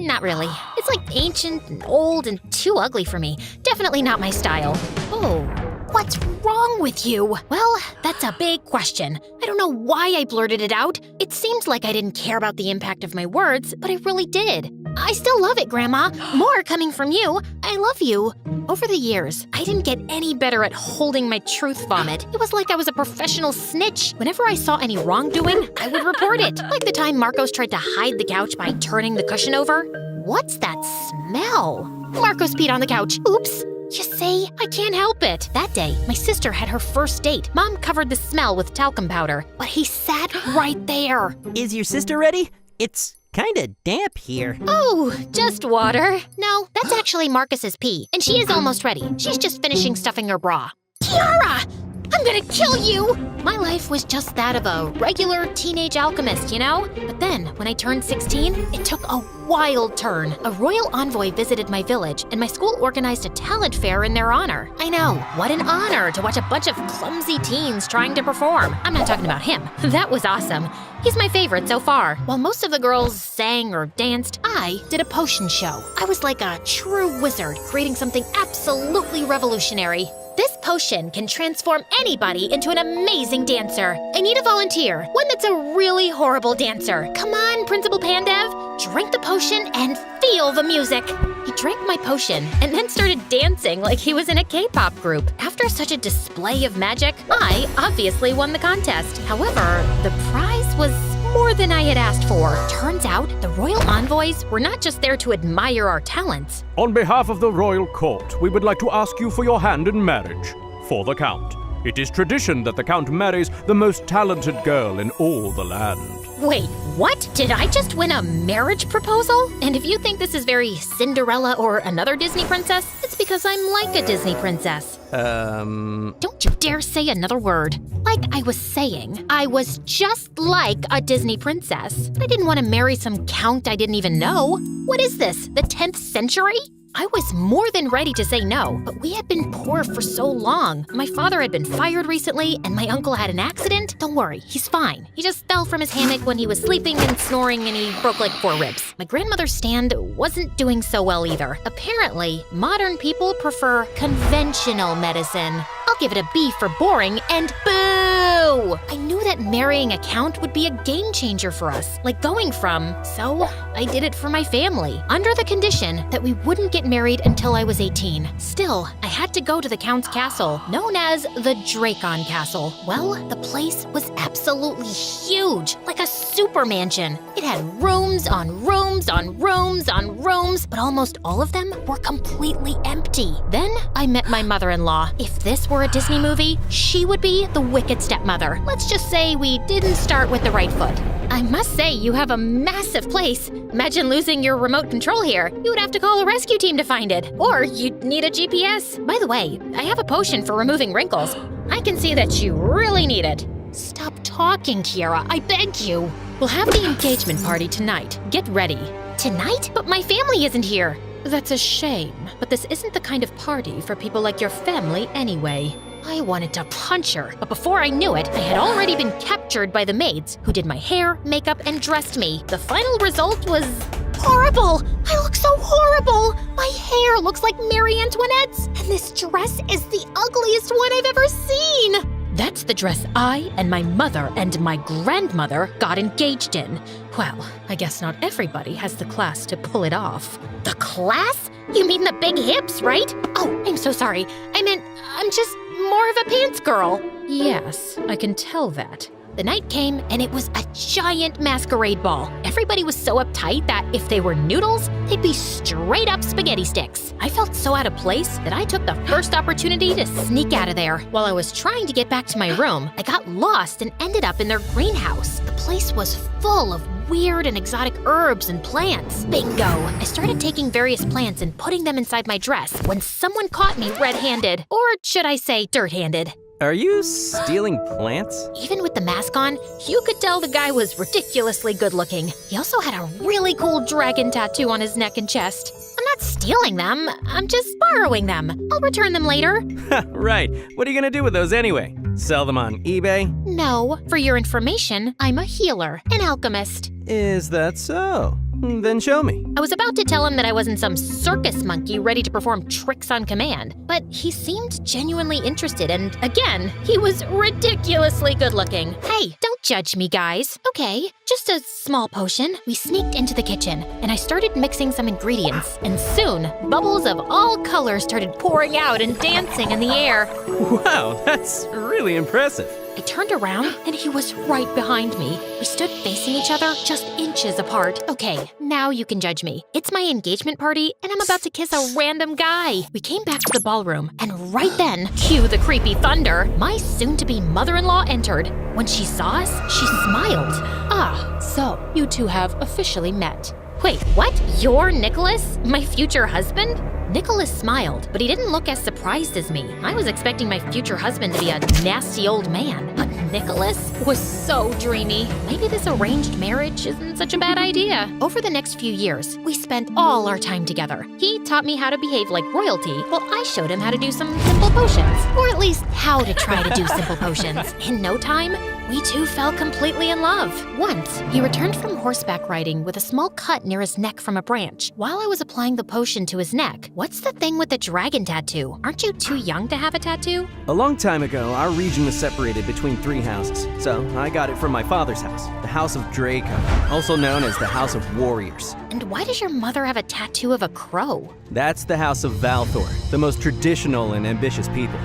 Not really. It's like ancient and old and too ugly for me. Definitely not my style. Oh, what's wrong with you? Well, that's a big question. I don't know why I blurted it out. It seems like I didn't care about the impact of my words, but I really did. I still love it, Grandma. More coming from you. I love you. Over the years, I didn't get any better at holding my truth vomit. It was like I was a professional snitch. Whenever I saw any wrongdoing, I would report it. Like the time Marcos tried to hide the couch by turning the cushion over. What's that smell? Marcos peed on the couch. Oops. You see, I can't help it. That day, my sister had her first date. Mom covered the smell with talcum powder, but he sat right there. Is your sister ready? It's kinda damp here. Oh, just water. No, that's actually Marcus's pee, and she is almost ready. She's just finishing stuffing her bra. Kiara! I'm gonna kill you! My life was just that of a regular teenage alchemist, you know? But then, when I turned 16, it took a wild turn. A royal envoy visited my village, and my school organized a talent fair in their honor. I know, what an honor to watch a bunch of clumsy teens trying to perform. I'm not talking about him. That was awesome. He's my favorite so far. While most of the girls sang or danced, I did a potion show. I was like a true wizard, creating something absolutely revolutionary. This potion can transform anybody into an amazing dancer. I need a volunteer, one that's a really horrible dancer. Come on, Principal Pandev, drink the potion and feel the music. He drank my potion and then started dancing like he was in a K-pop group. After such a display of magic, I obviously won the contest. However, the prize was more than I had asked for. Turns out, the royal envoys were not just there to admire our talents. On behalf of the royal court, we would like to ask you for your hand in marriage. For the Count. It is tradition that the Count marries the most talented girl in all the land. Wait, what? Did I just win a marriage proposal? And if you think this is very Cinderella or another Disney princess, it's because I'm like a Disney princess. Don't you dare say another word. Like I was saying, I was just like a Disney princess. I didn't want to marry some count I didn't even know. What is this, the 10th century? I was more than ready to say no, but we had been poor for so long. My father had been fired recently, and my uncle had an accident. Don't worry, he's fine. He just fell from his hammock when he was sleeping and snoring, and he broke like 4 ribs. My grandmother's stand wasn't doing so well either. Apparently, modern people prefer conventional medicine. I'll give it a B for boring, and boo! I knew that marrying a count would be a game changer for us, like going from, so I did it for my family, under the condition that we wouldn't get married until I was 18. Still, I had to go to the count's castle, known as the Dracon Castle. Well, the place was absolutely huge, like a super mansion. It had rooms on rooms on rooms on rooms, but almost all of them were completely empty. Then I met my mother-in-law. If this were a Disney movie, she would be the wicked stepmother. Let's just say we didn't start with the right foot. I must say, you have a massive place. Imagine losing your remote control here. You would have to call a rescue team to find it. Or you'd need a GPS. By the way, I have a potion for removing wrinkles. I can see that you really need it. Stop talking, Kiara, I beg you. We'll have the engagement party tonight. Get ready. Tonight? But my family isn't here. That's a shame, but this isn't the kind of party for people like your family anyway. I wanted to punch her, but before I knew it, I had already been captured by the maids who did my hair, makeup, and dressed me. The final result was horrible. I look so horrible. My hair looks like Marie Antoinette's, and this dress is the ugliest one I've ever seen. That's the dress I and my mother and my grandmother got engaged in. Well, I guess not everybody has the class to pull it off. The class? You mean the big hips, right? Oh, I'm so sorry. I meant, I'm just more of a pants girl. Yes, I can tell that. The night came, and it was a giant masquerade ball. Everybody was so uptight that if they were noodles, they'd be straight up spaghetti sticks. I felt so out of place that I took the first opportunity to sneak out of there. While I was trying to get back to my room, I got lost and ended up in their greenhouse. The place was full of weird and exotic herbs and plants. Bingo! I started taking various plants and putting them inside my dress when someone caught me red-handed. Or should I say dirt-handed. Are you stealing plants? Even with the mask on, you could tell the guy was ridiculously good-looking. He also had a really cool dragon tattoo on his neck and chest. I'm not stealing them, I'm just borrowing them. I'll return them later. Right. What are you gonna do with those anyway? Sell them on eBay? No. For your information, I'm a healer, an alchemist. Is that so? Then show me. I was about to tell him that I wasn't some circus monkey ready to perform tricks on command, but he seemed genuinely interested, and again, he was ridiculously good-looking. Hey, don't judge me, guys. Okay, just a small potion. We sneaked into the kitchen, and I started mixing some ingredients, and soon, bubbles of all colors started pouring out and dancing in the air. Wow, that's really impressive. I turned around, and he was right behind me. We stood facing each other, just inches apart. Okay, now you can judge me. It's my engagement party, and I'm about to kiss a random guy. We came back to the ballroom, and right then, cue the creepy thunder, my soon-to-be mother-in-law entered. When she saw us, she smiled. Ah, so you two have officially met. Wait, what? You're Nicholas? My future husband? Nicholas smiled, but he didn't look as surprised as me. I was expecting my future husband to be a nasty old man, but Nicholas was so dreamy. Maybe this arranged marriage isn't such a bad idea. Over the next few years, we spent all our time together. He taught me how to behave like royalty, while I showed him how to do some simple potions. Or at least how to try to do simple potions. In no time, we two fell completely in love. Once, he returned from horseback riding with a small cut near his neck from a branch. While I was applying the potion to his neck, what's the thing with the dragon tattoo? Aren't you too young to have a tattoo? A long time ago, our region was separated between 3 houses. So I got it from my father's house, the House of Draco, also known as the House of Warriors. And why does your mother have a tattoo of a crow? That's the House of Valthor, the most traditional and ambitious people.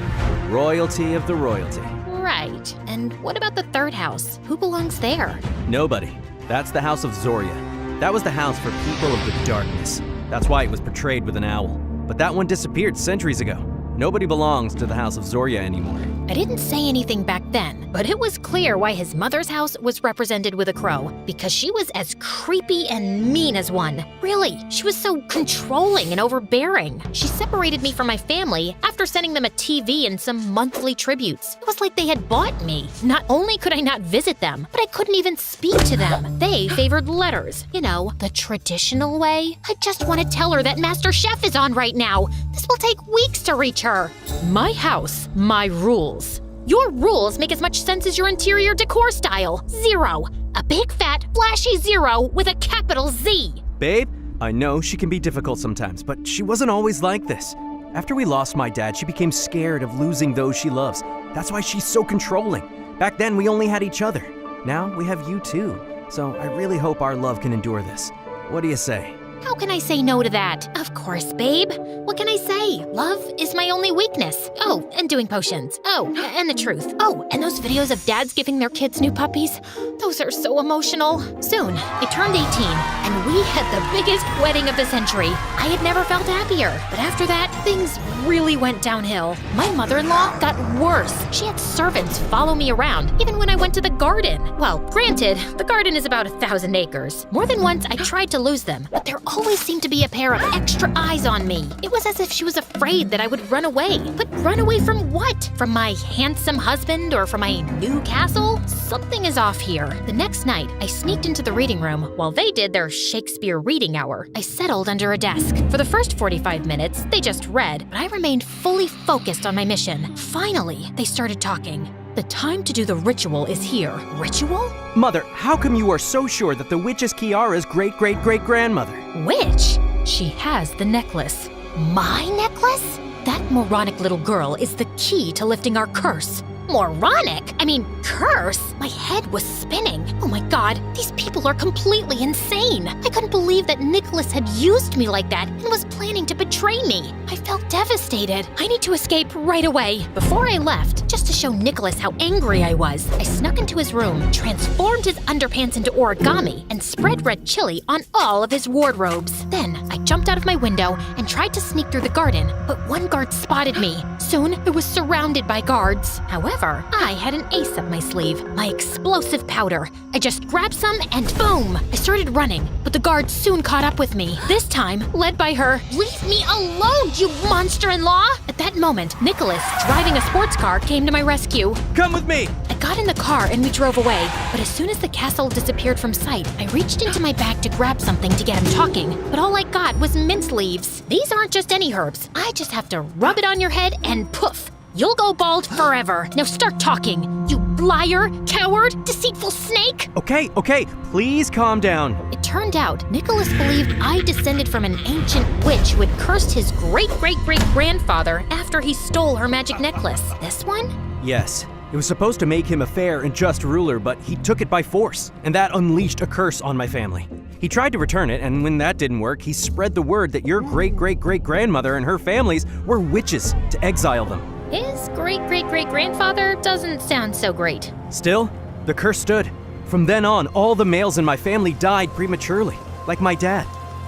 Royalty of the royalty. Right. And what about the 3rd house? Who belongs there? Nobody. That's the House of Zoria. That was the house for people of the darkness. That's why it was portrayed with an owl. But that one disappeared centuries ago. Nobody belongs to the House of Zorya anymore. I didn't say anything back then, but it was clear why his mother's house was represented with a crow, because she was as creepy and mean as one. Really, she was so controlling and overbearing. She separated me from my family after sending them a TV and some monthly tributes. It was like they had bought me. Not only could I not visit them, but I couldn't even speak to them. They favored letters. You know, the traditional way. I just want to tell her that Master Chef is on right now. This will take weeks to reach her. My house, my rules. Your rules make as much sense as your interior decor style. Zero. A big fat flashy zero with a capital Z. Babe, I know she can be difficult sometimes, but she wasn't always like this. After we lost my dad, she became scared of losing those she loves. That's why she's so controlling. Back then, we only had each other. Now, we have you too. So I really hope our love can endure this. What do you say? How can I say no to that? Of course, babe. What can I say? Love is my only weakness. Oh, and doing potions. Oh, and the truth. Oh, and those videos of dads giving their kids new puppies. Those are so emotional. Soon, I turned 18, and we had the biggest wedding of the century. I had never felt happier. But after that, things really went downhill. My mother-in-law got worse. She had servants follow me around, even when I went to the garden. Well, granted, the garden is about 1,000 acres. More than once, I tried to lose them, but there always seemed to be a pair of extra eyes on me. It was as if she was afraid that I would run away. But run away from what? From my handsome husband or from my new castle? Something is off here. The next night, I sneaked into the reading room while they did their Shakespeare reading hour. I settled under a desk. For the first 45 minutes, they just read, but I remained fully focused on my mission. Finally, they started talking. The time to do the ritual is here. Ritual? Mother, how come you are so sure that the witch is Kiara's great-great-great-grandmother? Witch? She has the necklace. My necklace? That moronic little girl is the key to lifting our curse. Moronic? I mean, curse? My head was spinning. Oh my god, these people are completely insane. I couldn't believe that Nicholas had used me like that and was planning to betray me. I felt devastated. I need to escape right away. Before I left, just to show Nicholas how angry I was, I snuck into his room, transformed his underpants into origami, and spread red chili on all of his wardrobes. Then, I jumped out of my window and tried to sneak through the garden, but one guard spotted me. Soon, I was surrounded by guards. However, I had an ace up my sleeve, my explosive powder. I just grabbed some and boom! I started running, but the guards soon caught up with me. This time, led by her. Leave me alone, you monster-in-law! At that moment, Nicholas, driving a sports car, came to my rescue. Come with me! I got in the car and we drove away, but as soon as the castle disappeared from sight, I reached into my bag to grab something to get him talking, but all I got was mint leaves. These aren't just any herbs. I just have to rub it on your head and poof! You'll go bald forever. Now start talking, you liar, coward, deceitful snake! Okay, please calm down. It turned out Nicholas believed I descended from an ancient witch who had cursed his great-great-great-grandfather after he stole her magic necklace. This one? Yes. It was supposed to make him a fair and just ruler, but he took it by force, and that unleashed a curse on my family. He tried to return it, and when that didn't work, he spread the word that your great-great-great-grandmother and her families were witches to exile them. His great-great-great-grandfather doesn't sound so great. Still, the curse stood. From then on, all the males in my family died prematurely, like my dad.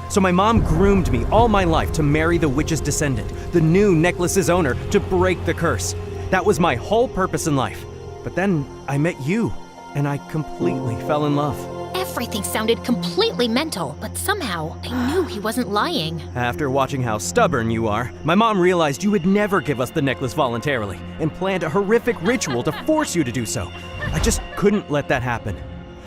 So my mom groomed me all my life to marry the witch's descendant, the new necklace's owner, to break the curse. That was my whole purpose in life. But then I met you, and I completely fell in love. Everything sounded completely mental, but somehow I knew he wasn't lying. After watching how stubborn you are, my mom realized you would never give us the necklace voluntarily and planned a horrific ritual to force you to do so. I just couldn't let that happen.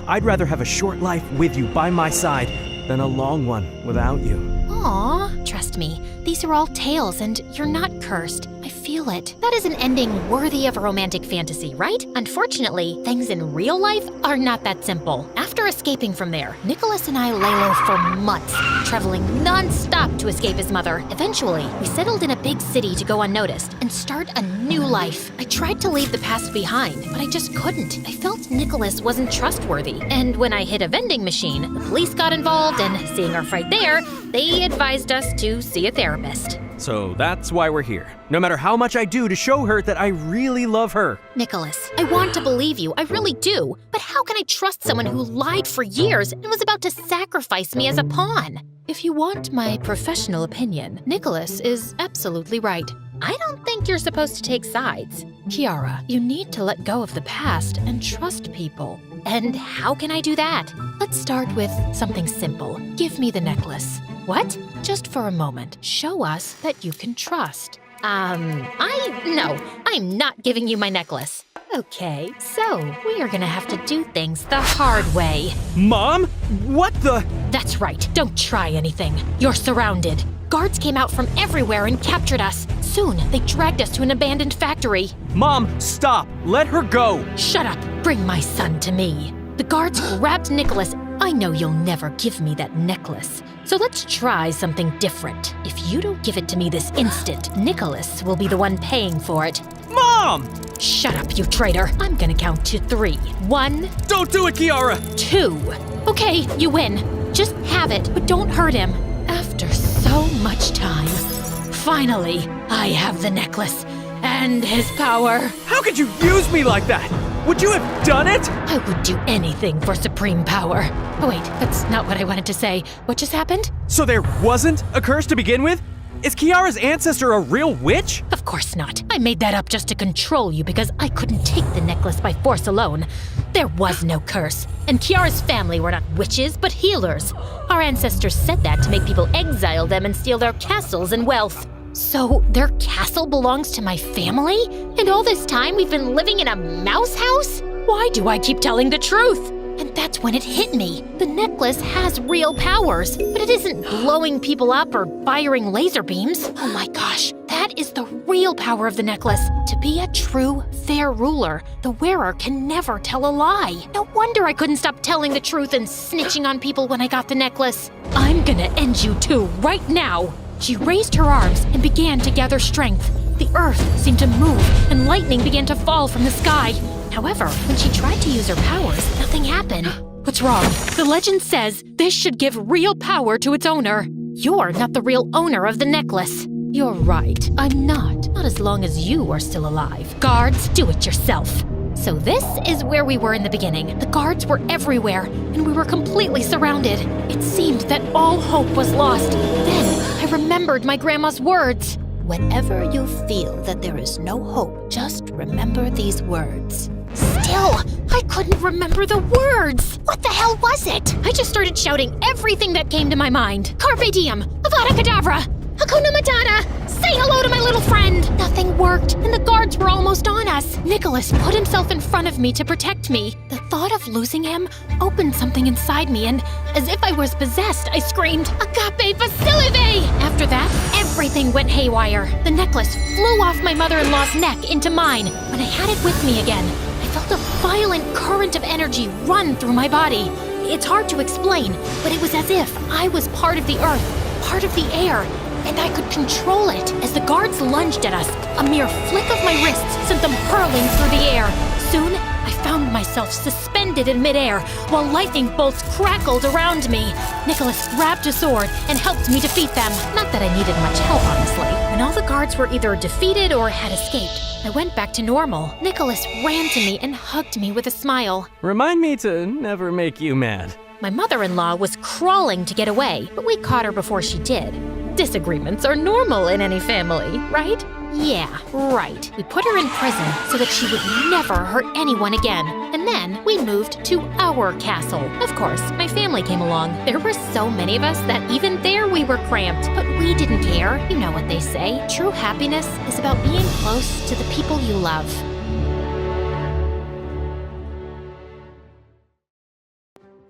I'd rather have a short life with you by my side than a long one without you. Aww, trust me, these are all tales and you're not cursed. I feel it. That is an ending worthy of a romantic fantasy, right? Unfortunately, things in real life are not that simple. After escaping from there, Nicholas and I lay low for months, traveling non-stop to escape his mother. Eventually, we settled in a big city to go unnoticed and start a new life. I tried to leave the past behind, but I just couldn't. I felt Nicholas wasn't trustworthy. And when I hit a vending machine, the police got involved and seeing our fight there, they advised us to see a therapist. So that's why we're here. No matter how much I do to show her that I really love her. Nicholas, I want to believe you, I really do. But how can I trust someone who lied for years and was about to sacrifice me as a pawn? If you want my professional opinion, Nicholas is absolutely right. I don't think you're supposed to take sides. Kiara, you need to let go of the past and trust people. And how can I do that? Let's start with something simple. Give me the necklace. What? Just for a moment, show us that you can trust. No, I'm not giving you my necklace. Okay, so we are gonna have to do things the hard way. Mom? What the? That's right, don't try anything. You're surrounded. Guards came out from everywhere and captured us. Soon, they dragged us to an abandoned factory. Mom, stop! Let her go! Shut up! Bring my son to me. The guards grabbed Nicholas. I know you'll never give me that necklace. So let's try something different. If you don't give it to me this instant, Nicholas will be the one paying for it. Mom! Shut up, you traitor. I'm gonna count to 3. 1. Don't do it, Kiara! 2. Okay, you win. Just have it, but don't hurt him. After so much time, finally, I have the necklace and his power. How could you use me like that? Would you have done it? I would do anything for supreme power. Oh wait, that's not what I wanted to say. What just happened? So there wasn't a curse to begin with? Is Kiara's ancestor a real witch? Of course not. I made that up just to control you because I couldn't take the necklace by force alone. There was no curse, and Kiara's family were not witches, but healers. Our ancestors said that to make people exile them and steal their castles and wealth. So their castle belongs to my family? And all this time we've been living in a mouse house? Why do I keep telling the truth? And that's when it hit me. The necklace has real powers, but it isn't blowing people up or firing laser beams. Oh my gosh, that is the real power of the necklace. To be a true, fair ruler, the wearer can never tell a lie. No wonder I couldn't stop telling the truth and snitching on people when I got the necklace. I'm gonna end you too, right now. She raised her arms and began to gather strength. The earth seemed to move and lightning began to fall from the sky. However, when she tried to use her powers, nothing happened. What's wrong? The legend says this should give real power to its owner. You're not the real owner of the necklace. You're right, I'm not. Not as long as you are still alive. Guards, do it yourself. So this is where we were in the beginning. The guards were everywhere, and we were completely surrounded. It seemed that all hope was lost. Then I remembered my grandma's words. Whenever you feel that there is no hope, just remember these words. Still, I couldn't remember the words. What the hell was it? I just started shouting everything that came to my mind. Carpe diem, Avada Kedavra, Hakuna Matata, say hello to my little friend. Nothing worked, and the guards were almost on us. Nicholas put himself in front of me to protect me. The thought of losing him opened something inside me, and as if I was possessed, I screamed, Agape Facilive! After that, everything went haywire. The necklace flew off my mother-in-law's neck into mine. When I had it with me again, I felt a violent current of energy run through my body. It's hard to explain, but it was as if I was part of the earth, part of the air, and I could control it. As the guards lunged at us, a mere flick of my wrists sent them hurling through the air. Soon, I found myself suspended in midair, while lightning bolts crackled around me. Nicholas grabbed a sword and helped me defeat them. Not that I needed much help, honestly. When all the guards were either defeated or had escaped, I went back to normal. Nicholas ran to me and hugged me with a smile. Remind me to never make you mad. My mother-in-law was crawling to get away, but we caught her before she did. Disagreements are normal in any family, right? Yeah, right. We put her in prison so that she would never hurt anyone again. And then we moved to our castle. Of course, my family came along. There were so many of us that even there we were cramped. But we didn't care. You know what they say. True happiness is about being close to the people you love.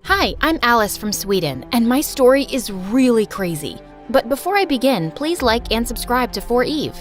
Hi, I'm Alice from Sweden, and my story is really crazy. But before I begin, please like and subscribe to For Eve.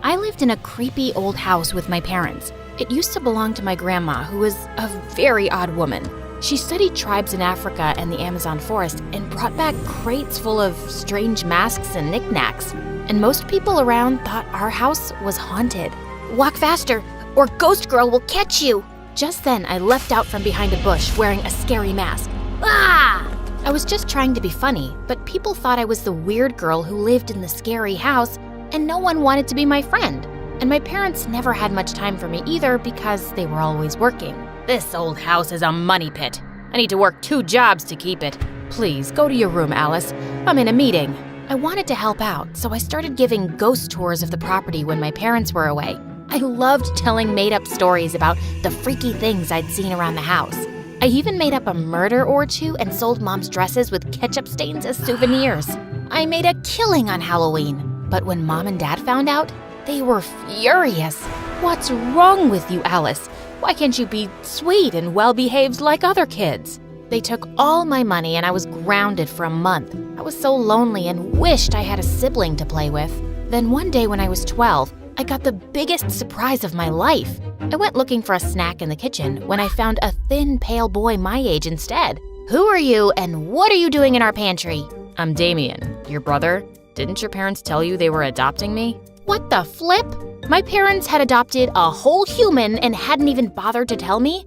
I lived in a creepy old house with my parents. It used to belong to my grandma, who was a very odd woman. She studied tribes in Africa and the Amazon forest and brought back crates full of strange masks and knickknacks. And most people around thought our house was haunted. Walk faster, or Ghost Girl will catch you! Just then, I leapt out from behind a bush wearing a scary mask. Ah! I was just trying to be funny, but people thought I was the weird girl who lived in the scary house, and no one wanted to be my friend. And my parents never had much time for me either because they were always working. This old house is a money pit. I need to work 2 jobs to keep it. Please, go to your room, Alice. I'm in a meeting. I wanted to help out, so I started giving ghost tours of the property when my parents were away. I loved telling made-up stories about the freaky things I'd seen around the house. I even made up a murder or two and sold Mom's dresses with ketchup stains as souvenirs. I made a killing on Halloween, but when Mom and Dad found out, they were furious. What's wrong with you, Alice? Why can't you be sweet and well-behaved like other kids? They took all my money and I was grounded for a month. I was so lonely and wished I had a sibling to play with. Then one day when I was 12, I got the biggest surprise of my life. I went looking for a snack in the kitchen when I found a thin, pale boy my age instead. Who are you and what are you doing in our pantry? I'm Damien, your brother. Didn't your parents tell you they were adopting me? What the flip? My parents had adopted a whole human and hadn't even bothered to tell me?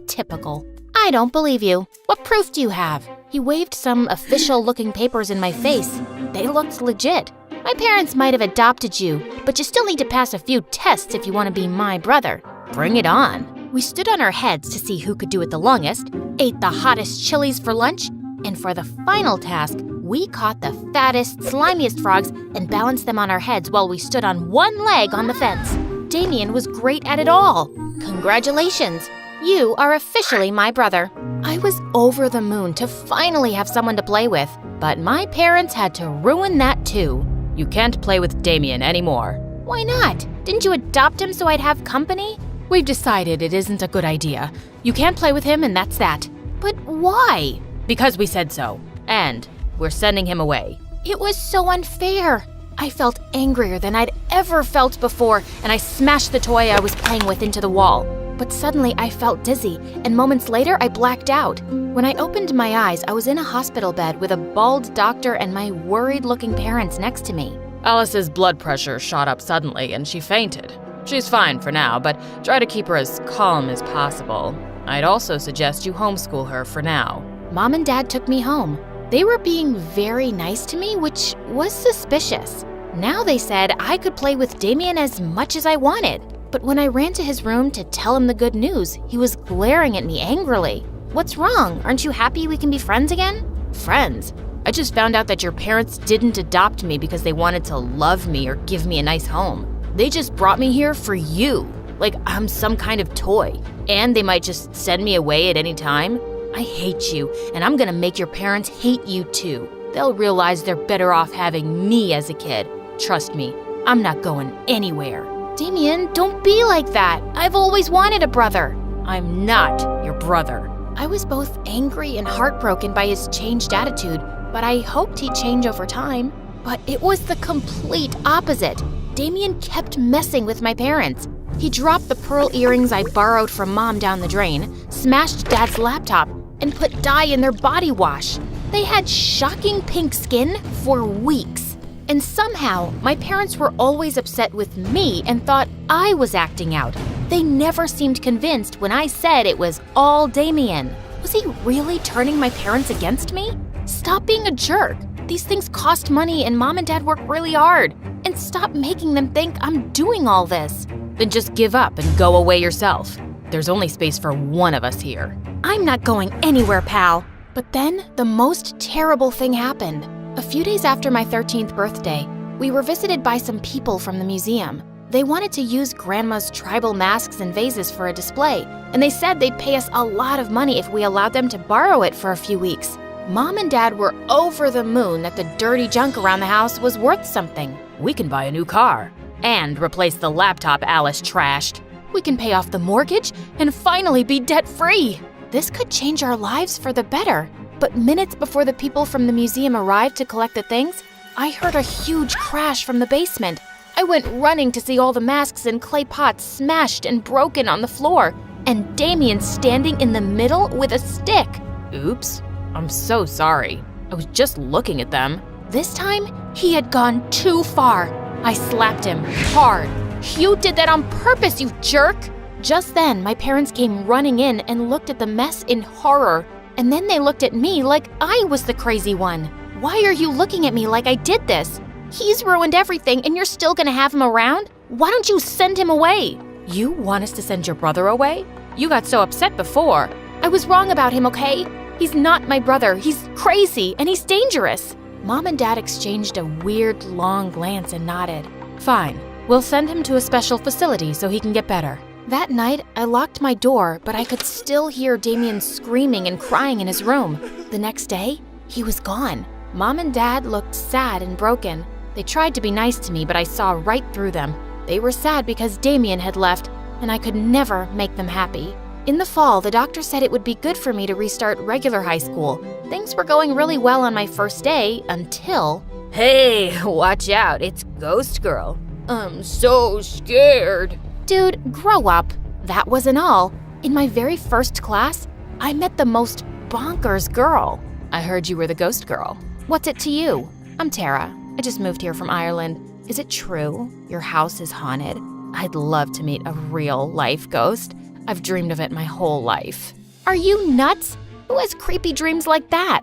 Typical. I don't believe you. What proof do you have? He waved some official-looking papers in my face. They looked legit. My parents might have adopted you, but you still need to pass a few tests if you want to be my brother. Bring it on. We stood on our heads to see who could do it the longest, ate the hottest chilies for lunch, and for the final task, we caught the fattest, slimiest frogs and balanced them on our heads while we stood on one leg on the fence. Damien was great at it all. Congratulations. You are officially my brother. I was over the moon to finally have someone to play with, but my parents had to ruin that too. You can't play with Damien anymore. Why not? Didn't you adopt him so I'd have company? We've decided it isn't a good idea. You can't play with him and that's that. But why? Because we said so. And we're sending him away. It was so unfair. I felt angrier than I'd ever felt before, and I smashed the toy I was playing with into the wall. But suddenly I felt dizzy, and moments later I blacked out. When I opened my eyes, I was in a hospital bed with a bald doctor and my worried-looking parents next to me. Alice's blood pressure shot up suddenly and she fainted. She's fine for now, but try to keep her as calm as possible. I'd also suggest you homeschool her for now. Mom and Dad took me home. They were being very nice to me, which was suspicious. Now they said I could play with Damien as much as I wanted. But when I ran to his room to tell him the good news, he was glaring at me angrily. What's wrong? Aren't you happy we can be friends again? Friends? I just found out that your parents didn't adopt me because they wanted to love me or give me a nice home. They just brought me here for you, like I'm some kind of toy. And they might just send me away at any time. I hate you, and I'm gonna make your parents hate you too. They'll realize they're better off having me as a kid. Trust me, I'm not going anywhere. Damien, don't be like that. I've always wanted a brother. I'm not your brother. I was both angry and heartbroken by his changed attitude, but I hoped he'd change over time. But it was the complete opposite. Damien kept messing with my parents. He dropped the pearl earrings I borrowed from Mom down the drain, smashed Dad's laptop, and put dye in their body wash. They had shocking pink skin for weeks. And somehow, my parents were always upset with me and thought I was acting out. They never seemed convinced when I said it was all Damien. Was he really turning my parents against me? Stop being a jerk. These things cost money and Mom and Dad work really hard. And stop making them think I'm doing all this. Then just give up and go away yourself. There's only space for one of us here. I'm not going anywhere, pal. But then, the most terrible thing happened. A few days after my 13th birthday, we were visited by some people from the museum. They wanted to use Grandma's tribal masks and vases for a display, and they said they'd pay us a lot of money if we allowed them to borrow it for a few weeks. Mom and Dad were over the moon that the dirty junk around the house was worth something. We can buy a new car and replace the laptop Alice trashed. We can pay off the mortgage and finally be debt-free. This could change our lives for the better. But minutes before the people from the museum arrived to collect the things, I heard a huge crash from the basement. I went running to see all the masks and clay pots smashed and broken on the floor, and Damien standing in the middle with a stick. Oops, I'm so sorry. I was just looking at them. This time, he had gone too far. I slapped him hard. You did that on purpose, you jerk! Just then, my parents came running in and looked at the mess in horror. And then they looked at me like I was the crazy one. Why are you looking at me like I did this? He's ruined everything and you're still gonna have him around? Why don't you send him away? You want us to send your brother away? You got so upset before. I was wrong about him, okay? He's not my brother. He's crazy and he's dangerous. Mom and Dad exchanged a weird, long glance and nodded. Fine, we'll send him to a special facility so he can get better. That night, I locked my door, but I could still hear Damien screaming and crying in his room. The next day, he was gone. Mom and Dad looked sad and broken. They tried to be nice to me, but I saw right through them. They were sad because Damien had left, and I could never make them happy. In the fall, the doctor said it would be good for me to restart regular high school. Things were going really well on my first day until... Hey, watch out, it's Ghost Girl. I'm so scared. Dude, grow up. That wasn't all. In my very first class, I met the most bonkers girl. I heard you were the Ghost Girl. What's it to you? I'm Tara. I just moved here from Ireland. Is it true your house is haunted? I'd love to meet a real-life ghost. I've dreamed of it my whole life. Are you nuts? Who has creepy dreams like that?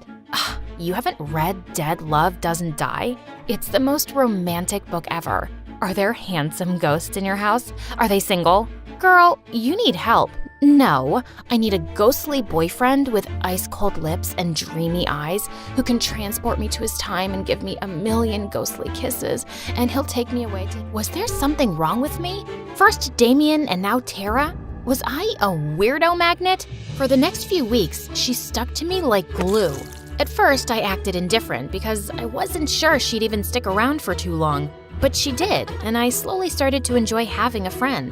You haven't read Dead Love Doesn't Die? It's the most romantic book ever. Are there handsome ghosts in your house? Are they single? Girl, you need help. No, I need a ghostly boyfriend with ice-cold lips and dreamy eyes who can transport me to his time and give me a million ghostly kisses, and he'll take me away to... Was there something wrong with me? First Damien and now Tara? Was I a weirdo magnet? For the next few weeks, she stuck to me like glue. At first, I acted indifferent because I wasn't sure she'd even stick around for too long. But she did, and I slowly started to enjoy having a friend.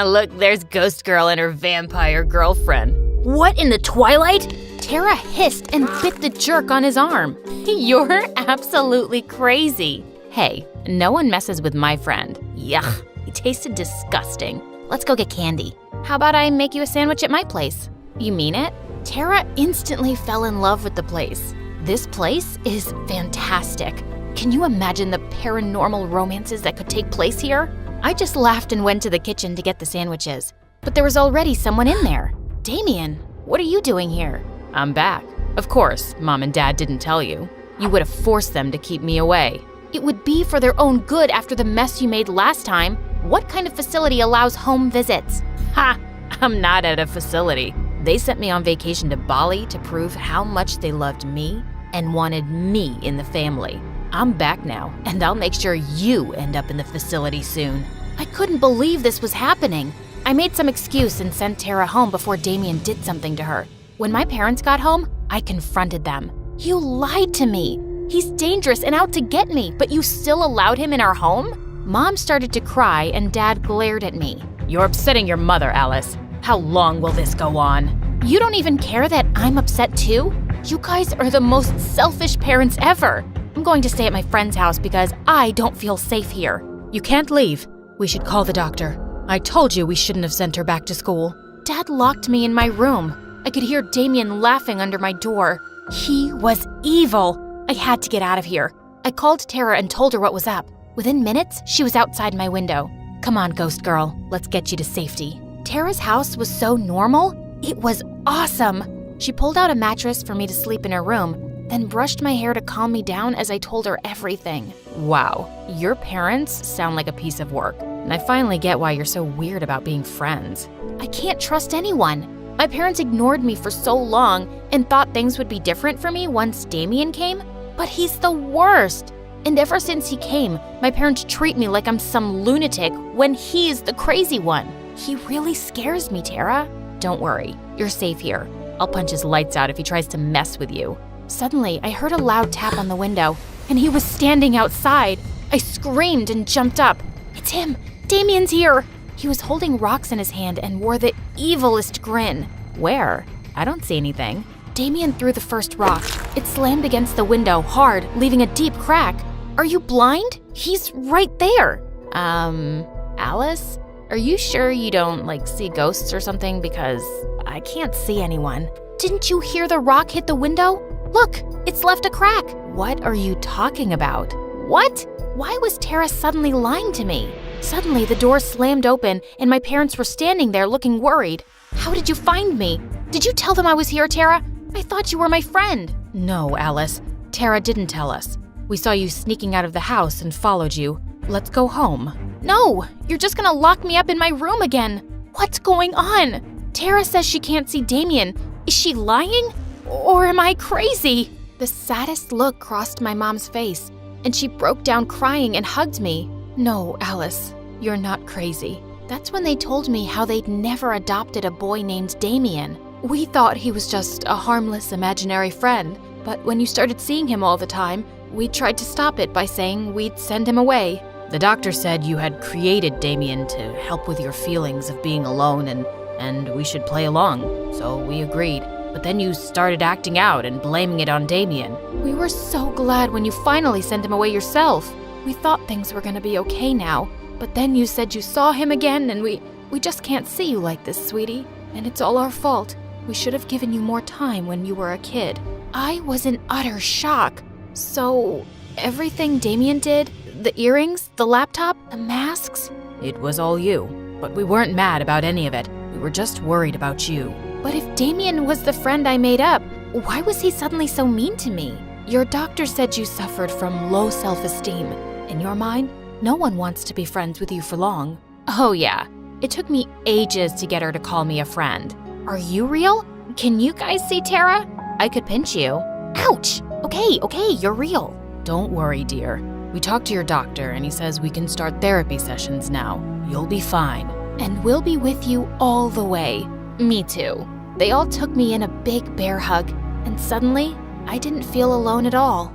Look, there's Ghost Girl and her vampire girlfriend. What in the twilight? Tara hissed and bit the jerk on his arm. You're absolutely crazy. Hey, no one messes with my friend. Yuck, he tasted disgusting. Let's go get candy. How about I make you a sandwich at my place? You mean it? Tara instantly fell in love with the place. This place is fantastic. Can you imagine the paranormal romances that could take place here? I just laughed and went to the kitchen to get the sandwiches. But there was already someone in there. Damien, what are you doing here? I'm back. Of course, Mom and Dad didn't tell you. You would have forced them to keep me away. It would be for their own good after the mess you made last time. What kind of facility allows home visits? Ha! I'm not at a facility. They sent me on vacation to Bali to prove how much they loved me and wanted me in the family. I'm back now, and I'll make sure you end up in the facility soon. I couldn't believe this was happening. I made some excuse and sent Tara home before Damien did something to her. When my parents got home, I confronted them. You lied to me. He's dangerous and out to get me, but you still allowed him in our home? Mom started to cry and Dad glared at me. You're upsetting your mother, Alice. How long will this go on? You don't even care that I'm upset too? You guys are the most selfish parents ever. I'm going to stay at my friend's house because I don't feel safe here. You can't leave. We should call the doctor. I told you we shouldn't have sent her back to school. Dad locked me in my room. I could hear Damien laughing under my door. He was evil. I had to get out of here. I called Tara and told her what was up. Within minutes, she was outside my window. Come on, Ghost Girl. Let's get you to safety. Tara's house was so normal. It was awesome. She pulled out a mattress for me to sleep in her room, then brushed my hair to calm me down as I told her everything. Wow, your parents sound like a piece of work, and I finally get why you're so weird about being friends. I can't trust anyone. My parents ignored me for so long and thought things would be different for me once Damien came, but he's the worst. And ever since he came, my parents treat me like I'm some lunatic when he's the crazy one. He really scares me, Tara. Don't worry, you're safe here. I'll punch his lights out if he tries to mess with you. Suddenly, I heard a loud tap on the window, and he was standing outside. I screamed and jumped up. It's him! Damien's here! He was holding rocks in his hand and wore the evilest grin. Where? I don't see anything. Damien threw the first rock. It slammed against the window hard, leaving a deep crack. Are you blind? He's right there. Alice? Are you sure you don't, see ghosts or something? Because I can't see anyone. Didn't you hear the rock hit the window? Look, it's left a crack. What are you talking about? What? Why was Tara suddenly lying to me? Suddenly, the door slammed open and my parents were standing there looking worried. How did you find me? Did you tell them I was here, Tara? I thought you were my friend. No, Alice. Tara didn't tell us. We saw you sneaking out of the house and followed you. Let's go home. No, you're just gonna lock me up in my room again. What's going on? Tara says she can't see Damien. Is she lying? Or am I crazy? The saddest look crossed my mom's face, and she broke down crying and hugged me. No, Alice, you're not crazy. That's when they told me how they'd never adopted a boy named Damien. We thought he was just a harmless imaginary friend, but when you started seeing him all the time, we tried to stop it by saying we'd send him away. The doctor said you had created Damien to help with your feelings of being alone and we should play along, so we agreed. But then you started acting out and blaming it on Damien. We were so glad when you finally sent him away yourself. We thought things were gonna be okay now, but then you said you saw him again and we just can't see you like this, sweetie. And it's all our fault. We should have given you more time when you were a kid. I was in utter shock. So, everything Damien did, the earrings, the laptop, the masks, it was all you. But we weren't mad about any of it. We were just worried about you. But if Damien was the friend I made up, why was he suddenly so mean to me? Your doctor said you suffered from low self-esteem. In your mind, no one wants to be friends with you for long. Oh yeah, it took me ages to get her to call me a friend. Are you real? Can you guys see Tara? I could pinch you. Ouch! Okay, you're real. Don't worry, dear. We talked to your doctor and he says we can start therapy sessions now. You'll be fine. And we'll be with you all the way. Me too. They all took me in a big bear hug, and suddenly, I didn't feel alone at all.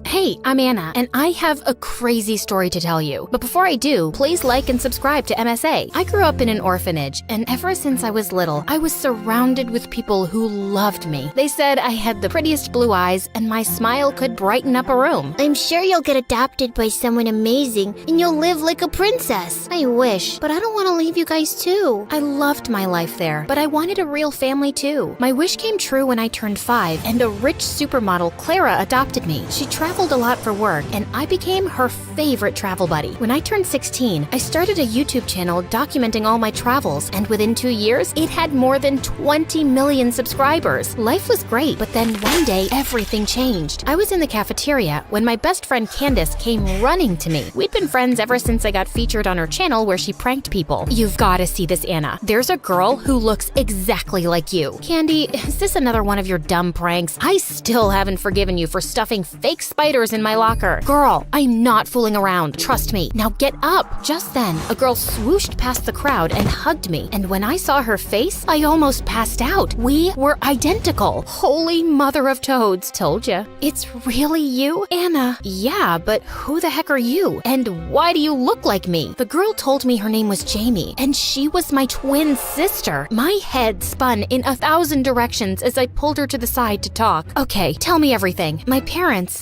Hey, I'm Anna, and I have a crazy story to tell you. But before I do, please like and subscribe to MSA. I grew up in an orphanage, and ever since I was little, I was surrounded with people who loved me. They said I had the prettiest blue eyes, and my smile could brighten up a room. I'm sure you'll get adopted by someone amazing, and you'll live like a princess. I wish, but I don't want to leave you guys too. I loved my life there, but I wanted a real family too. My wish came true when I turned 5, and a rich supermodel, Clara, adopted me. She traveled a lot for work, and I became her favorite travel buddy. When I turned 16, I started a YouTube channel documenting all my travels, and within 2 years, it had more than 20 million subscribers. Life was great, but then one day, everything changed. I was in the cafeteria when my best friend Candace came running to me. We'd been friends ever since I got featured on her channel where she pranked people. You've got to see this, Anna. There's a girl who looks exactly like you. Candy, is this another one of your dumb pranks? I still haven't forgiven you for stuffing fake spiders in my locker. Girl, I'm not fooling around. Trust me. Now get up. Just then, a girl swooshed past the crowd and hugged me. And when I saw her face, I almost passed out. We were identical. Holy mother of toads. Told ya. It's really you, Anna? Yeah, but who the heck are you? And why do you look like me? The girl told me her name was Jamie, and she was my twin sister. My head spun in 1,000 directions as I pulled her to the side to talk. Okay, tell me everything.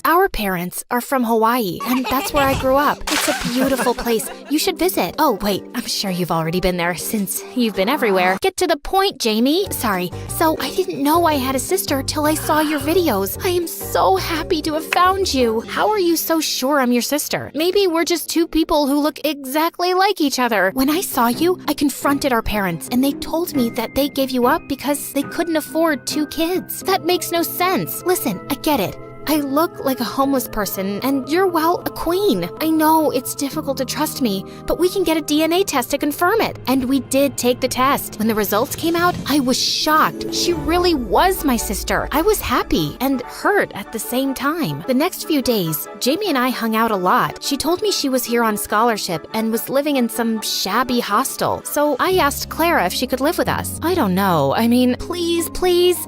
Our parents are from Hawaii, and that's where I grew up. It's a beautiful place. You should visit. Oh, wait, I'm sure you've already been there since you've been everywhere. Get to the point, Jamie. Sorry. So I didn't know I had a sister till I saw your videos. I am so happy to have found you. How are you so sure I'm your sister? Maybe we're just two people who look exactly like each other. When I saw you, I confronted our parents, and they told me that they gave you up because they couldn't afford 2 kids. That makes no sense. Listen, I get it. I look like a homeless person, and you're, well, a queen. I know it's difficult to trust me, but we can get a DNA test to confirm it. And we did take the test. When the results came out, I was shocked. She really was my sister. I was happy and hurt at the same time. The next few days, Jamie and I hung out a lot. She told me she was here on scholarship and was living in some shabby hostel. So I asked Clara if she could live with us. I don't know. I mean, please,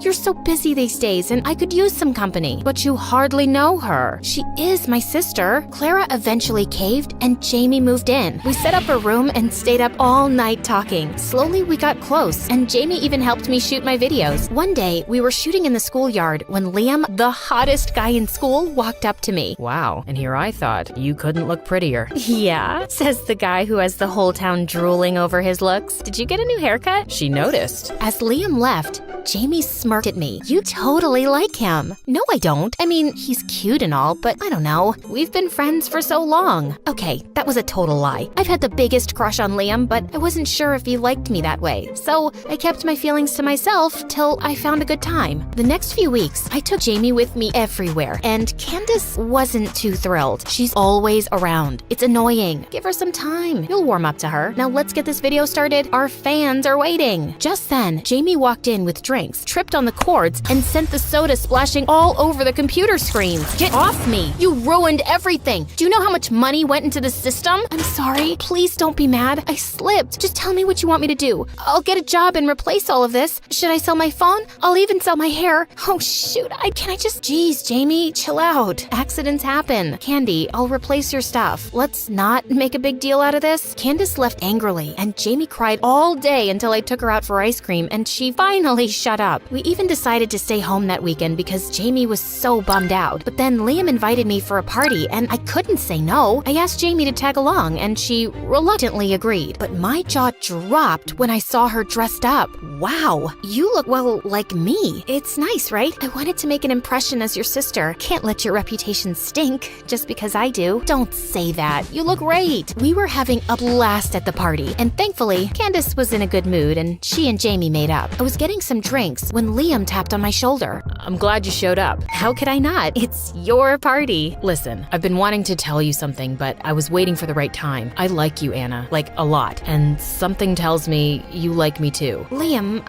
you're so busy these days, and I could use some company. But you hardly know her. She is my sister. Clara eventually caved, and Jamie moved in. We set up a room and stayed up all night talking. Slowly, we got close, and Jamie even helped me shoot my videos. One day, we were shooting in the schoolyard when Liam, the hottest guy in school, walked up to me. Wow, and here I thought you couldn't look prettier. Yeah, says the guy who has the whole town drooling over his looks. Did you get a new haircut? She noticed. As Liam left, Jamie smirked at me. You totally like him. No, I don't. I mean, he's cute and all, but I don't know. We've been friends for so long. Okay, that was a total lie. I've had the biggest crush on Liam, but I wasn't sure if he liked me that way. So I kept my feelings to myself till I found a good time. The next few weeks, I took Jamie with me everywhere, and Candace wasn't too thrilled. She's always around. It's annoying. Give her some time. You'll warm up to her. Now let's get this video started. Our fans are waiting. Just then, Jamie walked in with drinks, tripped on the cords, and sent the soda splashing all over the computer screens. Get off me! You ruined everything. Do you know how much money went into the system? I'm sorry. Please don't be mad. I slipped. Just tell me what you want me to do. I'll get a job and replace all of this. Should I sell my phone? I'll even sell my hair. Oh shoot, Jeez, Jamie, chill out. Accidents happen. Candy, I'll replace your stuff. Let's not make a big deal out of this. Candace left angrily, and Jamie cried all day until I took her out for ice cream, and she finally shut up. We even decided to stay home that weekend because Jamie was so bummed out. But then Liam invited me for a party, and I couldn't say no. I asked Jamie to tag along, and she reluctantly agreed. But my jaw dropped when I saw her dressed up. Wow, you look, well, like me. It's nice, right? I wanted to make an impression as your sister. Can't let your reputation stink just because I do. Don't say that. You look great. We were having a blast at the party, and thankfully, Candace was in a good mood, and she and Jamie made up. I was getting some drinks when Liam tapped on my shoulder. I'm glad you showed up. How could I not? It's your party. Listen, I've been wanting to tell you something, but I was waiting for the right time. I like you, Anna. Like, a lot. And something tells me you like me too. Liam,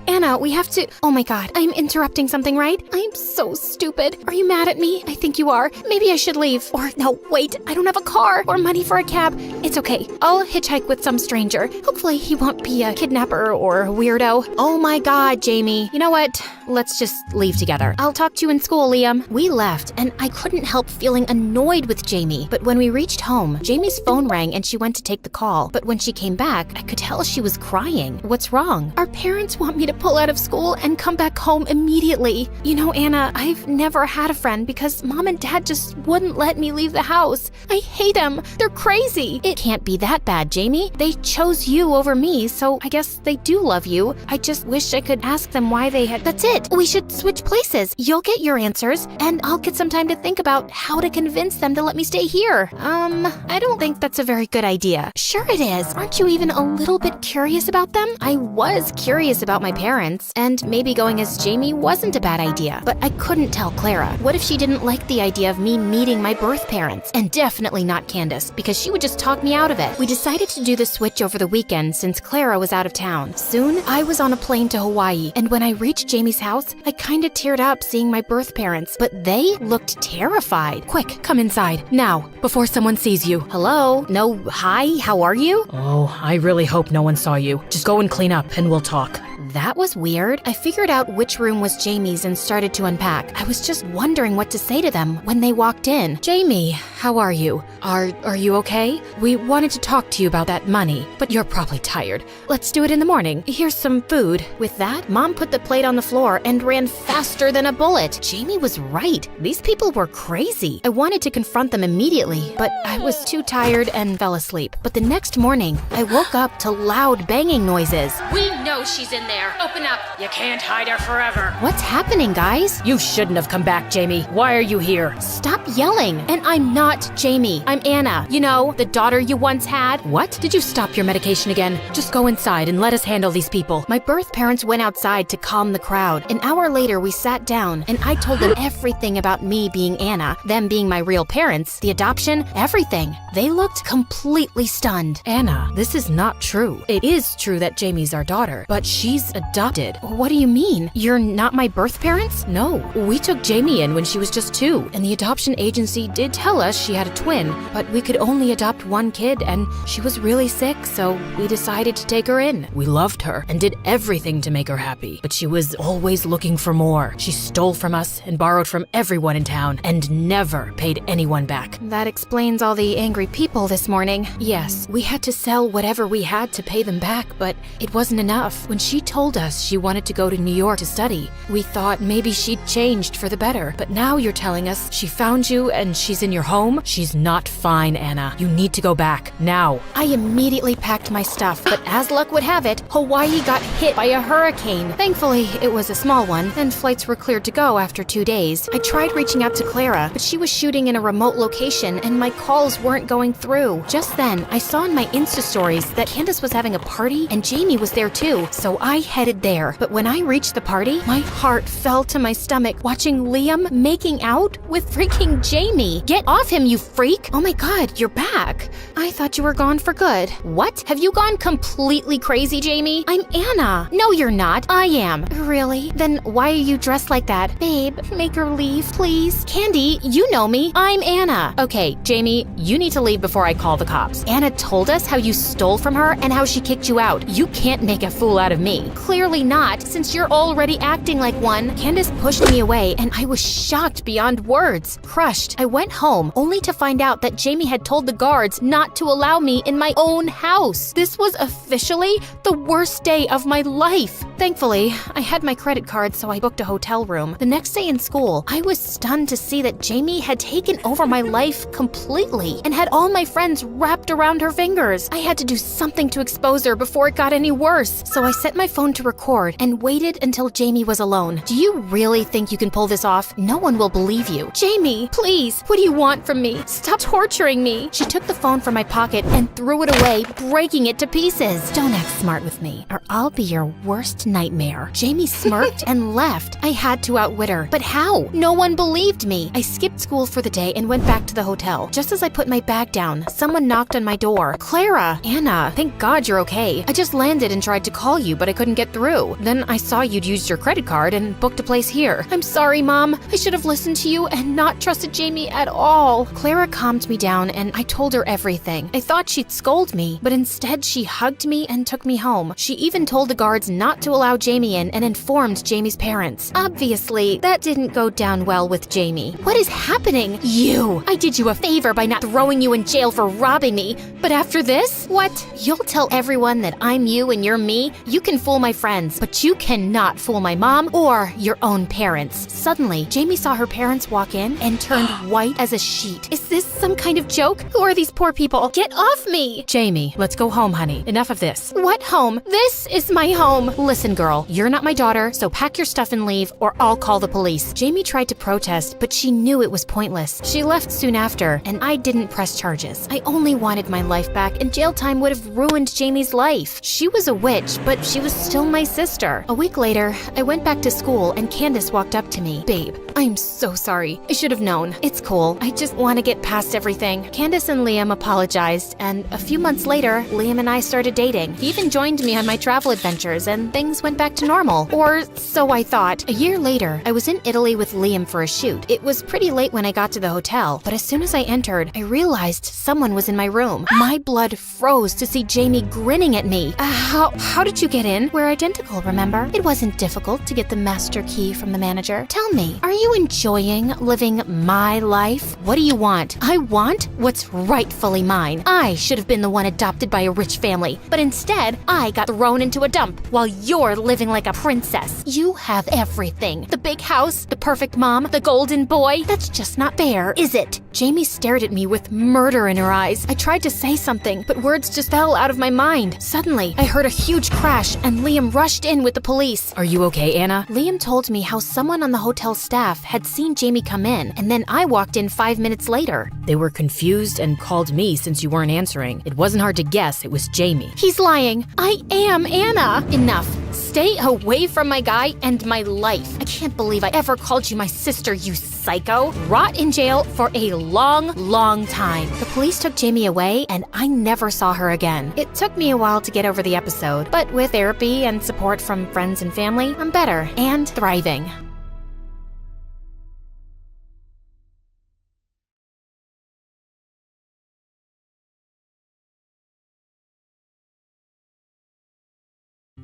Anna, we have to— Oh my god, I'm interrupting something, right? I'm so stupid. Are you mad at me? I think you are. Maybe I should leave. Or no, wait, I don't have a car or money for a cab. It's okay. I'll hitchhike with some stranger. Hopefully he won't be a kidnapper or a weirdo. Oh my god, Jamie. You know what? Let's just leave together. I'll talk to you in school, Liam. We left, and I couldn't help feeling annoyed with Jamie. But when we reached home, Jamie's phone rang and she went to take the call. But when she came back, I could tell she was crying. What's wrong? Our parents want me to pull out of school and come back home immediately. You know, Anna, I've never had a friend because Mom and Dad just wouldn't let me leave the house. I hate them. They're crazy. It can't be that bad, Jamie. They chose you over me, so I guess they do love you. I just wish I could ask them why they had— That's it. We should switch places. You'll get your answers, and I'll get some time to think about how to convince them to let me stay here. I don't think that's a very good idea. Sure it is. Aren't you even a little bit curious about them? I was curious about my parents, and maybe going as Jamie wasn't a bad idea, but I couldn't tell Clara. What if she didn't like the idea of me meeting my birth parents? And definitely not Candace, because she would just talk me out of it. We decided to do the switch over the weekend since Clara was out of town. Soon, I was on a plane to Hawaii, and when I reached Jamie's house, I kinda teared up seeing my birth parents, but they looked terrified. Quick, come inside, now, before someone sees you. Hello? No, hi, how are you? Oh, I really hope no one saw you. Just go and clean up and we'll talk. That was weird. I figured out which room was Jamie's and started to unpack. I was just wondering what to say to them when they walked in. Jamie, how are you? Are you okay? We wanted to talk to you about that money, but you're probably tired. Let's do it in the morning. Here's some food. With that, Mom put the plate on the floor and ran faster than a bullet. Jamie was right. These people were crazy. I wanted to confront them immediately, but I was too tired and fell asleep. But the next morning, I woke up to loud banging noises. We know she's in there. Open up. You can't hide her forever. What's happening, guys? You shouldn't have come back, Jamie. Why are you here? Stop yelling. And I'm not Jamie. I'm Anna. You know, the daughter you once had. What? Did you stop your medication again? Just go inside and let us handle these people. My birth parents went outside to calm the crowd. An hour later, we sat down, and I told them everything about me being Anna, them being my real parents, the adoption, everything. They looked completely stunned. Anna, this is not true. It is true that Jamie's our daughter, but she's adopted. What do you mean? You're not my birth parents? No, we took Jamie in when she was just 2, and the adoption agency did tell us she had a twin, but we could only adopt one kid, and she was really sick, so we decided to take her in. We loved her and did everything to make her happy, but she was always looking for more. She stole from us and borrowed from everyone in town and never paid anyone back. That explains all the angry people this morning. Yes, we had to sell whatever we had to pay them back, but it wasn't enough. When she told us she wanted to go to New York to study, we thought maybe she'd changed for the better, but now you're telling us she found you and she's in your home home? She's not fine, Anna. You need to go back, now. I immediately packed my stuff, but as luck would have it, Hawaii got hit by a hurricane. Thankfully, it was a small one, and flights were cleared to go after 2 days. I tried reaching out to Clara, but she was shooting in a remote location, and my calls weren't going through. Just then, I saw in my Insta stories that Candace was having a party, and Jamie was there too, so I headed there. But when I reached the party, my heart fell to my stomach watching Liam making out with freaking Jamie. Get off him, you freak! Oh my god, you're back. I thought you were gone for good. What? Have you gone completely crazy, Jamie? I'm Anna. No, you're not. I am. Really? Then why are you dressed like that? Babe, make her leave, please. Candy, you know me. I'm Anna. Okay, Jamie, you need to leave before I call the cops. Anna told us how you stole from her and how she kicked you out. You can't make a fool out of me. Clearly not, since you're already acting like one. Candace pushed me away and I was shocked beyond words. Crushed, I went home only to find out that Jamie had told the guards not to allow me in my own house. This was officially the worst day of my life. Thankfully, I had my credit card, so I booked a hotel room. The next day in school, I was stunned to see that Jamie had taken over my life completely and had all my friends wrapped around her fingers. I had to do something to expose her before it got any worse. So I set my phone to record and waited until Jamie was alone. Do you really think you can pull this off? No one will believe you. Jamie, please, what do you want from me? Stop torturing me. She took the phone from my pocket and threw it away, breaking it to pieces. Don't act smart with me, or I'll be your worst nightmare. Jamie smirked and left. I had to outwit her. But how? No one believed me. I skipped school for the day and went back to the hotel. Just as I put my bag down, someone knocked on my door. Clara! Anna, thank God you're okay. I just landed and tried to call you, but I couldn't get through. Then I saw you'd used your credit card and booked a place here. I'm sorry, Mom. I should have listened to you and not trusted Jamie at all. Clara calmed me down and I told her everything. I thought she'd scold me, but instead she hugged me and took me home. She even told the guards not to allow Jamie in and informed Jamie's parents. Obviously, that didn't go down well with Jamie. What is happening? You! I did you a favor by not throwing you in jail for robbing me, but after this? What? You'll tell everyone that I'm you and you're me? You can fool my friends, but you cannot fool my mom or your own parents. Suddenly, Jamie saw her parents walk in and turned white as a sheet. Is this some kind of joke? Who are these poor people? Get off me! Jamie, let's go home, honey. Enough of this. What home? This is my home. Listen, girl, you're not my daughter, so pack your stuff and leave, or I'll call the police. Jamie tried to protest, but she knew it was pointless. She left soon after, and I didn't press charges. I only wanted my life back, and jail time would have ruined Jamie's life. She was a witch, but she was still my sister. A week later, I went back to school, and Candace walked up to me. Babe, I'm so sorry. I should have known. It's cool. I just want to get past everything. Candace and Liam apologized, and a few months later, Liam and I started dating. He even joined me on my travel adventures, and things went back to normal. Or so I thought. A year later, I was in Italy with Liam for a shoot. It was pretty late when I got to the hotel, but as soon as I entered, I realized someone was in my room. My blood froze to see Jamie grinning at me. How did you get in? We're identical, remember? It wasn't difficult to get the master key from the manager. Tell me, are you enjoying living my life? What do you want? I want what's rightfully mine. I should have been the one adopted by a rich family, but instead, I got thrown into a dump while you're living like a princess. You have everything. The big house, the perfect mom, the golden boy. That's just not fair, is it? Jamie stared at me with murder in her eyes. I tried to say something, but words just fell out of my mind. Suddenly, I heard a huge crash and Liam rushed in with the police. Are you okay, Anna? Liam told me how someone on the hotel staff had seen Jamie come in, and then I walked in 5 minutes later. They were confused and called me since you weren't answering. It wasn't hard to guess it was Jamie. He's lying. I am Anna. Enough. Stay away from my guy and my life. I can't believe I ever called you my sister, you psycho. Rot in jail for a long, long time. The police took Jamie away, and I never saw her again. It took me a while to get over the episode, but with therapy and support from friends and family, I'm better and thriving.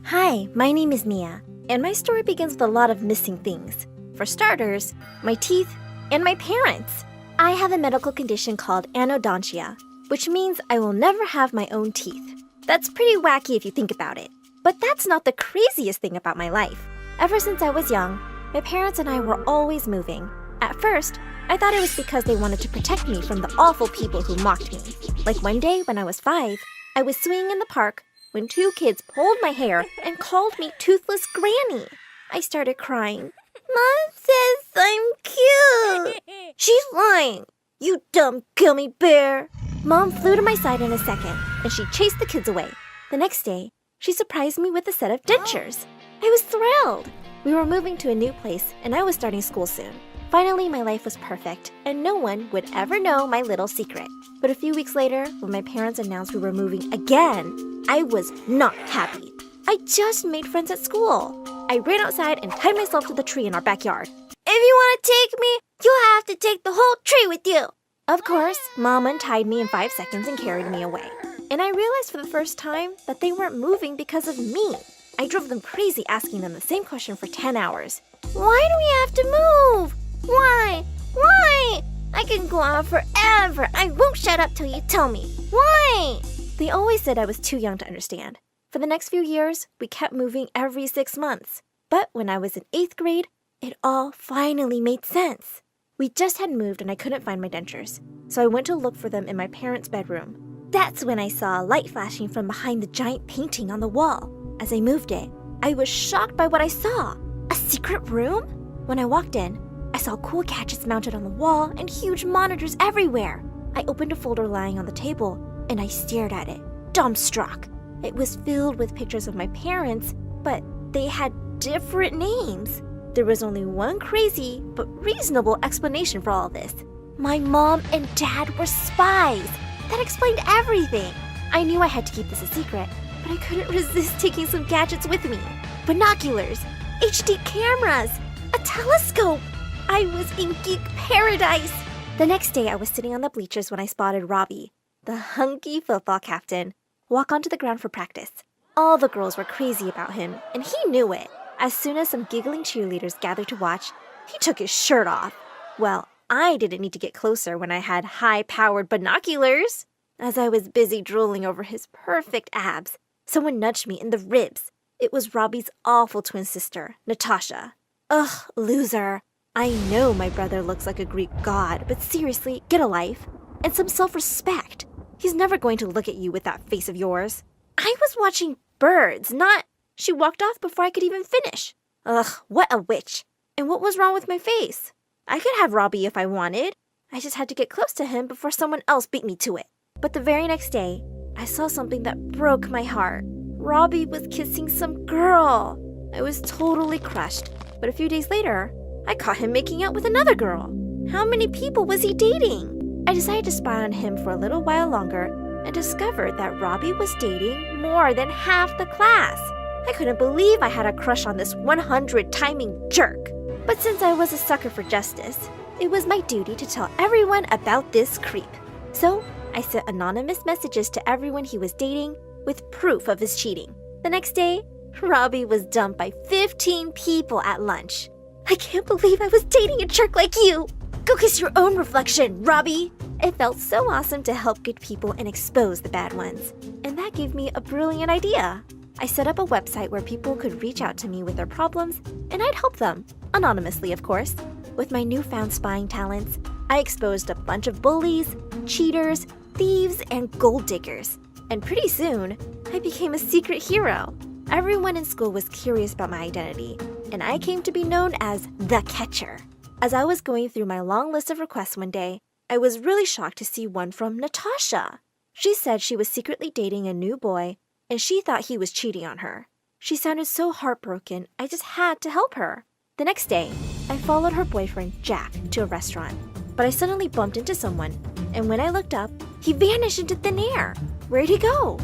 Hi, my name is Mia, and my story begins with a lot of missing things. For starters, my teeth and my parents. I have a medical condition called anodontia, which means I will never have my own teeth. That's pretty wacky if you think about it. But that's not the craziest thing about my life. Ever since I was young, my parents and I were always moving. At first, I thought it was because they wanted to protect me from the awful people who mocked me. Like one day when I was 5, I was swinging in the park when 2 kids pulled my hair and called me Toothless Granny. I started crying. Mom says I'm cute. She's lying. You dumb gummy bear. Mom flew to my side in a second, and she chased the kids away. The next day, she surprised me with a set of dentures. I was thrilled. We were moving to a new place, and I was starting school soon. Finally, my life was perfect, and no one would ever know my little secret. But a few weeks later, when my parents announced we were moving again, I was not happy. I just made friends at school. I ran outside and tied myself to the tree in our backyard. If you want to take me, you'll have to take the whole tree with you. Of course, Mom untied me in 5 seconds and carried me away. And I realized for the first time that they weren't moving because of me. I drove them crazy asking them the same question for 10 hours. Why do we have to move? Why? Why? I can go on forever. I won't shut up till you tell me. Why? They always said I was too young to understand. For the next few years, we kept moving every 6 months. But when I was in 8th grade, it all finally made sense. We just had moved and I couldn't find my dentures, so I went to look for them in my parents' bedroom. That's when I saw a light flashing from behind the giant painting on the wall. As I moved it, I was shocked by what I saw. A secret room? When I walked in, I saw cool gadgets mounted on the wall and huge monitors everywhere. I opened a folder lying on the table and I stared at it, dumbstruck. It was filled with pictures of my parents, but they had different names. There was only one crazy but reasonable explanation for all this. My mom and dad were spies. That explained everything. I knew I had to keep this a secret, but I couldn't resist taking some gadgets with me. Binoculars, HD cameras, a telescope. I was in geek paradise. The next day, I was sitting on the bleachers when I spotted Robbie, the hunky football captain, walk onto the ground for practice. All the girls were crazy about him, and he knew it. As soon as some giggling cheerleaders gathered to watch, he took his shirt off. Well, I didn't need to get closer when I had high-powered binoculars. As I was busy drooling over his perfect abs, someone nudged me in the ribs. It was Robbie's awful twin sister, Natasha. Ugh, loser. I know my brother looks like a Greek god, but seriously, get a life. And some self-respect. He's never going to look at you with that face of yours. I was watching birds, not... She walked off before I could even finish. Ugh, what a witch. And what was wrong with my face? I could have Robbie if I wanted. I just had to get close to him before someone else beat me to it. But the very next day, I saw something that broke my heart. Robbie was kissing some girl. I was totally crushed. But a few days later, I caught him making out with another girl. How many people was he dating? I decided to spy on him for a little while longer and discovered that Robbie was dating more than half the class. I couldn't believe I had a crush on this 100 timing jerk. But since I was a sucker for justice, it was my duty to tell everyone about this creep. So I sent anonymous messages to everyone he was dating with proof of his cheating. The next day, Robbie was dumped by 15 people at lunch. I can't believe I was dating a jerk like you. Go kiss your own reflection, Robbie. It felt so awesome to help good people and expose the bad ones. And that gave me a brilliant idea. I set up a website where people could reach out to me with their problems, and I'd help them, anonymously of course. With my newfound spying talents, I exposed a bunch of bullies, cheaters, thieves, and gold diggers. And pretty soon, I became a secret hero. Everyone in school was curious about my identity, and I came to be known as the Catcher. As I was going through my long list of requests one day, I was really shocked to see one from Natasha. She said she was secretly dating a new boy, and she thought he was cheating on her. She sounded so heartbroken, I just had to help her. The next day, I followed her boyfriend, Jack, to a restaurant. But I suddenly bumped into someone, and when I looked up, he vanished into thin air. Where'd he go?